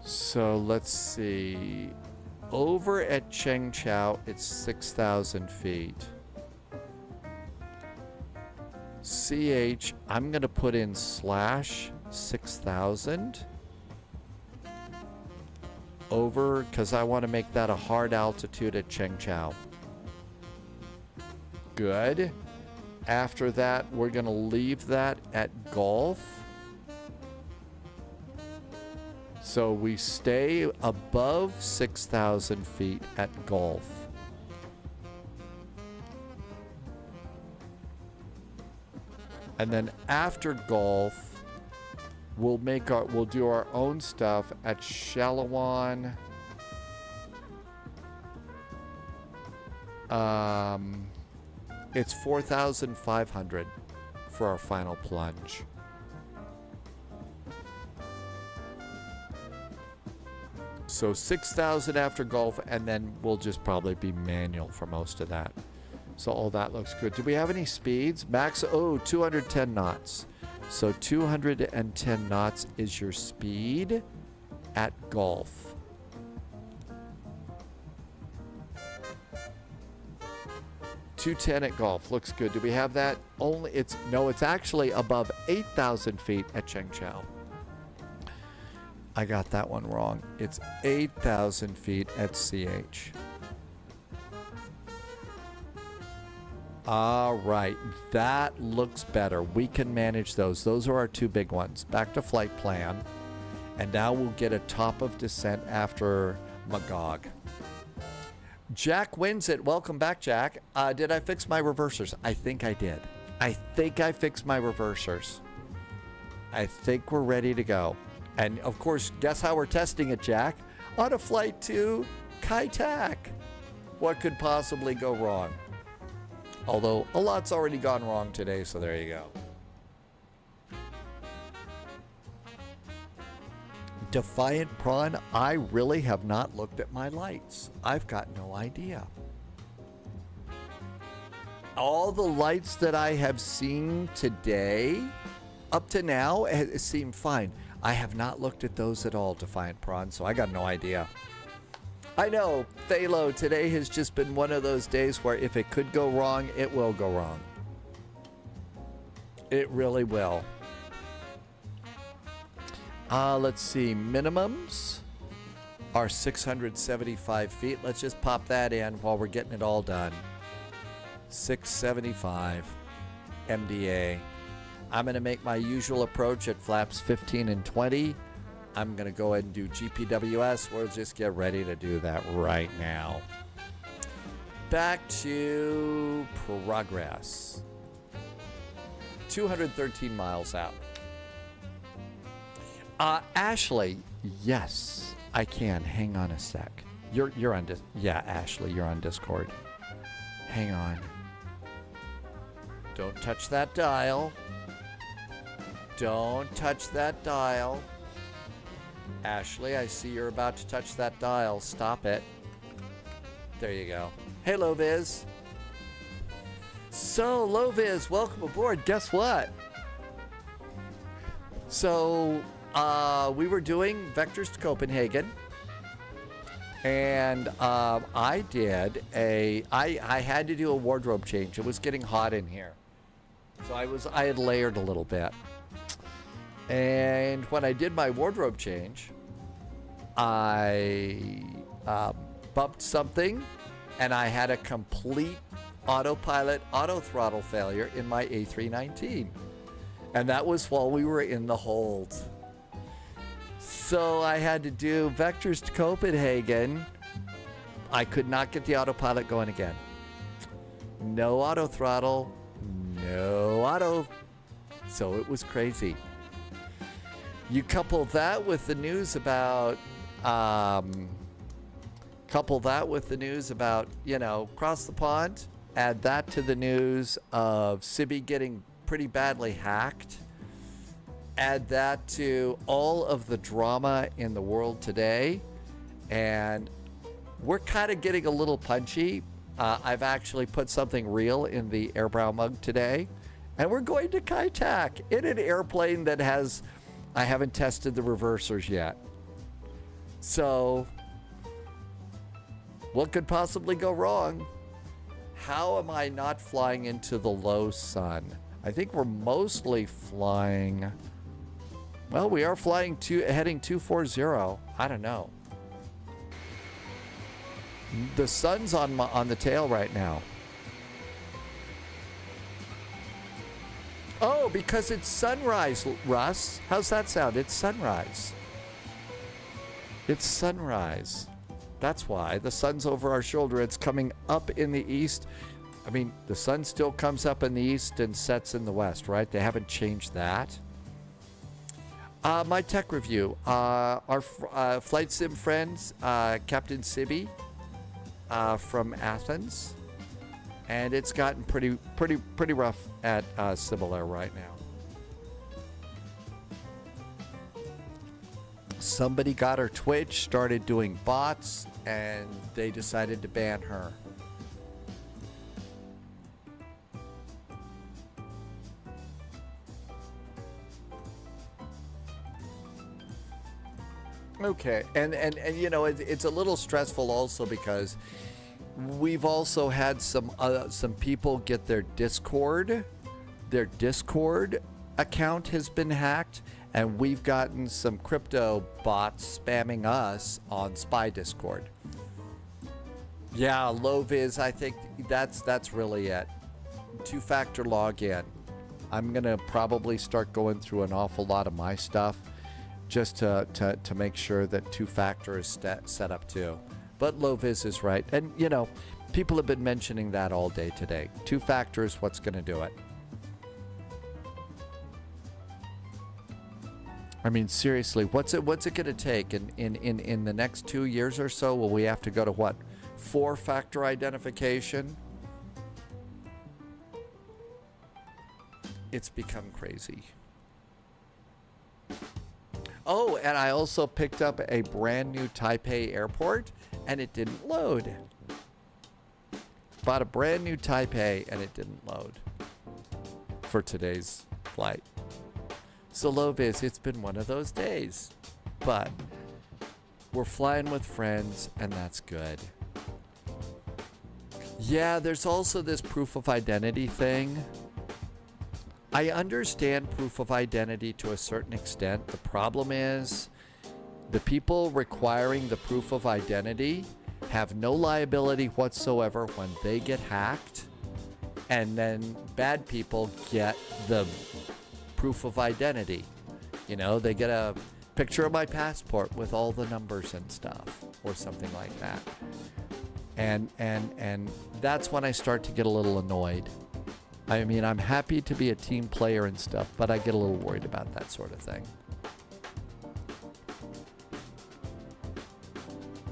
So let's see. Over at Chengchao, it's 6,000 feet. CH, I'm going to put in /6,000 over, because I want to make that a hard altitude at Chengchao. Good. After that, we're going to leave that at Gulf. So we stay above 6,000 feet at Gulf. And then after Gulf, we'll do our own stuff at Shalawan. It's 4,500 for our final plunge. So 6,000 after Gulf, and then we'll just probably be manual for most of that. So all that looks good. Do we have any speeds? Max, 210 knots. So 210 knots is your speed at Gulf. 210 at Gulf. Looks good. Do we have that? Only it's actually above 8,000 feet at Chengchao. I got that one wrong. It's 8,000 feet at CH. All right, that looks better. We can manage those. Those are our two big ones. Back to flight plan. And now we'll get a top of descent after Magog. Jack wins it. Welcome back, Jack. Did I fix my reversers? I think I did. I think I fixed my reversers. I think we're ready to go. And of course, guess how we're testing it, Jack? On a flight to Kai Tak. What could possibly go wrong? Although a lot's already gone wrong today, so there you go. Defiant Prawn, I really have not looked at my lights. I've got no idea. All the lights that I have seen today, up to now, seem fine. I have not looked at those at all, Defiant Prawn, so I got no idea. I know, Phalo, today has just been one of those days where if it could go wrong, it will go wrong. It really will. Let's see, minimums are 675 feet. Let's just pop that in while we're getting it all done. 675 MDA. I'm going to make my usual approach at flaps 15 and 20. I'm going to go ahead and do GPWS. We'll just get ready to do that right now. Back to progress. 213 miles out. Ashley, yes, I can. Hang on a sec. You're on yeah, Ashley, you're on Discord. Hang on. Don't touch that dial. Don't touch that dial. Ashley, I see you're about to touch that dial. Stop it. There you go. Hey, Loviz. So, Loviz, welcome aboard. Guess what? So, we were doing Vectors to Copenhagen, and I had to do a wardrobe change. It was getting hot in here, so I had layered a little bit. And when I did my wardrobe change, I bumped something, and I had a complete autopilot auto throttle failure in my A319, and that was while we were in the hold. So I had to do Vectors to Copenhagen. I could not get the autopilot going again. No auto throttle, no auto. So it was crazy. You couple that with the news about, you know, across the pond. Add that to the news of Sibby getting pretty badly hacked. Add that to all of the drama in the world today, and we're kind of getting a little punchy. I've actually put something real in the Airbrow mug today, and we're going to Kai Tak in an airplane that has, I haven't tested the reversers yet. So, what could possibly go wrong? How am I not flying into the low sun? I think we're mostly flying... Well, we are flying heading 240. I don't know. The sun's on the tail right now. Oh, because it's sunrise, Russ. How's that sound? It's sunrise. It's sunrise. That's why. The sun's over our shoulder. It's coming up in the east. I mean, the sun still comes up in the east and sets in the west, right? They haven't changed that. My tech review. Our flight sim friends, Captain Sibby from Athens, and it's gotten pretty rough at Civil Air right now. Somebody got her Twitch, started doing bots, and they decided to ban her. Okay, and you know, it's a little stressful also because we've also had some people get their Discord account has been hacked, and we've gotten some crypto bots spamming us on Spy Discord. Yeah, low vis, I think that's really it. Two-factor login. I'm gonna probably start going through an awful lot of my stuff just to make sure that two-factor is set up too. But low vis is right, and you know, people have been mentioning that all day today. Two-factor is what's gonna do it. I mean, seriously, what's it gonna take in the next 2 years or so? Will we have to go to what? 4-factor identification? It's become crazy. Oh, and I also picked up a brand new Taipei airport, and it didn't load. Bought a brand new Taipei, and it didn't load for today's flight. So low vis, it's been one of those days, but we're flying with friends, and that's good. Yeah, there's also this proof of identity thing. I understand proof of identity to a certain extent. The problem is the people requiring the proof of identity have no liability whatsoever when they get hacked, and then bad people get the proof of identity. You know, they get a picture of my passport with all the numbers and stuff or something like that. And that's when I start to get a little annoyed. I mean, I'm happy to be a team player and stuff, but I get a little worried about that sort of thing.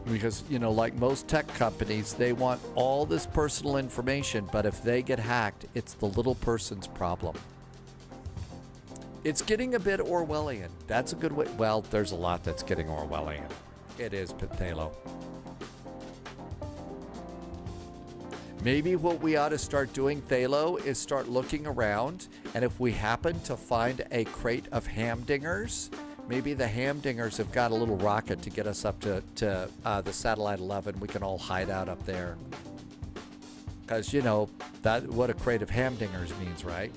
Because, you know, like most tech companies, they want all this personal information, but if they get hacked, it's the little person's problem. It's getting a bit Orwellian. That's a good way. Well, there's a lot that's getting Orwellian. It is, Pathelo. Maybe what we ought to start doing, Thalo, is start looking around, and if we happen to find a crate of hamdingers, maybe the hamdingers have got a little rocket to get us up to the Satellite 11. We can all hide out up there. Because, you know, that what a crate of hamdingers means, right?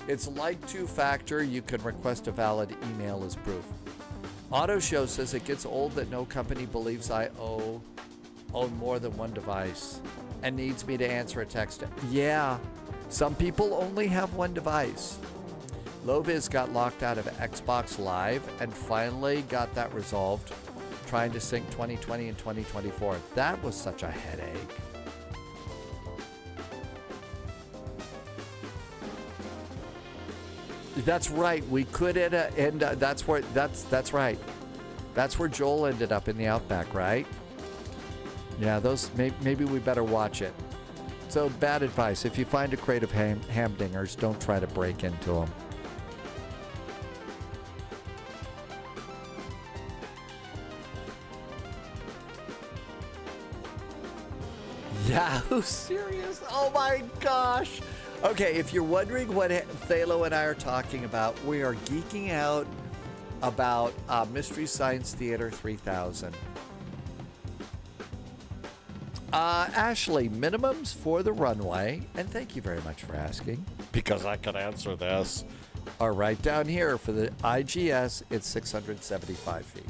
It's like two-factor. You can request a valid email as proof. AutoShow says it gets old that no company believes I own more than one device and needs me to answer a text. Yeah, some people only have one device. Loviz got locked out of Xbox Live and finally got that resolved, trying to sync 2020 and 2024. That was such a headache. That's right. We could end. That's right. That's where Joel ended up in the Outback, right? Yeah, those maybe we better watch it. So bad advice: if you find a crate of hamdingers, don't try to break into them. Yahoo! Serious? Oh my gosh! Okay, if you're wondering what Thalo and I are talking about, we are geeking out about Mystery Science Theater 3000. Ashley, minimums for the runway, and thank you very much for asking, because I could answer this, are right down here. For the IGS, it's 675 feet.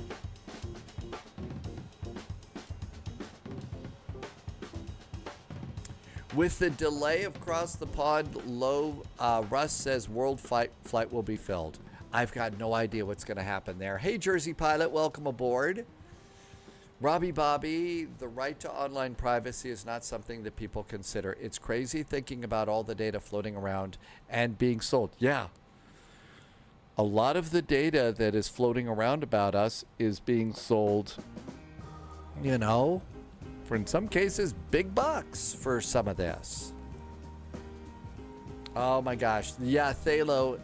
With the delay across the pond, Russ says world flight will be filled. I've got no idea what's going to happen there. Hey, Jersey Pilot, welcome aboard. Robbie Bobby, the right to online privacy is not something that people consider. It's crazy thinking about all the data floating around and being sold. Yeah. A lot of the data that is floating around about us is being sold, you know, for in some cases, big bucks for some of this. Oh my gosh. Yeah, Thalo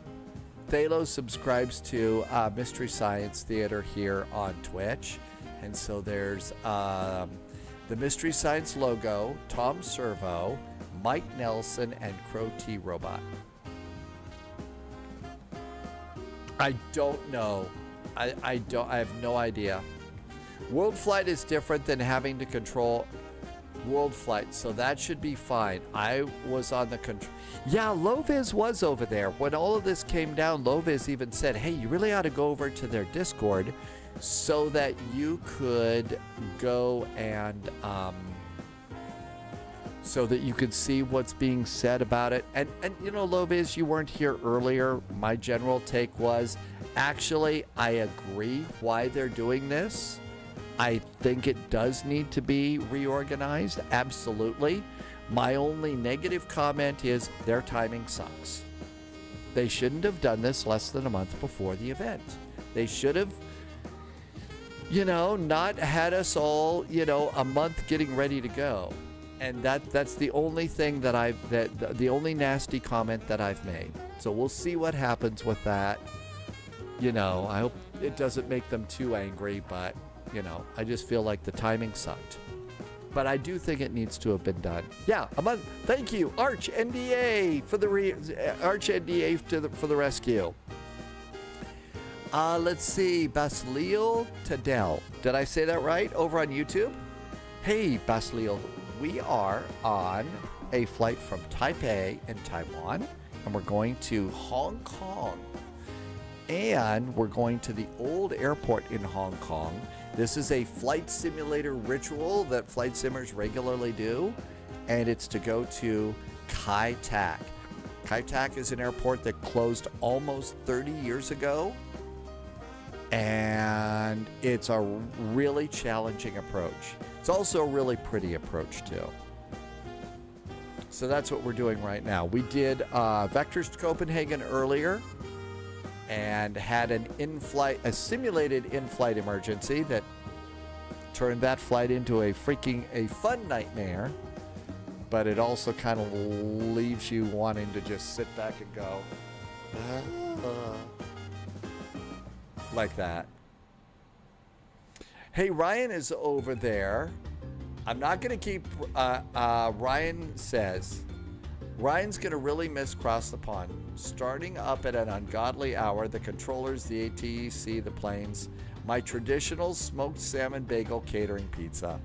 subscribes to Mystery Science Theater here on Twitch. And so there's the Mystery Science logo, Tom Servo, Mike Nelson, and Crow T Robot. I don't know. I have no idea. World flight is different than having to control world flight, so that should be fine. I was on the control. Yeah, Loviz was over there. When all of this came down, Loviz even said, hey, you really ought to go over to their Discord so that you could go and so that you could see what's being said about it. And you know, Loviz, you weren't here earlier. My general take was, actually, I agree why they're doing this. I think it does need to be reorganized, absolutely. My only negative comment is their timing sucks. They shouldn't have done this less than a month before the event. They should have, you know, not had us all, you know, a month getting ready to go. And that's the only thing that the only nasty comment that I've made. So we'll see what happens with that. You know, I hope it doesn't make them too angry, but you know, I just feel like the timing sucked. But I do think it needs to have been done. Yeah, a month. Thank you, Arch NDA for the for the rescue. Let's see, Basilio Tadell. Did I say that right? Over on YouTube. Hey, Basilio, we are on a flight from Taipei in Taiwan, and we're going to Hong Kong. And we're going to the old airport in Hong Kong. This is a flight simulator ritual that flight simmers regularly do, and it's to go to Kai Tak. Kai Tak is an airport that closed almost 30 years ago, and it's a really challenging approach. It's also a really pretty approach, too. So that's what we're doing right now. We did Vectors to Copenhagen earlier, and had a simulated in-flight emergency that turned that flight into a fun nightmare, but it also kind of leaves you wanting to just sit back and go, like that. Hey, Ryan is over there. I'm not going to keep, Ryan says, Ryan's going to really miss Cross the Pond. Starting up at an ungodly hour, the controllers, the ATC, the planes, my traditional smoked salmon bagel catering pizza.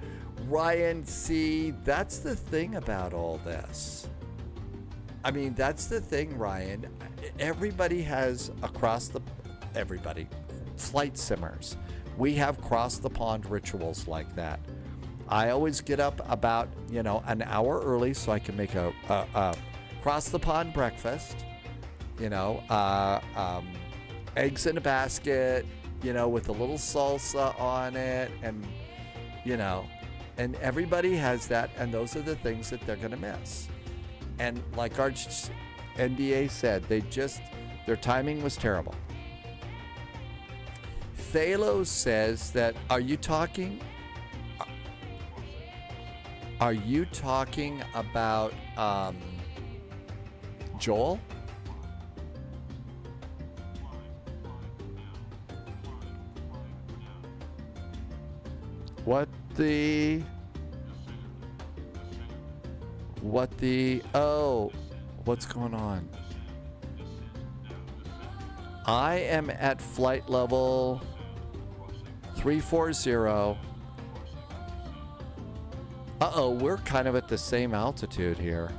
Ryan, see, that's the thing about all this. I mean, that's the thing, Ryan. Everybody has everybody, flight simmers. We have cross the pond rituals like that. I always get up about, you know, an hour early so I can make a cross the pond breakfast. You know, eggs in a basket, you know, with a little salsa on it, and, you know, and everybody has that, and those are the things that they're going to miss. And like our NDA said, their timing was terrible. Thalo says that, are you talking about Joel? What's going on? I am at flight level 340. Uh-oh, we're kind of at the same altitude here.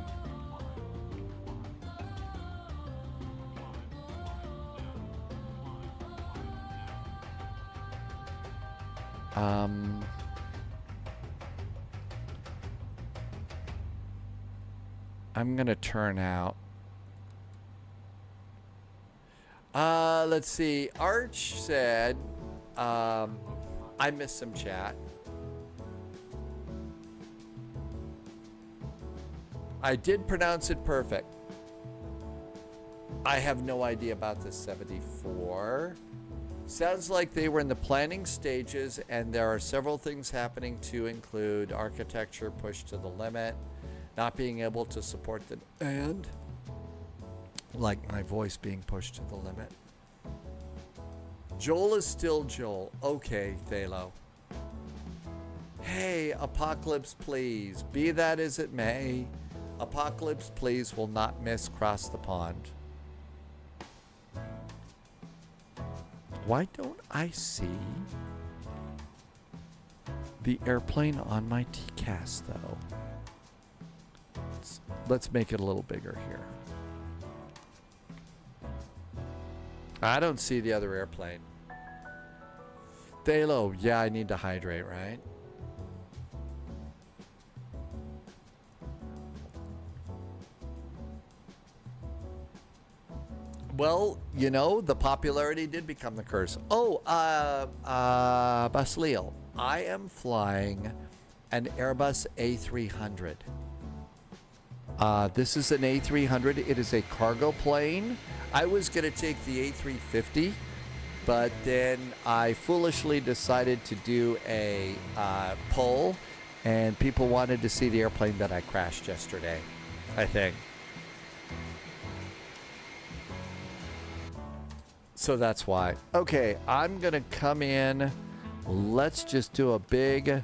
I'm gonna turn out. Let's see. Arch said, I missed some chat. I did pronounce it perfect. I have no idea about this 74. Sounds like they were in the planning stages, and there are several things happening to include architecture pushed to the limit, not being able to support the, and like my voice being pushed to the limit. Joel is still Joel. Okay, Thalo. Hey, Apocalypse, please. Be that as it may, Apocalypse, please, will not miss Cross the Pond. Why don't I see the airplane on my TCAS, though. Let's make it a little bigger here. I don't see the other airplane. Thalo, yeah, I need to hydrate, right? Well, you know, the popularity did become the curse. Oh, Basleel, I am flying an Airbus A300. This is an A300. It is a cargo plane. I was going to take the A350, but then I foolishly decided to do a poll, and people wanted to see the airplane that I crashed yesterday, I think. So that's why. Okay, I'm going to come in. Let's just do a big...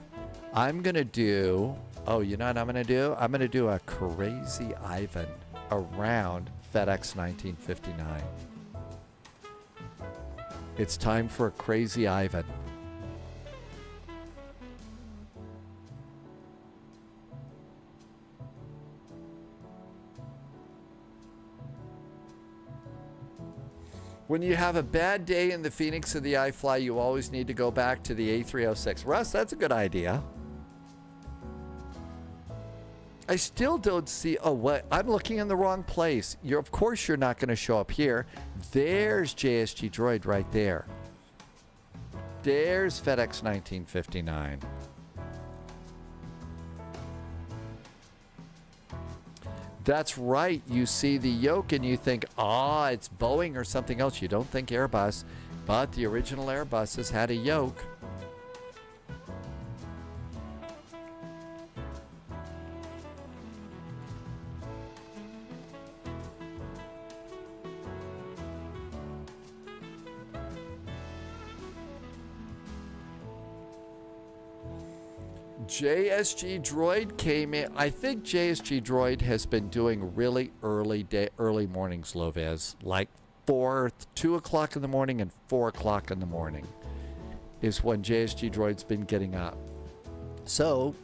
I'm going to do... Oh, you know what I'm going to do? I'm going to do a Crazy Ivan around FedEx 1959. It's time for a Crazy Ivan. When you have a bad day in the Phoenix of the iFly, you always need to go back to the A306. Russ, that's a good idea. I still don't see... Oh, what? I'm looking in the wrong place. Of course you're not going to show up here. There's JSG Droid right there. There's FedEx 1959. That's right. You see the yoke and you think, it's Boeing or something else. You don't think Airbus, but the original Airbuses had a yoke. JSG Droid came in. I think JSG Droid has been doing really early mornings, Lovez. Like 2 o'clock in the morning and 4 o'clock in the morning is when JSG Droid's been getting up. So,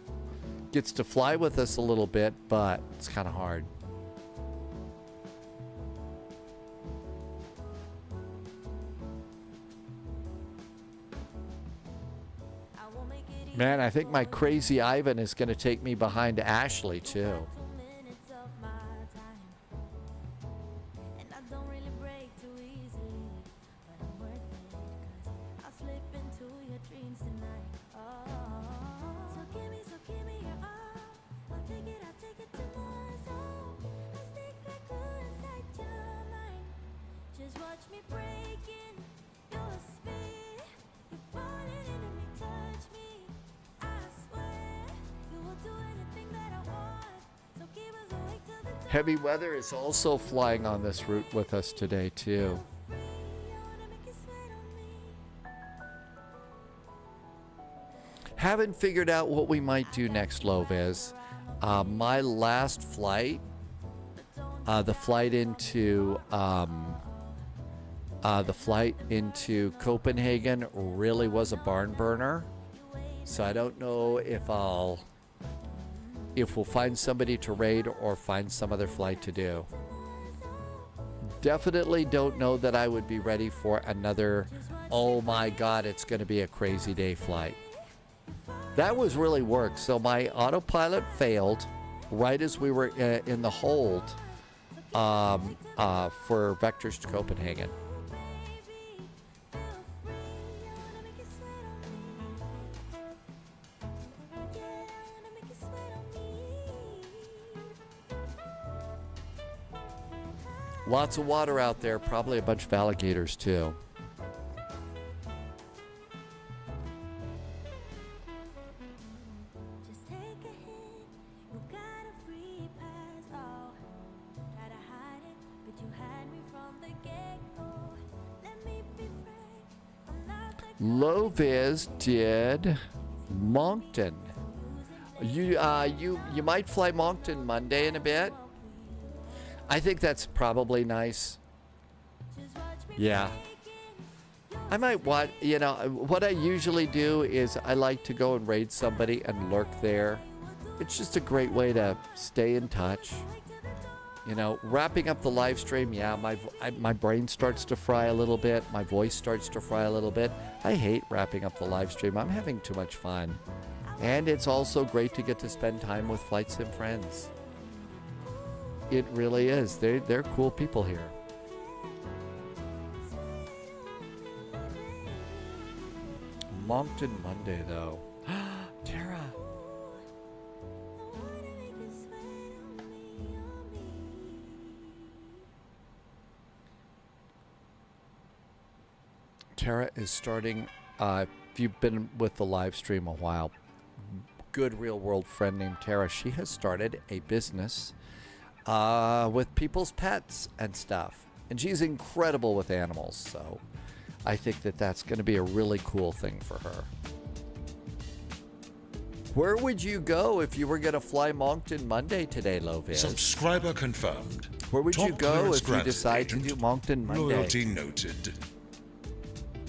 gets to fly with us a little bit, but it's kind of hard. Man, I think my Crazy Ivan is going to take me behind Ashley, too. Heavy Weather is also flying on this route with us today, too. Haven't figured out what we might do next, Lovez. My last flight, the flight into Copenhagen really was a barn burner. So I don't know if we'll find somebody to raid or find some other flight to do. Definitely don't know that I would be ready for another, oh my God, it's going to be a crazy day flight. That was really work. So my autopilot failed right as we were in the hold for Vectors to Copenhagen. Lots of water out there, probably a bunch of alligators too. Loviz did Moncton. You might fly Moncton Monday in a bit. I think that's probably nice. Yeah. I might want, you know, what I usually do is I like to go and raid somebody and lurk there. It's just a great way to stay in touch. You know, wrapping up the live stream, yeah, my brain starts to fry a little bit. My voice starts to fry a little bit. I hate wrapping up the live stream. I'm having too much fun. And it's also great to get to spend time with Flight Sim friends. It really is. They're cool people here. Moncton Monday, though. Tara. Tara is starting, if you've been with the live stream a while, good real world friend named Tara, she has started a business with people's pets and stuff. And she's incredible with animals, so I think that that's going to be a really cool thing for her. Where would you go if you were going to fly Moncton Monday today, Loviz? Subscriber confirmed. Where would you Top go clearance if you granted, decide agent. to do Moncton Monday? Loyalty noted.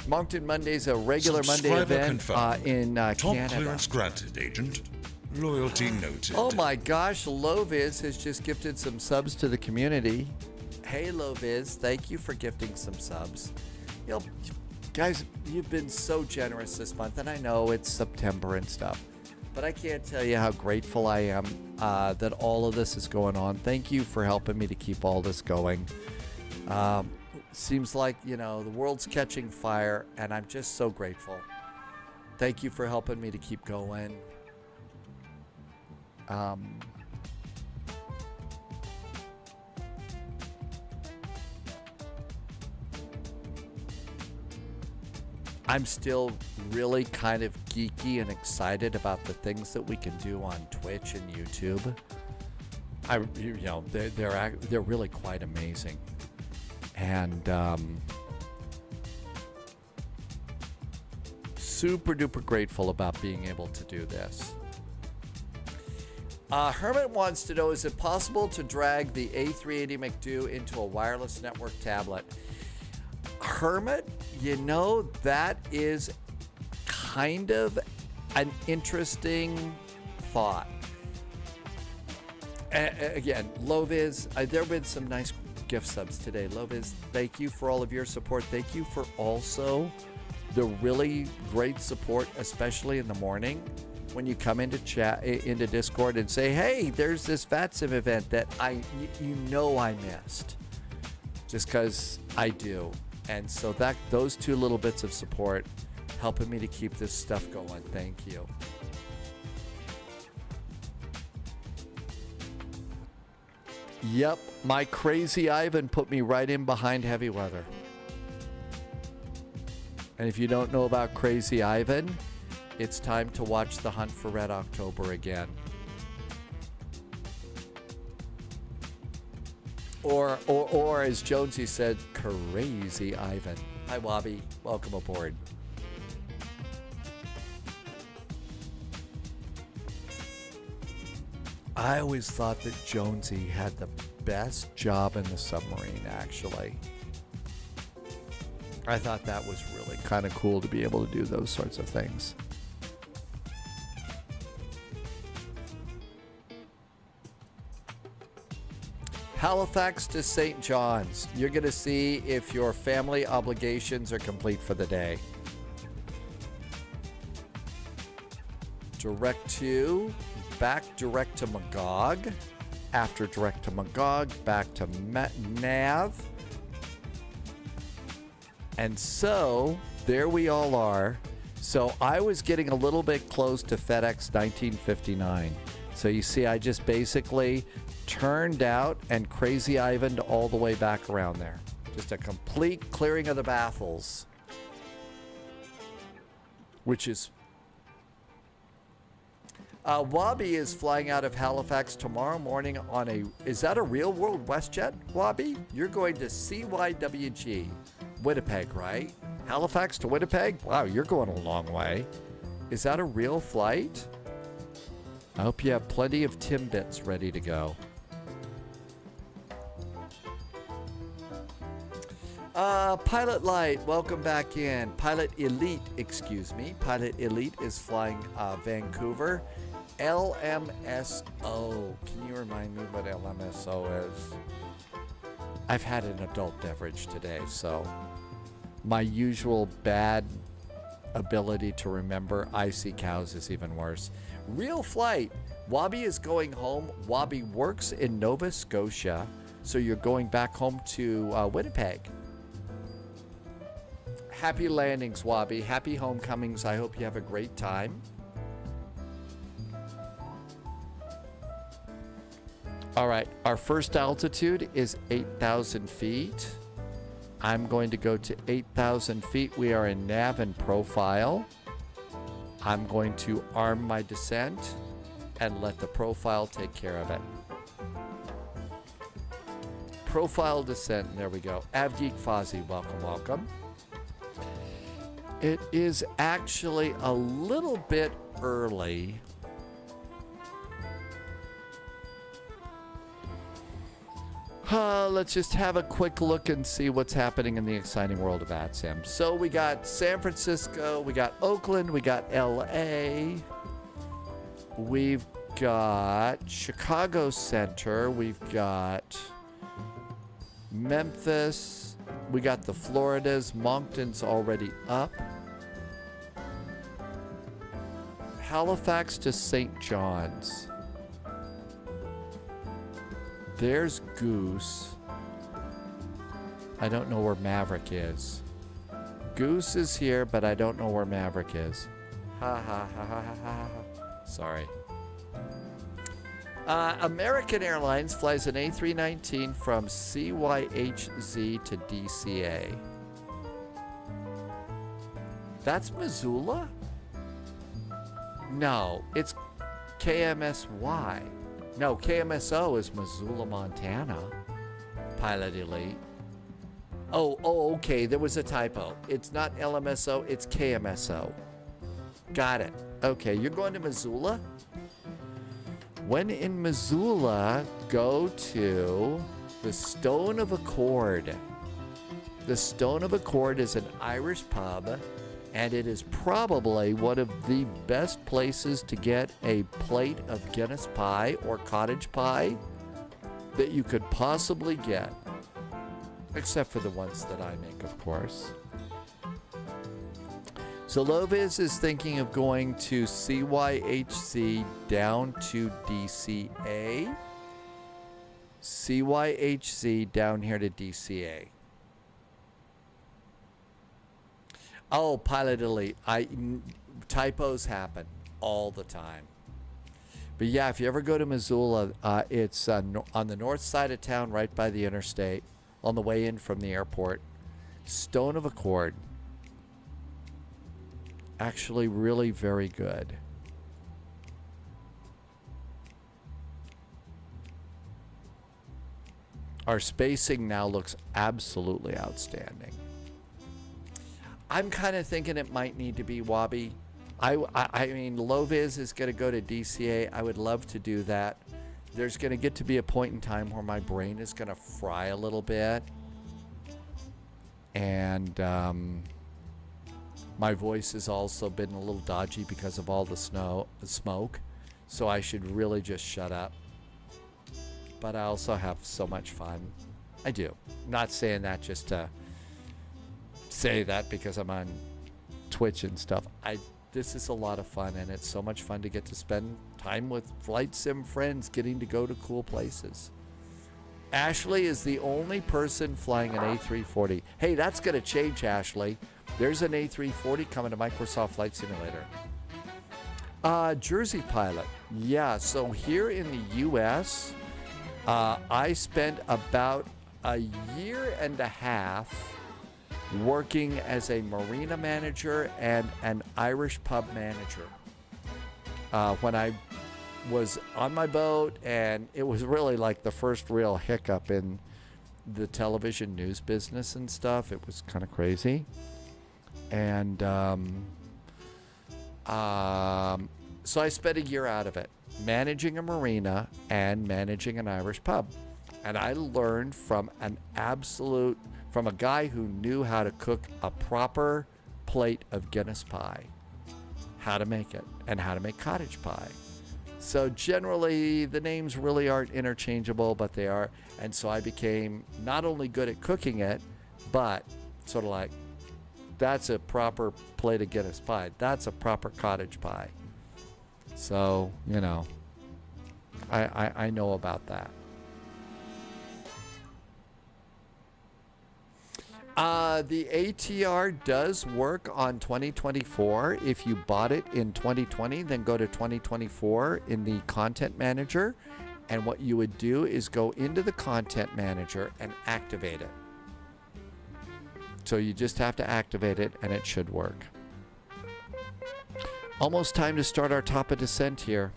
Moncton Monday's a regular Monday Subscriber event confirmed. in Top Canada. clearance granted, agent. Loyalty noted. Oh my gosh, Loviz has just gifted some subs to the community. Hey Loviz, thank you for gifting some subs. You know, guys, you've been so generous this month, and I know it's September and stuff, but I can't tell you how grateful I am that all of this is going on. Thank you for helping me to keep all this going. Seems like, you know, the world's catching fire, and I'm just so grateful. Thank you for helping me to keep going. I'm still really kind of geeky and excited about the things that we can do on Twitch and YouTube. You know, they're really quite amazing. And super duper grateful about being able to do this. Hermit wants to know, is it possible to drag the A380 McDo into a wireless network tablet? Hermit, you know, that is kind of an interesting thought. Again, Loviz, there have been some nice gift subs today. Loviz, thank you for all of your support. Thank you for also the really great support, especially in the morning when you come into chat, into Discord, and say, hey, there's this VATSIM event that you know I missed, just because I do. And so those two little bits of support helping me to keep this stuff going. Thank you. Yep, my crazy Ivan put me right in behind heavy weather. And if you don't know about Crazy Ivan, it's time to watch The Hunt for Red October again. Or as Jonesy said, Crazy Ivan. Hi, Wabi. Welcome aboard. I always thought that Jonesy had the best job in the submarine, actually. I thought that was really kind of cool to be able to do those sorts of things. Halifax to St. John's. You're going to see if your family obligations are complete for the day. Direct to, back direct to Magog. After direct to Magog, back to Nav. And so, there we all are. So I was getting a little bit close to FedEx 1959. So you see, I just basically turned out and Crazy Ivan'd all the way back around there. Just a complete clearing of the baffles. Which is... Wabi is flying out of Halifax tomorrow morning on a... Is that a real world WestJet, Wabi? You're going to CYWG. Winnipeg, right? Halifax to Winnipeg? Wow, you're going a long way. Is that a real flight? I hope you have plenty of Timbits ready to go. Pilot Light, welcome back in. Pilot Elite, excuse me. Pilot Elite is flying Vancouver. LMSO. Can you remind me what LMSO is? I've had an adult beverage today, so my usual bad ability to remember icy cows is even worse. Real flight. Wabi is going home. Wabi works in Nova Scotia, so you're going back home to Winnipeg. Happy landings, Wabi. Happy homecomings. I hope you have a great time. All right, our first altitude is 8,000 feet. I'm going to go to 8,000 feet. We are in nav and profile. I'm going to arm my descent and let the profile take care of it. Profile descent, there we go. Avgeek Fozzie, welcome, welcome. It is actually a little bit early. Let's just have a quick look and see what's happening in the exciting world of ATSIM. So we got San Francisco, we got Oakland, we got LA, we've got Chicago Center, we've got Memphis, we got the Floridas, Moncton's already up. Halifax to St. John's. There's Goose. I don't know where Maverick is. Goose is here, but I don't know where Maverick is. Ha ha ha ha ha ha. Sorry. American Airlines flies an A319 from CYHZ to DCA. That's Missoula? No, it's KMSY. No, KMSO is Missoula, Montana. Pilot Elite. Oh, okay. There was a typo. It's not LMSO, it's KMSO. Got it. Okay, you're going to Missoula? When in Missoula, go to the Stone of Accord. The Stone of Accord is an Irish pub, and it is probably one of the best places to get a plate of Guinness pie or cottage pie that you could possibly get. Except for the ones that I make, of course. So Loviz is thinking of going to CYHC down to DCA. CYHC down here to DCA. Oh, Pilot Elite. Typos happen all the time. But yeah, if you ever go to Missoula, it's on the north side of town, right by the interstate, on the way in from the airport. Stone of Accord. Actually, really very good. Our spacing now looks absolutely outstanding. I'm kind of thinking it might need to be Wabi. I mean, Loviz is going to go to DCA. I would love to do that. There's going to get to be a point in time where my brain is going to fry a little bit. And my voice has also been a little dodgy because of all the smoke. So I should really just shut up. But I also have so much fun. I do. Not saying that just to say that because I'm on Twitch and stuff. This is a lot of fun, and it's so much fun to get to spend time with flight sim friends, getting to go to cool places. Ashley is the only person flying an A340. Hey, that's going to change, Ashley. There's an A340 coming to Microsoft Flight Simulator. Jersey Pilot. Yeah, so here in the U.S., I spent about a year and a half working as a marina manager and an Irish pub manager. When I was on my boat, and it was really like the first real hiccup in the television news business and stuff. It was kind of crazy. And so I spent a year out of it, managing a marina and managing an Irish pub. And I learned from an absolute from a guy who knew how to cook a proper plate of Guinness pie, how to make it, and how to make cottage pie. So generally, the names really aren't interchangeable, but they are. And so I became not only good at cooking it, but sort of like, that's a proper plate of Guinness pie. That's a proper cottage pie. So, you know, I know about that. The ATR does work on 2024. If you bought it in 2020, then go to 2024 in the content manager. And what you would do is go into the content manager and activate it. So you just have to activate it and it should work. Almost time to start our top of descent here.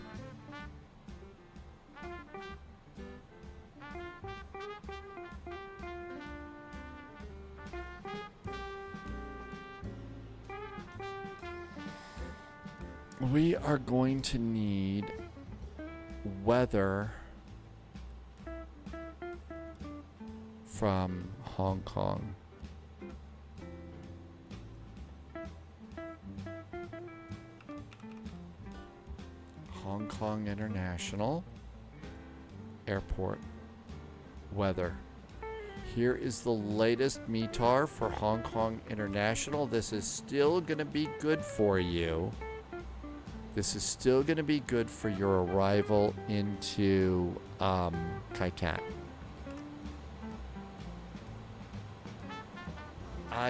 We are going to need weather from Hong Kong. Hong Kong International Airport weather. Here is the latest METAR for Hong Kong International. This is still going to be good for you. This is still going to be good for your arrival into Kai Kat.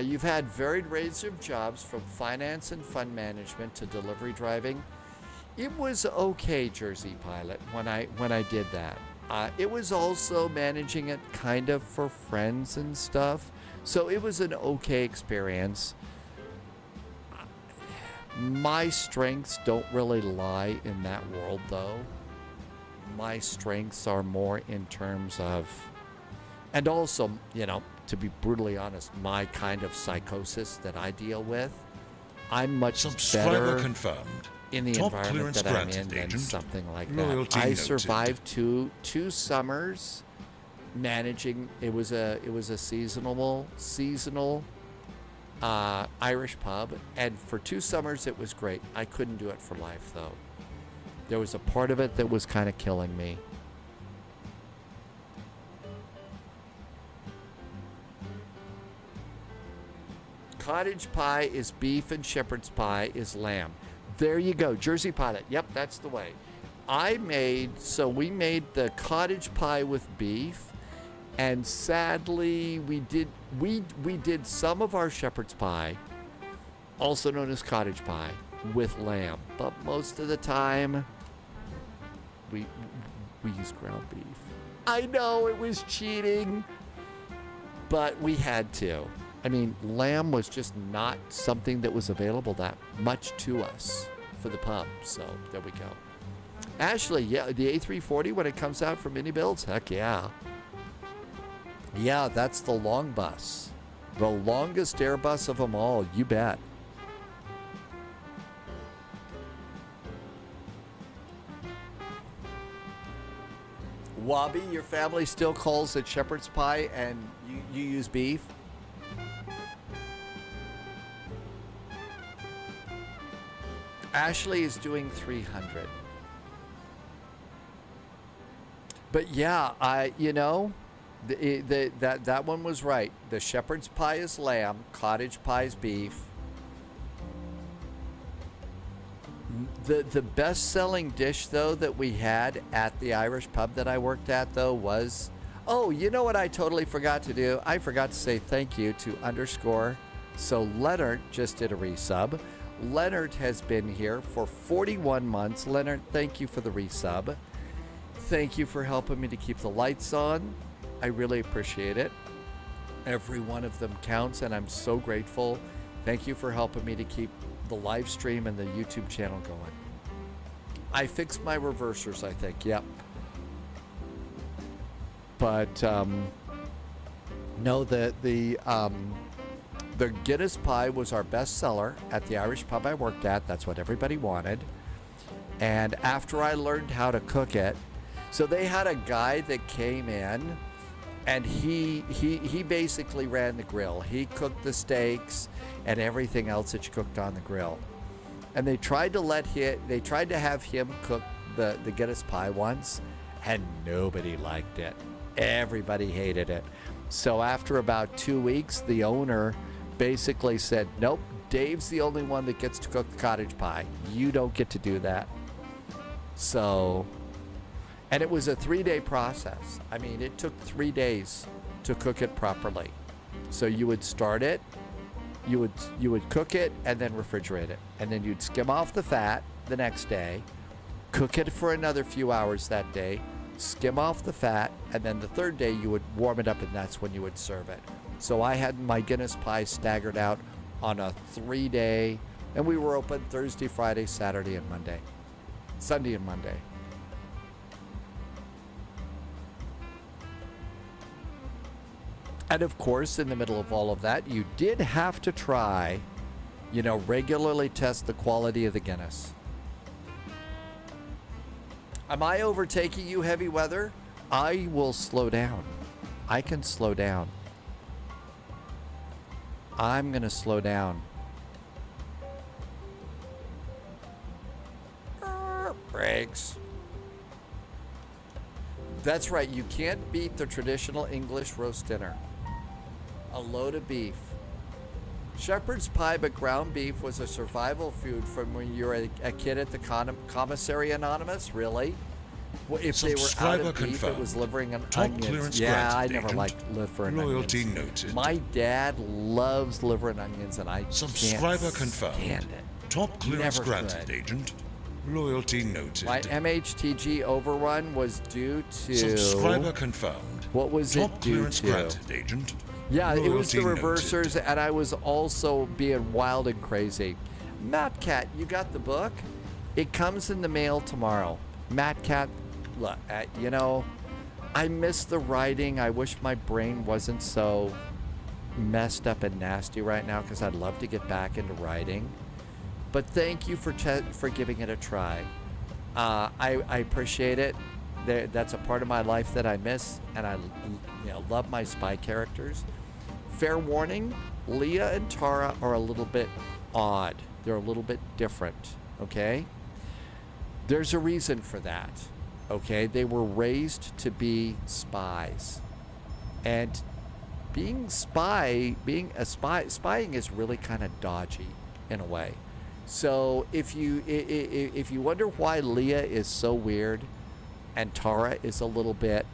You've had varied range of jobs from finance and fund management to delivery driving. It was okay, Jersey Pilot, when I did that. It was also managing it kind of for friends and stuff. So it was an okay experience. My strengths don't really lie in that world, though. My strengths are more in terms of, and also, you know, to be brutally honest, my kind of psychosis that I deal with. I'm much better confirmed. In the Top environment that I'm in than something like that. I survived two summers managing. It was a seasonal Irish pub, and for 2 summers it was great. I couldn't do it for life, though. There was a part of it that was kind of killing me. Cottage pie is beef and shepherd's pie is lamb. There you go, Jersey Pilot. Yep, that's the way. We made the cottage pie with beef. And sadly, we did some of our shepherd's pie, also known as cottage pie, with lamb. But most of the time, we used ground beef. I know it was cheating, but we had to. I mean, lamb was just not something that was available that much to us for the pub. So there we go. Ashley, yeah, the A340 when it comes out from mini builds, heck yeah. Yeah, that's the long bus. The longest Airbus of them all, you bet. Wabi, your family still calls it shepherd's pie and you use beef? Ashley is doing 300. But yeah, that one was right. The shepherd's pie is lamb, cottage pie is beef. The best-selling dish, though, that we had at the Irish pub that I worked at, though, was... Oh, you know what I totally forgot to do? I forgot to say thank you to _. So Leonard just did a resub. Leonard has been here for 41 months. Leonard, thank you for the resub. Thank you for helping me to keep the lights on. I really appreciate it. Every one of them counts, and I'm so grateful. Thank you for helping me to keep the live stream and the YouTube channel going. I fixed my reversers, I think. Yep. But no, the Guinness pie was our best seller at the Irish pub I worked at. That's what everybody wanted. And after I learned how to cook it, so they had a guy that came in And he basically ran the grill. He cooked the steaks and everything else that you cooked on the grill. And they tried to have him cook the Guinness pie once, and nobody liked it. Everybody hated it. So after about 2 weeks, the owner basically said, nope, Dave's the only one that gets to cook the cottage pie. You don't get to do that. So, and it was a 3-day process. I mean, it took 3 days to cook it properly. So you would start it, you would cook it and then refrigerate it. And then you'd skim off the fat the next day, cook it for another few hours that day, skim off the fat, and then the third day you would warm it up, and that's when you would serve it. So I had my Guinness pie staggered out on a 3-day, and we were open Thursday, Friday, Saturday, and Monday. Sunday and Monday. And of course, in the middle of all of that, you did have to try, regularly test the quality of the Guinness. Am I overtaking you, heavy weather? I will slow down. I can slow down. I'm going to slow down. Brakes. That's right. You can't beat the traditional English roast dinner. A load of beef. Shepherd's pie, but ground beef was a survival food from when you were a kid at the Commissary Anonymous. Really? Well, if they were out of beef, it was liver and onions. Yeah, I never liked liver and Loyalty onions. noted. My dad loves liver and onions, and I Subscriber can't confirmed. stand it. Top clearance Never granted, could. Agent. Loyalty noted. My MHTG overrun was due to... Subscriber confirmed. What was Top it due clearance to? granted, Agent. Yeah, it was the Loyalty reversers, and I was also being wild and crazy. Matt Cat, you got the book? It comes in the mail tomorrow. Matt Cat, look, I miss the writing. I wish my brain wasn't so messed up and nasty right now, because I'd love to get back into writing. But thank you for giving it a try. I appreciate it. That's a part of my life that I miss, and I love my spy characters. Fair warning, Leah and Tara are a little bit odd. They're a little bit different, okay? There's a reason for that, okay? They were raised to be spies. And spying is really kind of dodgy in a way. So if you wonder why Leah is so weird and Tara is a little bit,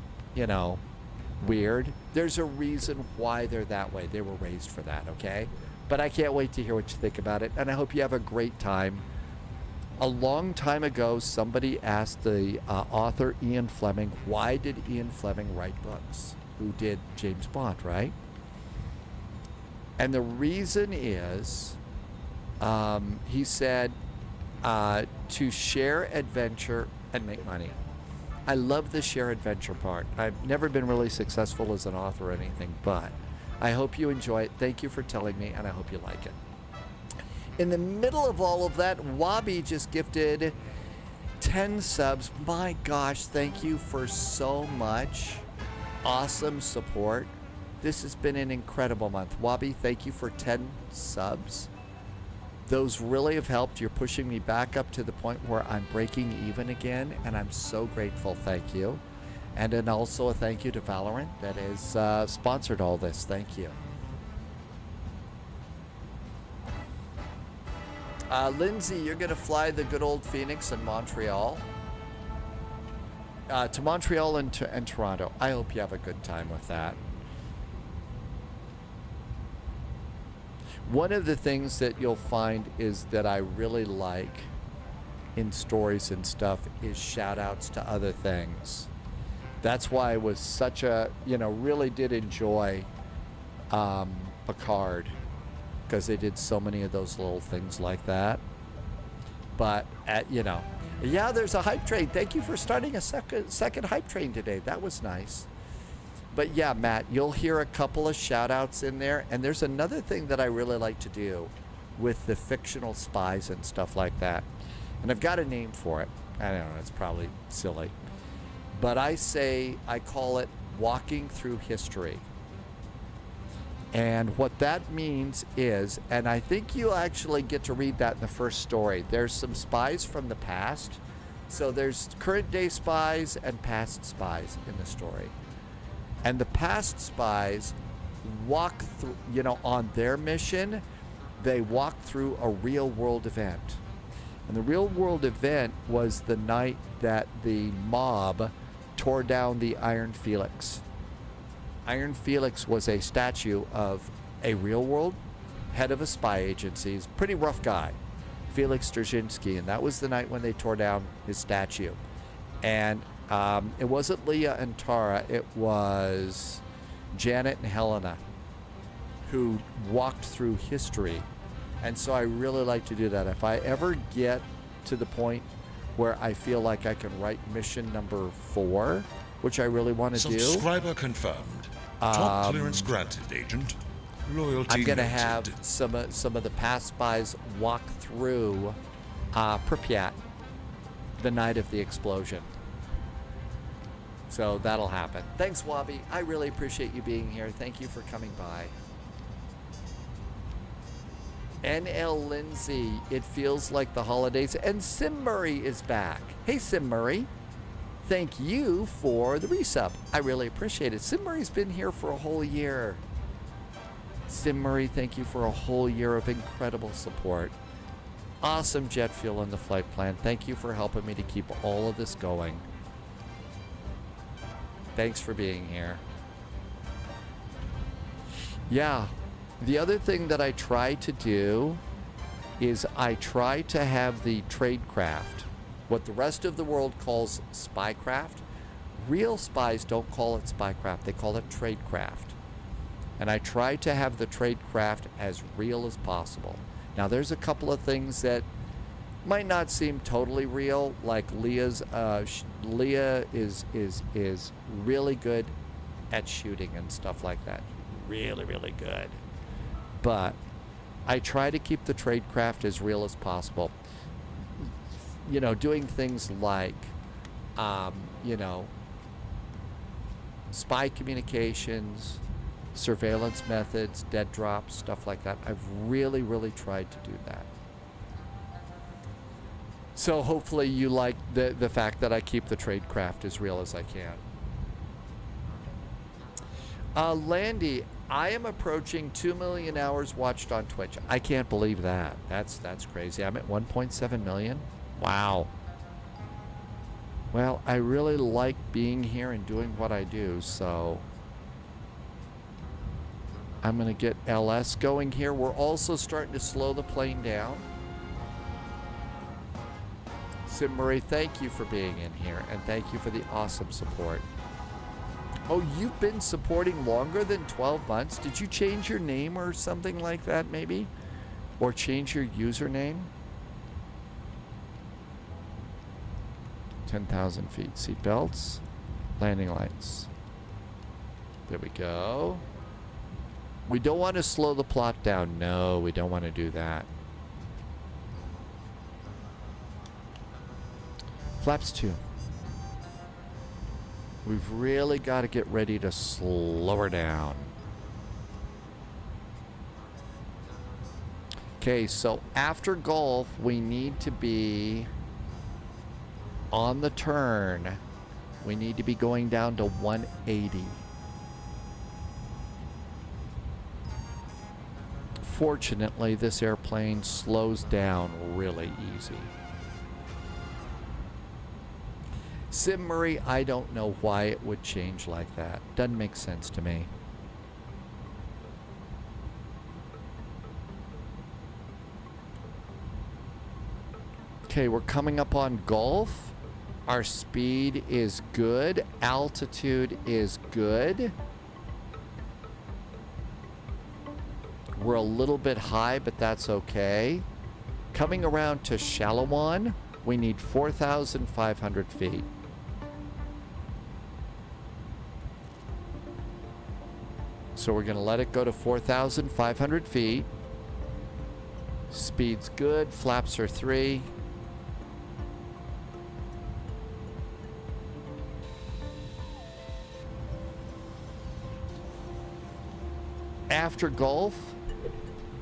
weird, there's a reason why they're that way. They were raised for that, okay? But I can't wait to hear what you think about it, and I hope you have a great time. A long time ago, somebody asked the author Ian Fleming, why did Ian Fleming write books? Who did James Bond, right? And the reason is, he said, to share adventure and make money. I love the share adventure part. I've never been really successful as an author or anything, but I hope you enjoy it. Thank you for telling me, and I hope you like it. In the middle of all of that, Wabi just gifted 10 subs. My gosh, thank you for so much awesome support. This has been an incredible month. Wabi, thank you for 10 subs. Those really have helped. You're pushing me back up to the point where I'm breaking even again, and I'm so grateful. Thank you. And then also a thank you to Valorant that has sponsored all this. Thank you. Lindsay, you're going to fly the good old Phoenix in Montreal. To Montreal and Toronto. I hope you have a good time with that. One of the things that you'll find is that I really like in stories and stuff is shout outs to other things. That's why I was such a, really did enjoy Picard, because they did so many of those little things like that. But, yeah, there's a hype train. Thank you for starting a second hype train today. That was nice. But yeah, Matt, you'll hear a couple of shout outs in there. And there's another thing that I really like to do with the fictional spies and stuff like that. And I've got a name for it. I don't know, it's probably silly. But I call it walking through history. And what that means is, and I think you actually get to read that in the first story, there's some spies from the past. So there's current day spies and past spies in the story. And the past spies walk through, you know, on their mission, they walk through a real world event. And the real world event was the night that the mob tore down the Iron Felix. Iron Felix was a statue of a real world head of a spy agency. He's a pretty rough guy, Felix Dzerzhinsky, and that was the night when they tore down his statue. And it wasn't Leah and Tara, it was Janet and Helena who walked through history. And so I really like to do that. If I ever get to the point where I feel like I can write mission number 4, which I really want to do. Subscriber confirmed. Top clearance granted, Agent. Loyalty I'm going to noted. have some of the past spies walk through Pripyat the night of the explosion. So that'll happen. Thanks, Wabi. I really appreciate you being here. Thank you for coming by. NL Lindsay, it feels like the holidays. And Sim Murray is back. Hey, Sim Murray. Thank you for the resub. I really appreciate it. Sim Murray's been here for a whole year. Sim Murray, thank you for a whole year of incredible support. Awesome jet fuel in the flight plan. Thank you for helping me to keep all of this going. Thanks for being here. Yeah, the other thing that I try to do is I try to have the trade craft, what the rest of the world calls spycraft. Real spies don't call it spycraft, they call it tradecraft. And I try to have the tradecraft as real as possible. Now there's a couple of things that might not seem totally real, like Leah is really good at shooting and stuff like that. Really good. But I try to keep the tradecraft as real as possible. You know, doing things like, you know, spy communications, surveillance methods, dead drops, stuff like that. I've really tried to do that. So hopefully you like the fact that I keep the tradecraft as real as I can. Landy, I am approaching 2 million hours watched on Twitch. I can't believe that. That's crazy. I'm at 1.7 million. Wow. Well, I really like being here and doing what I do, so I'm going to get LS going here. We're also starting to slow the plane down. Sim Murray, thank you for being in here, and thank you for the awesome support. Oh, you've been supporting longer than 12 months? Did you change your name or something like that, maybe? Or change your username? 10,000 feet. Seatbelts. Landing lights. There we go. We don't want to slow the plot down. No, we don't want to do that. Flaps 2. We've really got to get ready to slow her down. Okay, so after Gulf, we need to be on the turn. We need to be going down to 180. Fortunately, this airplane slows down really easy. Sim Murray, I don't know why it would change like that. Doesn't make sense to me. Okay, we're coming up on Gulf. Our speed is good. Altitude is good. We're a little bit high, but that's okay. Coming around to Shalawan, we need 4,500 feet. So we're going to let it go to 4,500 feet. Speed's good. Flaps are 3. After Gulf.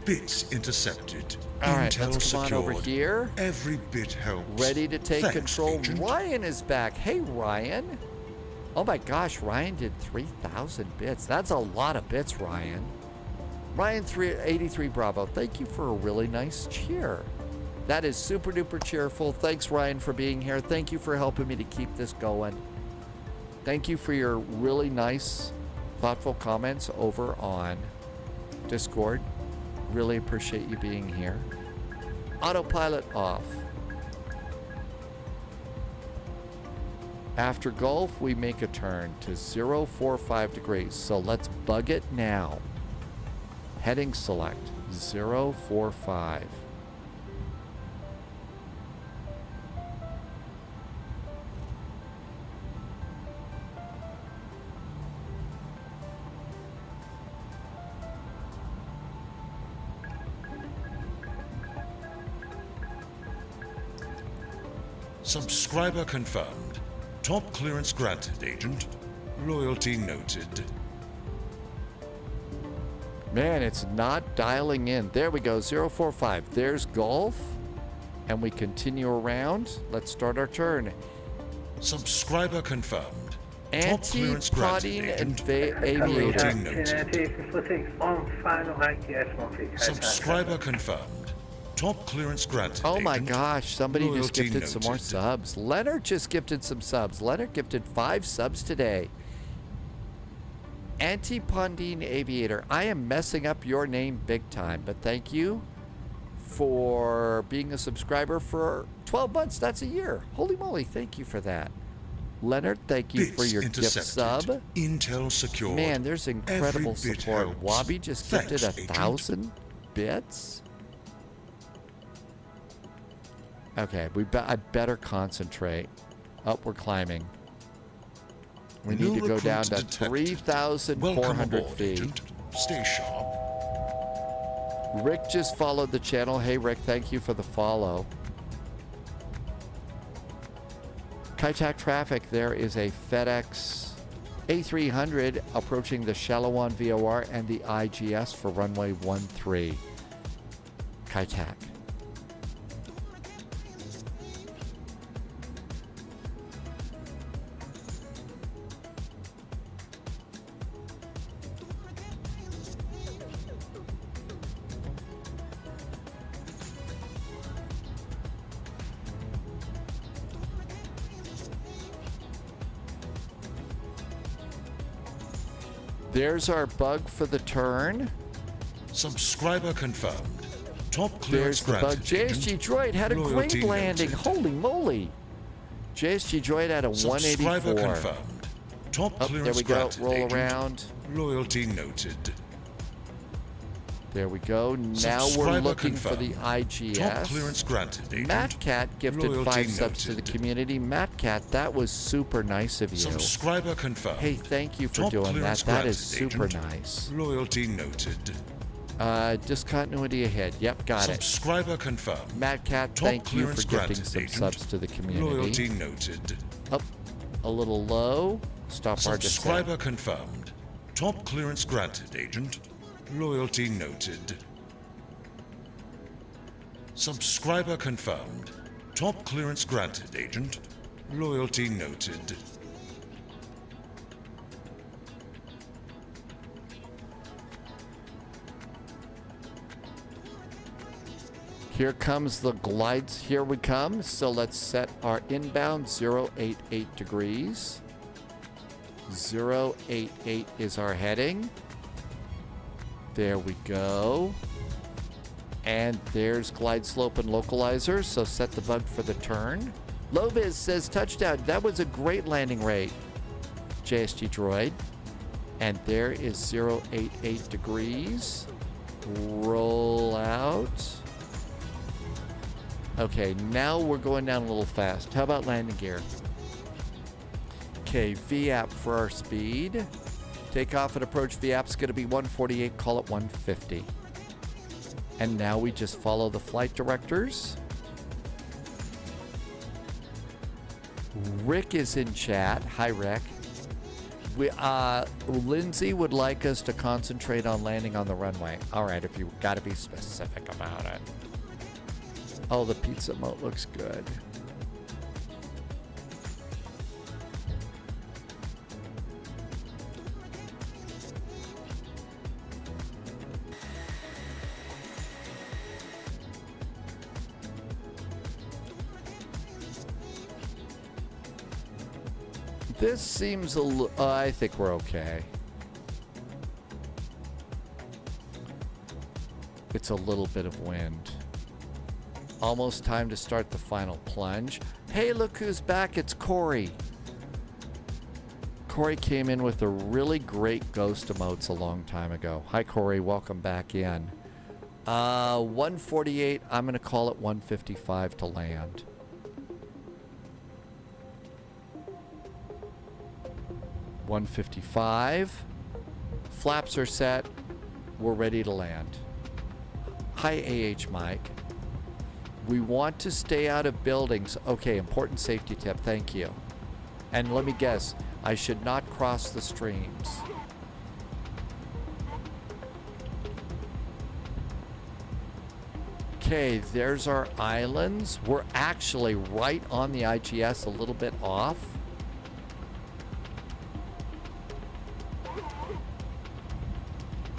Bits intercepted. All right, Intel let's come secured. on over here. Every bit helps. Ready to take Thanks, control. Agent. Ryan is back. Hey, Ryan. Oh my gosh, Ryan did 3,000 bits. That's a lot of bits, Ryan. Ryan 383 Bravo, thank you for a really nice cheer. That is super duper cheerful. Thanks, Ryan, for being here. Thank you for helping me to keep this going. Thank you for your really nice, thoughtful comments over on Discord. Really appreciate you being here. Autopilot off. After Gulf, we make a turn to 045 degrees. So let's bug it now. Heading select 045. Subscriber confirmed. Top clearance granted, Agent. Loyalty noted. Man, it's not dialing in. There we go, 045. There's Gulf. And we continue around. Let's start our turn. Subscriber confirmed. Top clearance Anti-prodding granted, and Agent. Loyalty aviator. noted. Subscriber confirmed. Top clearance granted. Oh my Agent. gosh, somebody just Loyalty gifted some more noted. subs. Leonard just gifted some subs. Leonard gifted 5 subs today. Anti-Pondine Aviator. I am messing up your name big time, but thank you for being a subscriber for 12 months. That's a year. Holy moly, thank you for that. Leonard, thank you for Bits your gift intercepted. sub. Intel secured. Man, there's incredible Every bit support. helps. Wabi just Thanks, gifted Agent. 1,000 bits. Okay, I better concentrate. Oh, we're climbing. We need to go down to 3,400 feet. Agent. Stay sharp. Rick just followed the channel. Hey, Rick, thank you for the follow. Kaitac traffic, there is a FedEx A300 approaching the Shalawan VOR and the IGS for runway 13. Kaitac. There's our bug for the turn. Subscriber confirmed. Top There's clearance the bug. granted. JSG Agent. Droid had a Loyalty great landing. noted. Holy moly. JSG Droid had a Subscriber 184. confirmed. Top Oh, clearance there we go. granted, Roll Agent. around. Loyalty noted. There we go. Now we're Subscriber looking for confirmed. the IGS. Top clearance granted, Agent. Matt Cat gifted Loyalty 5 subs to the noted. community. Matt Cat, that was super nice of you. Subscriber confirmed. Hey, thank you for Top doing that. clearance That is granted, super Agent. nice. Loyalty noted. Discontinuity ahead. Yep, got it. Subscriber confirmed. Matt Cat, Top thank you for clearance gifting granted, some Agent. subs to the community. Loyalty noted. Up a little low. Stop our descent. Subscriber confirmed. Top clearance granted, Agent. Loyalty noted. Subscriber confirmed. Top clearance granted, Agent. Loyalty noted. Here comes the glides. Here we come. So let's set our inbound 088 degrees. 088 is our heading. There we go. And there's glide slope and localizer. So set the bug for the turn. Loviz says touchdown. That was a great landing rate. JSG Droid. And there is 088 degrees. Roll out. Okay, now we're going down a little fast. How about landing gear? Okay, VAP for our speed. Takeoff and approach VAP's going to be 148, call it 150. And now we just follow the flight directors. Rick is in chat. Hi, Rick. Lindsay would like us to concentrate on landing on the runway. All right, if you got to be specific about it. Oh, the pizza moat looks good. This seems I think we're okay. It's a little bit of wind. Almost time to start the final plunge. Hey, look who's back. It's Corey. Corey came in with a really great ghost emotes a long time ago. Hi, Corey. Welcome back in. 148. I'm going to call it 155 to land. $155. Flaps are set. We're ready to land. Hi, AH Mike. We want to stay out of buildings. Okay, important safety tip. Thank you. And let me guess, I should not cross the streams. Okay, there's our islands. We're actually right on the IGS, a little bit off.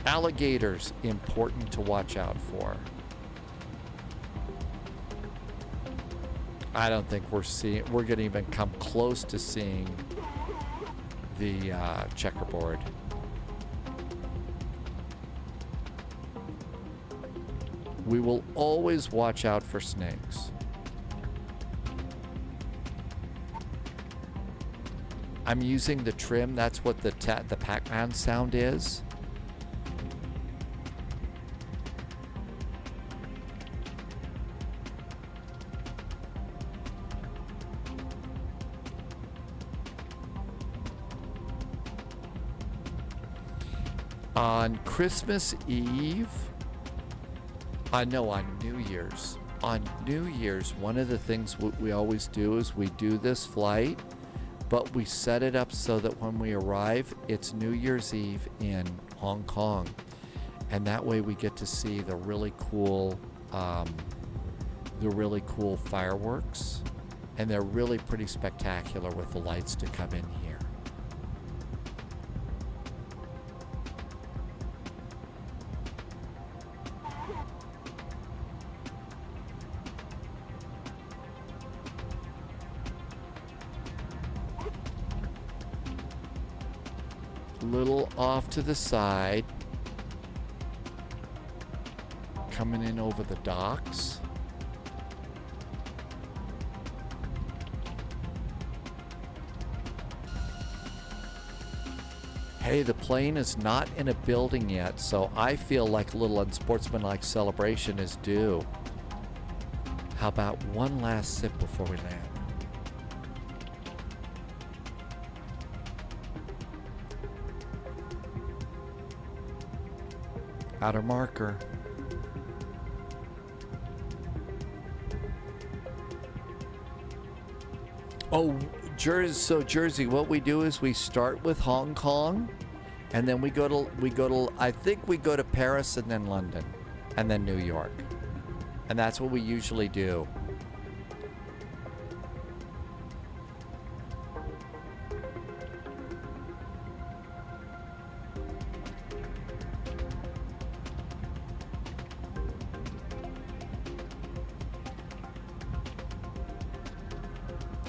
Alligators, important to watch out for. I don't think we're going to even come close to seeing the checkerboard. We will always watch out for snakes. I'm using the trim. That's what the Pac-Man sound is. On Christmas Eve, no, on New Year's. On New Year's, one of the things we always do is we do this flight, but we set it up so that when we arrive, it's New Year's Eve in Hong Kong. And that way we get to see the really cool fireworks. And they're really pretty spectacular with the lights to come in here. Little off to the side, coming in over the docks. Hey, the plane is not in a building yet, so I feel like a little unsportsmanlike celebration is due. How about one last sip before we land? Outer marker. Oh, Jersey, what we do is we start with Hong Kong, and then we go to I think we go to Paris and then London and then New York. And that's what we usually do.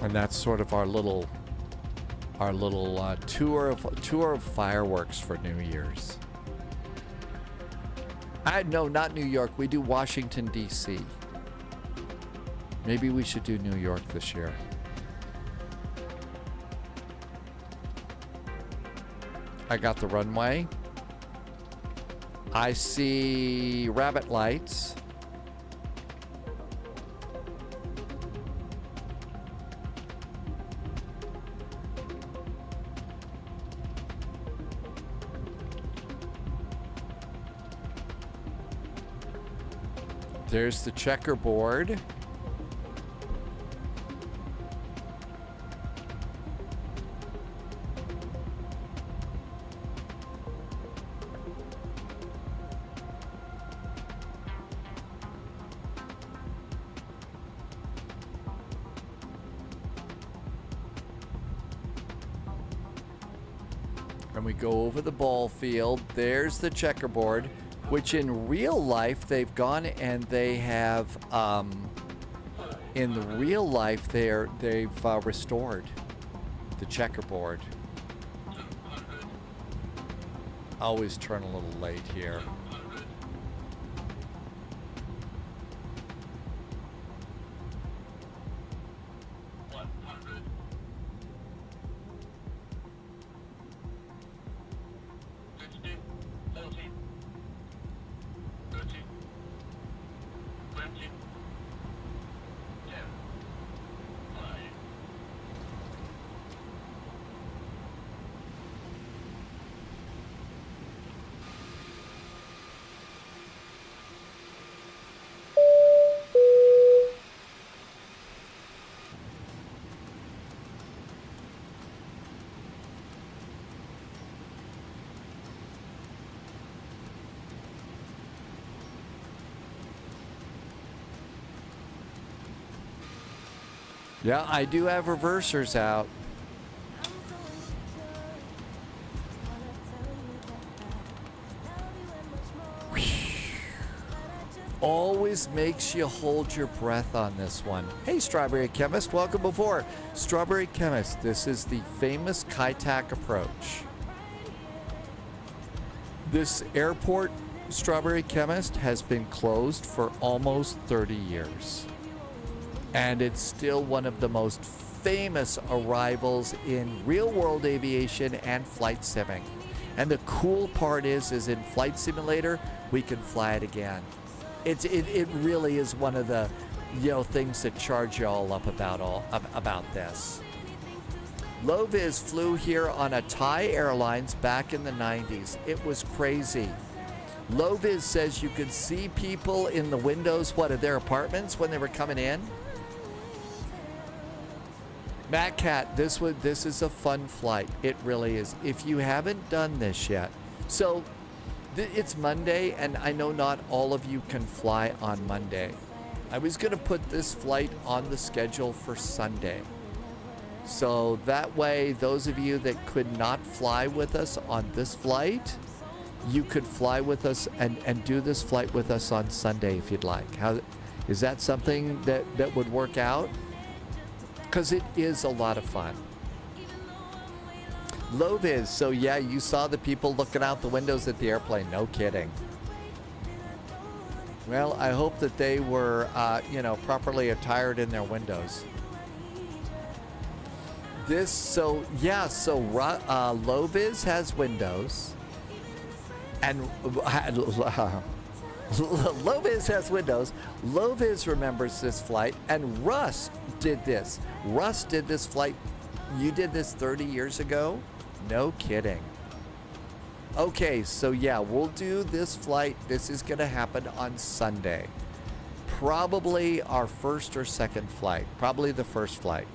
And that's sort of our little tour of fireworks for New Year's. No, not New York. We do Washington, D.C. Maybe we should do New York this year. I got the runway. I see rabbit lights. There's the checkerboard. And we go over the ball field. There's the checkerboard, which in real life they've gone and they have, in the real life they've restored the checkerboard. Always turn a little late here. Yeah, I do have reversers out. Always makes you hold your breath on this one. Hey, Strawberry Chemist, welcome aboard. Strawberry Chemist, this is the famous KITAC approach. This airport, Strawberry Chemist, has been closed for almost 30 years. And it's still one of the most famous arrivals in real-world aviation and flight simming. And the cool part is in Flight Simulator, we can fly it again. It really is one of the things that charge you all up about this. Loviz flew here on a Thai Airlines back in the 90s. It was crazy. Loviz says you could see people in the windows, of their apartments when they were coming in. Matt Cat, this is a fun flight. It really is. If you haven't done this yet, so it's Monday, and I know not all of you can fly on Monday. I was going to put this flight on the schedule for Sunday. So that way, those of you that could not fly with us on this flight, you could fly with us and do this flight with us on Sunday if you'd like. How is that something that would work out? Because it is a lot of fun. Loviz, so yeah, you saw the people looking out the windows at the airplane. No kidding. Well, I hope that they were, properly attired in their windows. Loviz has windows. And Loviz has windows. Loviz remembers this flight, and Russ did this. Russ did this flight. You did this 30 years ago? No kidding. Okay, so yeah, we'll do this flight. This is going to happen on Sunday. Probably our first or second flight. Probably the first flight.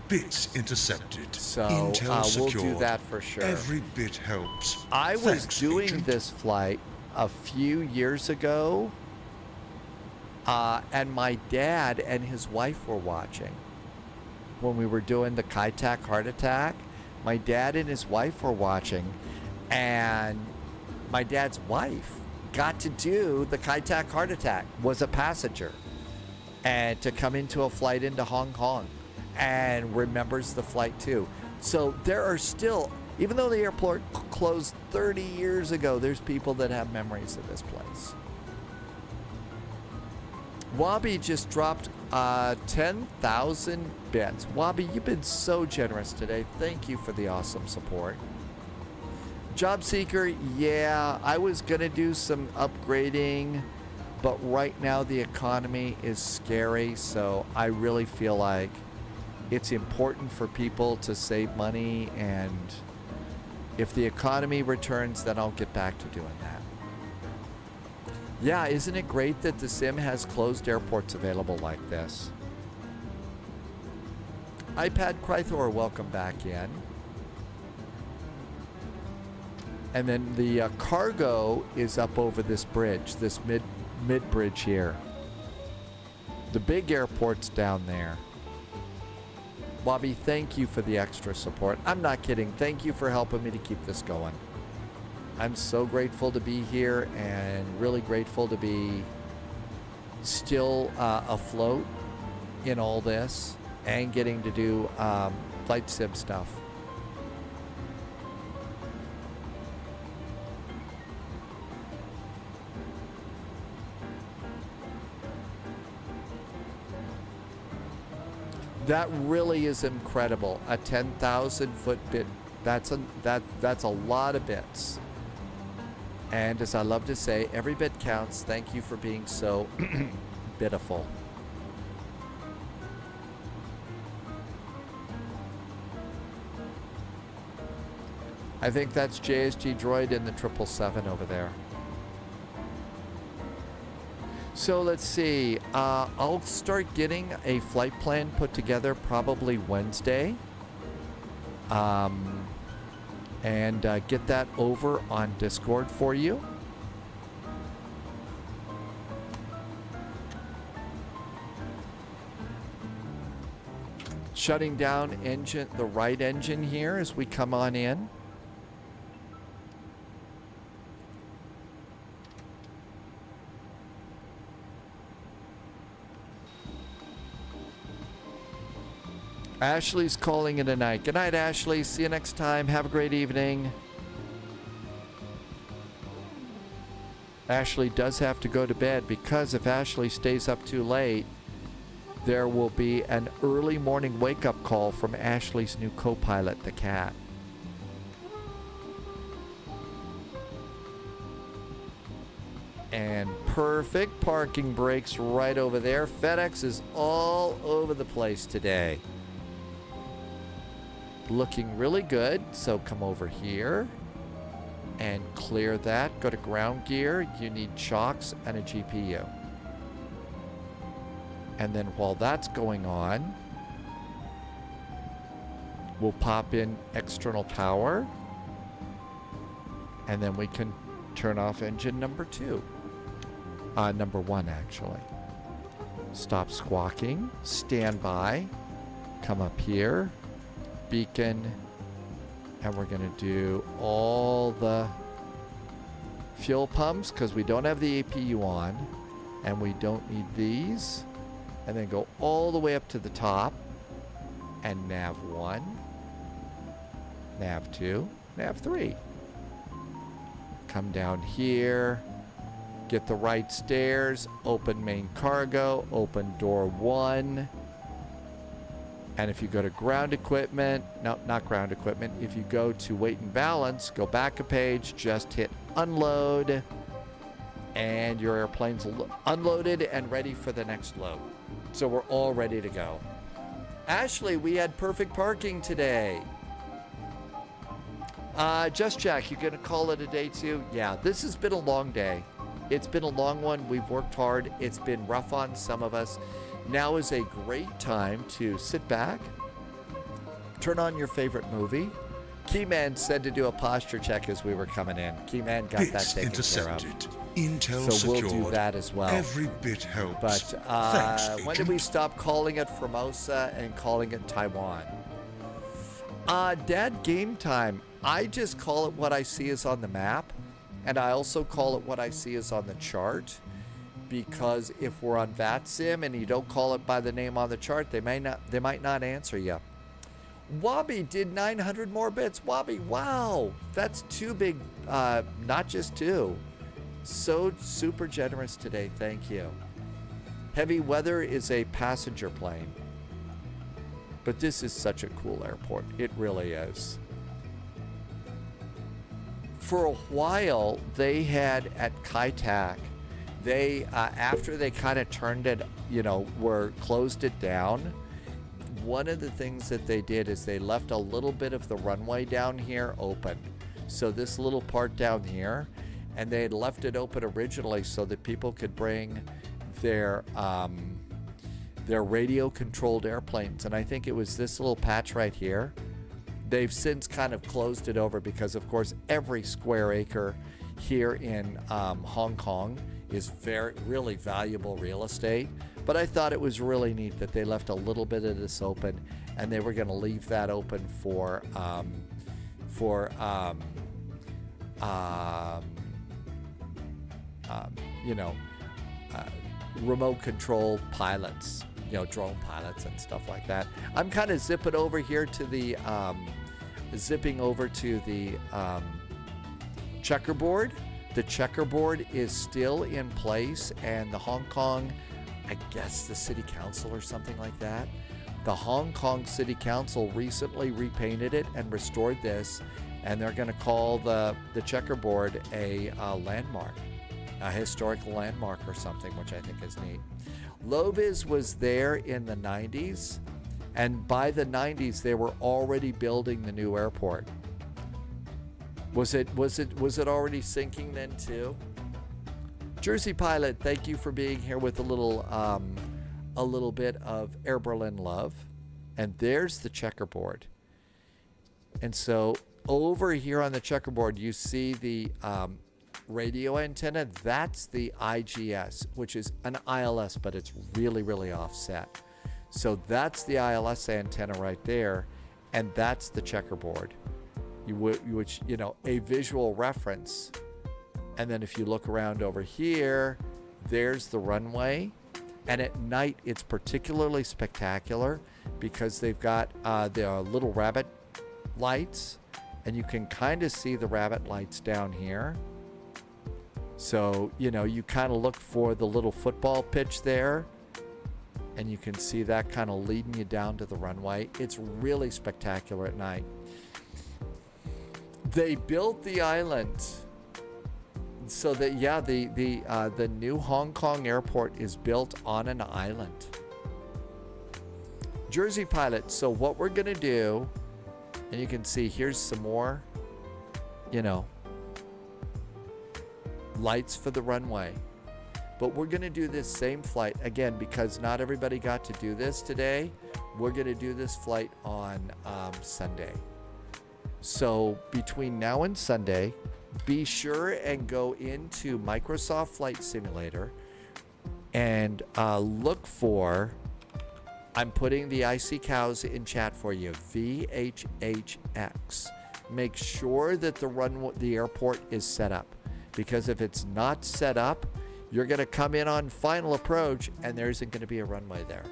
Bits intercepted. So Intel we'll secured. do that for sure. Every bit helps. I was Thanks, doing Agent. this flight a few years ago, and my dad and his wife were watching when we were doing the KITAC heart attack. My dad and his wife were watching, and my dad's wife got to do the KITAC heart attack, was a passenger, and to come into a flight into Hong Kong, and remembers the flight too. So there are still, even though the airport closed 30 years ago, there's people that have memories of this place. Wabi just dropped 10,000 bits. Wabi, you've been so generous today. Thank you for the awesome support. Job Seeker, yeah, I was going to do some upgrading, but right now the economy is scary, so I really feel like it's important for people to save money, and if the economy returns, then I'll get back to doing that. Yeah, isn't it great that the sim has closed airports available like this? iPad Krythor, welcome back in. And then the cargo is up over this bridge, this mid bridge here. The big airport's down there. Bobby, thank you for the extra support. I'm not kidding. Thank you for helping me to keep this going. I'm so grateful to be here and really grateful to be still afloat in all this and getting to do flight sim stuff. That really is incredible. A 10,000 foot bit. That's a lot of bits. And as I love to say, every bit counts. Thank you for being so bitiful. I think that's JSG Droid in the 777 over there. So let's see. I'll start getting a flight plan put together probably Wednesday. And get that over on Discord for you. Shutting down engine, the right engine here as we come on in. Ashley's calling it a night. Good night, Ashley. See you next time. Have a great evening. Ashley does have to go to bed because if Ashley stays up too late, there will be an early morning wake-up call from Ashley's new co-pilot, the cat. And perfect parking brakes right over there. FedEx is all over the place today. Looking really good. So come over here and clear that. Go to ground gear. You need chocks and a GPU. And then while that's going on, we'll pop in external power. And then we can turn off engine number 2. Number 1 actually. Stop squawking. Stand by. Come up here. Beacon, and we're going to do all the fuel pumps because we don't have the APU on and we don't need these, and then go all the way up to the top and nav 1, nav 2, nav 3. Come down here, get the right stairs, open main cargo, open door 1. And if you go to ground equipment, no, not ground equipment. If you go to weight and balance, go back a page, just hit unload, and your airplane's unloaded and ready for the next load. So we're all ready to go. Ashley, we had perfect parking today. Just Jack, you gonna call it a day too? Yeah, this has been a long day. It's been a long one. We've worked hard. It's been rough on some of us. Now is a great time to sit back, turn on your favorite movie. Keyman said to do a posture check as we were coming in. Keyman got that taken care of. Intel so we'll secured. Do that as well. Every bit helps. But Thanks, when did we stop calling it Formosa and calling it Taiwan? Dad, game time. I just call it what I see is on the map, and I also call it what I see is on the chart. Because if we're on VATSIM and you don't call it by the name on the chart, they might not answer you. Wabi did 900 more bits. Wabi, wow, that's 2 big, not just 2. So super generous today, thank you. Heavy Weather is a passenger plane, but this is such a cool airport. It really is. For a while, they had at Kai-Tak. They, after they kind of turned it, closed it down, one of the things that they did is they left a little bit of the runway down here open. So this little part down here, and they had left it open originally so that people could bring their radio-controlled airplanes. And I think it was this little patch right here. They've since kind of closed it over because, of course, every square acre here in Hong Kong is really valuable real estate. But I thought it was really neat that they left a little bit of this open, and they were going to leave that open for remote control pilots, drone pilots and stuff like that. I'm kind of zipping over here to the checkerboard. The checkerboard is still in place, and the Hong Kong, I guess the city council or something like that, the Hong Kong City Council recently repainted it and restored this, and they're going to call the checkerboard a landmark, a historical landmark or something, which I think is neat. Loviz was there in the 90s, and by the 90s they were already building the new airport. Was it already sinking then too? Jersey Pilot, thank you for being here with a little bit of Air Berlin love. And there's the checkerboard. And so over here on the checkerboard, you see the radio antenna. That's the IGS, which is an ILS, but it's really, really offset. So that's the ILS antenna right there, and that's the checkerboard. Which, a visual reference. And then if you look around over here, there's the runway. And at night, it's particularly spectacular because they've got the little rabbit lights, and you can kind of see the rabbit lights down here. So, you kind of look for the little football pitch there, and you can see that kind of leading you down to the runway. It's really spectacular at night. They built the island so that, the new Hong Kong airport is built on an island. Jersey Pilot, so what we're going to do, and you can see here's some more, lights for the runway. But we're going to do this same flight, again, because not everybody got to do this today. We're going to do this flight on Sunday. So between now and Sunday, be sure and go into Microsoft Flight Simulator and look for, I'm putting the IC cows in chat for you, VHHX. Make sure that the airport is set up, because if it's not set up, you're going to come in on final approach and there isn't going to be a runway there.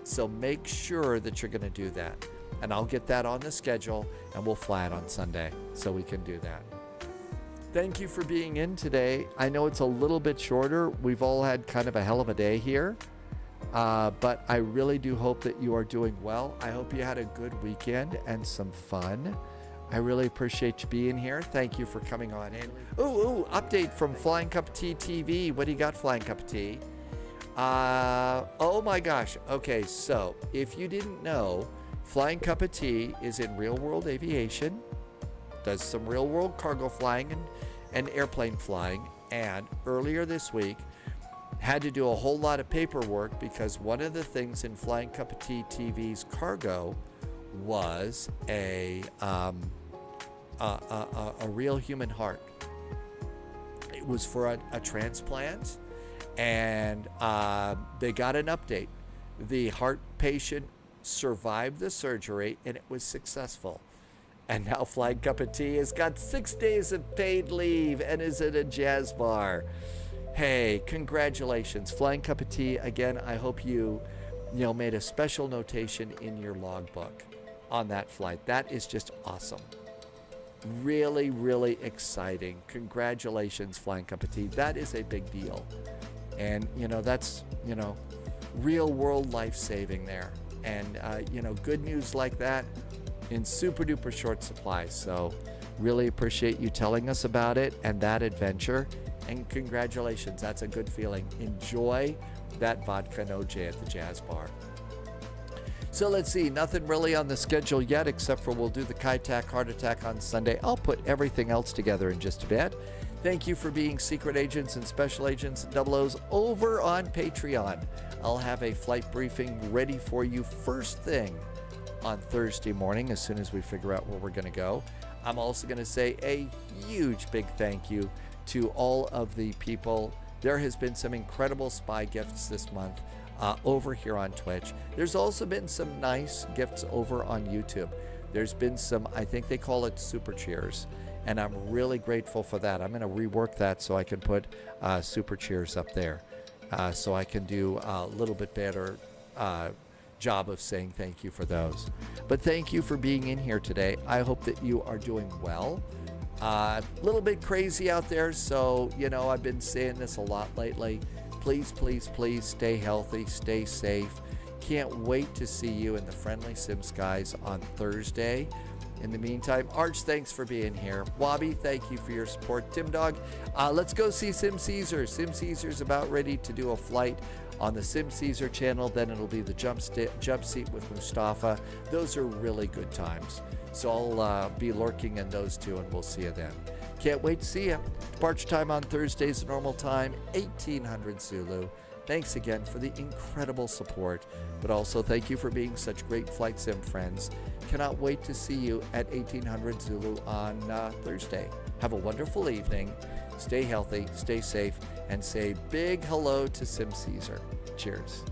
So make sure that you're going to do that. And I'll get that on the schedule, and we'll fly it on Sunday so we can do that. Thank you for being in today. I know it's a little bit shorter. We've all had kind of a hell of a day here. But I really do hope that you are doing well. I hope you had a good weekend and some fun. I really appreciate you being here. Thank you for coming on in. Ooh, update from Flying Cup of Tea TV. What do you got, Flying Cup of Tea? Oh my gosh. Okay, so if you didn't know, Flying Cup of Tea is in real world aviation, does some real world cargo flying and airplane flying, and earlier this week had to do a whole lot of paperwork because one of the things in Flying Cup of Tea TV's cargo was a real human heart. It was for a transplant, and they got an update. The heart patient survived the surgery and it was successful. And now Flying Cup of Tea has got 6 days of paid leave and is at a jazz bar. Hey, congratulations, Flying Cup of Tea. Again, I hope you made a special notation in your logbook on that flight. That is just awesome. Really, really exciting. Congratulations, Flying Cup of Tea. That is a big deal. And, that's, real world life saving there. And, good news like that in super duper short supply. So really appreciate you telling us about it and that adventure. And congratulations. That's a good feeling. Enjoy that vodka and OJ at the jazz bar. So let's see, nothing really on the schedule yet, except for we'll do the Kai-Tak Heart Attack on Sunday. I'll put everything else together in just a bit. Thank you for being secret agents and special agents and double O's over on Patreon. I'll have a flight briefing ready for you first thing on Thursday morning as soon as we figure out where we're going to go. I'm also going to say a huge big thank you to all of the people There has been some incredible spy gifts this month over here on Twitch. There's also been some nice gifts over on YouTube. There's been some, I think they call it super cheers, and I'm really grateful for that. I'm going to rework that so I can put super cheers up there, so I can do a little bit better job of saying thank you for those. But thank you for being in here today. I hope that you are doing well. A little bit crazy out there, so you know, I've been saying this a lot lately. Please, please, please stay healthy, stay safe. Can't wait to see you in the Friendly Sim Skies on Thursday. In the meantime, Arch, thanks for being here. Wabi, thank you for your support. Tim Dog, let's go see Sim Caesar. Sim Caesar's about ready to do a flight on the Sim Caesar channel. Then it'll be the jump seat with Mustafa. Those are really good times. So I'll be lurking in those two, and we'll see you then. Can't wait to see you. Departure time on Thursdays, normal time, 1800 Zulu. Thanks again for the incredible support, but also thank you for being such great Flight Sim friends. Cannot wait to see you at 1800 Zulu on Thursday. Have a wonderful evening. Stay healthy, stay safe, and say big hello to Sim Caesar. Cheers.